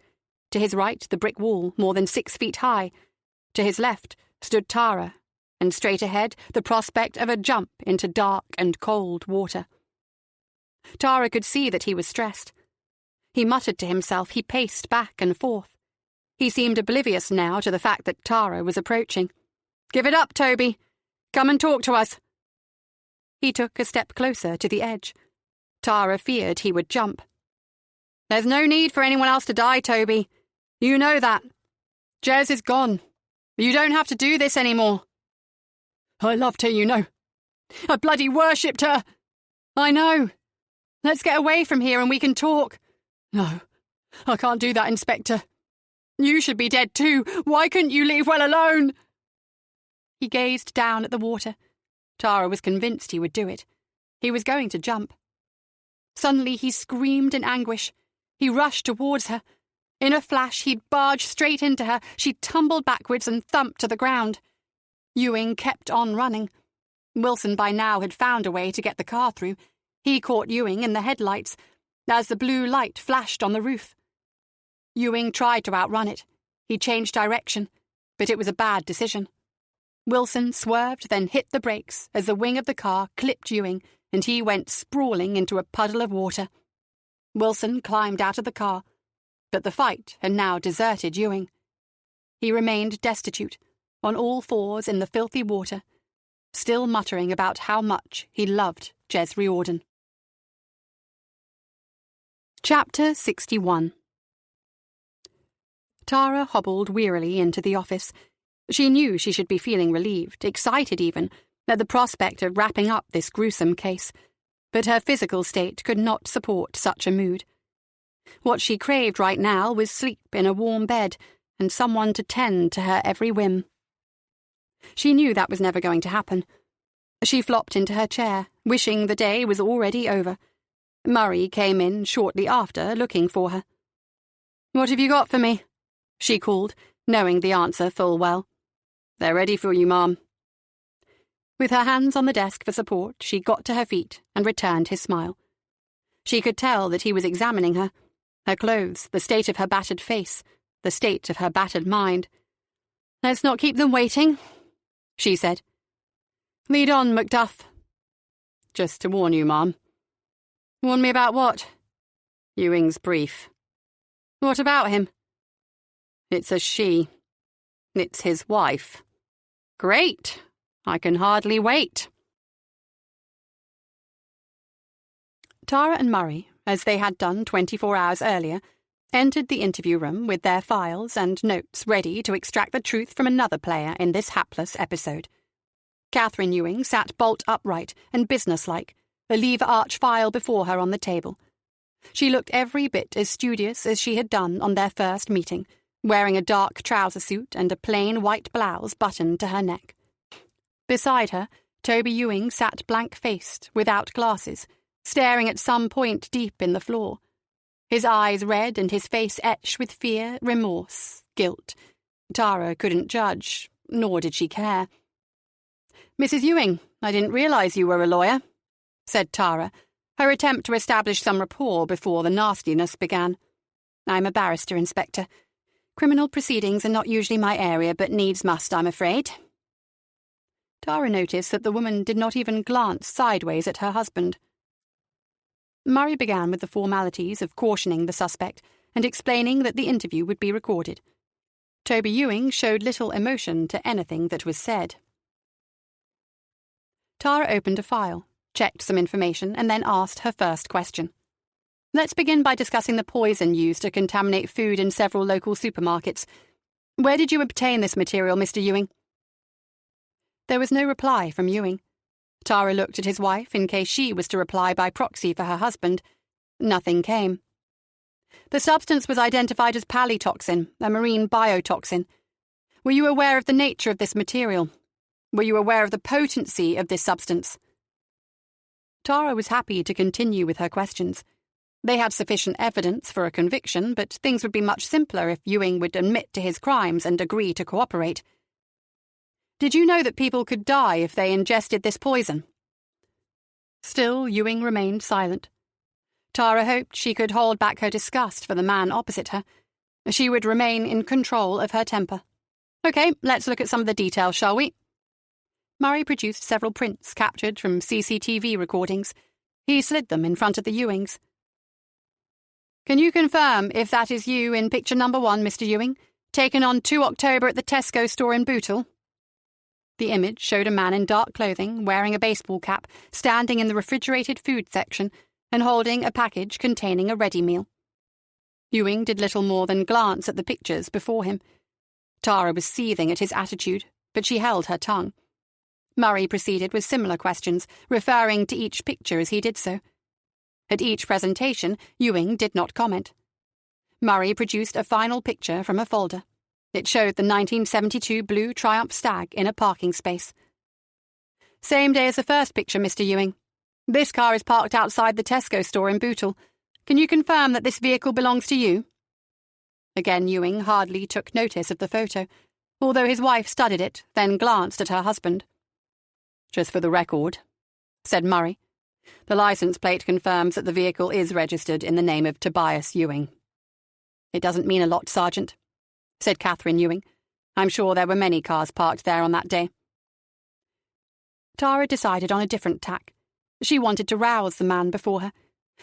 To his right, the brick wall, more than 6 feet high. To his left stood Tara, and straight ahead the prospect of a jump into dark and cold water. Tara could see that he was stressed. He muttered to himself, he paced back and forth. He seemed oblivious now to the fact that Tara was approaching. "Give it up, Toby. Come and talk to us." He took a step closer to the edge. Tara feared he would jump. "There's no need for anyone else to die, Toby. You know that. Jez is gone. You don't have to do this anymore." "I loved her, you know. I bloody worshipped her." "I know. Let's get away from here and we can talk." "No, I can't do that, Inspector. You should be dead too. Why couldn't you leave well alone?" He gazed down at the water. Tara was convinced he would do it. He was going to jump. Suddenly he screamed in anguish. He rushed towards her. In a flash he'd barged straight into her. She tumbled backwards and thumped to the ground. Ewing kept on running. Wilson by now had found a way to get the car through. He caught Ewing in the headlights as the blue light flashed on the roof. Ewing tried to outrun it. He changed direction, but it was a bad decision. Wilson swerved, then hit the brakes as the wing of the car clipped Ewing, and he went sprawling into a puddle of water. Wilson climbed out of the car, but the fight had now deserted Ewing. He remained destitute, on all fours in the filthy water, still muttering about how much he loved Jez Riordan. Chapter 61. Tara hobbled wearily into the office. She knew she should be feeling relieved, excited even, at the prospect of wrapping up this gruesome case, but her physical state could not support such a mood. What she craved right now was sleep in a warm bed and someone to tend to her every whim. She knew that was never going to happen. She flopped into her chair, wishing the day was already over. Murray came in shortly after, looking for her. "What have you got for me?" she called, knowing the answer full well. "They're ready for you, Ma'am." With her hands on the desk for support, she got to her feet and returned his smile. She could tell that he was examining her, her clothes, the state of her battered face, the state of her battered mind. "Let's not keep them waiting," she said. "Lead on, Macduff." "Just to warn you, Ma'am." "Warn me about what?" "Ewing's brief." "What about him?" "It's a she. It's his wife." "Great. I can hardly wait." Tara and Murray, as they had done 24 hours earlier, entered the interview room with their files and notes ready to extract the truth from another player in this hapless episode. Catherine Ewing sat bolt upright and businesslike, a lever arch file before her on the table. She looked every bit as studious as she had done on their first meeting, wearing a dark trouser suit and a plain white blouse buttoned to her neck. Beside her, Toby Ewing sat blank-faced, without glasses, staring at some point deep in the floor. His eyes red and his face etched with fear, remorse, guilt. Tara couldn't judge, nor did she care. "Mrs. Ewing, I didn't realize you were a lawyer," said Tara, her attempt to establish some rapport before the nastiness began. "I'm a barrister, Inspector. Criminal proceedings are not usually my area, but needs must, I'm afraid." Tara noticed that the woman did not even glance sideways at her husband. Murray began with the formalities of cautioning the suspect and explaining that the interview would be recorded. Toby Ewing showed little emotion to anything that was said. Tara opened a file, checked some information, and then asked her first question. "Let's begin by discussing the poison used to contaminate food in several local supermarkets. Where did you obtain this material, Mr. Ewing?" There was no reply from Ewing. Tara looked at his wife in case she was to reply by proxy for her husband. Nothing came. "The substance was identified as palitoxin, a marine biotoxin. Were you aware of the nature of this material? Were you aware of the potency of this substance?" Tara was happy to continue with her questions. They had sufficient evidence for a conviction, but things would be much simpler if Ewing would admit to his crimes and agree to cooperate. "Did you know that people could die if they ingested this poison?" Still, Ewing remained silent. Tara hoped she could hold back her disgust for the man opposite her. She would remain in control of her temper. "Okay, let's look at some of the details, shall we?" Murray produced several prints captured from CCTV recordings. He slid them in front of the Ewings. "Can you confirm if that is you in picture number 1, Mr. Ewing, taken on 2 October at the Tesco store in Bootle?" The image showed a man in dark clothing, wearing a baseball cap, standing in the refrigerated food section and holding a package containing a ready meal. Ewing did little more than glance at the pictures before him. Tara was seething at his attitude, but she held her tongue. Murray proceeded with similar questions, referring to each picture as he did so. At each presentation, Ewing did not comment. Murray produced a final picture from a folder. It showed the 1972 blue Triumph Stag in a parking space. "Same day as the first picture, Mr. Ewing. This car is parked outside the Tesco store in Bootle. Can you confirm that this vehicle belongs to you?" Again, Ewing hardly took notice of the photo, although his wife studied it, then glanced at her husband. "Just for the record," said Murray, "the license plate confirms that the vehicle is registered in the name of Tobias Ewing." "It doesn't mean a lot, Sergeant," said Catherine Ewing. "I'm sure there were many cars parked there on that day." Tara decided on a different tack. She wanted to rouse the man before her.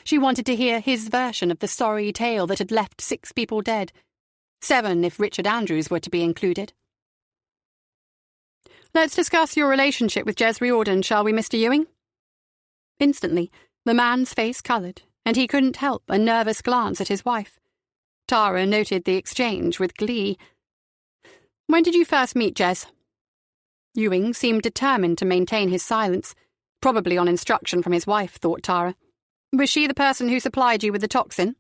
She wanted to hear his version of the sorry tale that had left 6 people dead. 7 if Richard Andrews were to be included. "Let's discuss your relationship with Jez Riordan, shall we, Mr. Ewing?" Instantly, the man's face coloured, and he couldn't help a nervous glance at his wife. Tara noted the exchange with glee. "When did you first meet Jez?" Ewing seemed determined to maintain his silence, probably on instruction from his wife, thought Tara. "Was she the person who supplied you with the toxin?"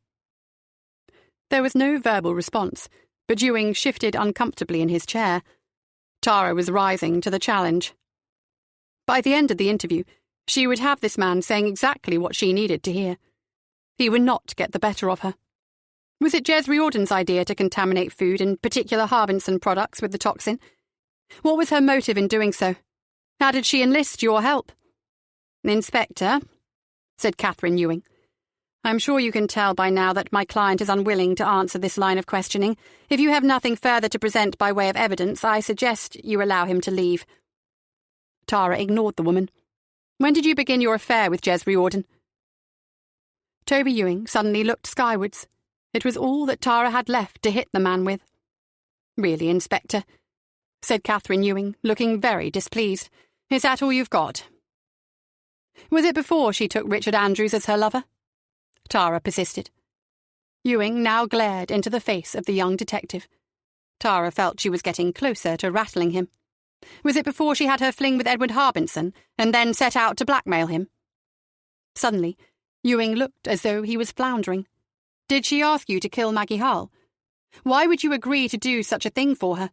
There was no verbal response, but Ewing shifted uncomfortably in his chair. Tara was rising to the challenge. By the end of the interview, she would have this man saying exactly what she needed to hear. He would not get the better of her. Was it Jez Riordan's idea to contaminate food, in particular Harbinson products, with the toxin? What was her motive in doing so? How did she enlist your help? "Inspector," said Catherine Ewing, "I'm sure you can tell by now that my client is unwilling to answer this line of questioning. If you have nothing further to present by way of evidence, I suggest you allow him to leave." Tara ignored the woman. "When did you begin your affair with Jez Riordan?" Toby Ewing suddenly looked skywards. It was all that Tara had left to hit the man with. "Really, Inspector," said Catherine Ewing, looking very displeased. "Is that all you've got?" "Was it before she took Richard Andrews as her lover?" Tara persisted. Ewing now glared into the face of the young detective. Tara felt she was getting closer to rattling him. Was it before she had her fling with Edward Harbinson and then set out to blackmail him? Suddenly, Ewing looked as though he was floundering. Did she ask you to kill Maggie Hull? Why would you agree to do such a thing for her?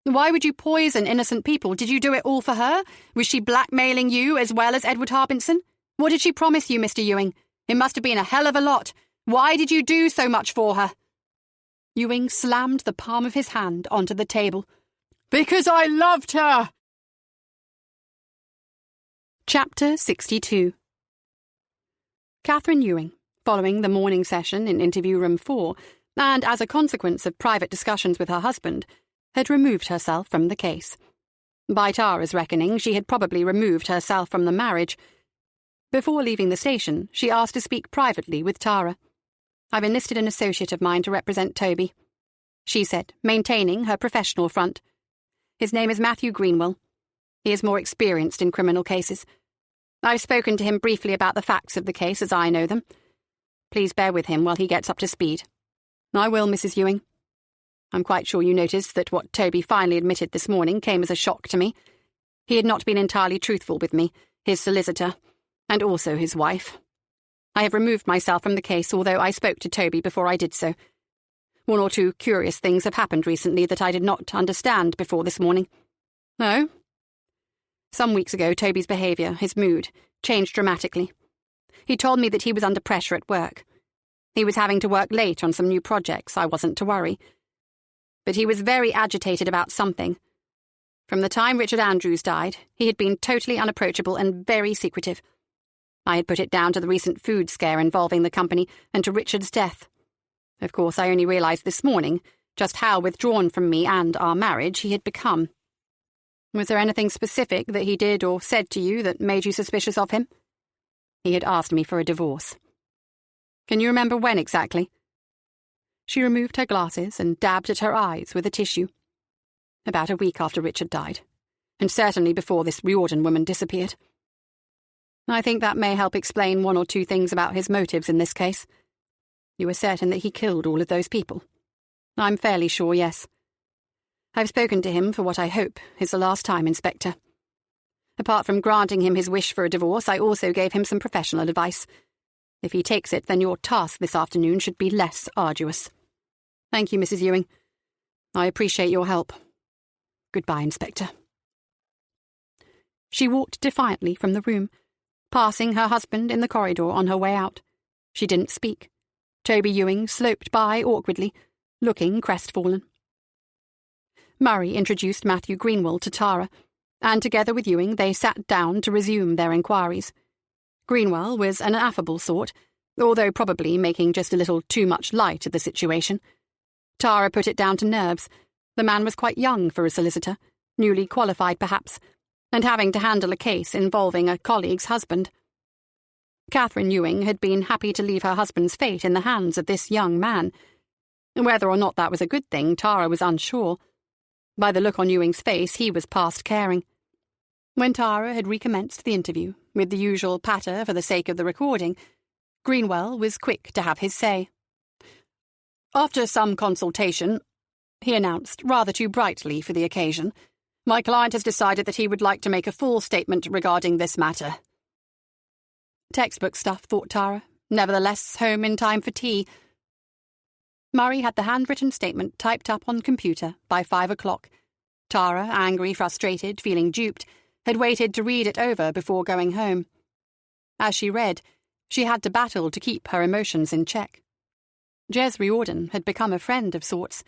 Why would you poison innocent people? Did you do it all for her? Was she blackmailing you as well as Edward Harbinson? What did she promise you, Mr. Ewing? It must have been a hell of a lot. Why did you do so much for her? Ewing slammed the palm of his hand onto the table. Because I loved her! Chapter 62. Catherine Ewing, following the morning session in interview room 4, and as a consequence of private discussions with her husband, had removed herself from the case. By Tara's reckoning, she had probably removed herself from the marriage. Before leaving the station, she asked to speak privately with Tara. I've enlisted an associate of mine to represent Toby, she said, maintaining her professional front. His name is Matthew Greenwell. He is more experienced in criminal cases. I've spoken to him briefly about the facts of the case as I know them. Please bear with him while he gets up to speed. I will, Mrs. Ewing. I'm quite sure you noticed that what Toby finally admitted this morning came as a shock to me. He had not been entirely truthful with me, his solicitor, and also his wife. I have removed myself from the case, although I spoke to Toby before I did so. One or two curious things have happened recently that I did not understand before this morning. No? Some weeks ago, Toby's behaviour, his mood, changed dramatically. He told me that he was under pressure at work. He was having to work late on some new projects. I wasn't to worry. But he was very agitated about something. From the time Richard Andrews died, he had been totally unapproachable and very secretive. I had put it down to the recent food scare involving the company and to Richard's death. Of course, I only realised this morning just how withdrawn from me and our marriage he had become. Was there anything specific that he did or said to you that made you suspicious of him? He had asked me for a divorce. Can you remember when exactly? She removed her glasses and dabbed at her eyes with a tissue. About a week after Richard died, and certainly before this Riordan woman disappeared. I think that may help explain one or two things about his motives in this case. You were certain that he killed all of those people? I'm fairly sure, yes. I've spoken to him for what I hope is the last time, Inspector. Apart from granting him his wish for a divorce, I also gave him some professional advice. If he takes it, then your task this afternoon should be less arduous. Thank you, Mrs. Ewing. I appreciate your help. Goodbye, Inspector. She walked defiantly from the room, passing her husband in the corridor on her way out. She didn't speak. Toby Ewing sloped by awkwardly, looking crestfallen. Murray introduced Matthew Greenwell to Tara, and together with Ewing they sat down to resume their inquiries. Greenwell was an affable sort, although probably making just a little too much light of the situation. Tara put it down to nerves. The man was quite young for a solicitor, newly qualified perhaps, and having to handle a case involving a colleague's husband. Catherine Ewing had been happy to leave her husband's fate in the hands of this young man. Whether or not that was a good thing, Tara was unsure. By the look on Ewing's face, he was past caring. When Tara had recommenced the interview, with the usual patter for the sake of the recording, Greenwell was quick to have his say. After some consultation, he announced, rather too brightly for the occasion, my client has decided that he would like to make a full statement regarding this matter. Textbook stuff, thought Tara. Nevertheless, home in time for tea. Murray had the handwritten statement typed up on computer by 5 o'clock. Tara, angry, frustrated, feeling duped, had waited to read it over before going home. As she read, she had to battle to keep her emotions in check. Jez Riordan had become a friend of sorts,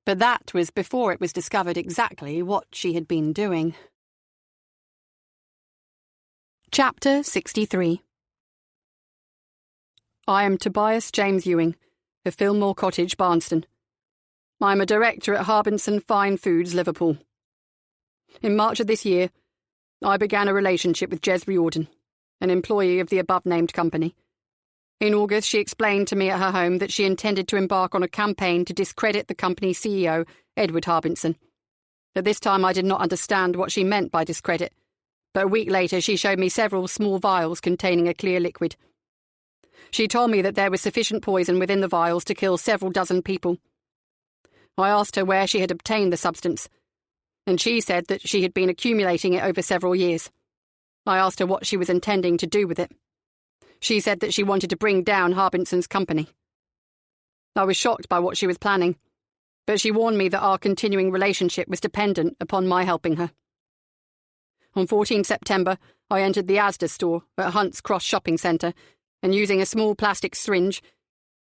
but that was before it was discovered exactly what she had been doing. Chapter 63. I am Tobias James Ewing, of Fillmore Cottage, Barnston. I am a director at Harbinson Fine Foods, Liverpool. In March of this year, I began a relationship with Jez Riordan, an employee of the above-named company. In August, she explained to me at her home that she intended to embark on a campaign to discredit the company's CEO, Edward Harbinson. At this time, I did not understand what she meant by discredit, but a week later she showed me several small vials containing a clear liquid. She told me that there was sufficient poison within the vials to kill several dozen people. I asked her where she had obtained the substance, and she said that she had been accumulating it over several years. I asked her what she was intending to do with it. She said that she wanted to bring down Harbinson's company. I was shocked by what she was planning, but she warned me that our continuing relationship was dependent upon my helping her. On 14 September, I entered the Asda store at Hunt's Cross Shopping Centre and, using a small plastic syringe,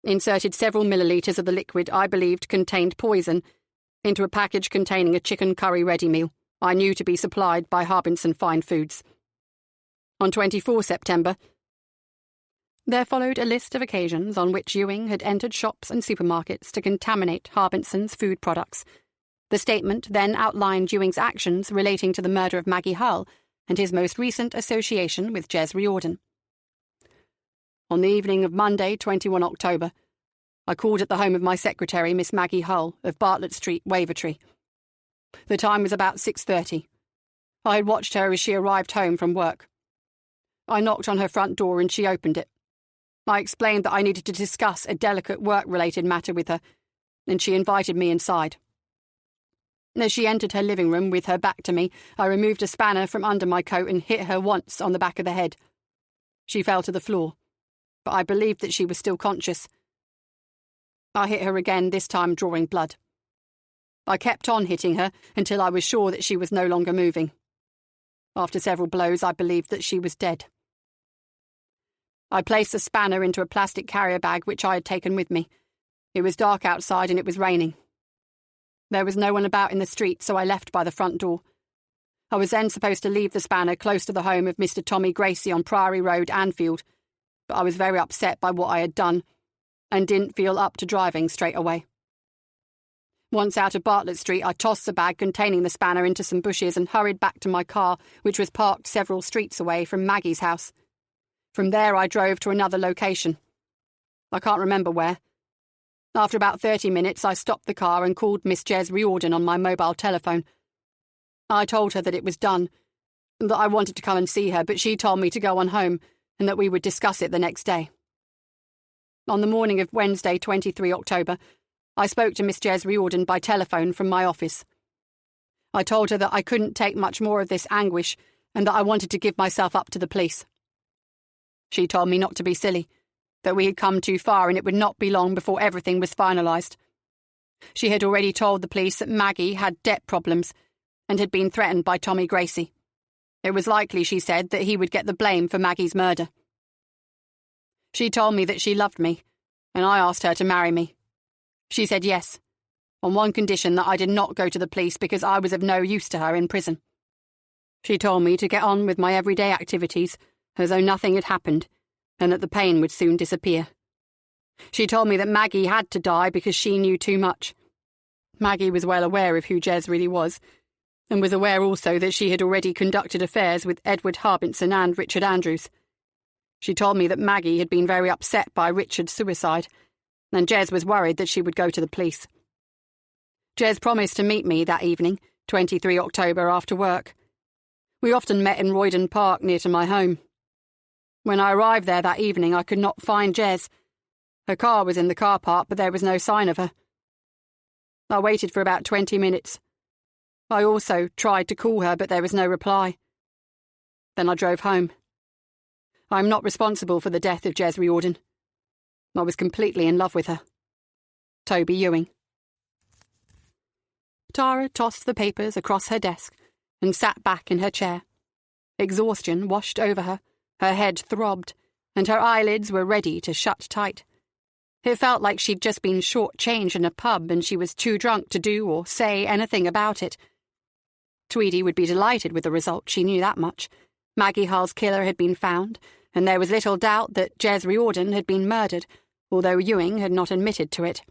inserted several millilitres of the liquid I believed contained poison into a package containing a chicken curry ready meal I knew to be supplied by Harbinson Fine Foods. On 24 September, there followed a list of occasions on which Ewing had entered shops and supermarkets to contaminate Harbinson's food products. The statement then outlined Ewing's actions relating to the murder of Maggie Hull and his most recent association with Jez Riordan. On the evening of Monday, 21 October, I called at the home of my secretary, Miss Maggie Hull, of Bartlett Street, Wavertree. The time was about 6:30. I had watched her as she arrived home from work. I knocked on her front door and she opened it. I explained that I needed to discuss a delicate work-related matter with her, and she invited me inside. As she entered her living room with her back to me, I removed a spanner from under my coat and hit her once on the back of the head. She fell to the floor, but I believed that she was still conscious. I hit her again, this time drawing blood. I kept on hitting her until I was sure that she was no longer moving. After several blows, I believed that she was dead. I placed the spanner into a plastic carrier bag which I had taken with me. It was dark outside and it was raining. There was no one about in the street, so I left by the front door. I was then supposed to leave the spanner close to the home of Mr. Tommy Gracie on Priory Road, Anfield, but I was very upset by what I had done and didn't feel up to driving straight away. Once out of Bartlett Street, I tossed the bag containing the spanner into some bushes and hurried back to my car, which was parked several streets away from Maggie's house. From there, I drove to another location. I can't remember where. After about 30 minutes, I stopped the car and called Miss Jez Riordan on my mobile telephone. I told her that it was done, and that I wanted to come and see her, but she told me to go on home and that we would discuss it the next day. On the morning of Wednesday, 23 October, I spoke to Miss Jez Riordan by telephone from my office. I told her that I couldn't take much more of this anguish and that I wanted to give myself up to the police. She told me not to be silly, that we had come too far and it would not be long before everything was finalised. She had already told the police that Maggie had debt problems and had been threatened by Tommy Gracie. It was likely, she said, that he would get the blame for Maggie's murder. She told me that she loved me, and I asked her to marry me. She said yes, on one condition, that I did not go to the police because I was of no use to her in prison. She told me to get on with my everyday activities as though nothing had happened, and that the pain would soon disappear. She told me that Maggie had to die because she knew too much. Maggie was well aware of who Jez really was, and was aware also that she had already conducted affairs with Edward Harbinson and Richard Andrews. She told me that Maggie had been very upset by Richard's suicide, and Jez was worried that she would go to the police. Jez promised to meet me that evening, 23 October, after work. We often met in Roydon Park near to my home. When I arrived there that evening, I could not find Jez. Her car was in the car park, but there was no sign of her. I waited for about 20 minutes. I also tried to call her, but there was no reply. Then I drove home. I am not responsible for the death of Jez Riordan. I was completely in love with her. Toby Ewing. Tara tossed the papers across her desk and sat back in her chair. Exhaustion washed over her, her head throbbed, and her eyelids were ready to shut tight. It felt like she'd just been short-changed in a pub and she was too drunk to do or say anything about it. Tweedy would be delighted with the result, she knew that much. Maggie Hull's killer had been found, and there was little doubt that Jez Riordan had been murdered, although Ewing had not admitted to it.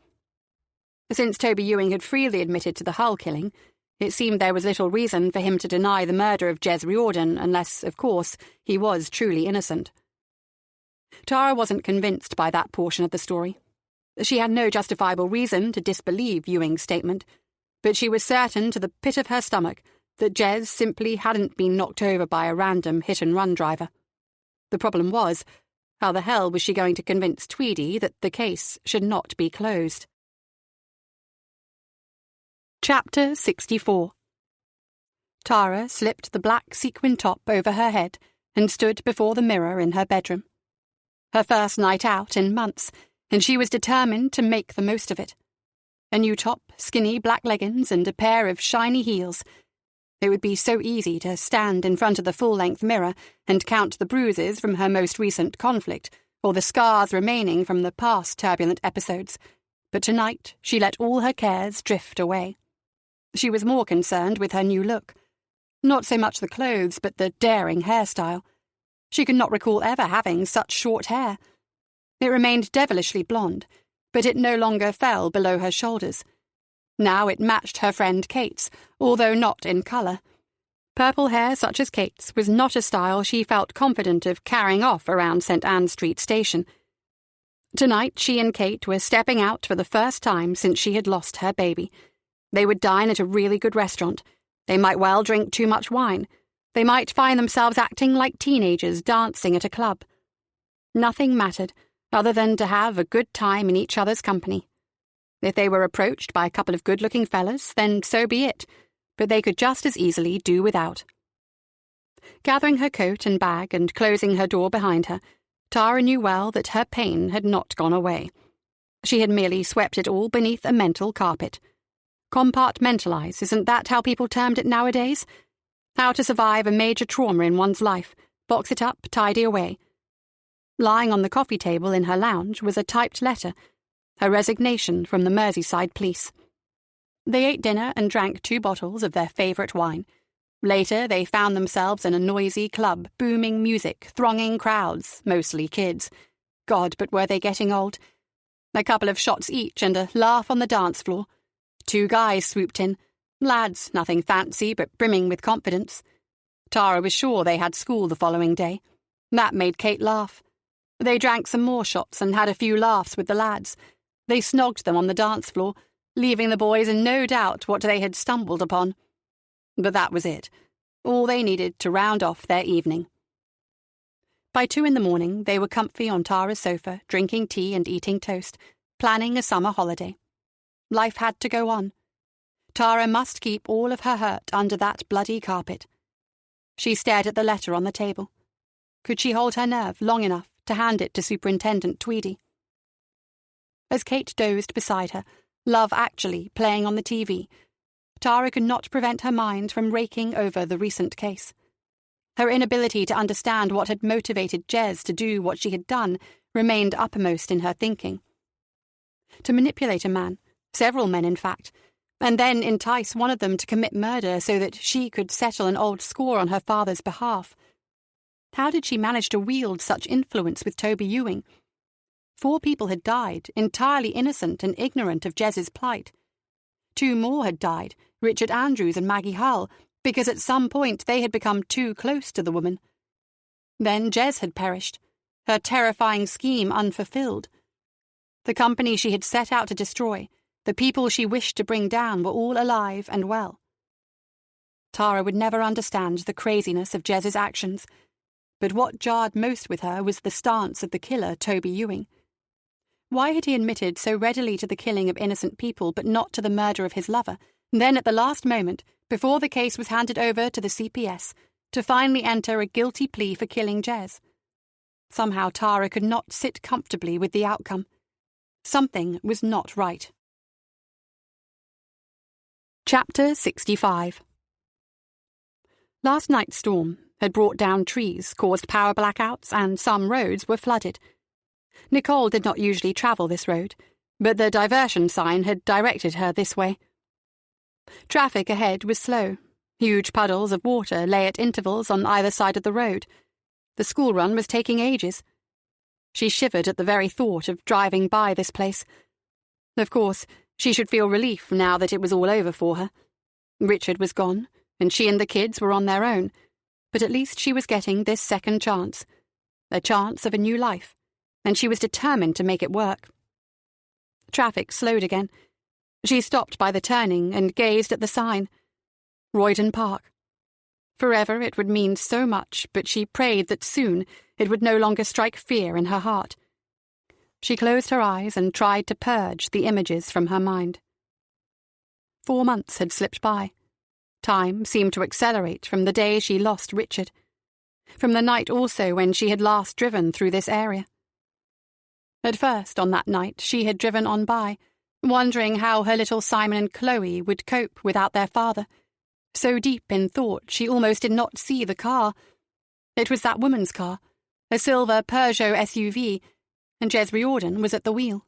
Since Toby Ewing had freely admitted to the Hull killing, it seemed there was little reason for him to deny the murder of Jez Riordan unless, of course, he was truly innocent. Tara wasn't convinced by that portion of the story. She had no justifiable reason to disbelieve Ewing's statement, but she was certain to the pit of her stomach that Jez simply hadn't been knocked over by a random hit-and-run driver. The problem was How the hell was she going to convince Tweedy that the case should not be closed? Chapter 64. Tara slipped the black sequin top over her head and stood before the mirror in her bedroom. Her first night out in months, and she was determined to make the most of it. A new top, skinny black leggings, and a pair of shiny heels. It would be so easy to stand in front of the full-length mirror and count the bruises from her most recent conflict, or the scars remaining from the past turbulent episodes. But tonight she let all her cares drift away. She was more concerned with her new look. Not so much the clothes, but the daring hairstyle. She could not recall ever having such short hair. It remained devilishly blonde, but it no longer fell below her shoulders. Now it matched her friend Kate's, although not in colour. Purple hair such as Kate's was not a style she felt confident of carrying off around St. Anne Street station. Tonight she and Kate were stepping out for the first time since she had lost her baby. They would dine at a really good restaurant. They might well drink too much wine. They might find themselves acting like teenagers dancing at a club. Nothing mattered, other than to have a good time in each other's company. If they were approached by a couple of good-looking fellas, then so be it, but they could just as easily do without. Gathering her coat and bag and closing her door behind her, Tara knew well that her pain had not gone away. She had merely swept it all beneath a mental carpet. Compartmentalize, isn't that how people termed it nowadays? How to survive a major trauma in one's life, box it up, tidy away. Lying on the coffee table in her lounge was a typed letter, her resignation from the Merseyside police. They ate dinner and drank 2 bottles of their favourite wine. Later they found themselves in a noisy club, booming music, thronging crowds, mostly kids. God, but were they getting old? A couple of shots each and a laugh on the dance floor. 2 guys swooped in. Lads, nothing fancy, but brimming with confidence. Tara was sure they had school the following day. That made Kate laugh. They drank some more shots and had a few laughs with the lads. They snogged them on the dance floor, leaving the boys in no doubt what they had stumbled upon. But that was it. All they needed to round off their evening. By 2 a.m, they were comfy on Tara's sofa, drinking tea and eating toast, planning a summer holiday. Life had to go on. Tara must keep all of her hurt under that bloody carpet. She stared at the letter on the table. Could she hold her nerve long enough to hand it to Superintendent Tweedy? As Kate dozed beside her, Love Actually playing on the TV, Tara could not prevent her mind from raking over the recent case. Her inability to understand what had motivated Jez to do what she had done remained uppermost in her thinking. To manipulate a man, several men in fact, and then entice one of them to commit murder so that she could settle an old score on her father's behalf. How did she manage to wield such influence with Toby Ewing? 4 people had died, entirely innocent and ignorant of Jez's plight. 2 more had died, Richard Andrews and Maggie Hull, because at some point they had become too close to the woman. Then Jez had perished, her terrifying scheme unfulfilled. The company she had set out to destroy, the people she wished to bring down, were all alive and well. Tara would never understand the craziness of Jez's actions, but what jarred most with her was the stance of the killer, Toby Ewing. Why had he admitted so readily to the killing of innocent people but not to the murder of his lover, then at the last moment, before the case was handed over to the CPS, to finally enter a guilty plea for killing Jez? Somehow Tara could not sit comfortably with the outcome. Something was not right. Chapter 65. Last night's storm had brought down trees, caused power blackouts, and some roads were flooded. Nicole did not usually travel this road, but the diversion sign had directed her this way. Traffic ahead was slow. Huge puddles of water lay at intervals on either side of the road. The school run was taking ages. She shivered at the very thought of driving by this place. Of course, she should feel relief now that it was all over for her. Richard was gone, and she and the kids were on their own, but at least she was getting this second chance, a chance of a new life, and she was determined to make it work. Traffic slowed again. She stopped by the turning and gazed at the sign. Royden Park. Forever it would mean so much, but she prayed that soon it would no longer strike fear in her heart. She closed her eyes and tried to purge the images from her mind. 4 months had slipped by. Time seemed to accelerate from the day she lost Richard, from the night also when she had last driven through this area. At first, on that night, she had driven on by, wondering how her little Simon and Chloe would cope without their father. So deep in thought, she almost did not see the car. It was that woman's car, a silver Peugeot SUV, and Jez Riordan was at the wheel.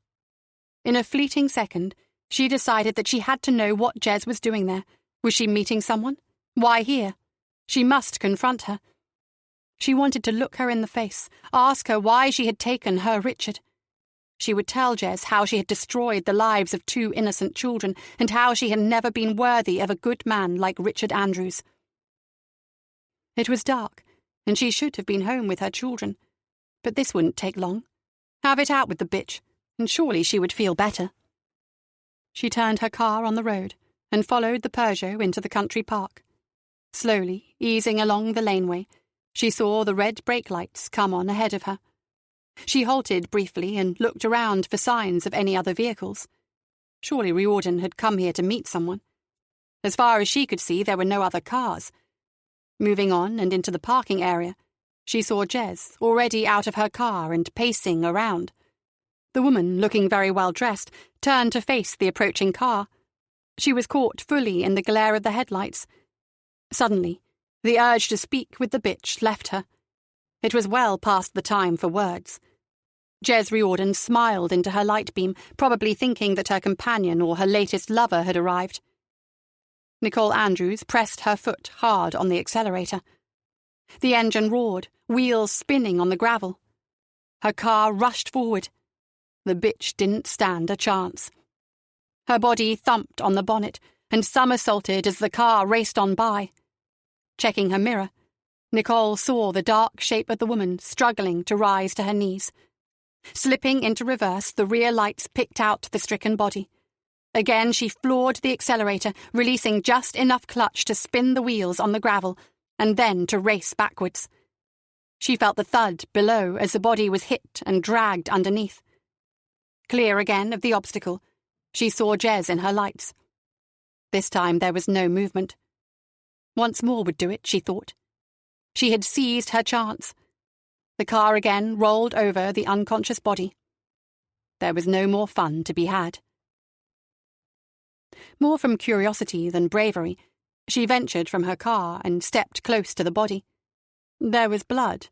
In a fleeting second, she decided that she had to know what Jez was doing there. Was she meeting someone? Why here? She must confront her. She wanted to look her in the face, ask her why she had taken her Richard. She would tell Jez how she had destroyed the lives of 2 innocent children and how she had never been worthy of a good man like Richard Andrews. It was dark, and she should have been home with her children. But this wouldn't take long. Have it out with the bitch, and surely she would feel better. She turned her car on the road and followed the Peugeot into the country park. Slowly, easing along the laneway, she saw the red brake lights come on ahead of her. She halted briefly and looked around for signs of any other vehicles. Surely Riordan had come here to meet someone. As far as she could see, there were no other cars. Moving on and into the parking area, she saw Jez, already out of her car and pacing around. The woman, looking very well dressed, turned to face the approaching car. She was caught fully in the glare of the headlights. Suddenly, the urge to speak with the bitch left her. It was well past the time for words. Jez Riordan smiled into her light beam, probably thinking that her companion or her latest lover had arrived. Nicole Andrews pressed her foot hard on the accelerator. The engine roared, wheels spinning on the gravel. Her car rushed forward. The bitch didn't stand a chance. Her body thumped on the bonnet and somersaulted as the car raced on by. Checking her mirror, Nicole saw the dark shape of the woman struggling to rise to her knees. Slipping into reverse, the rear lights picked out the stricken body. Again she floored the accelerator, releasing just enough clutch to spin the wheels on the gravel, and then to race backwards. She felt the thud below as the body was hit and dragged underneath. Clear again of the obstacle, she saw Jez in her lights. This time there was no movement. Once more would do it, she thought. She had seized her chance. The car again rolled over the unconscious body. There was no more fun to be had. More from curiosity than bravery, she ventured from her car and stepped close to the body. There was blood,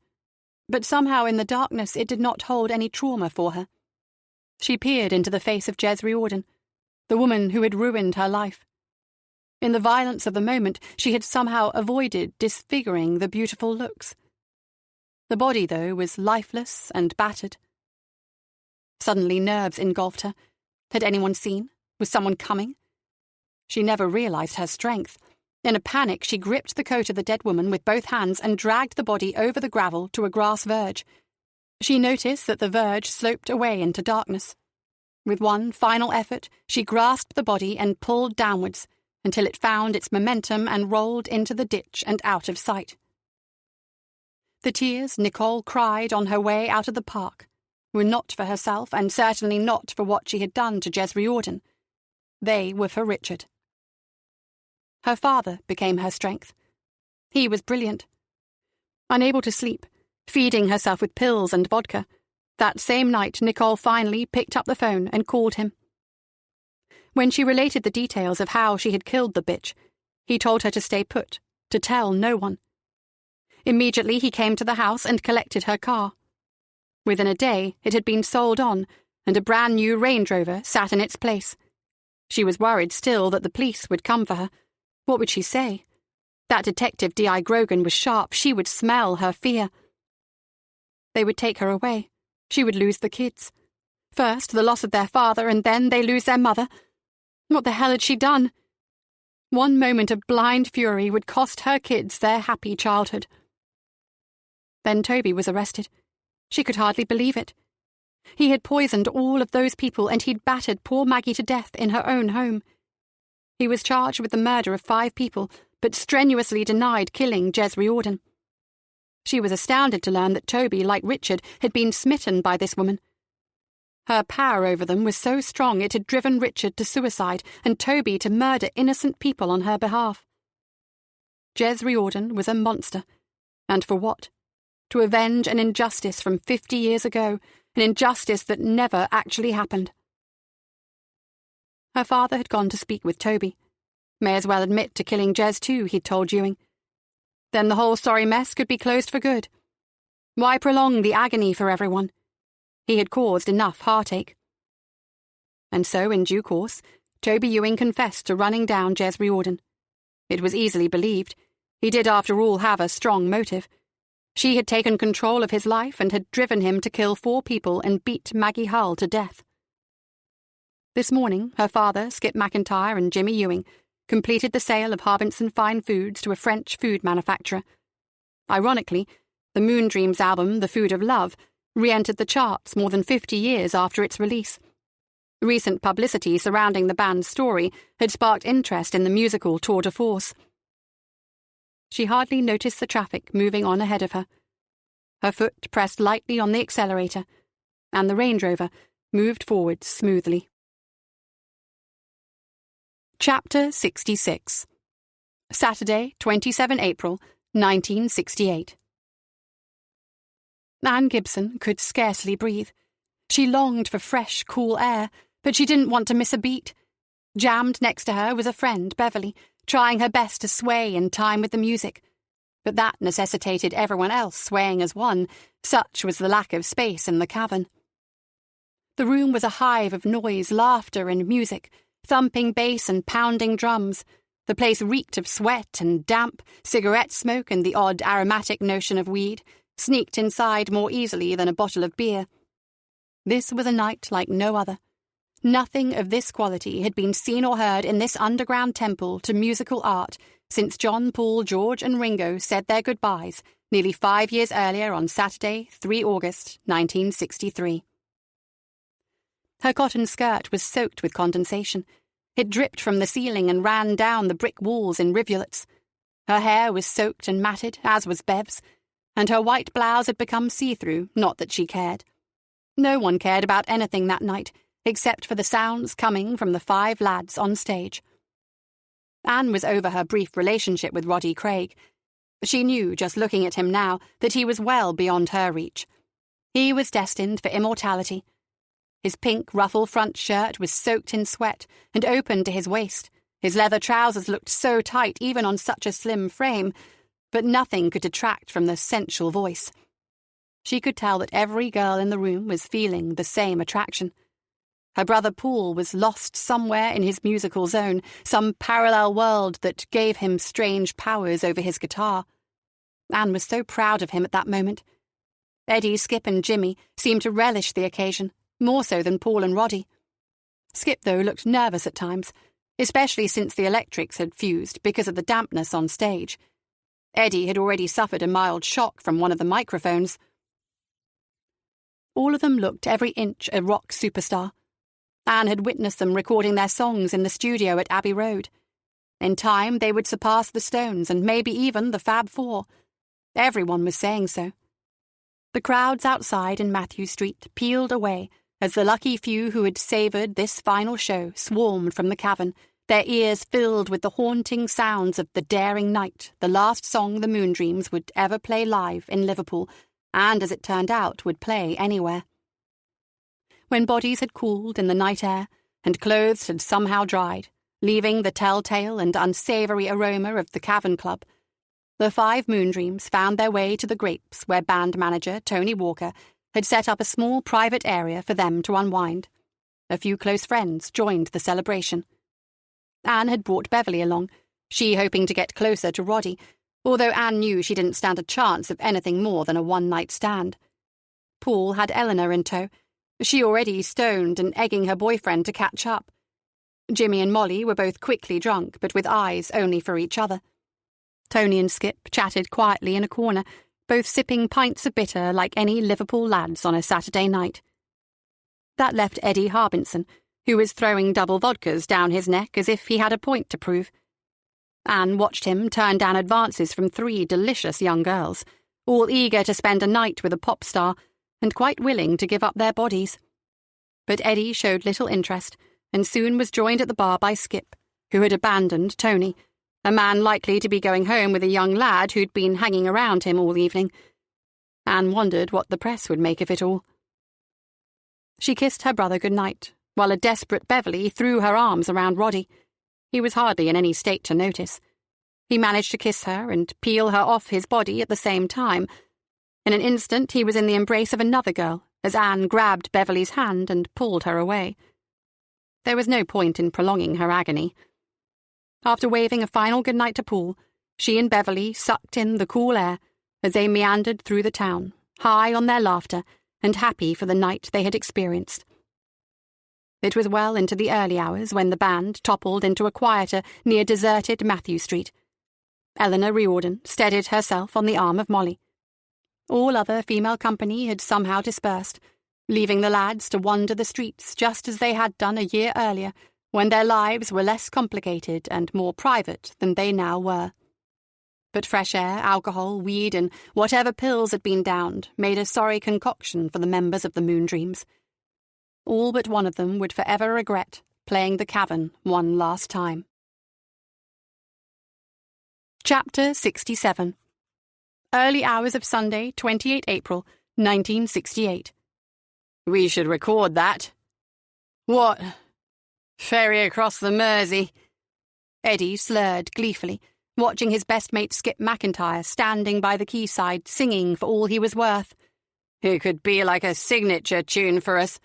but somehow in the darkness it did not hold any trauma for her. She peered into the face of Jez Riordan, the woman who had ruined her life. In the violence of the moment, she had somehow avoided disfiguring the beautiful looks. The body, though, was lifeless and battered. Suddenly nerves engulfed her. Had anyone seen? Was someone coming? She never realized her strength. In a panic, she gripped the coat of the dead woman with both hands and dragged the body over the gravel to a grass verge. She noticed that the verge sloped away into darkness. With one final effort, she grasped the body and pulled downwards until it found its momentum and rolled into the ditch and out of sight. The tears Nicole cried on her way out of the park were not for herself and certainly not for what she had done to Jez Riordan. They were for Richard. Her father became her strength. He was brilliant. Unable to sleep, feeding herself with pills and vodka, that same night Nicole finally picked up the phone and called him. When she related the details of how she had killed the bitch, he told her to stay put, to tell no one. Immediately he came to the house and collected her car. Within a day, it had been sold on, and a brand new Range Rover sat in its place. She was worried still that the police would come for her. What would she say? That detective D.I. Grogan was sharp. She would smell her fear. They would take her away. She would lose the kids. First, the loss of their father, and then they lose their mother. What the hell had she done? One moment of blind fury would cost her kids their happy childhood. Then Toby was arrested. She could hardly believe it. He had poisoned all of those people, and he'd battered poor Maggie to death in her own home. He was charged with the murder of 5 people, but strenuously denied killing Jez Riordan. She was astounded to learn that Toby, like Richard, had been smitten by this woman. Her power over them was so strong it had driven Richard to suicide and Toby to murder innocent people on her behalf. Jez Riordan was a monster. And for what? To avenge an injustice from 50 years ago, an injustice that never actually happened. Her father had gone to speak with Toby. May as well admit to killing Jez too, he'd told Ewing. Then the whole sorry mess could be closed for good. Why prolong the agony for everyone? He had caused enough heartache. And so, in due course, Toby Ewing confessed to running down Jez Riordan. It was easily believed. He did, after all, have a strong motive. She had taken control of his life and had driven him to kill 4 people and beat Maggie Hull to death. This morning, her father, Skip McIntyre, and Jimmy Ewing completed the sale of Harbinson Fine Foods to a French food manufacturer. Ironically, the Moondreams album, The Food of Love, re-entered the charts more than 50 years after its release. Recent publicity surrounding the band's story had sparked interest in the musical tour de force. She hardly noticed the traffic moving on ahead of her. Her foot pressed lightly on the accelerator, and the Range Rover moved forward smoothly. Chapter 66. Saturday, 27 April, 1968. Anne Gibson could scarcely breathe. She longed for fresh, cool air, but she didn't want to miss a beat. Jammed next to her was a friend, Beverly, trying her best to sway in time with the music. But that necessitated everyone else swaying as one, such was the lack of space in the cavern. The room was a hive of noise, laughter and music, thumping bass and pounding drums. The place reeked of sweat and damp, cigarette smoke and the odd aromatic notion of weed, sneaked inside more easily than a bottle of beer. This was a night like no other. Nothing of this quality had been seen or heard in this underground temple to musical art since John, Paul, George and Ringo said their goodbyes nearly 5 years earlier on Saturday, 3 August, 1963. Her cotton skirt was soaked with condensation. It dripped from the ceiling and ran down the brick walls in rivulets. Her hair was soaked and matted, as was Bev's, and her white blouse had become see-through, not that she cared. No one cared about anything that night, except for the sounds coming from the 5 lads on stage. Anne was over her brief relationship with Roddy Craig. She knew, just looking at him now, that he was well beyond her reach. He was destined for immortality. His pink ruffle front shirt was soaked in sweat and open to his waist. His leather trousers looked so tight even on such a slim frame, but nothing could detract from the sensual voice. She could tell that every girl in the room was feeling the same attraction. Her brother Paul was lost somewhere in his musical zone, some parallel world that gave him strange powers over his guitar. Anne was so proud of him at that moment. Eddie, Skip and Jimmy seemed to relish the occasion, more so than Paul and Roddy. Skip, though, looked nervous at times, especially since the electrics had fused because of the dampness on stage. Eddie had already suffered a mild shock from one of the microphones. All of them looked every inch a rock superstar. Anne had witnessed them recording their songs in the studio at Abbey Road. In time, they would surpass the Stones and maybe even the Fab Four. Everyone was saying so. The crowds outside in Matthew Street peeled away as the lucky few who had savoured this final show swarmed from the cavern, their ears filled with the haunting sounds of The Daring Night, the last song the Moondreams would ever play live in Liverpool, and, as it turned out, would play anywhere. When bodies had cooled in the night air, and clothes had somehow dried, leaving the telltale and unsavoury aroma of the Cavern Club, the 5 Moondreams found their way to the Grapes, where band manager Tony Walker had set up a small private area for them to unwind. A few close friends joined the celebration. Anne had brought Beverly along, she hoping to get closer to Roddy, although Anne knew she didn't stand a chance of anything more than a one-night stand. Paul had Eleanor in tow, she already stoned and egging her boyfriend to catch up. Jimmy and Molly were both quickly drunk, but with eyes only for each other. Tony and Skip chatted quietly in a corner, both sipping pints of bitter like any Liverpool lads on a Saturday night. That left Eddie Harbinson, who was throwing double vodkas down his neck as if he had a point to prove. Anne watched him turn down advances from 3 delicious young girls, all eager to spend a night with a pop star and quite willing to give up their bodies. But Eddie showed little interest and soon was joined at the bar by Skip, who had abandoned Tony, a man likely to be going home with a young lad who'd been hanging around him all evening. Anne wondered what the press would make of it all. She kissed her brother good-night, while a desperate Beverly threw her arms around Roddy. He was hardly in any state to notice. He managed to kiss her and peel her off his body at the same time. In an instant he was in the embrace of another girl, as Anne grabbed Beverly's hand and pulled her away. There was no point in prolonging her agony. After waving a final good-night to Paul, she and Beverly sucked in the cool air as they meandered through the town, high on their laughter and happy for the night they had experienced. It was well into the early hours when the band toppled into a quieter, near-deserted Matthew Street. Eleanor Riordan steadied herself on the arm of Molly. All other female company had somehow dispersed, leaving the lads to wander the streets just as they had done a year earlier, when their lives were less complicated and more private than they now were. But fresh air, alcohol, weed, and whatever pills had been downed made a sorry concoction for the members of the Moondreams. All but one of them would forever regret playing the cavern one last time. Chapter 67. Early hours of Sunday, 28 April, 1968. We should record that. What? Ferry across the Mersey. Eddie slurred gleefully, watching his best mate Skip McIntyre standing by the quayside singing for all he was worth. It could be like a signature tune for us.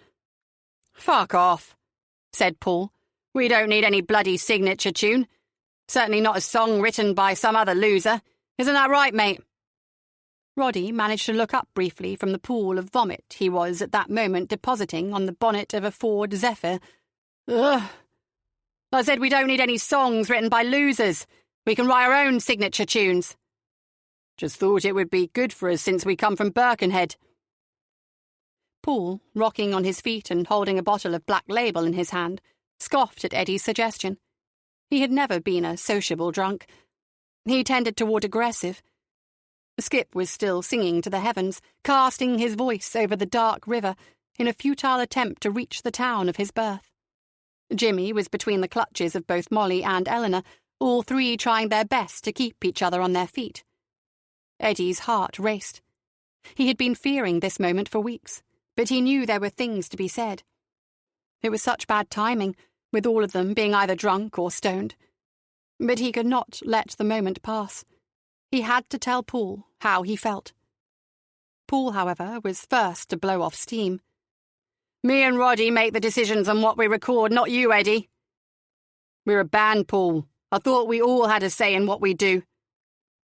Fuck off, said Paul. We don't need any bloody signature tune. Certainly not a song written by some other loser. Isn't that right, mate? Roddy managed to look up briefly from the pool of vomit he was at that moment depositing on the bonnet of a Ford Zephyr. Ugh. I said we don't need any songs written by losers. We can write our own signature tunes. Just thought it would be good for us since we come from Birkenhead. Paul, rocking on his feet and holding a bottle of Black Label in his hand, scoffed at Eddie's suggestion. He had never been a sociable drunk. He tended toward aggressive. Skip was still singing to the heavens, casting his voice over the dark river in a futile attempt to reach the town of his birth. Jimmy was between the clutches of both Molly and Eleanor, all three trying their best to keep each other on their feet. Eddie's heart raced. He had been fearing this moment for weeks, but he knew there were things to be said. It was such bad timing, with all of them being either drunk or stoned. But he could not let the moment pass. He had to tell Paul how he felt. Paul, however, was first to blow off steam. Me and Roddy make the decisions on what we record, not you, Eddie. We're a band, Paul. I thought we all had a say in what we do.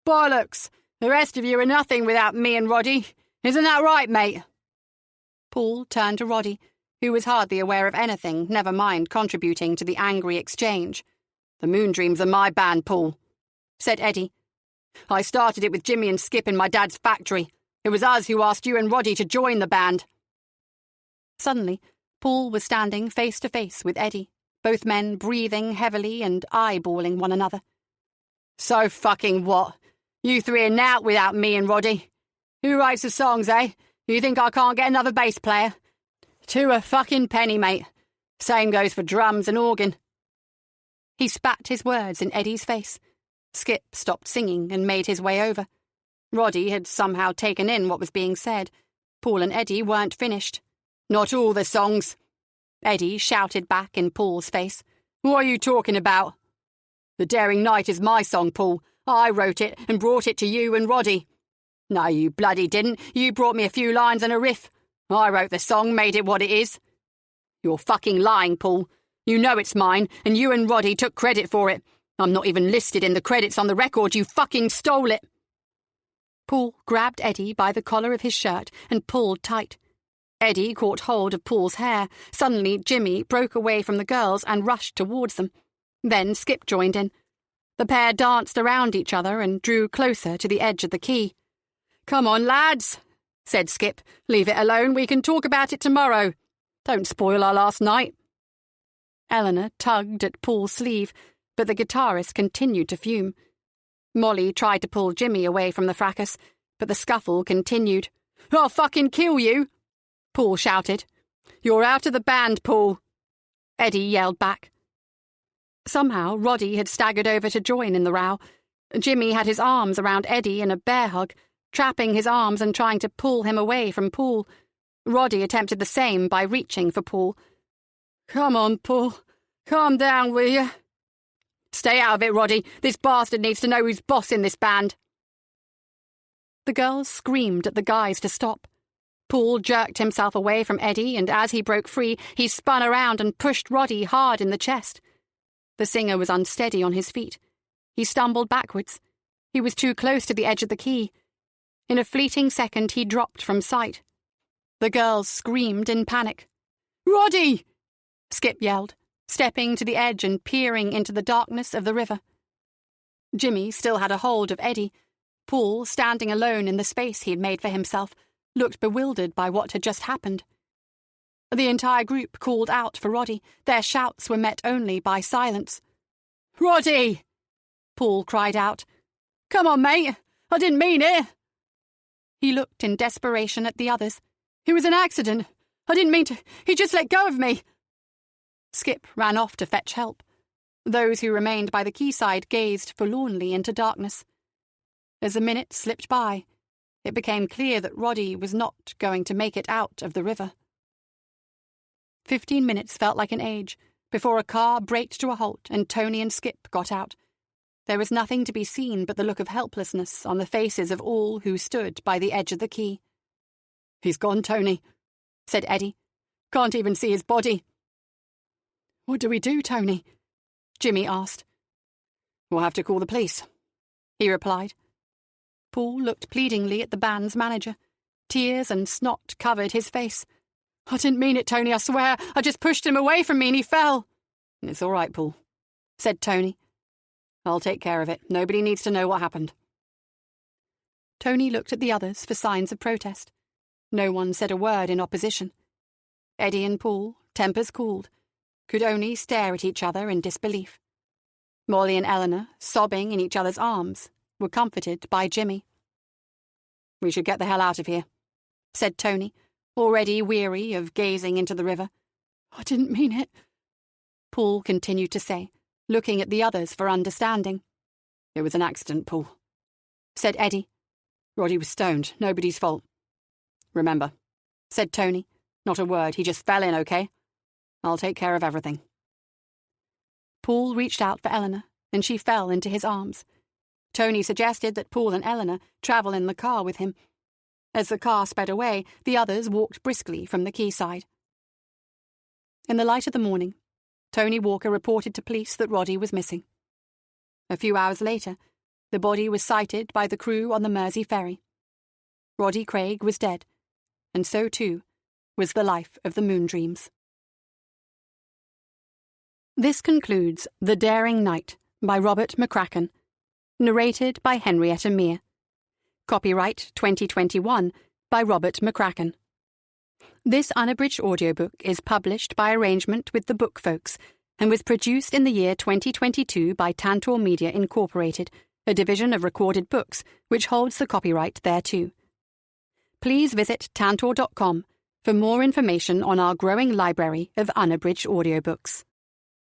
Bollocks! The rest of you are nothing without me and Roddy. Isn't that right, mate? Paul turned to Roddy, who was hardly aware of anything, never mind contributing to the angry exchange. The Moondreams are my band, Paul, said Eddie. I started it with Jimmy and Skip in my dad's factory. It was us who asked you and Roddy to join the band. Suddenly, Paul was standing face to face with Eddie, both men breathing heavily and eyeballing one another. So fucking what? You three are now without me and Roddy. Who writes the songs, eh? You think I can't get another bass player? To a fucking penny, mate. Same goes for drums and organ. He spat his words in Eddie's face. Skip stopped singing and made his way over. Roddy had somehow taken in what was being said. Paul and Eddie weren't finished. Not all the songs, Eddie shouted back in Paul's face. What are you talking about? The Daring Night is my song, Paul. I wrote it and brought it to you and Roddy. No, you bloody didn't. You brought me a few lines and a riff. I wrote the song, made it what it is. You're fucking lying, Paul. You know it's mine, and you and Roddy took credit for it. I'm not even listed in the credits on the record. You fucking stole it. Paul grabbed Eddie by the collar of his shirt and pulled tight. Eddie caught hold of Paul's hair. Suddenly, Jimmy broke away from the girls and rushed towards them. Then Skip joined in. The pair danced around each other and drew closer to the edge of the quay. Come on, lads, said Skip. Leave it alone. We can talk about it tomorrow. Don't spoil our last night. Eleanor tugged at Paul's sleeve, but the guitarist continued to fume. Molly tried to pull Jimmy away from the fracas, but the scuffle continued. "I'll fucking kill you!" Paul shouted. "You're out of the band, Paul," Eddie yelled back. Somehow, Roddy had staggered over to join in the row. Jimmy had his arms around Eddie in a bear hug, trapping his arms and trying to pull him away from Paul. Roddy attempted the same by reaching for Paul. "Come on, Paul. Calm down, will you?" "Stay out of it, Roddy. This bastard needs to know who's boss in this band." The girls screamed at the guys to stop. Paul jerked himself away from Eddie, and as he broke free, he spun around and pushed Roddy hard in the chest. The singer was unsteady on his feet. He stumbled backwards. He was too close to the edge of the key. In a fleeting second, he dropped from sight. The girls screamed in panic. "Roddy!" Skip yelled, stepping to the edge and peering into the darkness of the river. Jimmy still had a hold of Eddie. Paul, standing alone in the space he had made for himself, looked bewildered by what had just happened. The entire group called out for Roddy. Their shouts were met only by silence. "Roddy!" Paul cried out. "Come on, mate! I didn't mean it!" He looked in desperation at the others. "It was an accident. I didn't mean to. He just let go of me." Skip ran off to fetch help. Those who remained by the quayside gazed forlornly into darkness. As the minutes slipped by, it became clear that Roddy was not going to make it out of the river. 15 minutes felt like an age before a car braked to a halt and Tony and Skip got out. There was nothing to be seen but the look of helplessness on the faces of all who stood by the edge of the quay. "He's gone, Tony," said Eddie. "Can't even see his body." "What do we do, Tony?" Jimmy asked. "We'll have to call the police," he replied. Paul looked pleadingly at the band's manager. Tears and snot covered his face. "I didn't mean it, Tony, I swear. I just pushed him away from me and he fell." "It's all right, Paul," said Tony. "I'll take care of it. Nobody needs to know what happened." Tony looked at the others for signs of protest. No one said a word in opposition. Eddie and Paul, tempers cooled, could only stare at each other in disbelief. Molly and Eleanor, sobbing in each other's arms, were comforted by Jimmy. "We should get the hell out of here," said Tony, already weary of gazing into the river. "I didn't mean it," Paul continued to say, looking at the others for understanding. "It was an accident, Paul," said Eddie. "Roddy was stoned. Nobody's fault." "Remember," said Tony. "Not a word. He just fell in, okay? I'll take care of everything." Paul reached out for Eleanor, and she fell into his arms. Tony suggested that Paul and Eleanor travel in the car with him. As the car sped away, the others walked briskly from the quayside. In the light of the morning, Tony Walker reported to police that Roddy was missing. A few hours later, the body was sighted by the crew on the Mersey ferry. Roddy Craig was dead, and so too was the life of the Moondreams. This concludes The Daring Knight by Robert McCracken, narrated by Henrietta Mear. Copyright 2021 by Robert McCracken. This unabridged audiobook is published by arrangement with the Book Folks and was produced in the year 2022 by Tantor Media Incorporated, a division of Recorded Books which holds the copyright thereto. Please visit tantor.com for more information on our growing library of unabridged audiobooks.